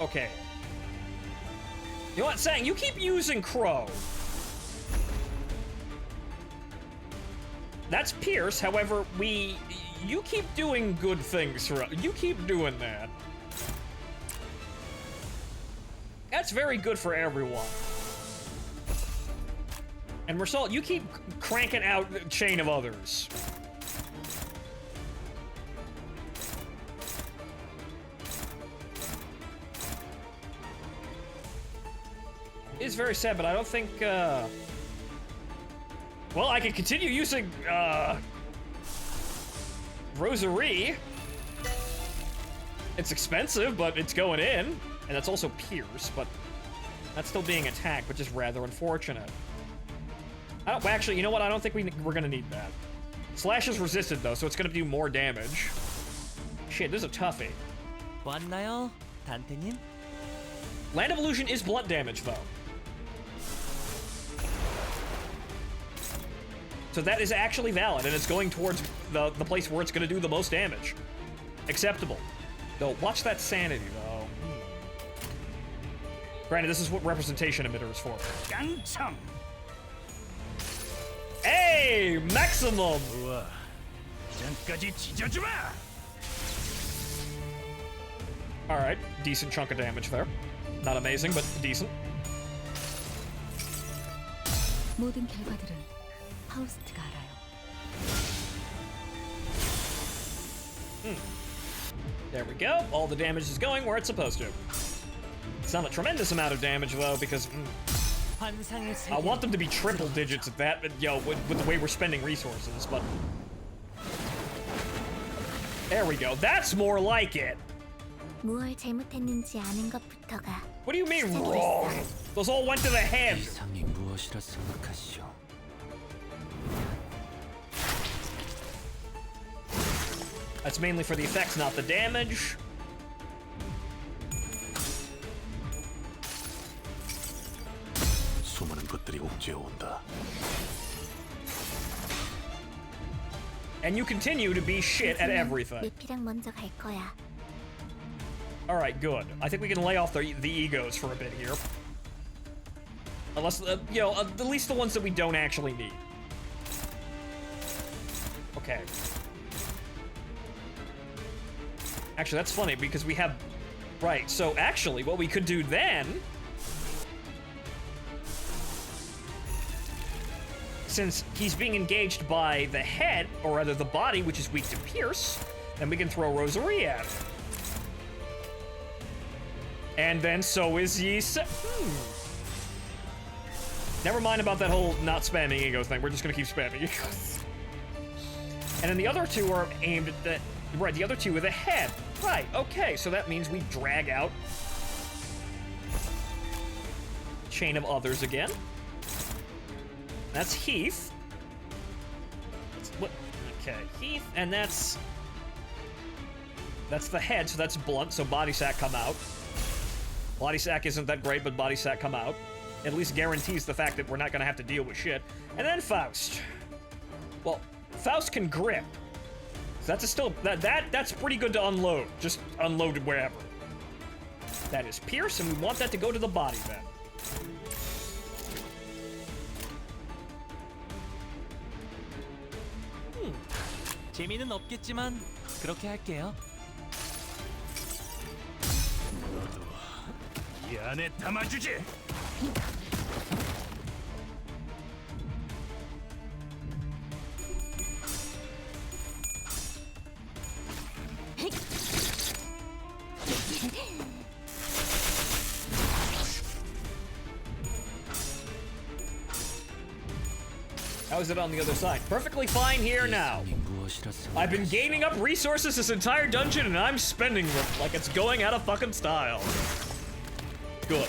Okay. You know what, Sang? You keep using Crow. That's Pierce, however, you keep doing good things for us. You keep doing that. That's very good for everyone. And Mersal, you keep cranking out Chain of Others. It's very sad, but I don't think, well, I can continue using, Rosary. It's expensive, but it's going in. And that's also Pierce, but that's still being attacked, which is rather unfortunate. Well, actually, you know what? I don't think we're gonna need that. Slash is resisted, though, so it's gonna do more damage. Shit, this is a toughie. 왔나요, 단테님? Land of Illusion is blunt damage, though. So that is actually valid, and it's going towards the place where it's going to do the most damage. Acceptable. Though, watch that sanity, though. Granted, this is what representation emitter is for. Hey! Maximum! Alright, decent chunk of damage there. Not amazing, but decent. 모든 결과들은 파우스트가 알아요. There we go. All the damage is going where it's supposed to. It's not a tremendous amount of damage, though, because I want them to be triple digits at that, but, yo, with the way we're spending resources, but... There we go. That's more like it. 무얼 잘못했는지 아는 것부터가. What do you mean wrong? Those all went to the head. 이상이 무엇이라 생각하시오? That's mainly for the effects, not the damage. 수많은 것들이 옥죄어 온다. And you continue to be shit at everything. 내피랑 먼저 갈 거야. Alright, good. I think we can lay off the egos for a bit here. Unless, you know, at least the ones that we don't actually need. Okay. Actually, that's funny, because we have... Right, so actually, what we could do then... Since he's being engaged by the head, or rather the body, which is weak to pierce, then we can throw Rosary at him. And then so is Ys. Never mind about that whole not spamming ego thing. We're just gonna keep spamming egos. And then the other two are aimed at the... Right, the other two are the head. Right, okay, so that means we drag out Chain of Others again. That's Heath. What? Okay, Heath, and that's the head, so that's blunt, so Body Sack come out. Body Sack isn't that great, but Body Sack come out. At least guarantees the fact that we're not gonna have to deal with shit. And then Faust. Well, Faust can grip. So that's still that's pretty good to unload. Just unload it wherever. That is pierce, and we want that to go to the body then. 재미는 없겠지만 그렇게 할게요. 너도 이 안에 담아주지. How is it on the other side? Perfectly fine here now. I've been gaining up resources this entire dungeon and I'm spending them like it's going out of fucking style. Good.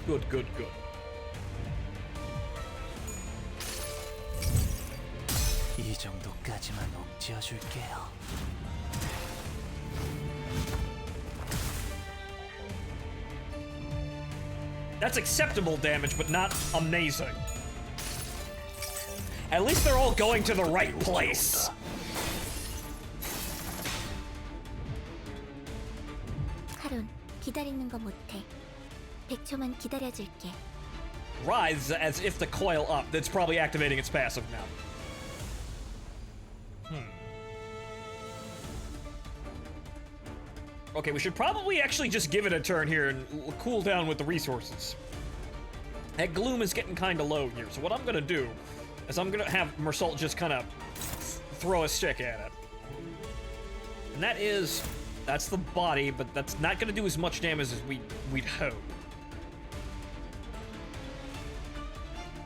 Good, good, good. 이 정도까지만 억지어 줄게요. That's acceptable damage, but not amazing. At least they're all going to the right place. 카론, 기다리는 거 못해. 100초만 기다려줄게. Writhes as if to coil up. That's probably activating its passive now. Okay, we should probably actually just give it a turn here and cool down with the resources. That gloom is getting kind of low here, so what I'm gonna do is I'm gonna have Mersault just kind of throw a stick at it. And that's the body, but that's not gonna do as much damage as we'd hope.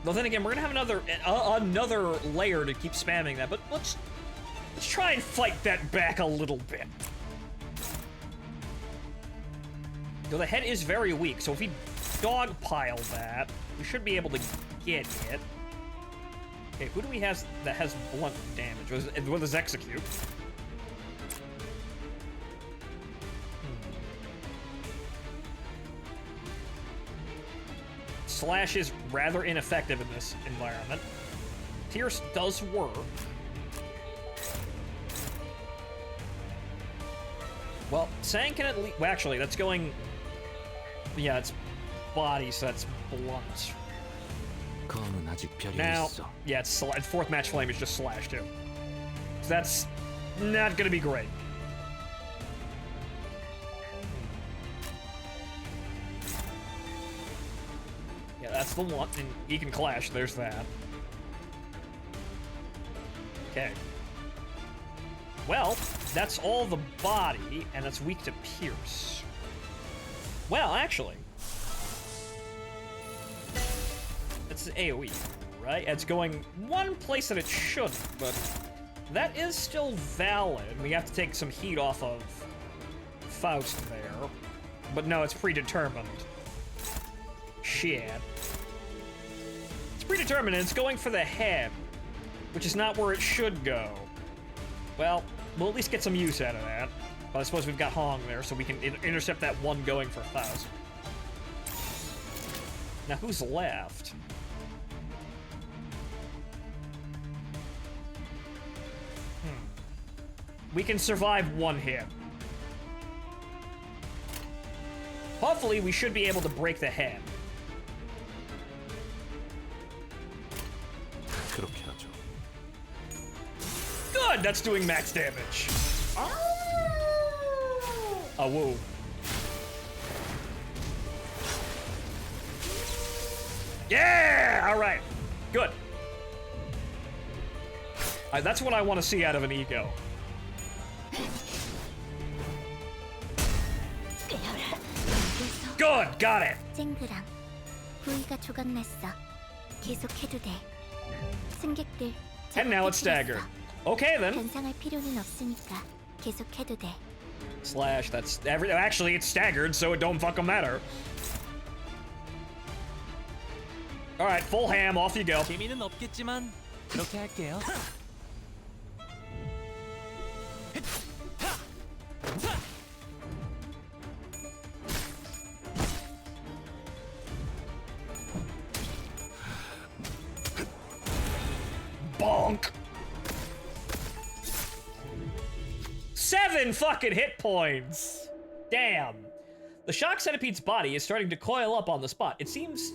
Though then again, we're gonna have another layer to keep spamming that, but let's try and fight that back a little bit. Though the head is very weak, so if we dogpile that, we should be able to get it. Okay, who do we have that has blunt damage? What does execute? Slash is rather ineffective in this environment. Pierce does work. Well, Sang can at least... Well, actually, that's going... Yeah, it's body, so that's blunt. Now, yeah, it's fourth match flame is just slash too. So that's not gonna be great. Yeah, that's the one, and he can clash, there's that. Okay. Well, that's all the body, and that's weak to pierce. Well, actually, it's AoE, right? It's going one place that it shouldn't, but that is still valid. We have to take some heat off of Faust there. But no, it's predetermined. Shit. It's predetermined, and it's going for the head, which is not where it should go. Well, we'll at least get some use out of that. But I suppose we've got Hong there, so we can intercept that one going for Faust. Now, who's left? We can survive one hit. Hopefully, we should be able to break the head. Good! That's doing max damage. Oh, whoa. Yeah! All right. Good. That's what I want to see out of an ego. Good! Got it! 쨍그랑 부위가 조각났어. 계속해도 돼. 승객들. And now it's staggered. Okay then. 변상할 필요는 없으니까 계속해도 돼. Slash, that's actually it's staggered, so it don't fucking matter. Alright, full ham, off you go. 재미는 없겠지만 그렇게 할게요. Bonk! 7 fucking hit points! Damn. The shock centipede's body is starting to coil up on the spot. It seems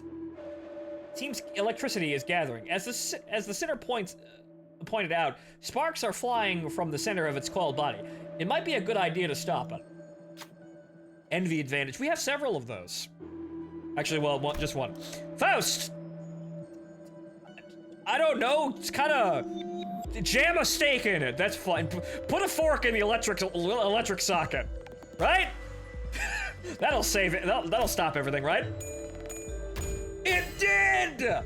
electricity is gathering. As the center pointed out, sparks are flying from the center of its coiled body. It might be a good idea to stop it. Envy advantage. We have several of those. Actually, well, just one. Faust! I don't know, it's kinda... Jam a steak in it, that's fine. Put a fork in the electric socket, right? That'll save it, that'll stop everything, right? It did!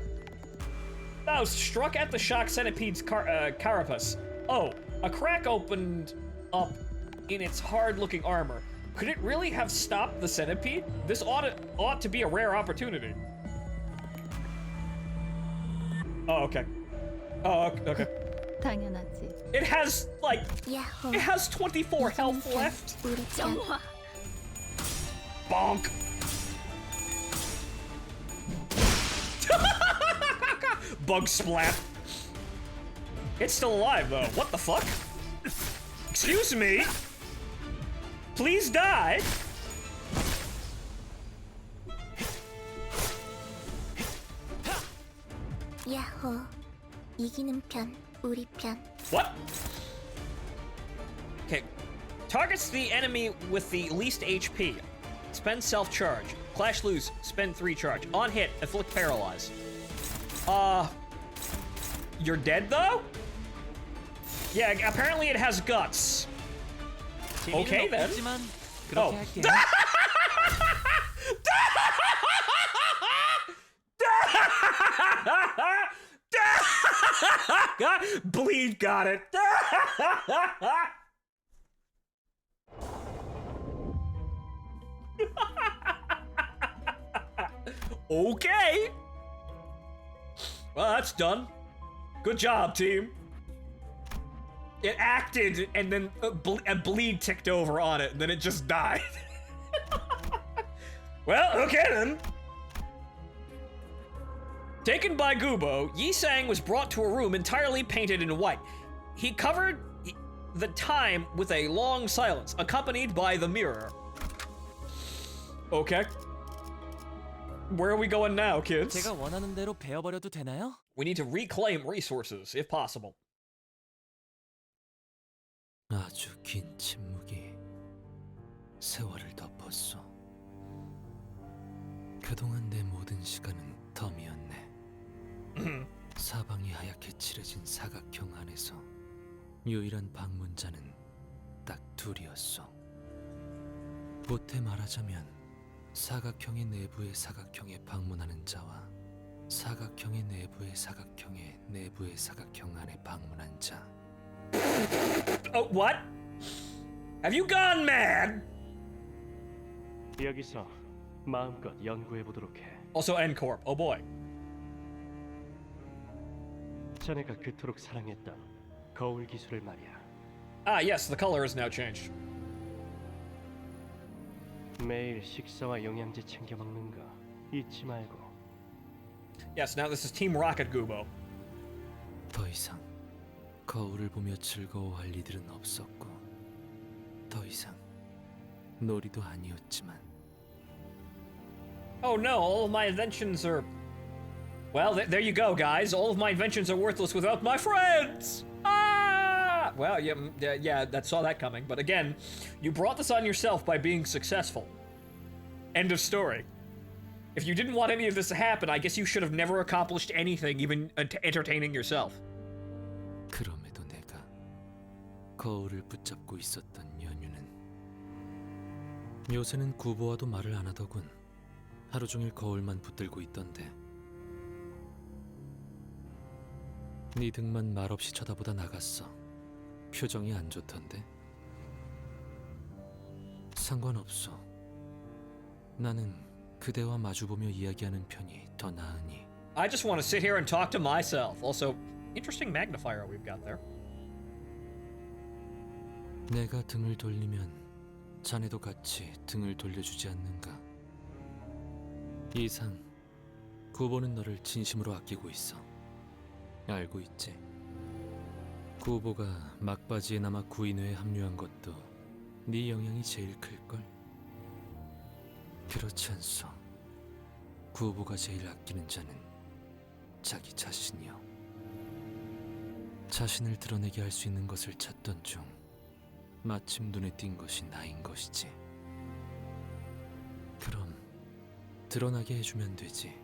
Faust struck at the shock centipede's carapace. Oh, a crack opened up in its hard-looking armor. Could it really have stopped the centipede? This ought to be a rare opportunity. Oh, okay. Oh, okay. 당연하지. It has, like, it has 24 health left. Bonk. Bug splat. It's still alive, though. What the fuck? Excuse me? Please die. 야호. 이기는 편, 우리 편. What? Okay. Targets the enemy with the least HP. Spend self-charge. Clash loose. Spend 3 charge. On hit, inflict paralyze. You're dead though? Yeah, apparently it has guts. Okay then. Oh. Bleed got it. Okay. Well, that's done. Good job, team. It acted, and then a bleed ticked over on it, and then it just died. Well, okay then. Taken by Gubo, Yi-sang was brought to a room entirely painted in white. He covered the time with a long silence, accompanied by the mirror. Okay. Where are we going now, kids? 제가 원하는 대로 베어버려도 되나요? We need to reclaim resources, if possible. 아주 긴 침묵이 세월을 덮었어. 그동안 내 모든 시간은 덤이었네. 사방이 하얗게 칠해진 사각형 안에서 유일한 방문자는 딱 둘이었어. 보태 말하자면 사각형의 내부의 사각형에 방문하는 자와 사각형의 내부의 사각형의 내부의 사각형 안에 방문한 자. Oh, what? Have you gone mad? 여기서 마음껏 연구해 보도록 해. Also N-Corp. Oh boy. 자네가 그토록 사랑했던 거울 기술을 말이야. Ah, yes, the color has now changed. 매일 식사와 영양제 챙겨 먹는 거 잊지 말고. Yes, now this is Team Rocket Gubo. 더 이상 거울을 보며 즐거워할 이들은 없었고 더 이상 놀이도 아니었지만. Oh no, all of my inventions are... Well, there you go, guys. All of my inventions are worthless without my friends! Ah! Well, yeah, that saw that coming. But again, you brought this on yourself by being successful. End of story. If you didn't want any of this to happen, I guess you should have never accomplished anything, even entertaining yourself. 그럼에도 내가 거울을 붙잡고 있었던 연유는 요새는 구보와도 말을 안 하더군. 하루 종일 거울만 붙들고 있던데. 네 등만 말없이 쳐다보다 나갔어. 표정이 안 좋던데. 상관없어. 나는 그대와 마주보며 이야기하는 편이 더 나으니. I just want to sit here and talk to myself. Also, interesting magnifier we've got there. 내가 등을 돌리면 자네도 같이 등을 돌려주지 않는가? 이상, 구보는 너를 진심으로 아끼고 있어. 알고 있지? 구보가 막바지에 남아 구인회에 합류한 것도 네 영향이 제일 클걸? 그렇지 않소. 구보가 제일 아끼는 자는 자기 자신이요. 자신을 드러내게 할 수 있는 것을 찾던 중 마침 눈에 띈 것이 나인 것이지. 그럼 드러나게 해주면 되지.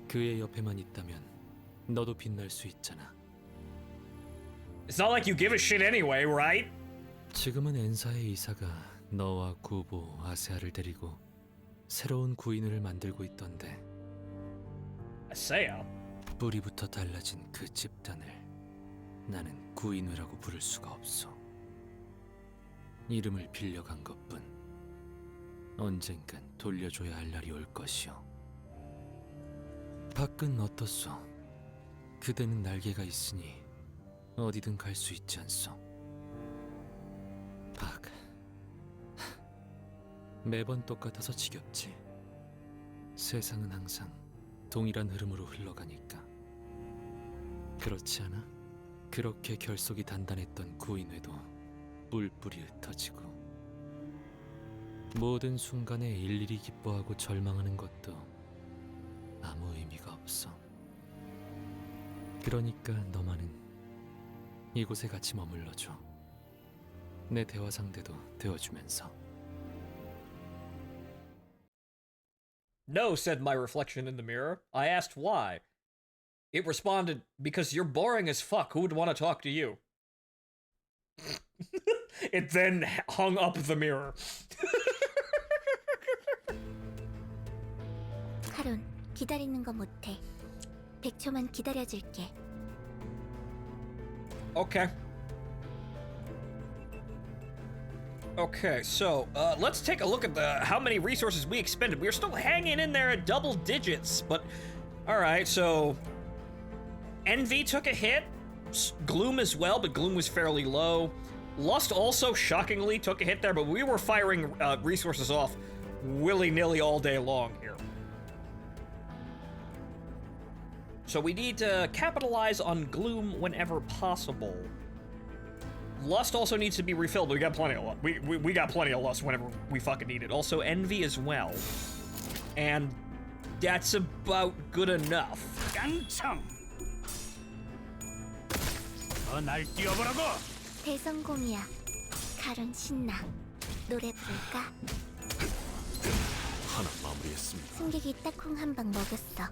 그의 옆에만 있다면 너도 빛날 수 있잖아. It's not like you give a shit anyway, right? 지금은 엔사의 이사가 너와 구보 아세아를 데리고 새로운 구인을 만들고 있던데. 아세아? 뿌리부터 달라진 그 집단을 나는 구인회라고 부를 수가 없어. 이름을 빌려간 것뿐. 언젠간 돌려줘야 할 날이 올 것이오. 밖은 어떻소? 그대는 날개가 있으니 어디든 갈 수 있지 않소? 밖. 매번 똑같아서 지겹지. 세상은 항상 동일한 흐름으로 흘러가니까. 그렇지 않아? 그렇게 결속이 단단했던 구인회도 뿔뿔이 흩어지고, 모든 순간에 일일이 기뻐하고 절망하는 것도 아무 의미가 없어. 그러니까 너만은 이곳에 같이 머물러줘. 내 대화 상대도 되어주면서. No, said my reflection in the mirror. I asked why. It responded, because you're boring as fuck. Who would want to talk to you? It then hung up the mirror. 카론, 기다리는 거 못해. 100초만 기다려줄게. Okay. Okay, so let's take a look at how many resources we expended. We're still hanging in there at double digits, but all right. So Envy took a hit, Gloom as well, but Gloom was fairly low. Lust also shockingly took a hit there, but we were firing resources off willy-nilly all day long here. So we need to capitalize on Gloom whenever possible. Lust also needs to be refilled, but we got plenty of lust. We got plenty of lust whenever we fucking need it. Also, Envy as well. And that's about good enough. 깡총! 날 뛰어보라고! 대성공이야. 카론 신나. 노래 부를까? 하나 마무리했습니다. 승객이 딱콩 한 방 먹였어.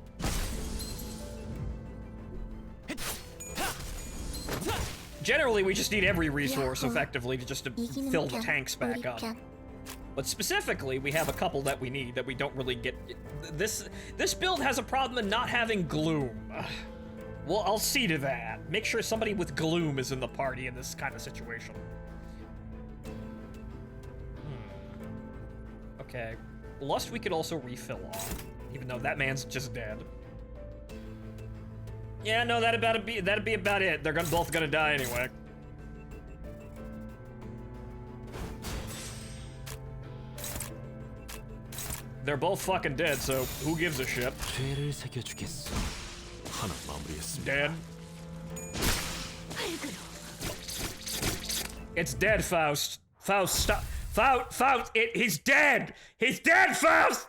Generally, we just need every resource effectively to just to fill the tanks back up. But specifically, we have a couple that we need that we don't really get. This build has a problem in not having Gloom. Well, I'll see to that. Make sure somebody with Gloom is in the party in this kind of situation. Okay. Lust we could also refill on, even though that man's just dead. Yeah, no, that'd be about it. They're both gonna die anyway. They're both fucking dead, so who gives a shit? 죄를 새겨주겠어. 하나 마무리했습니다. Dead. It's dead, Faust. Faust, stop. Faust, he's dead! He's dead, Faust!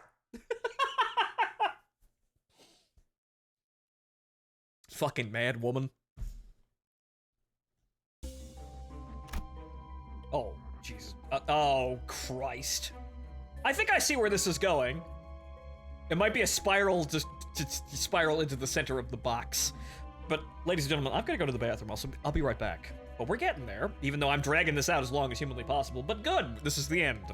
Fucking mad woman. Oh, Jesus. Oh, Christ. I think I see where this is going. It might be a spiral, just to spiral into the center of the box. But, ladies and gentlemen, I'm gonna go to the bathroom. I'll be right back. But we're getting there, even though I'm dragging this out as long as humanly possible. But good, this is the end.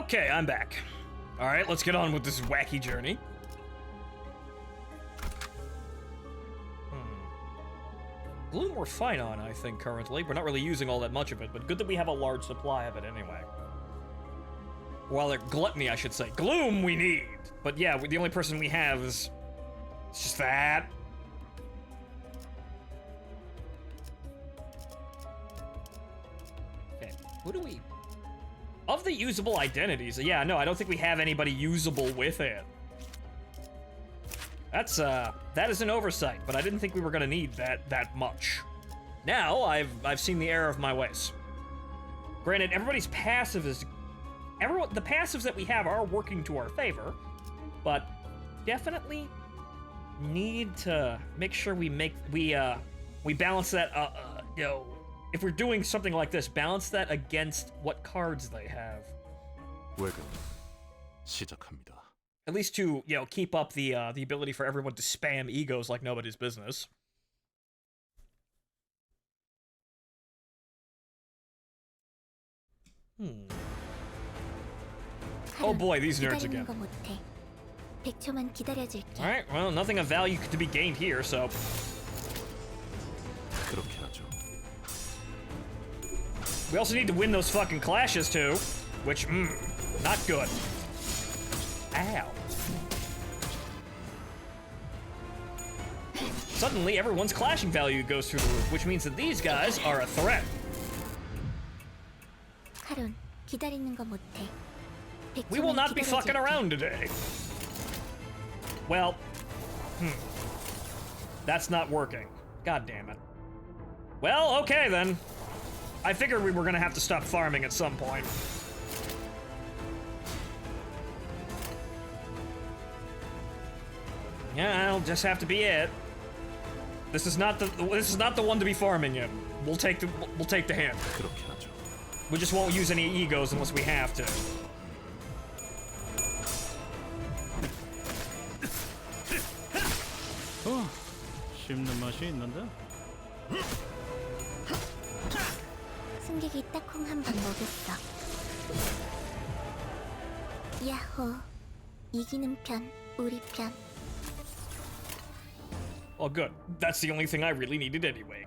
Okay, I'm back. All right, let's get on with this wacky journey. Gloom we're fine on, I think, currently. We're not really using all that much of it, but good that we have a large supply of it anyway. Well, Gluttony, I should say. Gloom we need! But yeah, the only person we have is... It's just that. Okay, who do we... Of the usable identities, yeah, no, I don't think we have anybody usable with it. That is an oversight, but I didn't think we were gonna need that much. Now, I've seen the error of my ways. Granted, everybody's passive is... the passives that we have are working to our favor, but definitely need to make sure we balance that, you know, if we're doing something like this, balance that against what cards they have. 외곽 시작합니다. At least to, you know, keep up the ability for everyone to spam egos like nobody's business. Oh boy, these nerds again. Alright, well, nothing of value to be gained here, so... 그렇게 하죠. We also need to win those fucking clashes, too. Which, not good. Ow. Suddenly, everyone's clashing value goes through the roof, which means that these guys are a threat. We will not be fucking around today. Well, that's not working. God damn it. Well, okay then. I figured we were gonna have to stop farming at some point. Yeah, that'll just have to be it. This is not the one to be farming in. We'll take the hint. We just won't use any egos unless we have to. 씹는 맛이 있는데? 승객이 딱콩 한 번 먹였어. 야호. 이기는 편, 우리 편. Oh, good. That's the only thing I really needed anyway.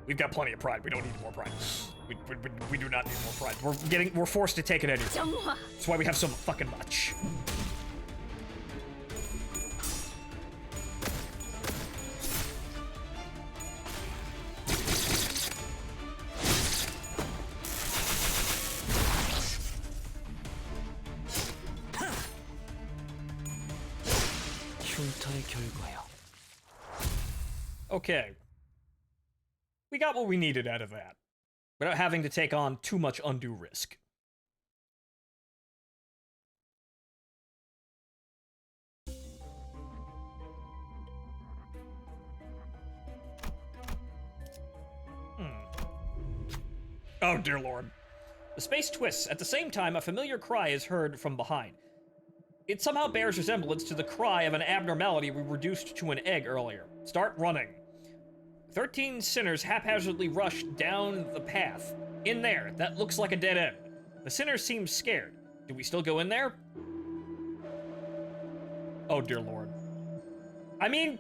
We've got plenty of pride. We don't need more pride. We do not need more pride. We're forced to take it anyway. That's why we have so fucking much. Okay. We got what we needed out of that, without having to take on too much undue risk. Oh, dear lord. The space twists. At the same time, a familiar cry is heard from behind. It somehow bears resemblance to the cry of an abnormality we reduced to an egg earlier. Start running. 13 sinners haphazardly rush down the path. In there, that looks like a dead end. The sinners seem scared. Do we still go in there? Oh, dear lord. I mean,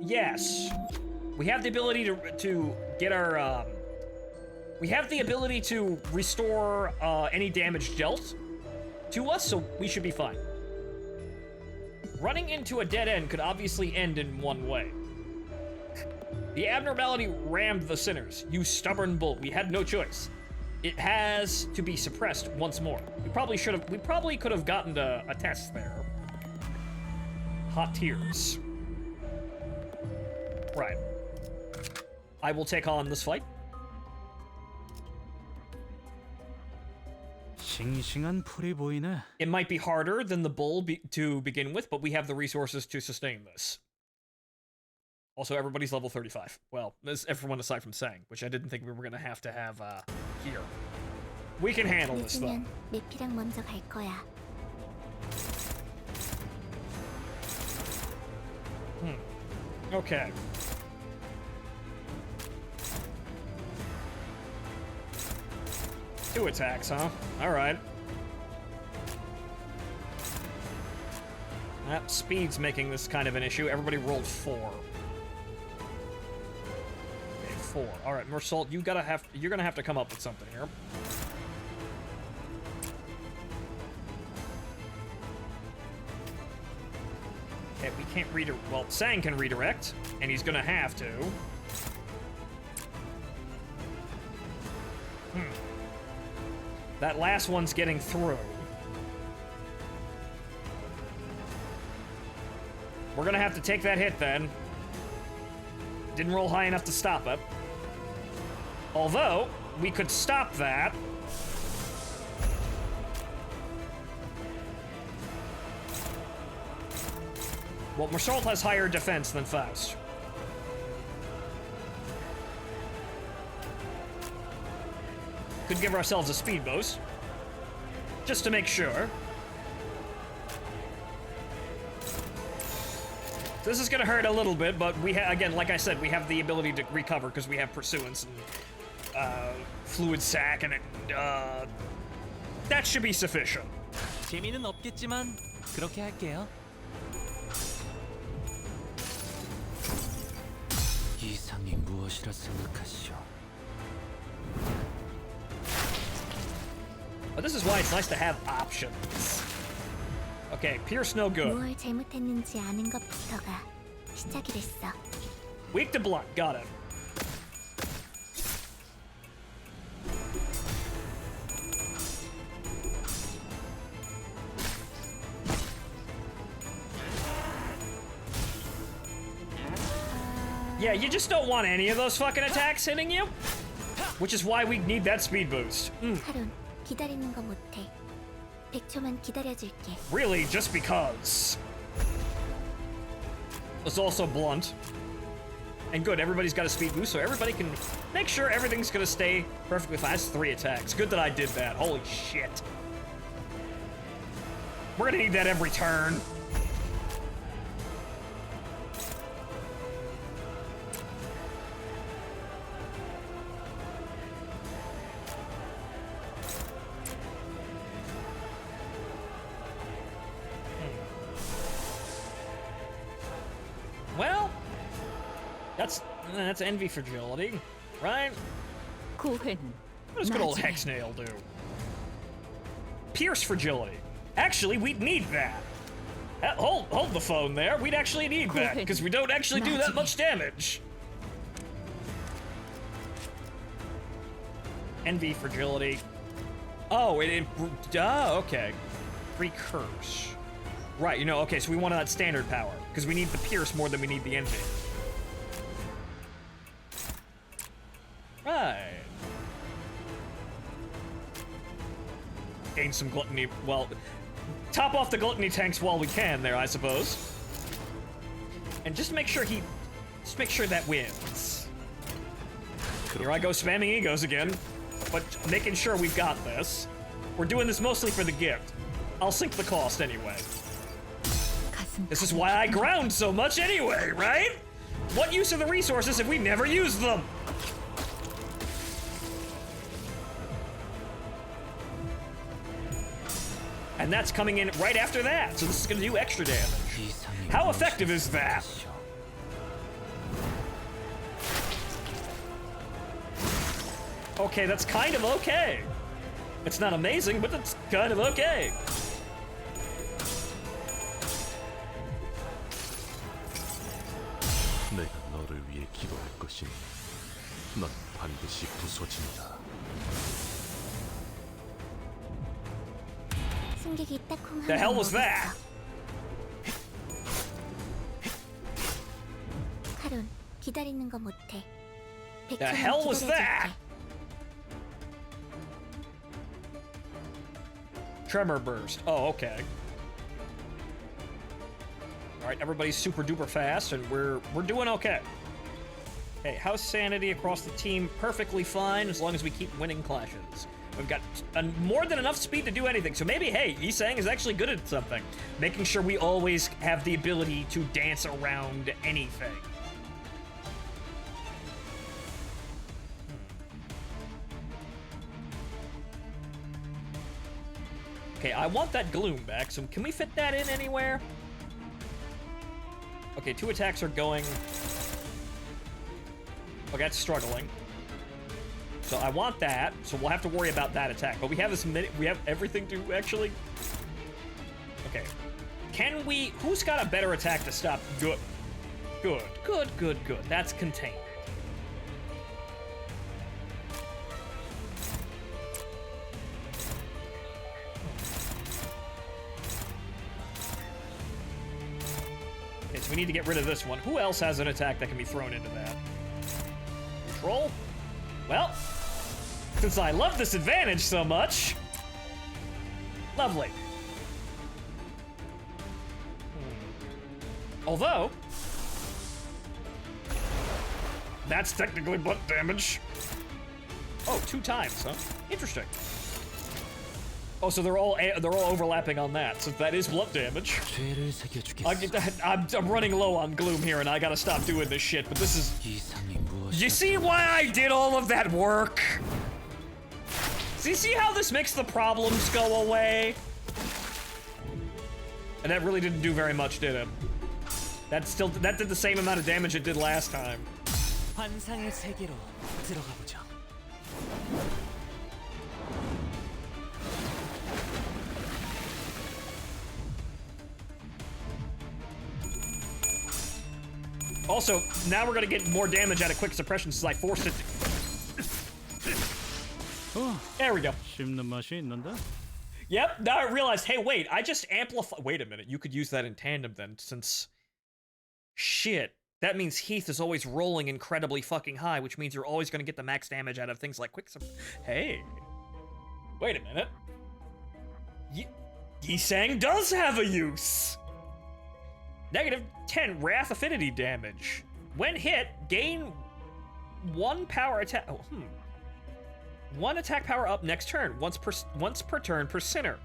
yes. We have the ability to get our, we have the ability to restore any damage dealt to us, so we should be fine. Running into a dead end could obviously end in one way. The abnormality rammed the sinners. You stubborn bull. We had no choice. It has to be suppressed once more. We probably could have gotten a test there. Hot tears. Right. I will take on this fight. 싱싱한 풀이 보이네. It might be harder than the bull to begin with, but we have the resources to sustain this. Also, everybody's level 35. Well, this everyone aside from Sang, which I didn't think we were gonna have here. We can handle this though. 매피랑 먼저 갈 거야. Okay. 2 attacks, huh? Alright. Speed's making this kind of an issue. Everybody rolled 4. Okay, 4. Alright, Mersault, you're gonna have to come up with something here. Okay, we can't redirect. Well, Sang can redirect, and he's gonna have to. That last one's getting through. We're gonna have to take that hit then. Didn't roll high enough to stop it. Although, we could stop that. Well, Mersault has higher defense than Faust. Could give ourselves a speed boost. Just to make sure. This is gonna hurt a little bit, but we again, like I said, we have the ability to recover because we have Pursuance and Fluid Sac, and that should be sufficient. 재미는 없겠지만 그렇게 할게요. 이상이 무엇이라 생각하시오? But this is why it's nice to have options. Okay, Pierce no good. 뭘 잘못했는지 아는 것부터가 시작이 됐어. Weak to blunt, got it. Yeah, you just don't want any of those fucking attacks hitting you. Which is why we need that speed boost. 하룬, 기다리는 거 못해. 100초만 기다려줄게. Really, just because. It's also blunt. And good, everybody's got a speed boost, so everybody can make sure everything's gonna stay perfectly fine. That's 3 attacks. Good that I did that. Holy shit. We're gonna need that every turn. Well, that's envy fragility, right? 고회는 What does good old Hex Nail do? Pierce fragility. Actually, we'd need that. Hold the phone there. We'd actually need that because we don't actually do that much damage. Envy fragility. Oh, okay. Recurse. Right, you know, okay, so we want that standard power because we need the pierce more than we need the envy. Right. Gain some gluttony. Well, top off the gluttony tanks while we can there, I suppose. And just make sure that wins. Here I go spamming egos again, but making sure we've got this. We're doing this mostly for the gift. I'll sink the cost anyway. This is why I ground so much anyway, right? What use of the resources if we never use them? And that's coming in right after that, so this is gonna do extra damage. How effective is that? Okay, that's kind of okay. It's not amazing, but it's kind of okay. 내가 너를 위해 기도할 것이니 넌 반드시 부서진다. 승객이 딱콩 The hell was that? 하룬, 기다리는 거 못해. The hell was that? Tremor burst. Oh, okay. All right, everybody's super duper fast, and we're doing okay. Okay, house sanity across the team perfectly fine as long as we keep winning clashes. We've got more than enough speed to do anything, so maybe, hey, Yisang is actually good at something. Making sure we always have the ability to dance around anything. Okay, I want that gloom back, so can we fit that in anywhere? Okay, 2 attacks are going. Okay, that's struggling. So I want that, so we'll have to worry about that attack. But we have this minute, we have everything to actually. Okay. Can we, who's got a better attack to stop? Good. Good, good, good, good. That's contained. Okay, so we need to get rid of this one. Who else has an attack that can be thrown into that? Control? Well, since I love this advantage so much. Lovely. Although, that's technically blunt damage. Oh, 2 times, huh? Interesting. Oh, so they're all overlapping on that. So that is blunt damage. I'm running low on gloom here, and I gotta stop doing this shit. But this is. You see why I did all of that work? See how this makes the problems go away? And that really didn't do very much, did it? That did the same amount of damage it did last time. 환상의 세계로 들어가 보죠. Also, now we're gonna get more damage out of quick suppression since I forced it. There we go. 씹는 맛이 있는데? Yep, now I realized, hey, wait, I just amplify. Wait a minute, you could use that in tandem then, since. Shit. That means Heath is always rolling incredibly fucking high, which means you're always gonna get the max damage out of things like quick suppression. Hey. Wait a minute. Yisang does have a use! -10 Wrath Affinity damage. When hit, gain 1 power attack. Oh, 1 attack power up next turn, once per turn per sinner.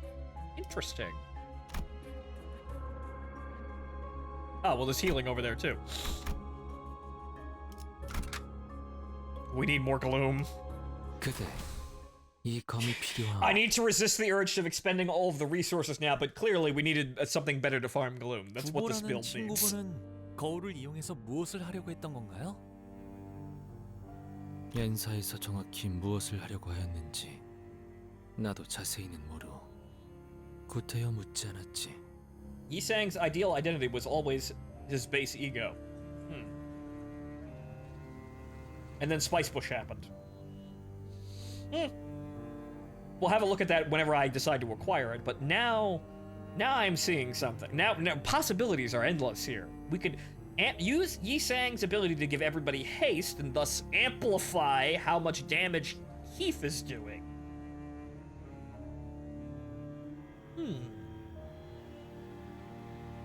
Interesting. Oh, well, there's healing over there too. We need more gloom. I need to resist the urge of expending all of the resources now, but clearly we needed something better to farm gloom. That's what this build needs. 거울을 이용해서 무엇을 하려고 했던 건가요? 엔사에서 정확히 무엇을 하려고 하였는지 나도 자세히는 모르. 구태여 묻지 않았지. Yisang's ideal identity was always his base ego. And then Spice Bush happened. We'll have a look at that whenever I decide to acquire it, but now I'm seeing something. Now possibilities are endless here. We could use Yisang's ability to give everybody haste and thus amplify how much damage Heath is doing.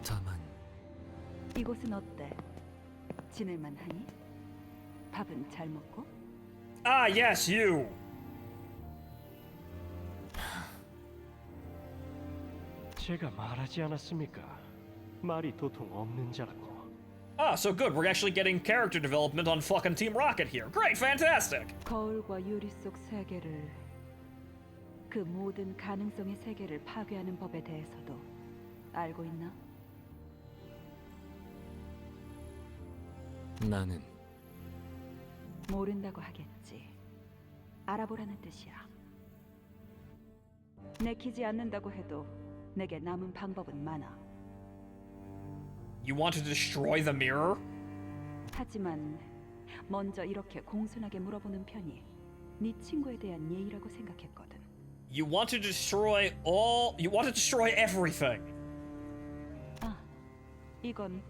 다만 이곳은 어때? 지낼만 하니? 밥은 잘 먹고? Ah, yes, you. 제가 말하지 않았습니까? 말이 도통 없는 자라고. Ah, so good. We're actually getting character development on fucking Team Rocket here. Great, fantastic. 거울과 유리 속 세계를 그 모든 가능성의 세계를 파괴하는 법에 대해서도 알고 있나? 나는 모른다고 하겠지. 알아보라는 뜻이야. 내키지 않는다고 해도 내게 남은 방법은 많아. You want to destroy the mirror? 하지만 먼저 이렇게 공손하게 물어보는 편이 네 친구에 대한 예의라고 생각했거든. You want to destroy all. You want to destroy everything. 아, 이건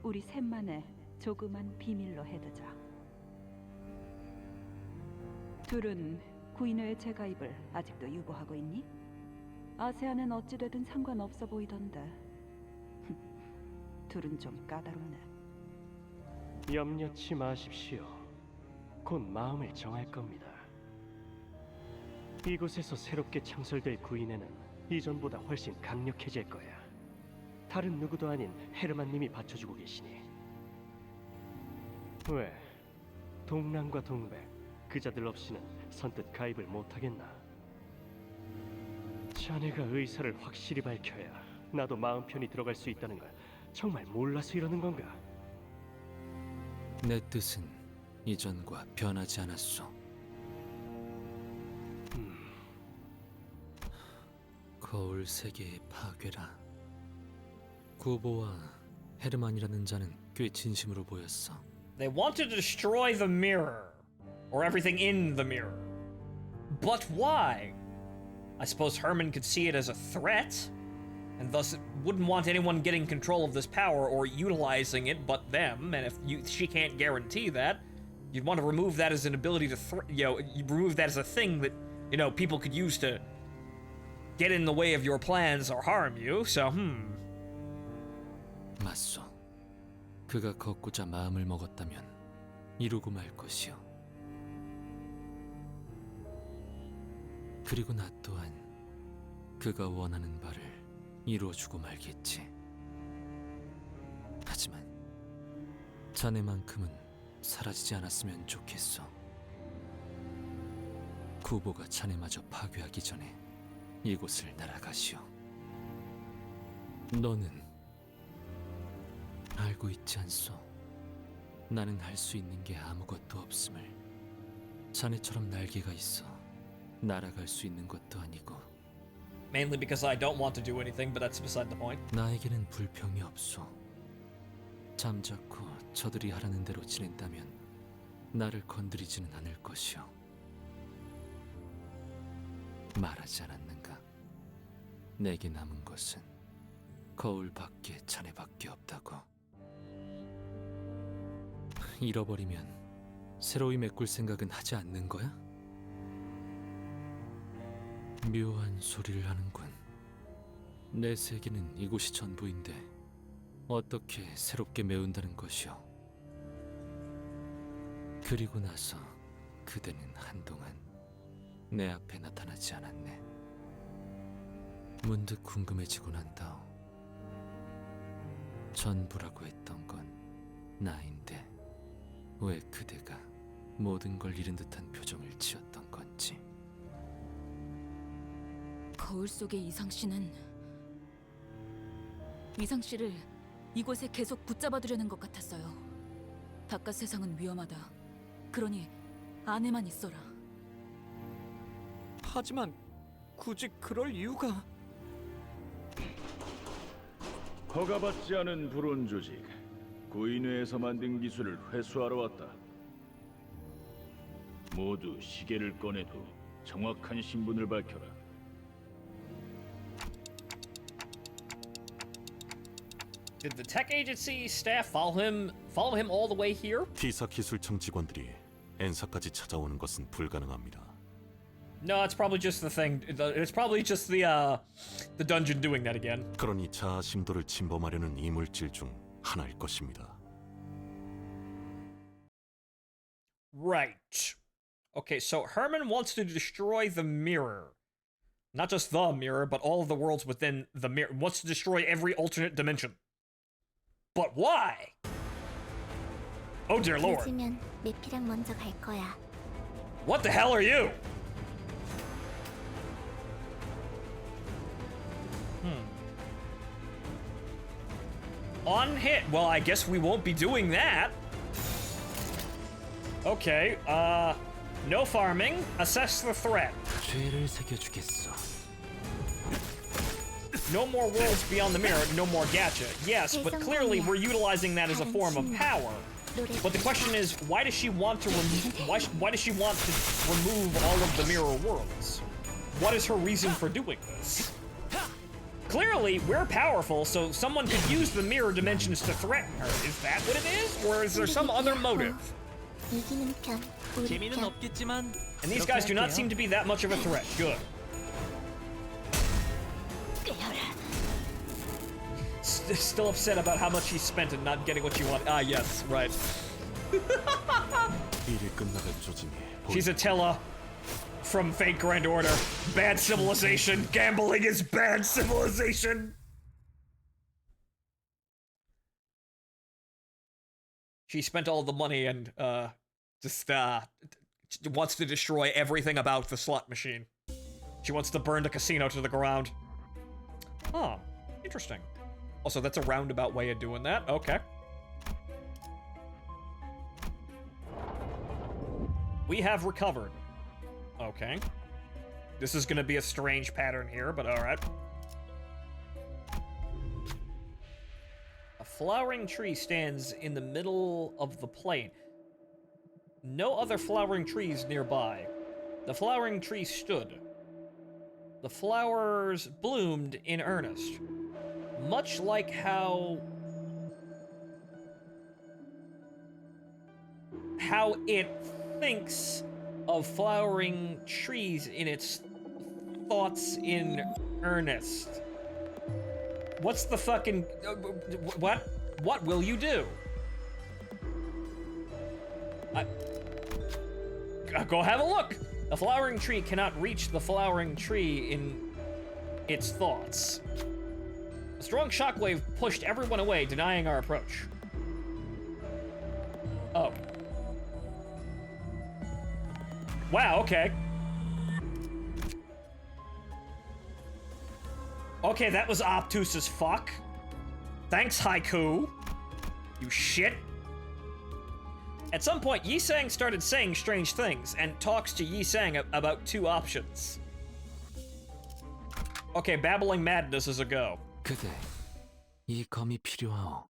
우리 셋만의 조그만 비밀로 해두자. 둘은 구인회의 재가입을 아직도 유보하고 있니? 아세아는 어찌되든 상관없어 보이던데. 둘은 좀 까다롭네. 염려치 마십시오. 곧 마음을 정할 겁니다. 이곳에서 새롭게 창설될 구인회는 이전보다 훨씬 강력해질 거야. 다른 누구도 아닌 헤르만님이 받쳐주고 계시니. 왜? 동남과 동백 그자들 없이는 선뜻 가입을 못하겠나? 자, 자네가 의사를 확실히 밝혀야 나도 마음 편히 들어갈 수 있다는 걸 정말 몰라서 이러는 건가? 내 뜻은 이전과 변하지 않았소. 거울 세계의 파괴라. 구보와 헤르만이라는 자는 꽤 진심으로 보였어. They want to destroy the mirror, or everything in the mirror. But why? I suppose Herman could see it as a threat, and thus wouldn't want anyone getting control of this power or utilizing it but them, and if she can't guarantee that, you'd want to remove that as an ability to, you remove that as a thing that, people could use to get in the way of your plans or harm you, so, 맞소. 그가 걷고자 마음을 먹었다면 이루고 말 것이오. 그리고 나 또한 그가 원하는 바를 이루어주고 말겠지. 하지만 자네만큼은 사라지지 않았으면 좋겠어. 구보가 자네마저 파괴하기 전에 이곳을 날아가시오. 너는 알고 있지 않소? 나는 할 수 있는 게 아무것도 없음을. 자네처럼 날개가 있어 날아갈 수 있는 것도 아니고. Mainly because I don't want to do anything, but that's beside the point. 나에게는 불평이 없소. 잠자코 저들이 하라는 대로 지낸다면 나를 건드리지는 않을 것이오. 말하지 않았는가? 내게 남은 것은 거울밖에 자네밖에 없다고. 잃어버리면 새로이 메꿀 생각은 하지 않는 거야? 묘한 소리를 하는군. 내 세계는 이곳이 전부인데 어떻게 새롭게 메운다는 것이오? 그리고 나서 그대는 한동안 내 앞에 나타나지 않았네. 문득 궁금해지곤 한다오. 전부라고 했던 건 나인데 왜 그대가 모든 걸 잃은 듯한 표정을 지었던 건지. 거울 속의 이상씨는 이상씨를 이곳에 계속 붙잡아두려는 것 같았어요. 바깥 세상은 위험하다. 그러니 안에만 있어라. 하지만 굳이 그럴 이유가... 허가받지 않은 불온 조직, 구인회에서 만든 기술을 회수하러 왔다. 모두 시계를 꺼내도 정확한 신분을 밝혀라. Did the tech agency staff follow him all the way here? T사 기술청 직원들이 엔사까지 찾아오는 것은 불가능합니다. No, it's probably just the thing. It's probably just the dungeon doing that again. 그러니 자아 심도를 침범하려는 이물질 중 하나일 것입니다. Right. Okay, so Herman wants to destroy the mirror. Not just the mirror, but all of the worlds within the mirror. Wants to destroy every alternate dimension. But why? Oh dear lord. 늦으면 메피랑 먼저 갈 거야. What the hell are you? On hit. Well, I guess we won't be doing that. Okay, no farming. Assess the threat. 죄를 새겨주겠어. No more worlds beyond the mirror, no more gacha. Yes, but clearly we're utilizing that as a form of power. But the question is, why does she want to why does she want to remove all of the mirror worlds? What is her reason for doing this? Clearly, we're powerful, so someone could use the mirror dimensions to threaten her. Is that what it is? Or is there some other motive? 이기는 편, 우리 재미는 편. 없겠지만 And these guys do not seem to be that much of a threat. Good. Still upset about how much he spent and not getting what you want. Ah, yes, right. 일이 끝나갈 조짐이 She's Attila from Fate Grand Order. Bad civilization. Gambling is bad civilization. She spent all the money and just wants to destroy everything about the slot machine. She wants to burn the casino to the ground. Huh. Interesting. Also, that's a roundabout way of doing that. Okay. We have recovered. Okay. This is gonna be a strange pattern here, but alright. A flowering tree stands in the middle of the plain. No other flowering trees nearby. The flowering tree stood. The flowers bloomed in earnest. Much like how it thinks of flowering trees in its thoughts in earnest. What's the fucking... What will you do? Go have a look! The flowering tree cannot reach the flowering tree in its thoughts. A strong shockwave pushed everyone away, denying our approach. Oh. Wow, okay. Okay, that was obtuse as fuck. Thanks, Haiku. You shit. At some point, Yi-Sang started saying strange things, and talks to Yi-Sang about two options. Okay, babbling madness is a go. 그대, 이 검이 필요하오.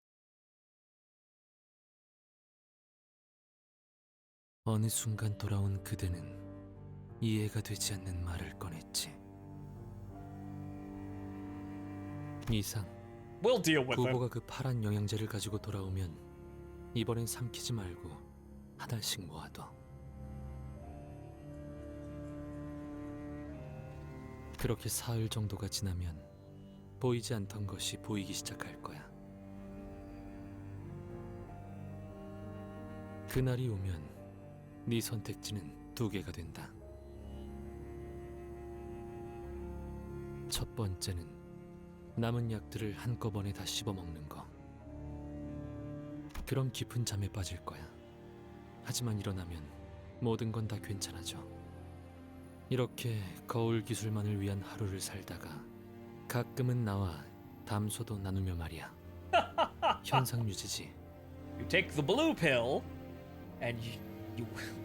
어느 순간 돌아온 그대는 이해가 되지 않는 말을 꺼냈지. 이상, We'll deal with 구보가 그 파란 영양제를 가지고 돌아오면 이번엔 삼키지 말고 하나씩 모아둬. 그렇게 사흘 정도가 지나면 보이지 않던 것이 보이기 시작할 거야. 그날이 오면 네 선택지는 두 개가 된다. 첫 번째는 남은 약들을 한꺼번에 다 씹어먹는 거. 그럼 깊은 잠에 빠질 거야. 하지만 일어나면 모든 건 다 괜찮아져. 이렇게 거울 기술만을 위한 하루를 살다가 가끔은 나와 담소도 나누며 말이야. 현상 유지지. You take the blue pill, and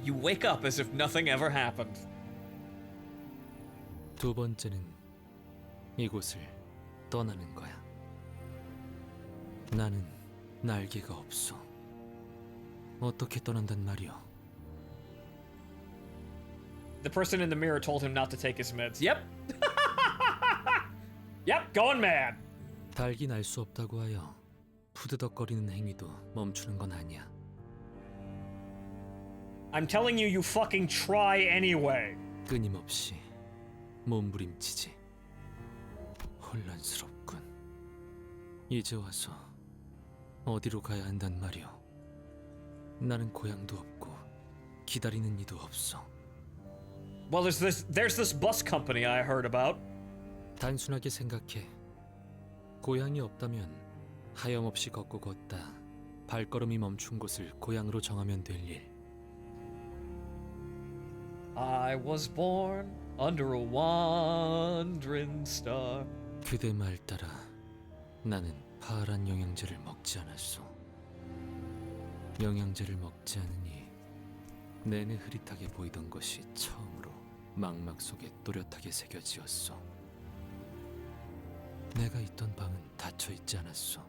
you wake up as if nothing ever happened. 두 번째는 이곳을 떠나는 거야. 나는 날개가 없어. 어떻게 떠난단 말이오? The person in the mirror told him not to take his meds. Yep. Yep, going mad. 달기 날 수 없다고 하여 푸드덕거리는 행위도 멈추는 건 아니야. I'm telling you, you fucking try anyway. 끊임없이 몸부림치지. 혼란스럽군. 이제 와서 어디로 가야 한단 말이오? 나는 고향도 없고 기다리는 이도 없어. Well, there's this bus company I heard about. 단순하게 생각해. 고향이 없다면 하염없이 걷고 걷다 발걸음이 멈춘 곳을 고향으로 정하면 될 일. I was born under a wandering star. 그대 말 따라 나는 파란 영양제를 먹지 않았어. 영양제를 먹지 않으니 내내 흐릿하게 보이던 것이 처음으로 망막 속에 또렷하게 새겨지었어. 내가 있던 방은 닫혀 있지 않았어.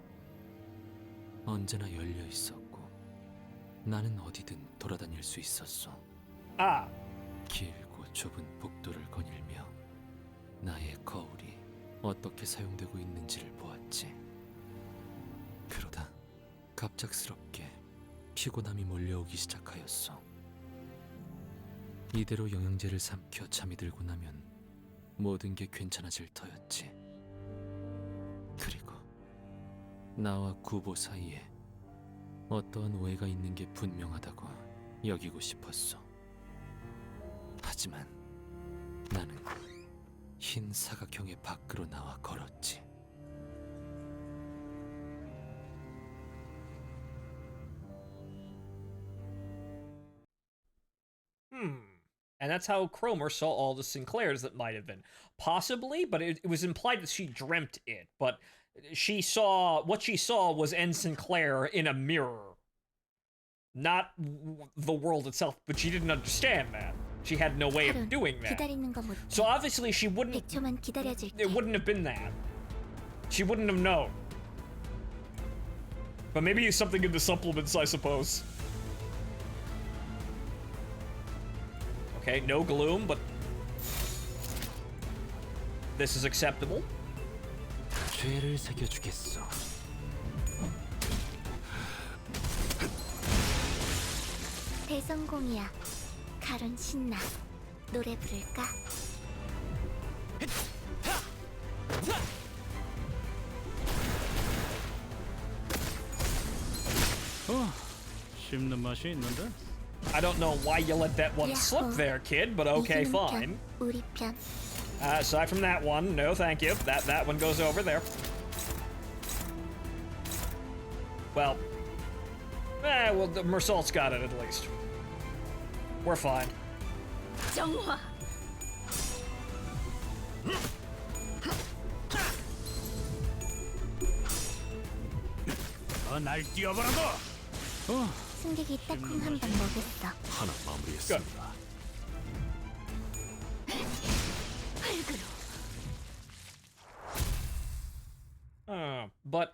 언제나 열려 있었고 나는 어디든 돌아다닐 수 있었어. 길고 좁은 복도를 거닐며 나의 거울이 어떻게 사용되고 있는지를 보았지. 그러다 갑작스럽게 피곤함이 몰려오기 시작하였어. 이대로 영양제를 삼켜 잠이 들고 나면 모든 게 괜찮아질 터였지. 그리고 나와 구보 사이에 어떠한 오해가 있는 게 분명하다고 여기고 싶었어. 하지만 나는 흰 사각형의 밖으로 나와 걸었지. And that's how Cromer saw all the Sinclairs that might have been. Possibly, but it was implied that she dreamt it. But what she saw was N. Sinclair in a mirror. Not the world itself, but she didn't understand that. She had no way of doing that. So obviously she wouldn't... It wouldn't have been that. She wouldn't have known. But maybe something in the supplements, I suppose. Okay, no gloom, but... This is acceptable. 죄를 새겨주겠어. 대성공이야. 가론 신나. 노래 부를까? 씹는 맛이 있는데? I don't know why you let that one slip there, kid, but okay, fine. 우리 편. Aside from that one, no thank you. That one goes over there. Well, the Mersault's got it at least. We're fine. 정화. 날 뛰어보라고! 승객이 딱콩 한 방 먹였어. 하나 마무리했습니다. But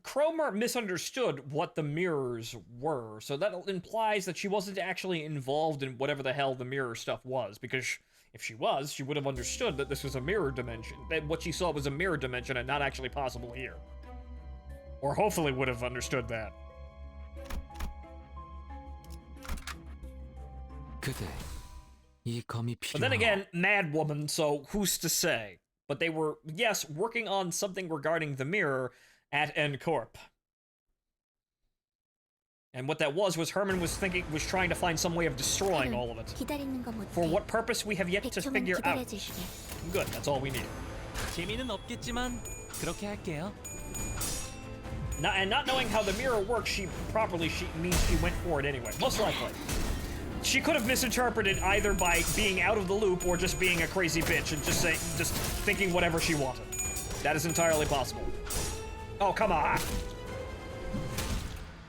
Cromer misunderstood what the mirrors were, so that implies that she wasn't actually involved in whatever the hell the mirror stuff was, because if she was, she would have understood that this was a mirror dimension, that what she saw was a mirror dimension and not actually possible here. Or hopefully would have understood that. 그대, 이 검이 필요하오. But then again, mad woman, so who's to say? But they were, yes, working on something regarding the mirror at N Corp. And what that was Herman was trying to find some way of destroying all of it. For what purpose we have yet to figure out. Good, that's all we need. 재미는 없겠지만 그렇게 할게요. And not knowing how the mirror works, she means she went for it anyway. Most likely. She could have misinterpreted either by being out of the loop or just being a crazy bitch and just thinking whatever she wanted. That is entirely possible. Oh, come on.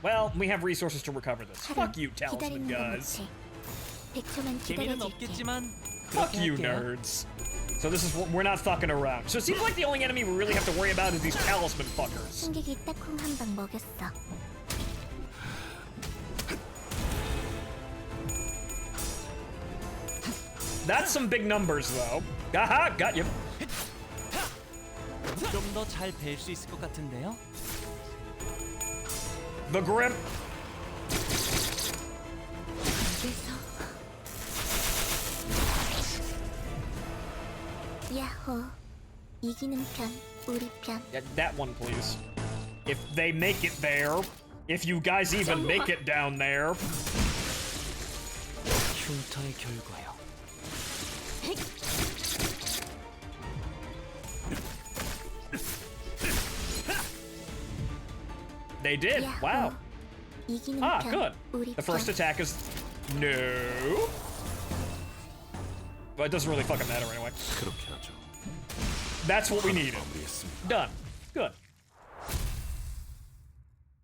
Well, we have resources to recover this. Fuck you, talisman guys. 재미는 없겠지만 Fuck you, nerds. So this is, we're not fucking around. So it seems like the only enemy we really have to worry about is these talisman fuckers. 승객이 딱콩 한 방 먹였어. That's some big numbers, though. Aha, got you. 좀 더 잘 뵐 수 있을 것 같은데요? The grip. 야호. 이기는 편, 우리 편. Yeah, that one, please. If they make it there, if you guys even make it down there. 흉터의 결과요. They did. Wow. Ah, good. The first attack is no. But it doesn't really fucking matter anyway. That's what we needed. Done. Good.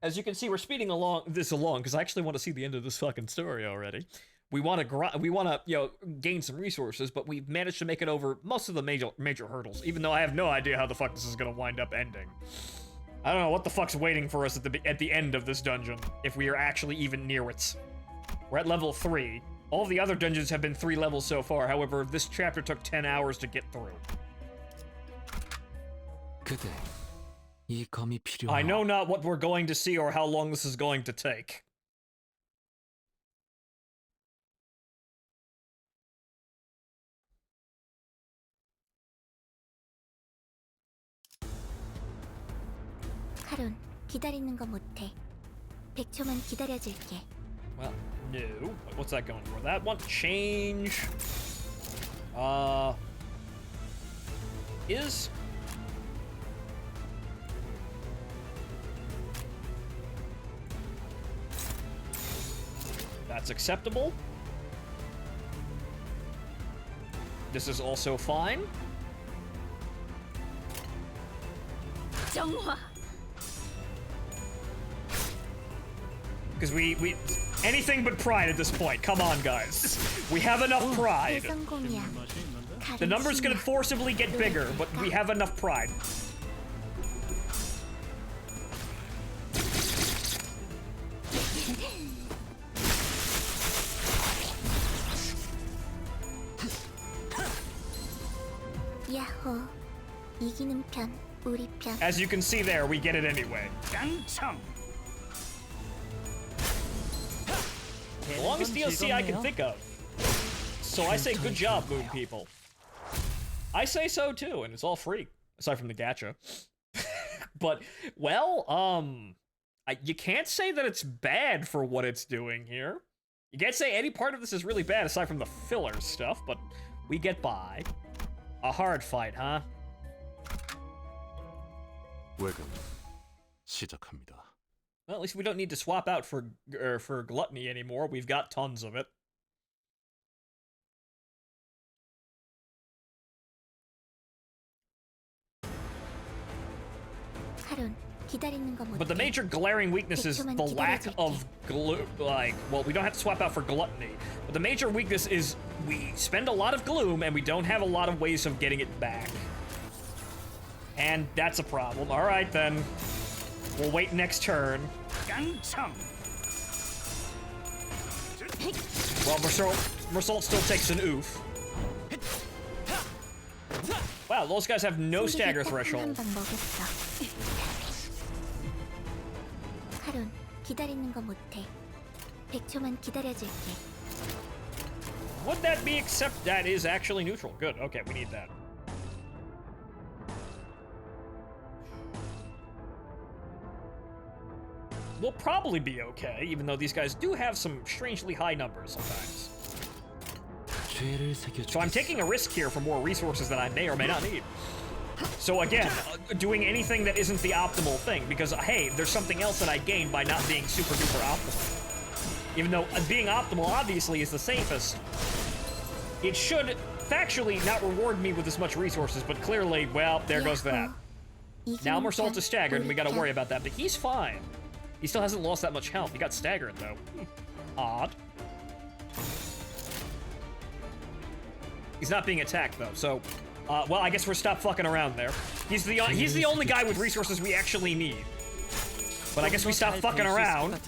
As you can see, we're speeding along because I actually want to see the end of this fucking story already. We want to gain some resources, but we've managed to make it over most of the major hurdles, even though I have no idea how the fuck this is gonna wind up ending. I don't know what the fuck's waiting for us at the end of this dungeon, if we are actually even near it. We're at level 3. All of the other dungeons have been 3 levels so far, however, this chapter took 10 hours to get through. 그대, 이 검이 필요하오. I know not what we're going to see or how long this is going to take. 카론, 기다리는 거 못해. 100초만 기다려줄게. Well, no. What's that going for? That one? Change. Is... That's acceptable. This is also fine. 정화. Because we anything but pride at this point. Come on, guys. We have enough pride. The numbers gonna forcibly get bigger, but we have enough pride. 야호. 이기는 편, 우리 편. As you can see there, we get it anyway. The longest DLC I can think of. So I say good job, Moon People. I say so too, and it's all free, aside from the gacha. But, well, you can't say that it's bad for what it's doing here. You can't say any part of this is really bad, aside from the filler stuff, but we get by. A hard fight, huh? 외곽 시작합니다. Well, at least we don't need to swap out for gluttony anymore. We've got tons of it. But the major glaring weakness is the lack of glue. Like, well, we don't have to swap out for gluttony. But the major weakness is we spend a lot of gloom and we don't have a lot of ways of getting it back. And that's a problem. All right, then. We'll wait next turn. Well, Mersault still takes an oof. Wow, those guys have no stagger threshold. 카론, 기다리는 거 못해. 100초만 기다려줄게. Would that be except that is actually neutral? Good. Okay, we need that. We'll probably be okay, even though these guys do have some strangely high numbers sometimes. So I'm taking a risk here for more resources that I may or may not need. So again, doing anything that isn't the optimal thing, because hey, there's something else that I gain by not being super duper optimal. Even though being optimal obviously is the safest, it should factually not reward me with as much resources, but clearly, well, there goes that. Now Mersault is staggered and we gotta worry about that, but he's fine. He still hasn't lost that much health. He got staggered though. Odd. He's not being attacked though, so well, I guess we're stop fucking around there. He's the only guy with resources we actually need. But I guess we stop fucking around.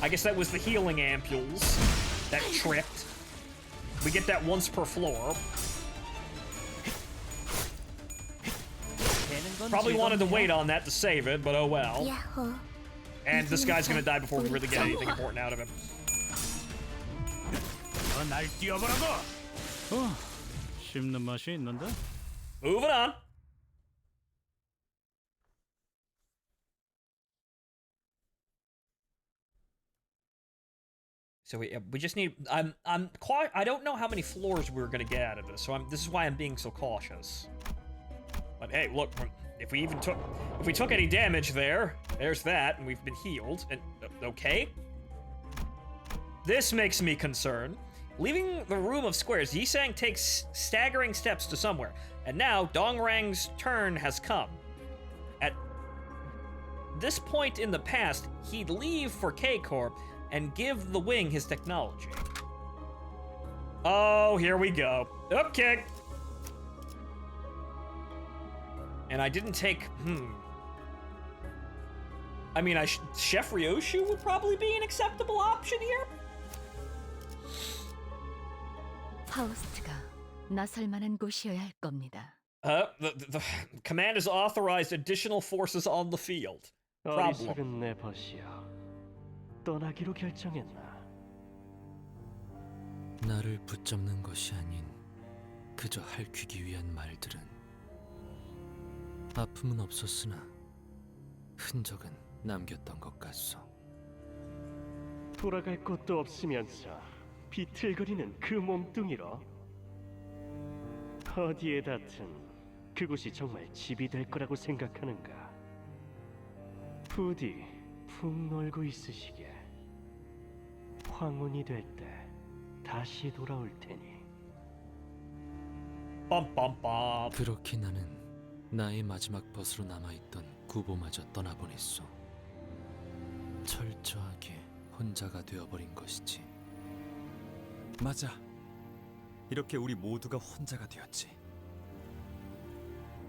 I guess that was the healing ampules that tripped. We get that once per floor. Probably wanted to wait on that to save it, but oh well. And this guy's gonna die before we really get anything important out of him. 씹는 맛이 있는데? Moving on. So we just need. I don't know how many floors we're gonna get out of this, so this is why I'm being so cautious. But hey, look, if we took any damage there's that, and we've been healed. And okay, this makes me concerned. Leaving the room of squares, Yisang takes staggering steps to somewhere, and now Dongrang's turn has come. At this point in the past, he'd leave for K-Corp and give the wing his technology. Oh, here we go. Okay. And I didn't take, I mean, Chef Ryoshu would probably be an acceptable option here. 파우스트가 나설 만한 곳이어야 할 겁니다. The command has authorized additional forces on the field. Problem. 어리석은 내 벗이여. 떠나기로 결정했나? 나를 붙잡는 것이 아닌 그저 핥히기 위한 말들은 아픔은 없었으나 흔적은 남겼던 것 같소. 돌아갈 곳도 없으면서 비틀거리는 그 몸뚱이로 어디에 닿든 그곳이 정말 집이 될 거라고 생각하는가? 부디 푹 놀고 있으시게. 황혼이 될 때 다시 돌아올 테니. 빰빰빰. 그렇게 나는 나의 마지막 벗으로 남아있던 구보마저 떠나보냈소. 철저하게 혼자가 되어버린 것이지. 맞아. 이렇게 우리 모두가 혼자가 되었지.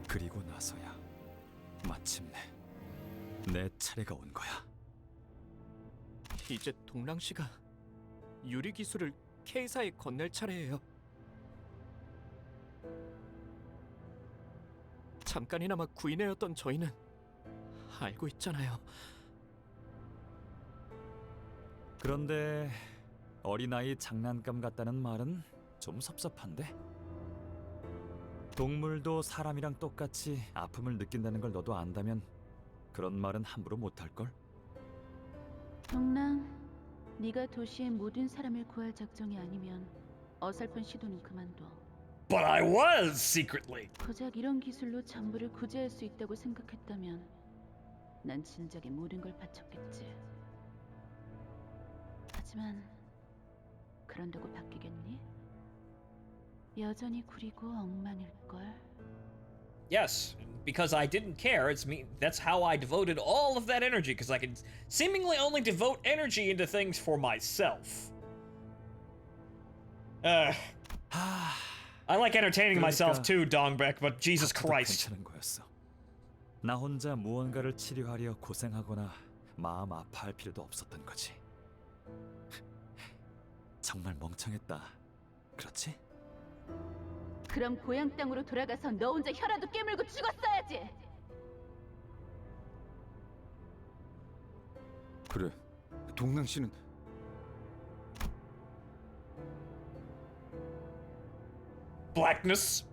그리고 나서야 마침내 내 차례가 온 거야. 이제 동랑 씨가 유리 기술을 K사에 건넬 차례예요. 잠깐이나마 구인회였던 저희는 알고 있잖아요. 그런데 어린아이 장난감 같다는 말은 좀 섭섭한데? 동물도 사람이랑 똑같이 아픔을 느낀다는 걸 너도 안다면 그런 말은 함부로 못할걸? 동랑, 네가 도시의 모든 사람을 구할 작정이 아니면 어설픈 시도는 그만둬. But I was secretly. 고작 이런 기술로 전부를 구제할 수 있다고 생각했다면 난 진작에 모든 걸 바쳤겠지. 하지만 그런다고 바뀌겠니? 여전히 구리고 엉망일걸. Yes, because I didn't care. That's how I devoted all of that energy, because I can seemingly only devote energy into things for myself. I like entertaining myself too, Dongbaek, but Jesus Christ. 괜찮은 거였어. 나 혼자 무언가를 치료하려 고생하거나 마음 아파할 필요도 없었던 거지. 정말 멍청했다. 그렇지? 그럼 고향 땅으로 돌아가서 너 혼자 혀라도 깨물고 죽었어야지. 그래, 동랑 씨는 Blackness.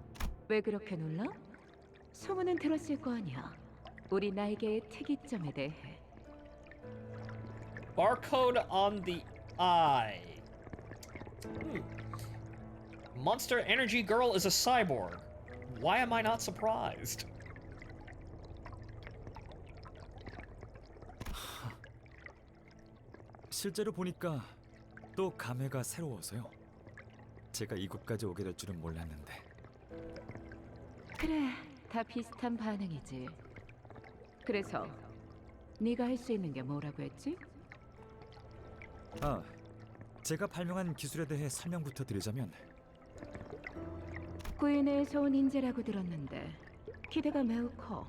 왜 그렇게 놀라? 소문은 들었을 거 아니야. 우리 나에게의 특이점에 대해. Barcode on the eye. Monster Energy Girl is a cyborg. Why am I not surprised? 실제로 보니까 또 감회가 새로워서요. 제가 이곳까지 오게 될 줄은 몰랐는데. 그래, 다 비슷한 반응이지. 그래서 네가 할 수 있는 게 뭐라고 했지? 제가 발명한 기술에 대해 설명부터 드리자면 구인회에서 온 인재라고 들었는데 기대가 매우 커.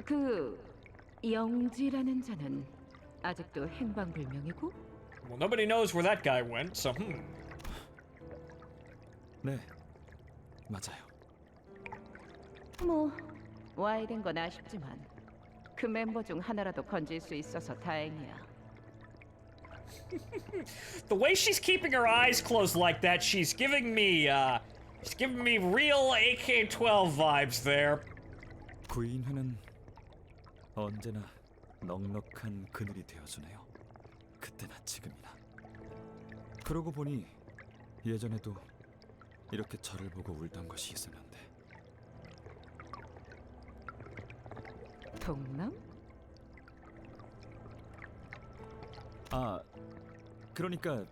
그 영지라는 자는 아직도 행방불명이고? Well, nobody knows where that guy went, so 네, 맞아요. 뭐 와야 된 건 아쉽지만 그 멤버 중 하나라도 건질 수 있어서 다행이야. The way she's keeping her eyes closed like that, she's giving me real AK-12 vibes there. 구인회는 언제나 넉넉한 그늘이 되어주네요. 그때나 지금이나. 그러고 보니 예전에도 이렇게 저를 보고 울던 것이 있었는데. 동남? 그러니까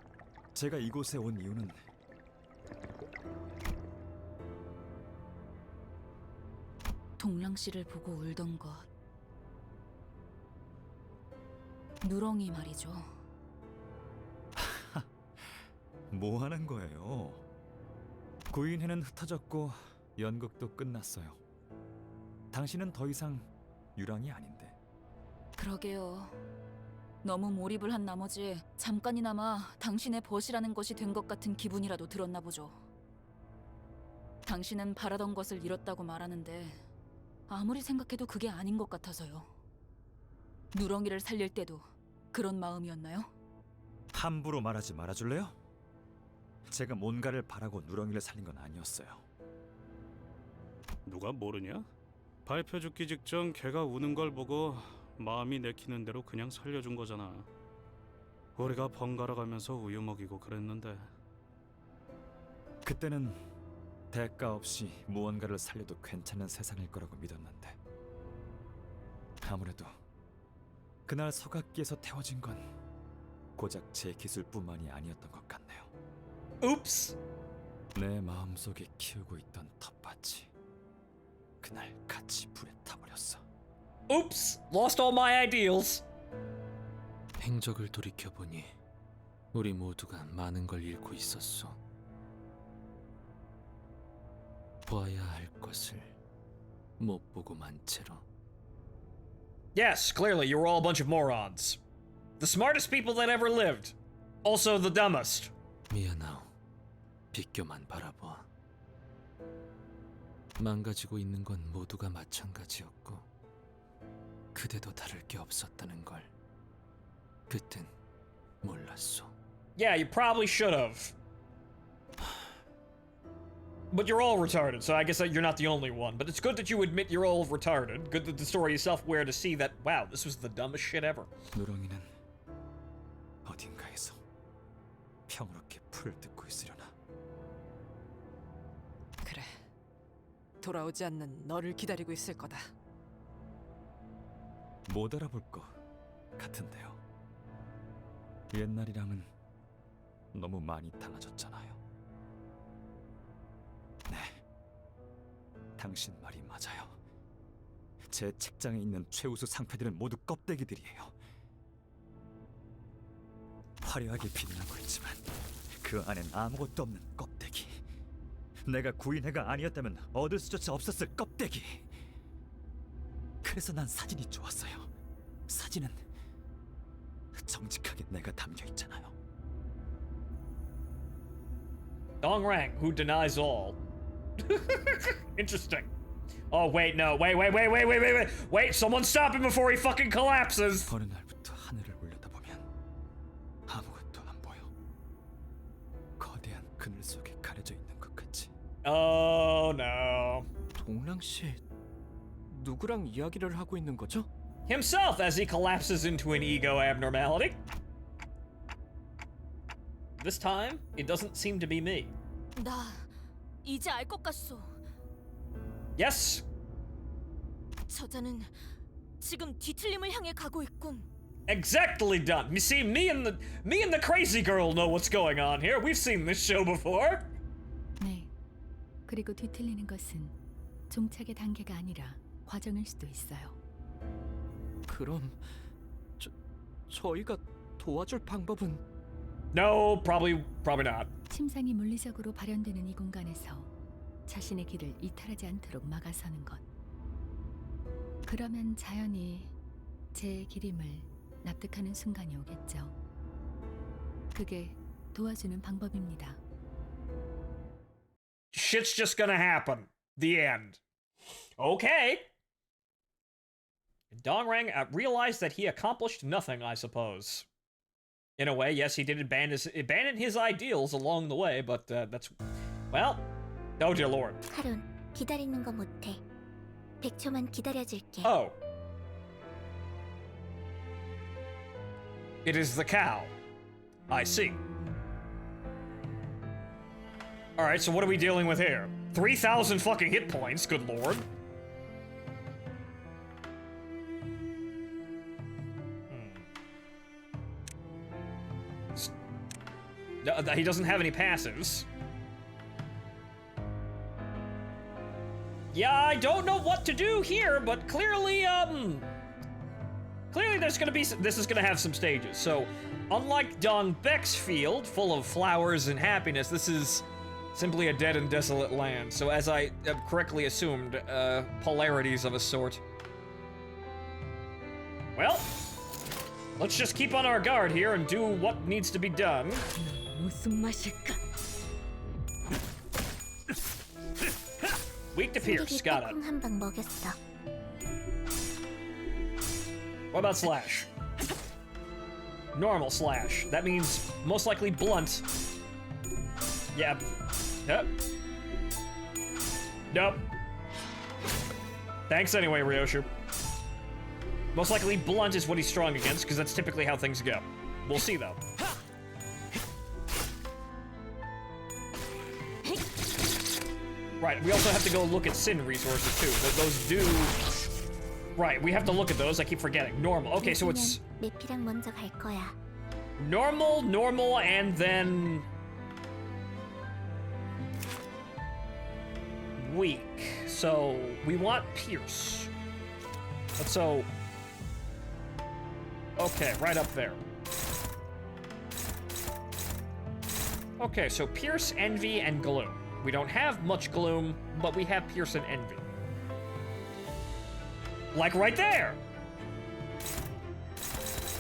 제가 이곳에 온 이유는 동랑 씨를 보고 울던 것. 누렁이 말이죠. 뭐 하는 거예요? 구인회는 흩어졌고 연극도 끝났어요. 당신은 더 이상 유랑이 아닌데. 그러게요. 너무 몰입을 한 나머지 잠깐이나마 당신의 벗이라는 것이 된 것 같은 기분이라도 들었나 보죠. 당신은 바라던 것을 잃었다고 말하는데 아무리 생각해도 그게 아닌 것 같아서요. 누렁이를 살릴 때도 그런 마음이었나요? 함부로 말하지 말아줄래요? 제가 뭔가를 바라고 누렁이를 살린 건 아니었어요. 누가 모르냐? 발표 죽기 직전 걔가 우는 걸 보고 마음이 내키는 대로 그냥 살려준 거잖아. 우리가 번갈아 가면서 우유 먹이고 그랬는데. 그때는 대가 없이 무언가를 살려도 괜찮은 세상일 거라고 믿었는데 아무래도 그날 서각기에서 태워진 건 고작 제 기술뿐만이 아니었던 것 같네요. Oops. 내 마음속에 키우고 있던 텃밭이 그날 같이 불에 타버렸어. Oops. Lost all my ideals. 행적을 돌이켜보니 우리 모두가 많은 걸 잃고 있었어. 보아야 할 것을 못 보고 만 채로. Yes, clearly you were all a bunch of morons. The smartest people that ever lived. Also the dumbest. 미안하오. 비껴만 바라보아. 망가지고 있는 건 모두가 마찬가지였고 그대도 다를 게 없었다는 걸 그땐 몰랐어. Yeah, you probably should have. But you're all retarded, so I guess that you're not the only one. But it's good that you admit you're all retarded. Good that the story is self-aware to see that, wow, this was the dumbest shit ever. 누렁이는 어딘가에서 평화롭게 풀을 뜯고 있으려나. 그래. 돌아오지 않는 너를 기다리고 있을 거다. 못 알아볼 것 같은데요. 옛날이랑은 너무 많이 달라졌잖아요. 네, 당신 말이 맞아요. 제 책장에 있는 최우수 상패들은 모두 껍데기들이에요. 화려하게 빛나고 있지만 그 안엔 아무것도 없는 껍데기. 내가 구인회가 아니었다면 얻을 수조차 없었을 껍데기. 그래서 난 사진이 좋았어요. 사진은 정직하게 내가 담겨 있잖아요. Dongrang, who denies all. Interesting. Oh, wait, no. Wait, someone stop him before he fucking collapses. 어느 날부터 하늘을 올려다보면 아무것도 안 보여. 거대한 그늘 속에 가려져 있는 것 같지. Oh, no. 동랑 씨, 누구랑 이야기를 하고 있는 거죠? Himself, as he collapses into an ego abnormality. This time, it doesn't seem to be me. 나 이제 알 것 같소. Yes? 저자는 지금 뒤틀림을 향해 가고 있군. Exactly done. You see, me and the crazy girl know what's going on here. We've seen this show before. 네. 그리고 뒤틀리는 것은 종착의 단계가 아니라 과정일 수도 있어요. 그럼 저희가 도와줄 방법은? No, probably not. 침상이 물리적으로 발현되는 이 공간에서 자신의 길을 이탈하지 않도록 막아서는 것. 그러면 자연히 제 길임을 납득하는 순간이 오겠죠. 그게 도와주는 방법입니다. Shit's just gonna happen. The end. Okay. Dongrang realized that he accomplished nothing, I suppose. In a way, yes, he did abandon his ideals along the way, but that's... Well, oh dear lord. 하룬, 기다리는 거 못해. 100초만 기다려줄게. Oh. It is the cow. I see. Alright, so what are we dealing with here? 3,000 fucking hit points, good lord. He doesn't have any passives. Yeah, I don't know what to do here, but clearly, clearly there's gonna be this is gonna have some stages. So, unlike Dong Beck's field, full of flowers and happiness, this is simply a dead and desolate land. So, as I have correctly assumed, polarities of a sort. Well, let's just keep on our guard here and do what needs to be done. 무슨 맛일까? Weak to pierce, got it. 한 방 먹였어. What about slash? Normal slash. That means most likely blunt. Yeah. Yep. Nope. Thanks anyway, Ryoshu. Most likely blunt is what he's strong against, because that's typically how things go. We'll see, though. Right, we also have to go look at Sin resources, too. Those do... Right, we have to look at those. I keep forgetting. Normal. Okay, so it's... 메피랑 먼저 갈 거야. Normal, normal, and then... weak. So, we want Pierce. But so... okay, right up there. Okay, so Pierce, Envy, and Gloom. We don't have much Gloom, but we have Pierce and Envy. Like right there!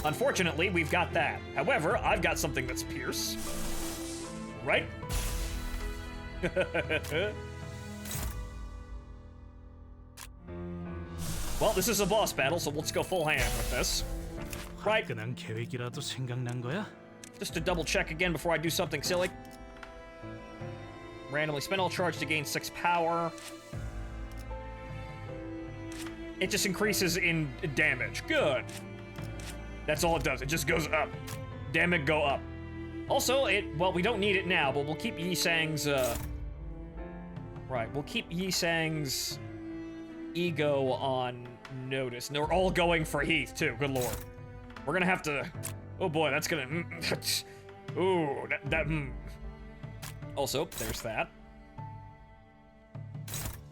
Unfortunately, we've got that. However, I've got something that's Pierce. Right? Well, this is a boss battle, so let's go full hand with this. Right. 계획이라도 생각난 거야? Just to double check again before I do something silly. Randomly spend all charge to gain 6 power. It just increases in damage. Good. That's all it does. It just goes up. Damage go up. Also, well, we don't need it now, but we'll keep Yi-Sang's, right, we'll keep Yi-Sang's ego on notice. And they're all going for Heath, too. Good lord. We're gonna have to... oh boy, that's gonna... ooh, Also, there's that.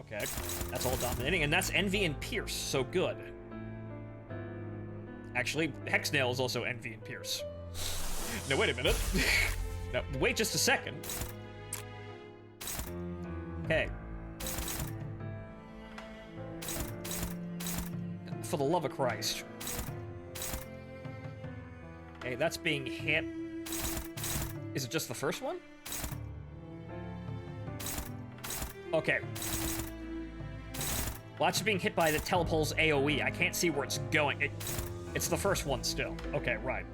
Okay, that's all dominating, and that's Envy and Pierce, so good. Actually, Hexnail is also Envy and Pierce. No, wait a minute. No, wait just a second. Okay. For the love of Christ. Okay, that's being hit. Is it just the first one? Okay. Well, that's being hit by the Telepulse AoE. I can't see where it's going. It's the first one still. Okay, right.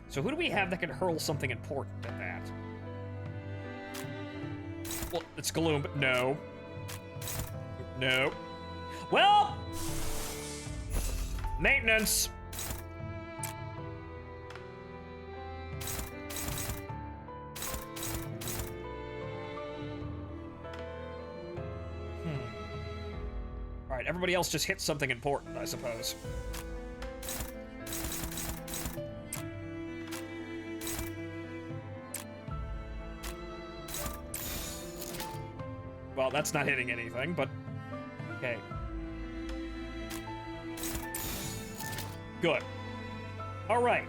So who do we have that can hurl something important at that? Well, it's Gloom, but no. No. Well! Maintenance! Alright, everybody else just hit something important, I suppose. Well, that's not hitting anything, but... okay. Good. Alright.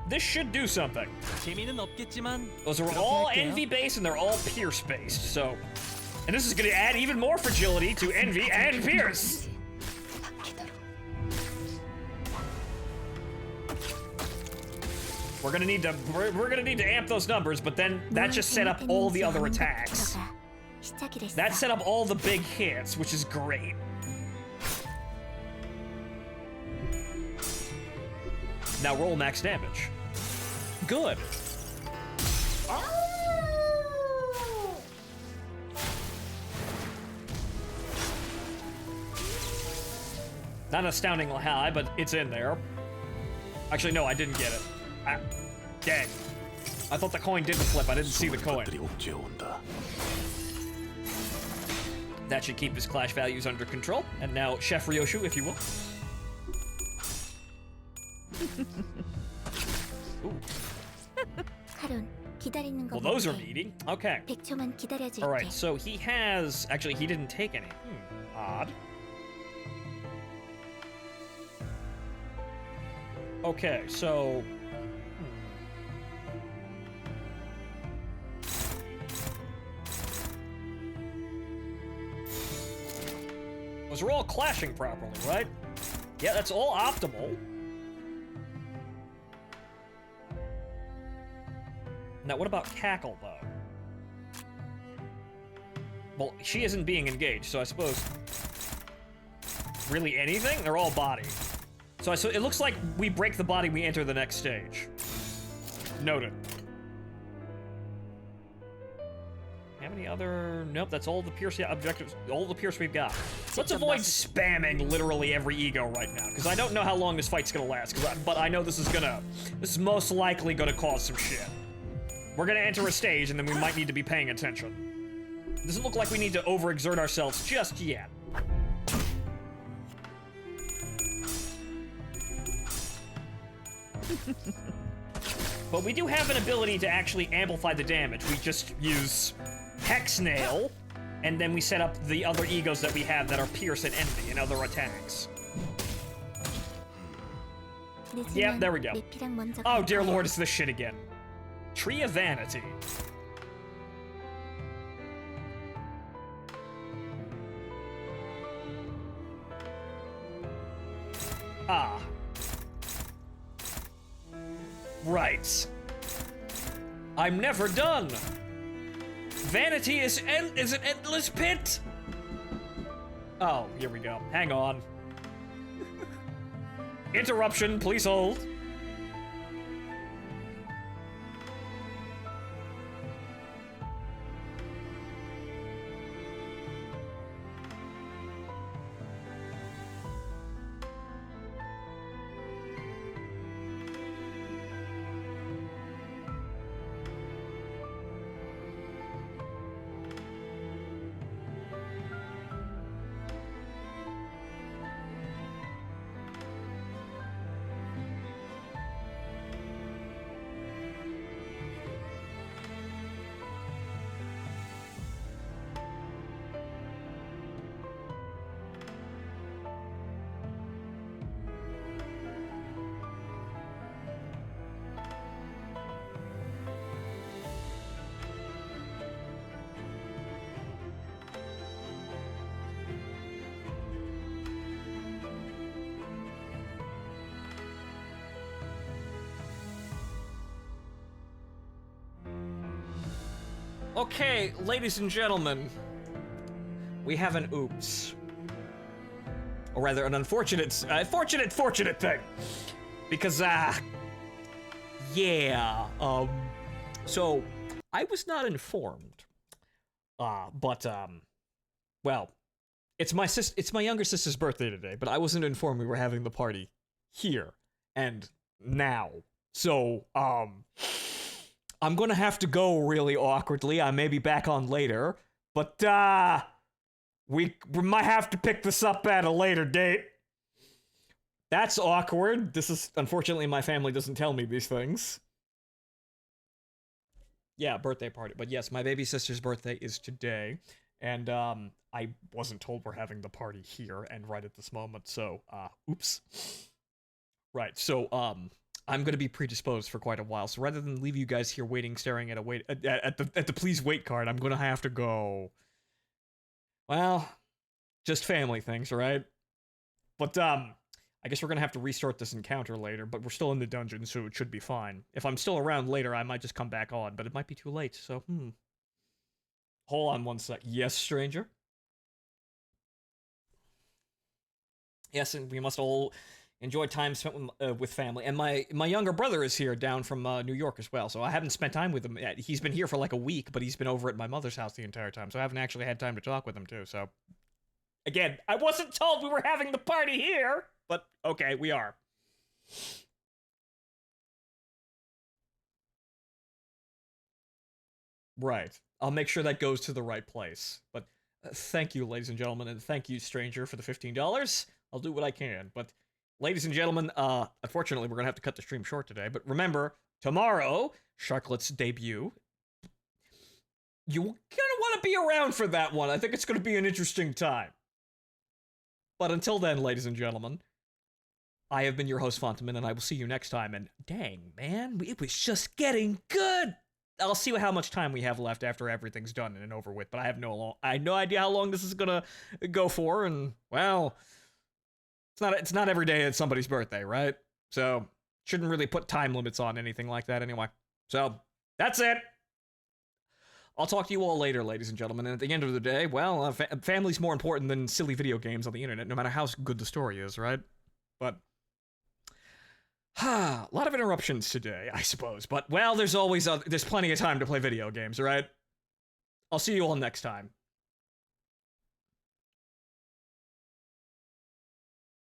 This should do something. Those are all Envy-based and they're all Pierce-based, so... and this is gonna add even more fragility to Envy and Pierce! We're gonna need to amp those numbers, but then that just set up all the other attacks. That set up all the big hits, which is great. Now roll max damage. Good. Not astoundingly high, but it's in there. Actually, no, I didn't get it. Dang. I thought the coin didn't flip. I didn't see the coin. That should keep his clash values under control. And now, Chef Ryoshu, if you will. Ooh. Well, those are meaty. Okay. Alright, so he has... actually, he didn't take any. Odd. Okay, so... those are all clashing properly, right? Yeah, that's all optimal. Now, what about Cackle, though? Well, she isn't being engaged, so I suppose... really anything? They're all body. So it looks like we break the body, we enter the next stage. Noted. How many other... nope, that's all the Pierce objectives, all the Pierce we've got. Let's avoid spamming literally every ego right now, because I don't know how long this fight's gonna last, but I know this is most likely gonna cause some shit. We're gonna enter a stage, and then we might need to be paying attention. It doesn't look like we need to overexert ourselves just yet. But we do have an ability to actually amplify the damage. We just use Hex Nail, and then we set up the other egos that we have that are Pierce and Envy and other attacks. Yep, there we go. Oh, dear lord, it's this shit again. Tree of Vanity. Ah. Right. I'm never done. Vanity is an endless pit. Oh, here we go. Hang on. Interruption, please hold. Okay, ladies and gentlemen, we have an oops. Or rather, an unfortunate, fortunate thing. Because, yeah, so, I was not informed. Well, it's my younger sister's birthday today, but I wasn't informed we were having the party here and now. So, I'm gonna have to go really awkwardly. I may be back on later, but, we might have to pick this up at a later date. That's awkward. This is, unfortunately, my family doesn't tell me these things. Yeah, birthday party. But yes, my baby sister's birthday is today, and, I wasn't told we're having the party here and right at this moment, so, oops. Right, so, I'm gonna be predisposed for quite a while, so rather than leave you guys here waiting, staring at the please wait card, I'm gonna have to go. Well, just family things, right? But, I guess we're gonna have to restart this encounter later, but we're still in the dungeon, so it should be fine. If I'm still around later, I might just come back on, but it might be too late, so, Hold on one sec. Yes, stranger? Yes, and we must all enjoy time spent with family. And my younger brother is here down from New York as well, so I haven't spent time with him yet. He's been here for like a week, but he's been over at my mother's house the entire time, so I haven't actually had time to talk with him too, so... Again, I wasn't told we were having the party here, but okay, we are. Right. I'll make sure that goes to the right place. But thank you, ladies and gentlemen, and thank you, stranger, for the $15. I'll do what I can, but... Ladies and gentlemen, unfortunately, we're gonna have to cut the stream short today, but remember, tomorrow, Sharklet's debut. You're gonna want to be around for that one. I think it's gonna be an interesting time. But until then, ladies and gentlemen, I have been your host, Phontomen, and I will see you next time, and dang, man, it was just getting good! I'll see how much time we have left after everything's done and over with, but I have no idea how long this is gonna go for, and, well... It's not every day it's somebody's birthday, right? So, shouldn't really put time limits on anything like that anyway. So, that's it! I'll talk to you all later, ladies and gentlemen, and at the end of the day, well, family's more important than silly video games on the internet, no matter how good the story is, right? But... a lot of interruptions today, I suppose, but, well, there's plenty of time to play video games, right? I'll see you all next time.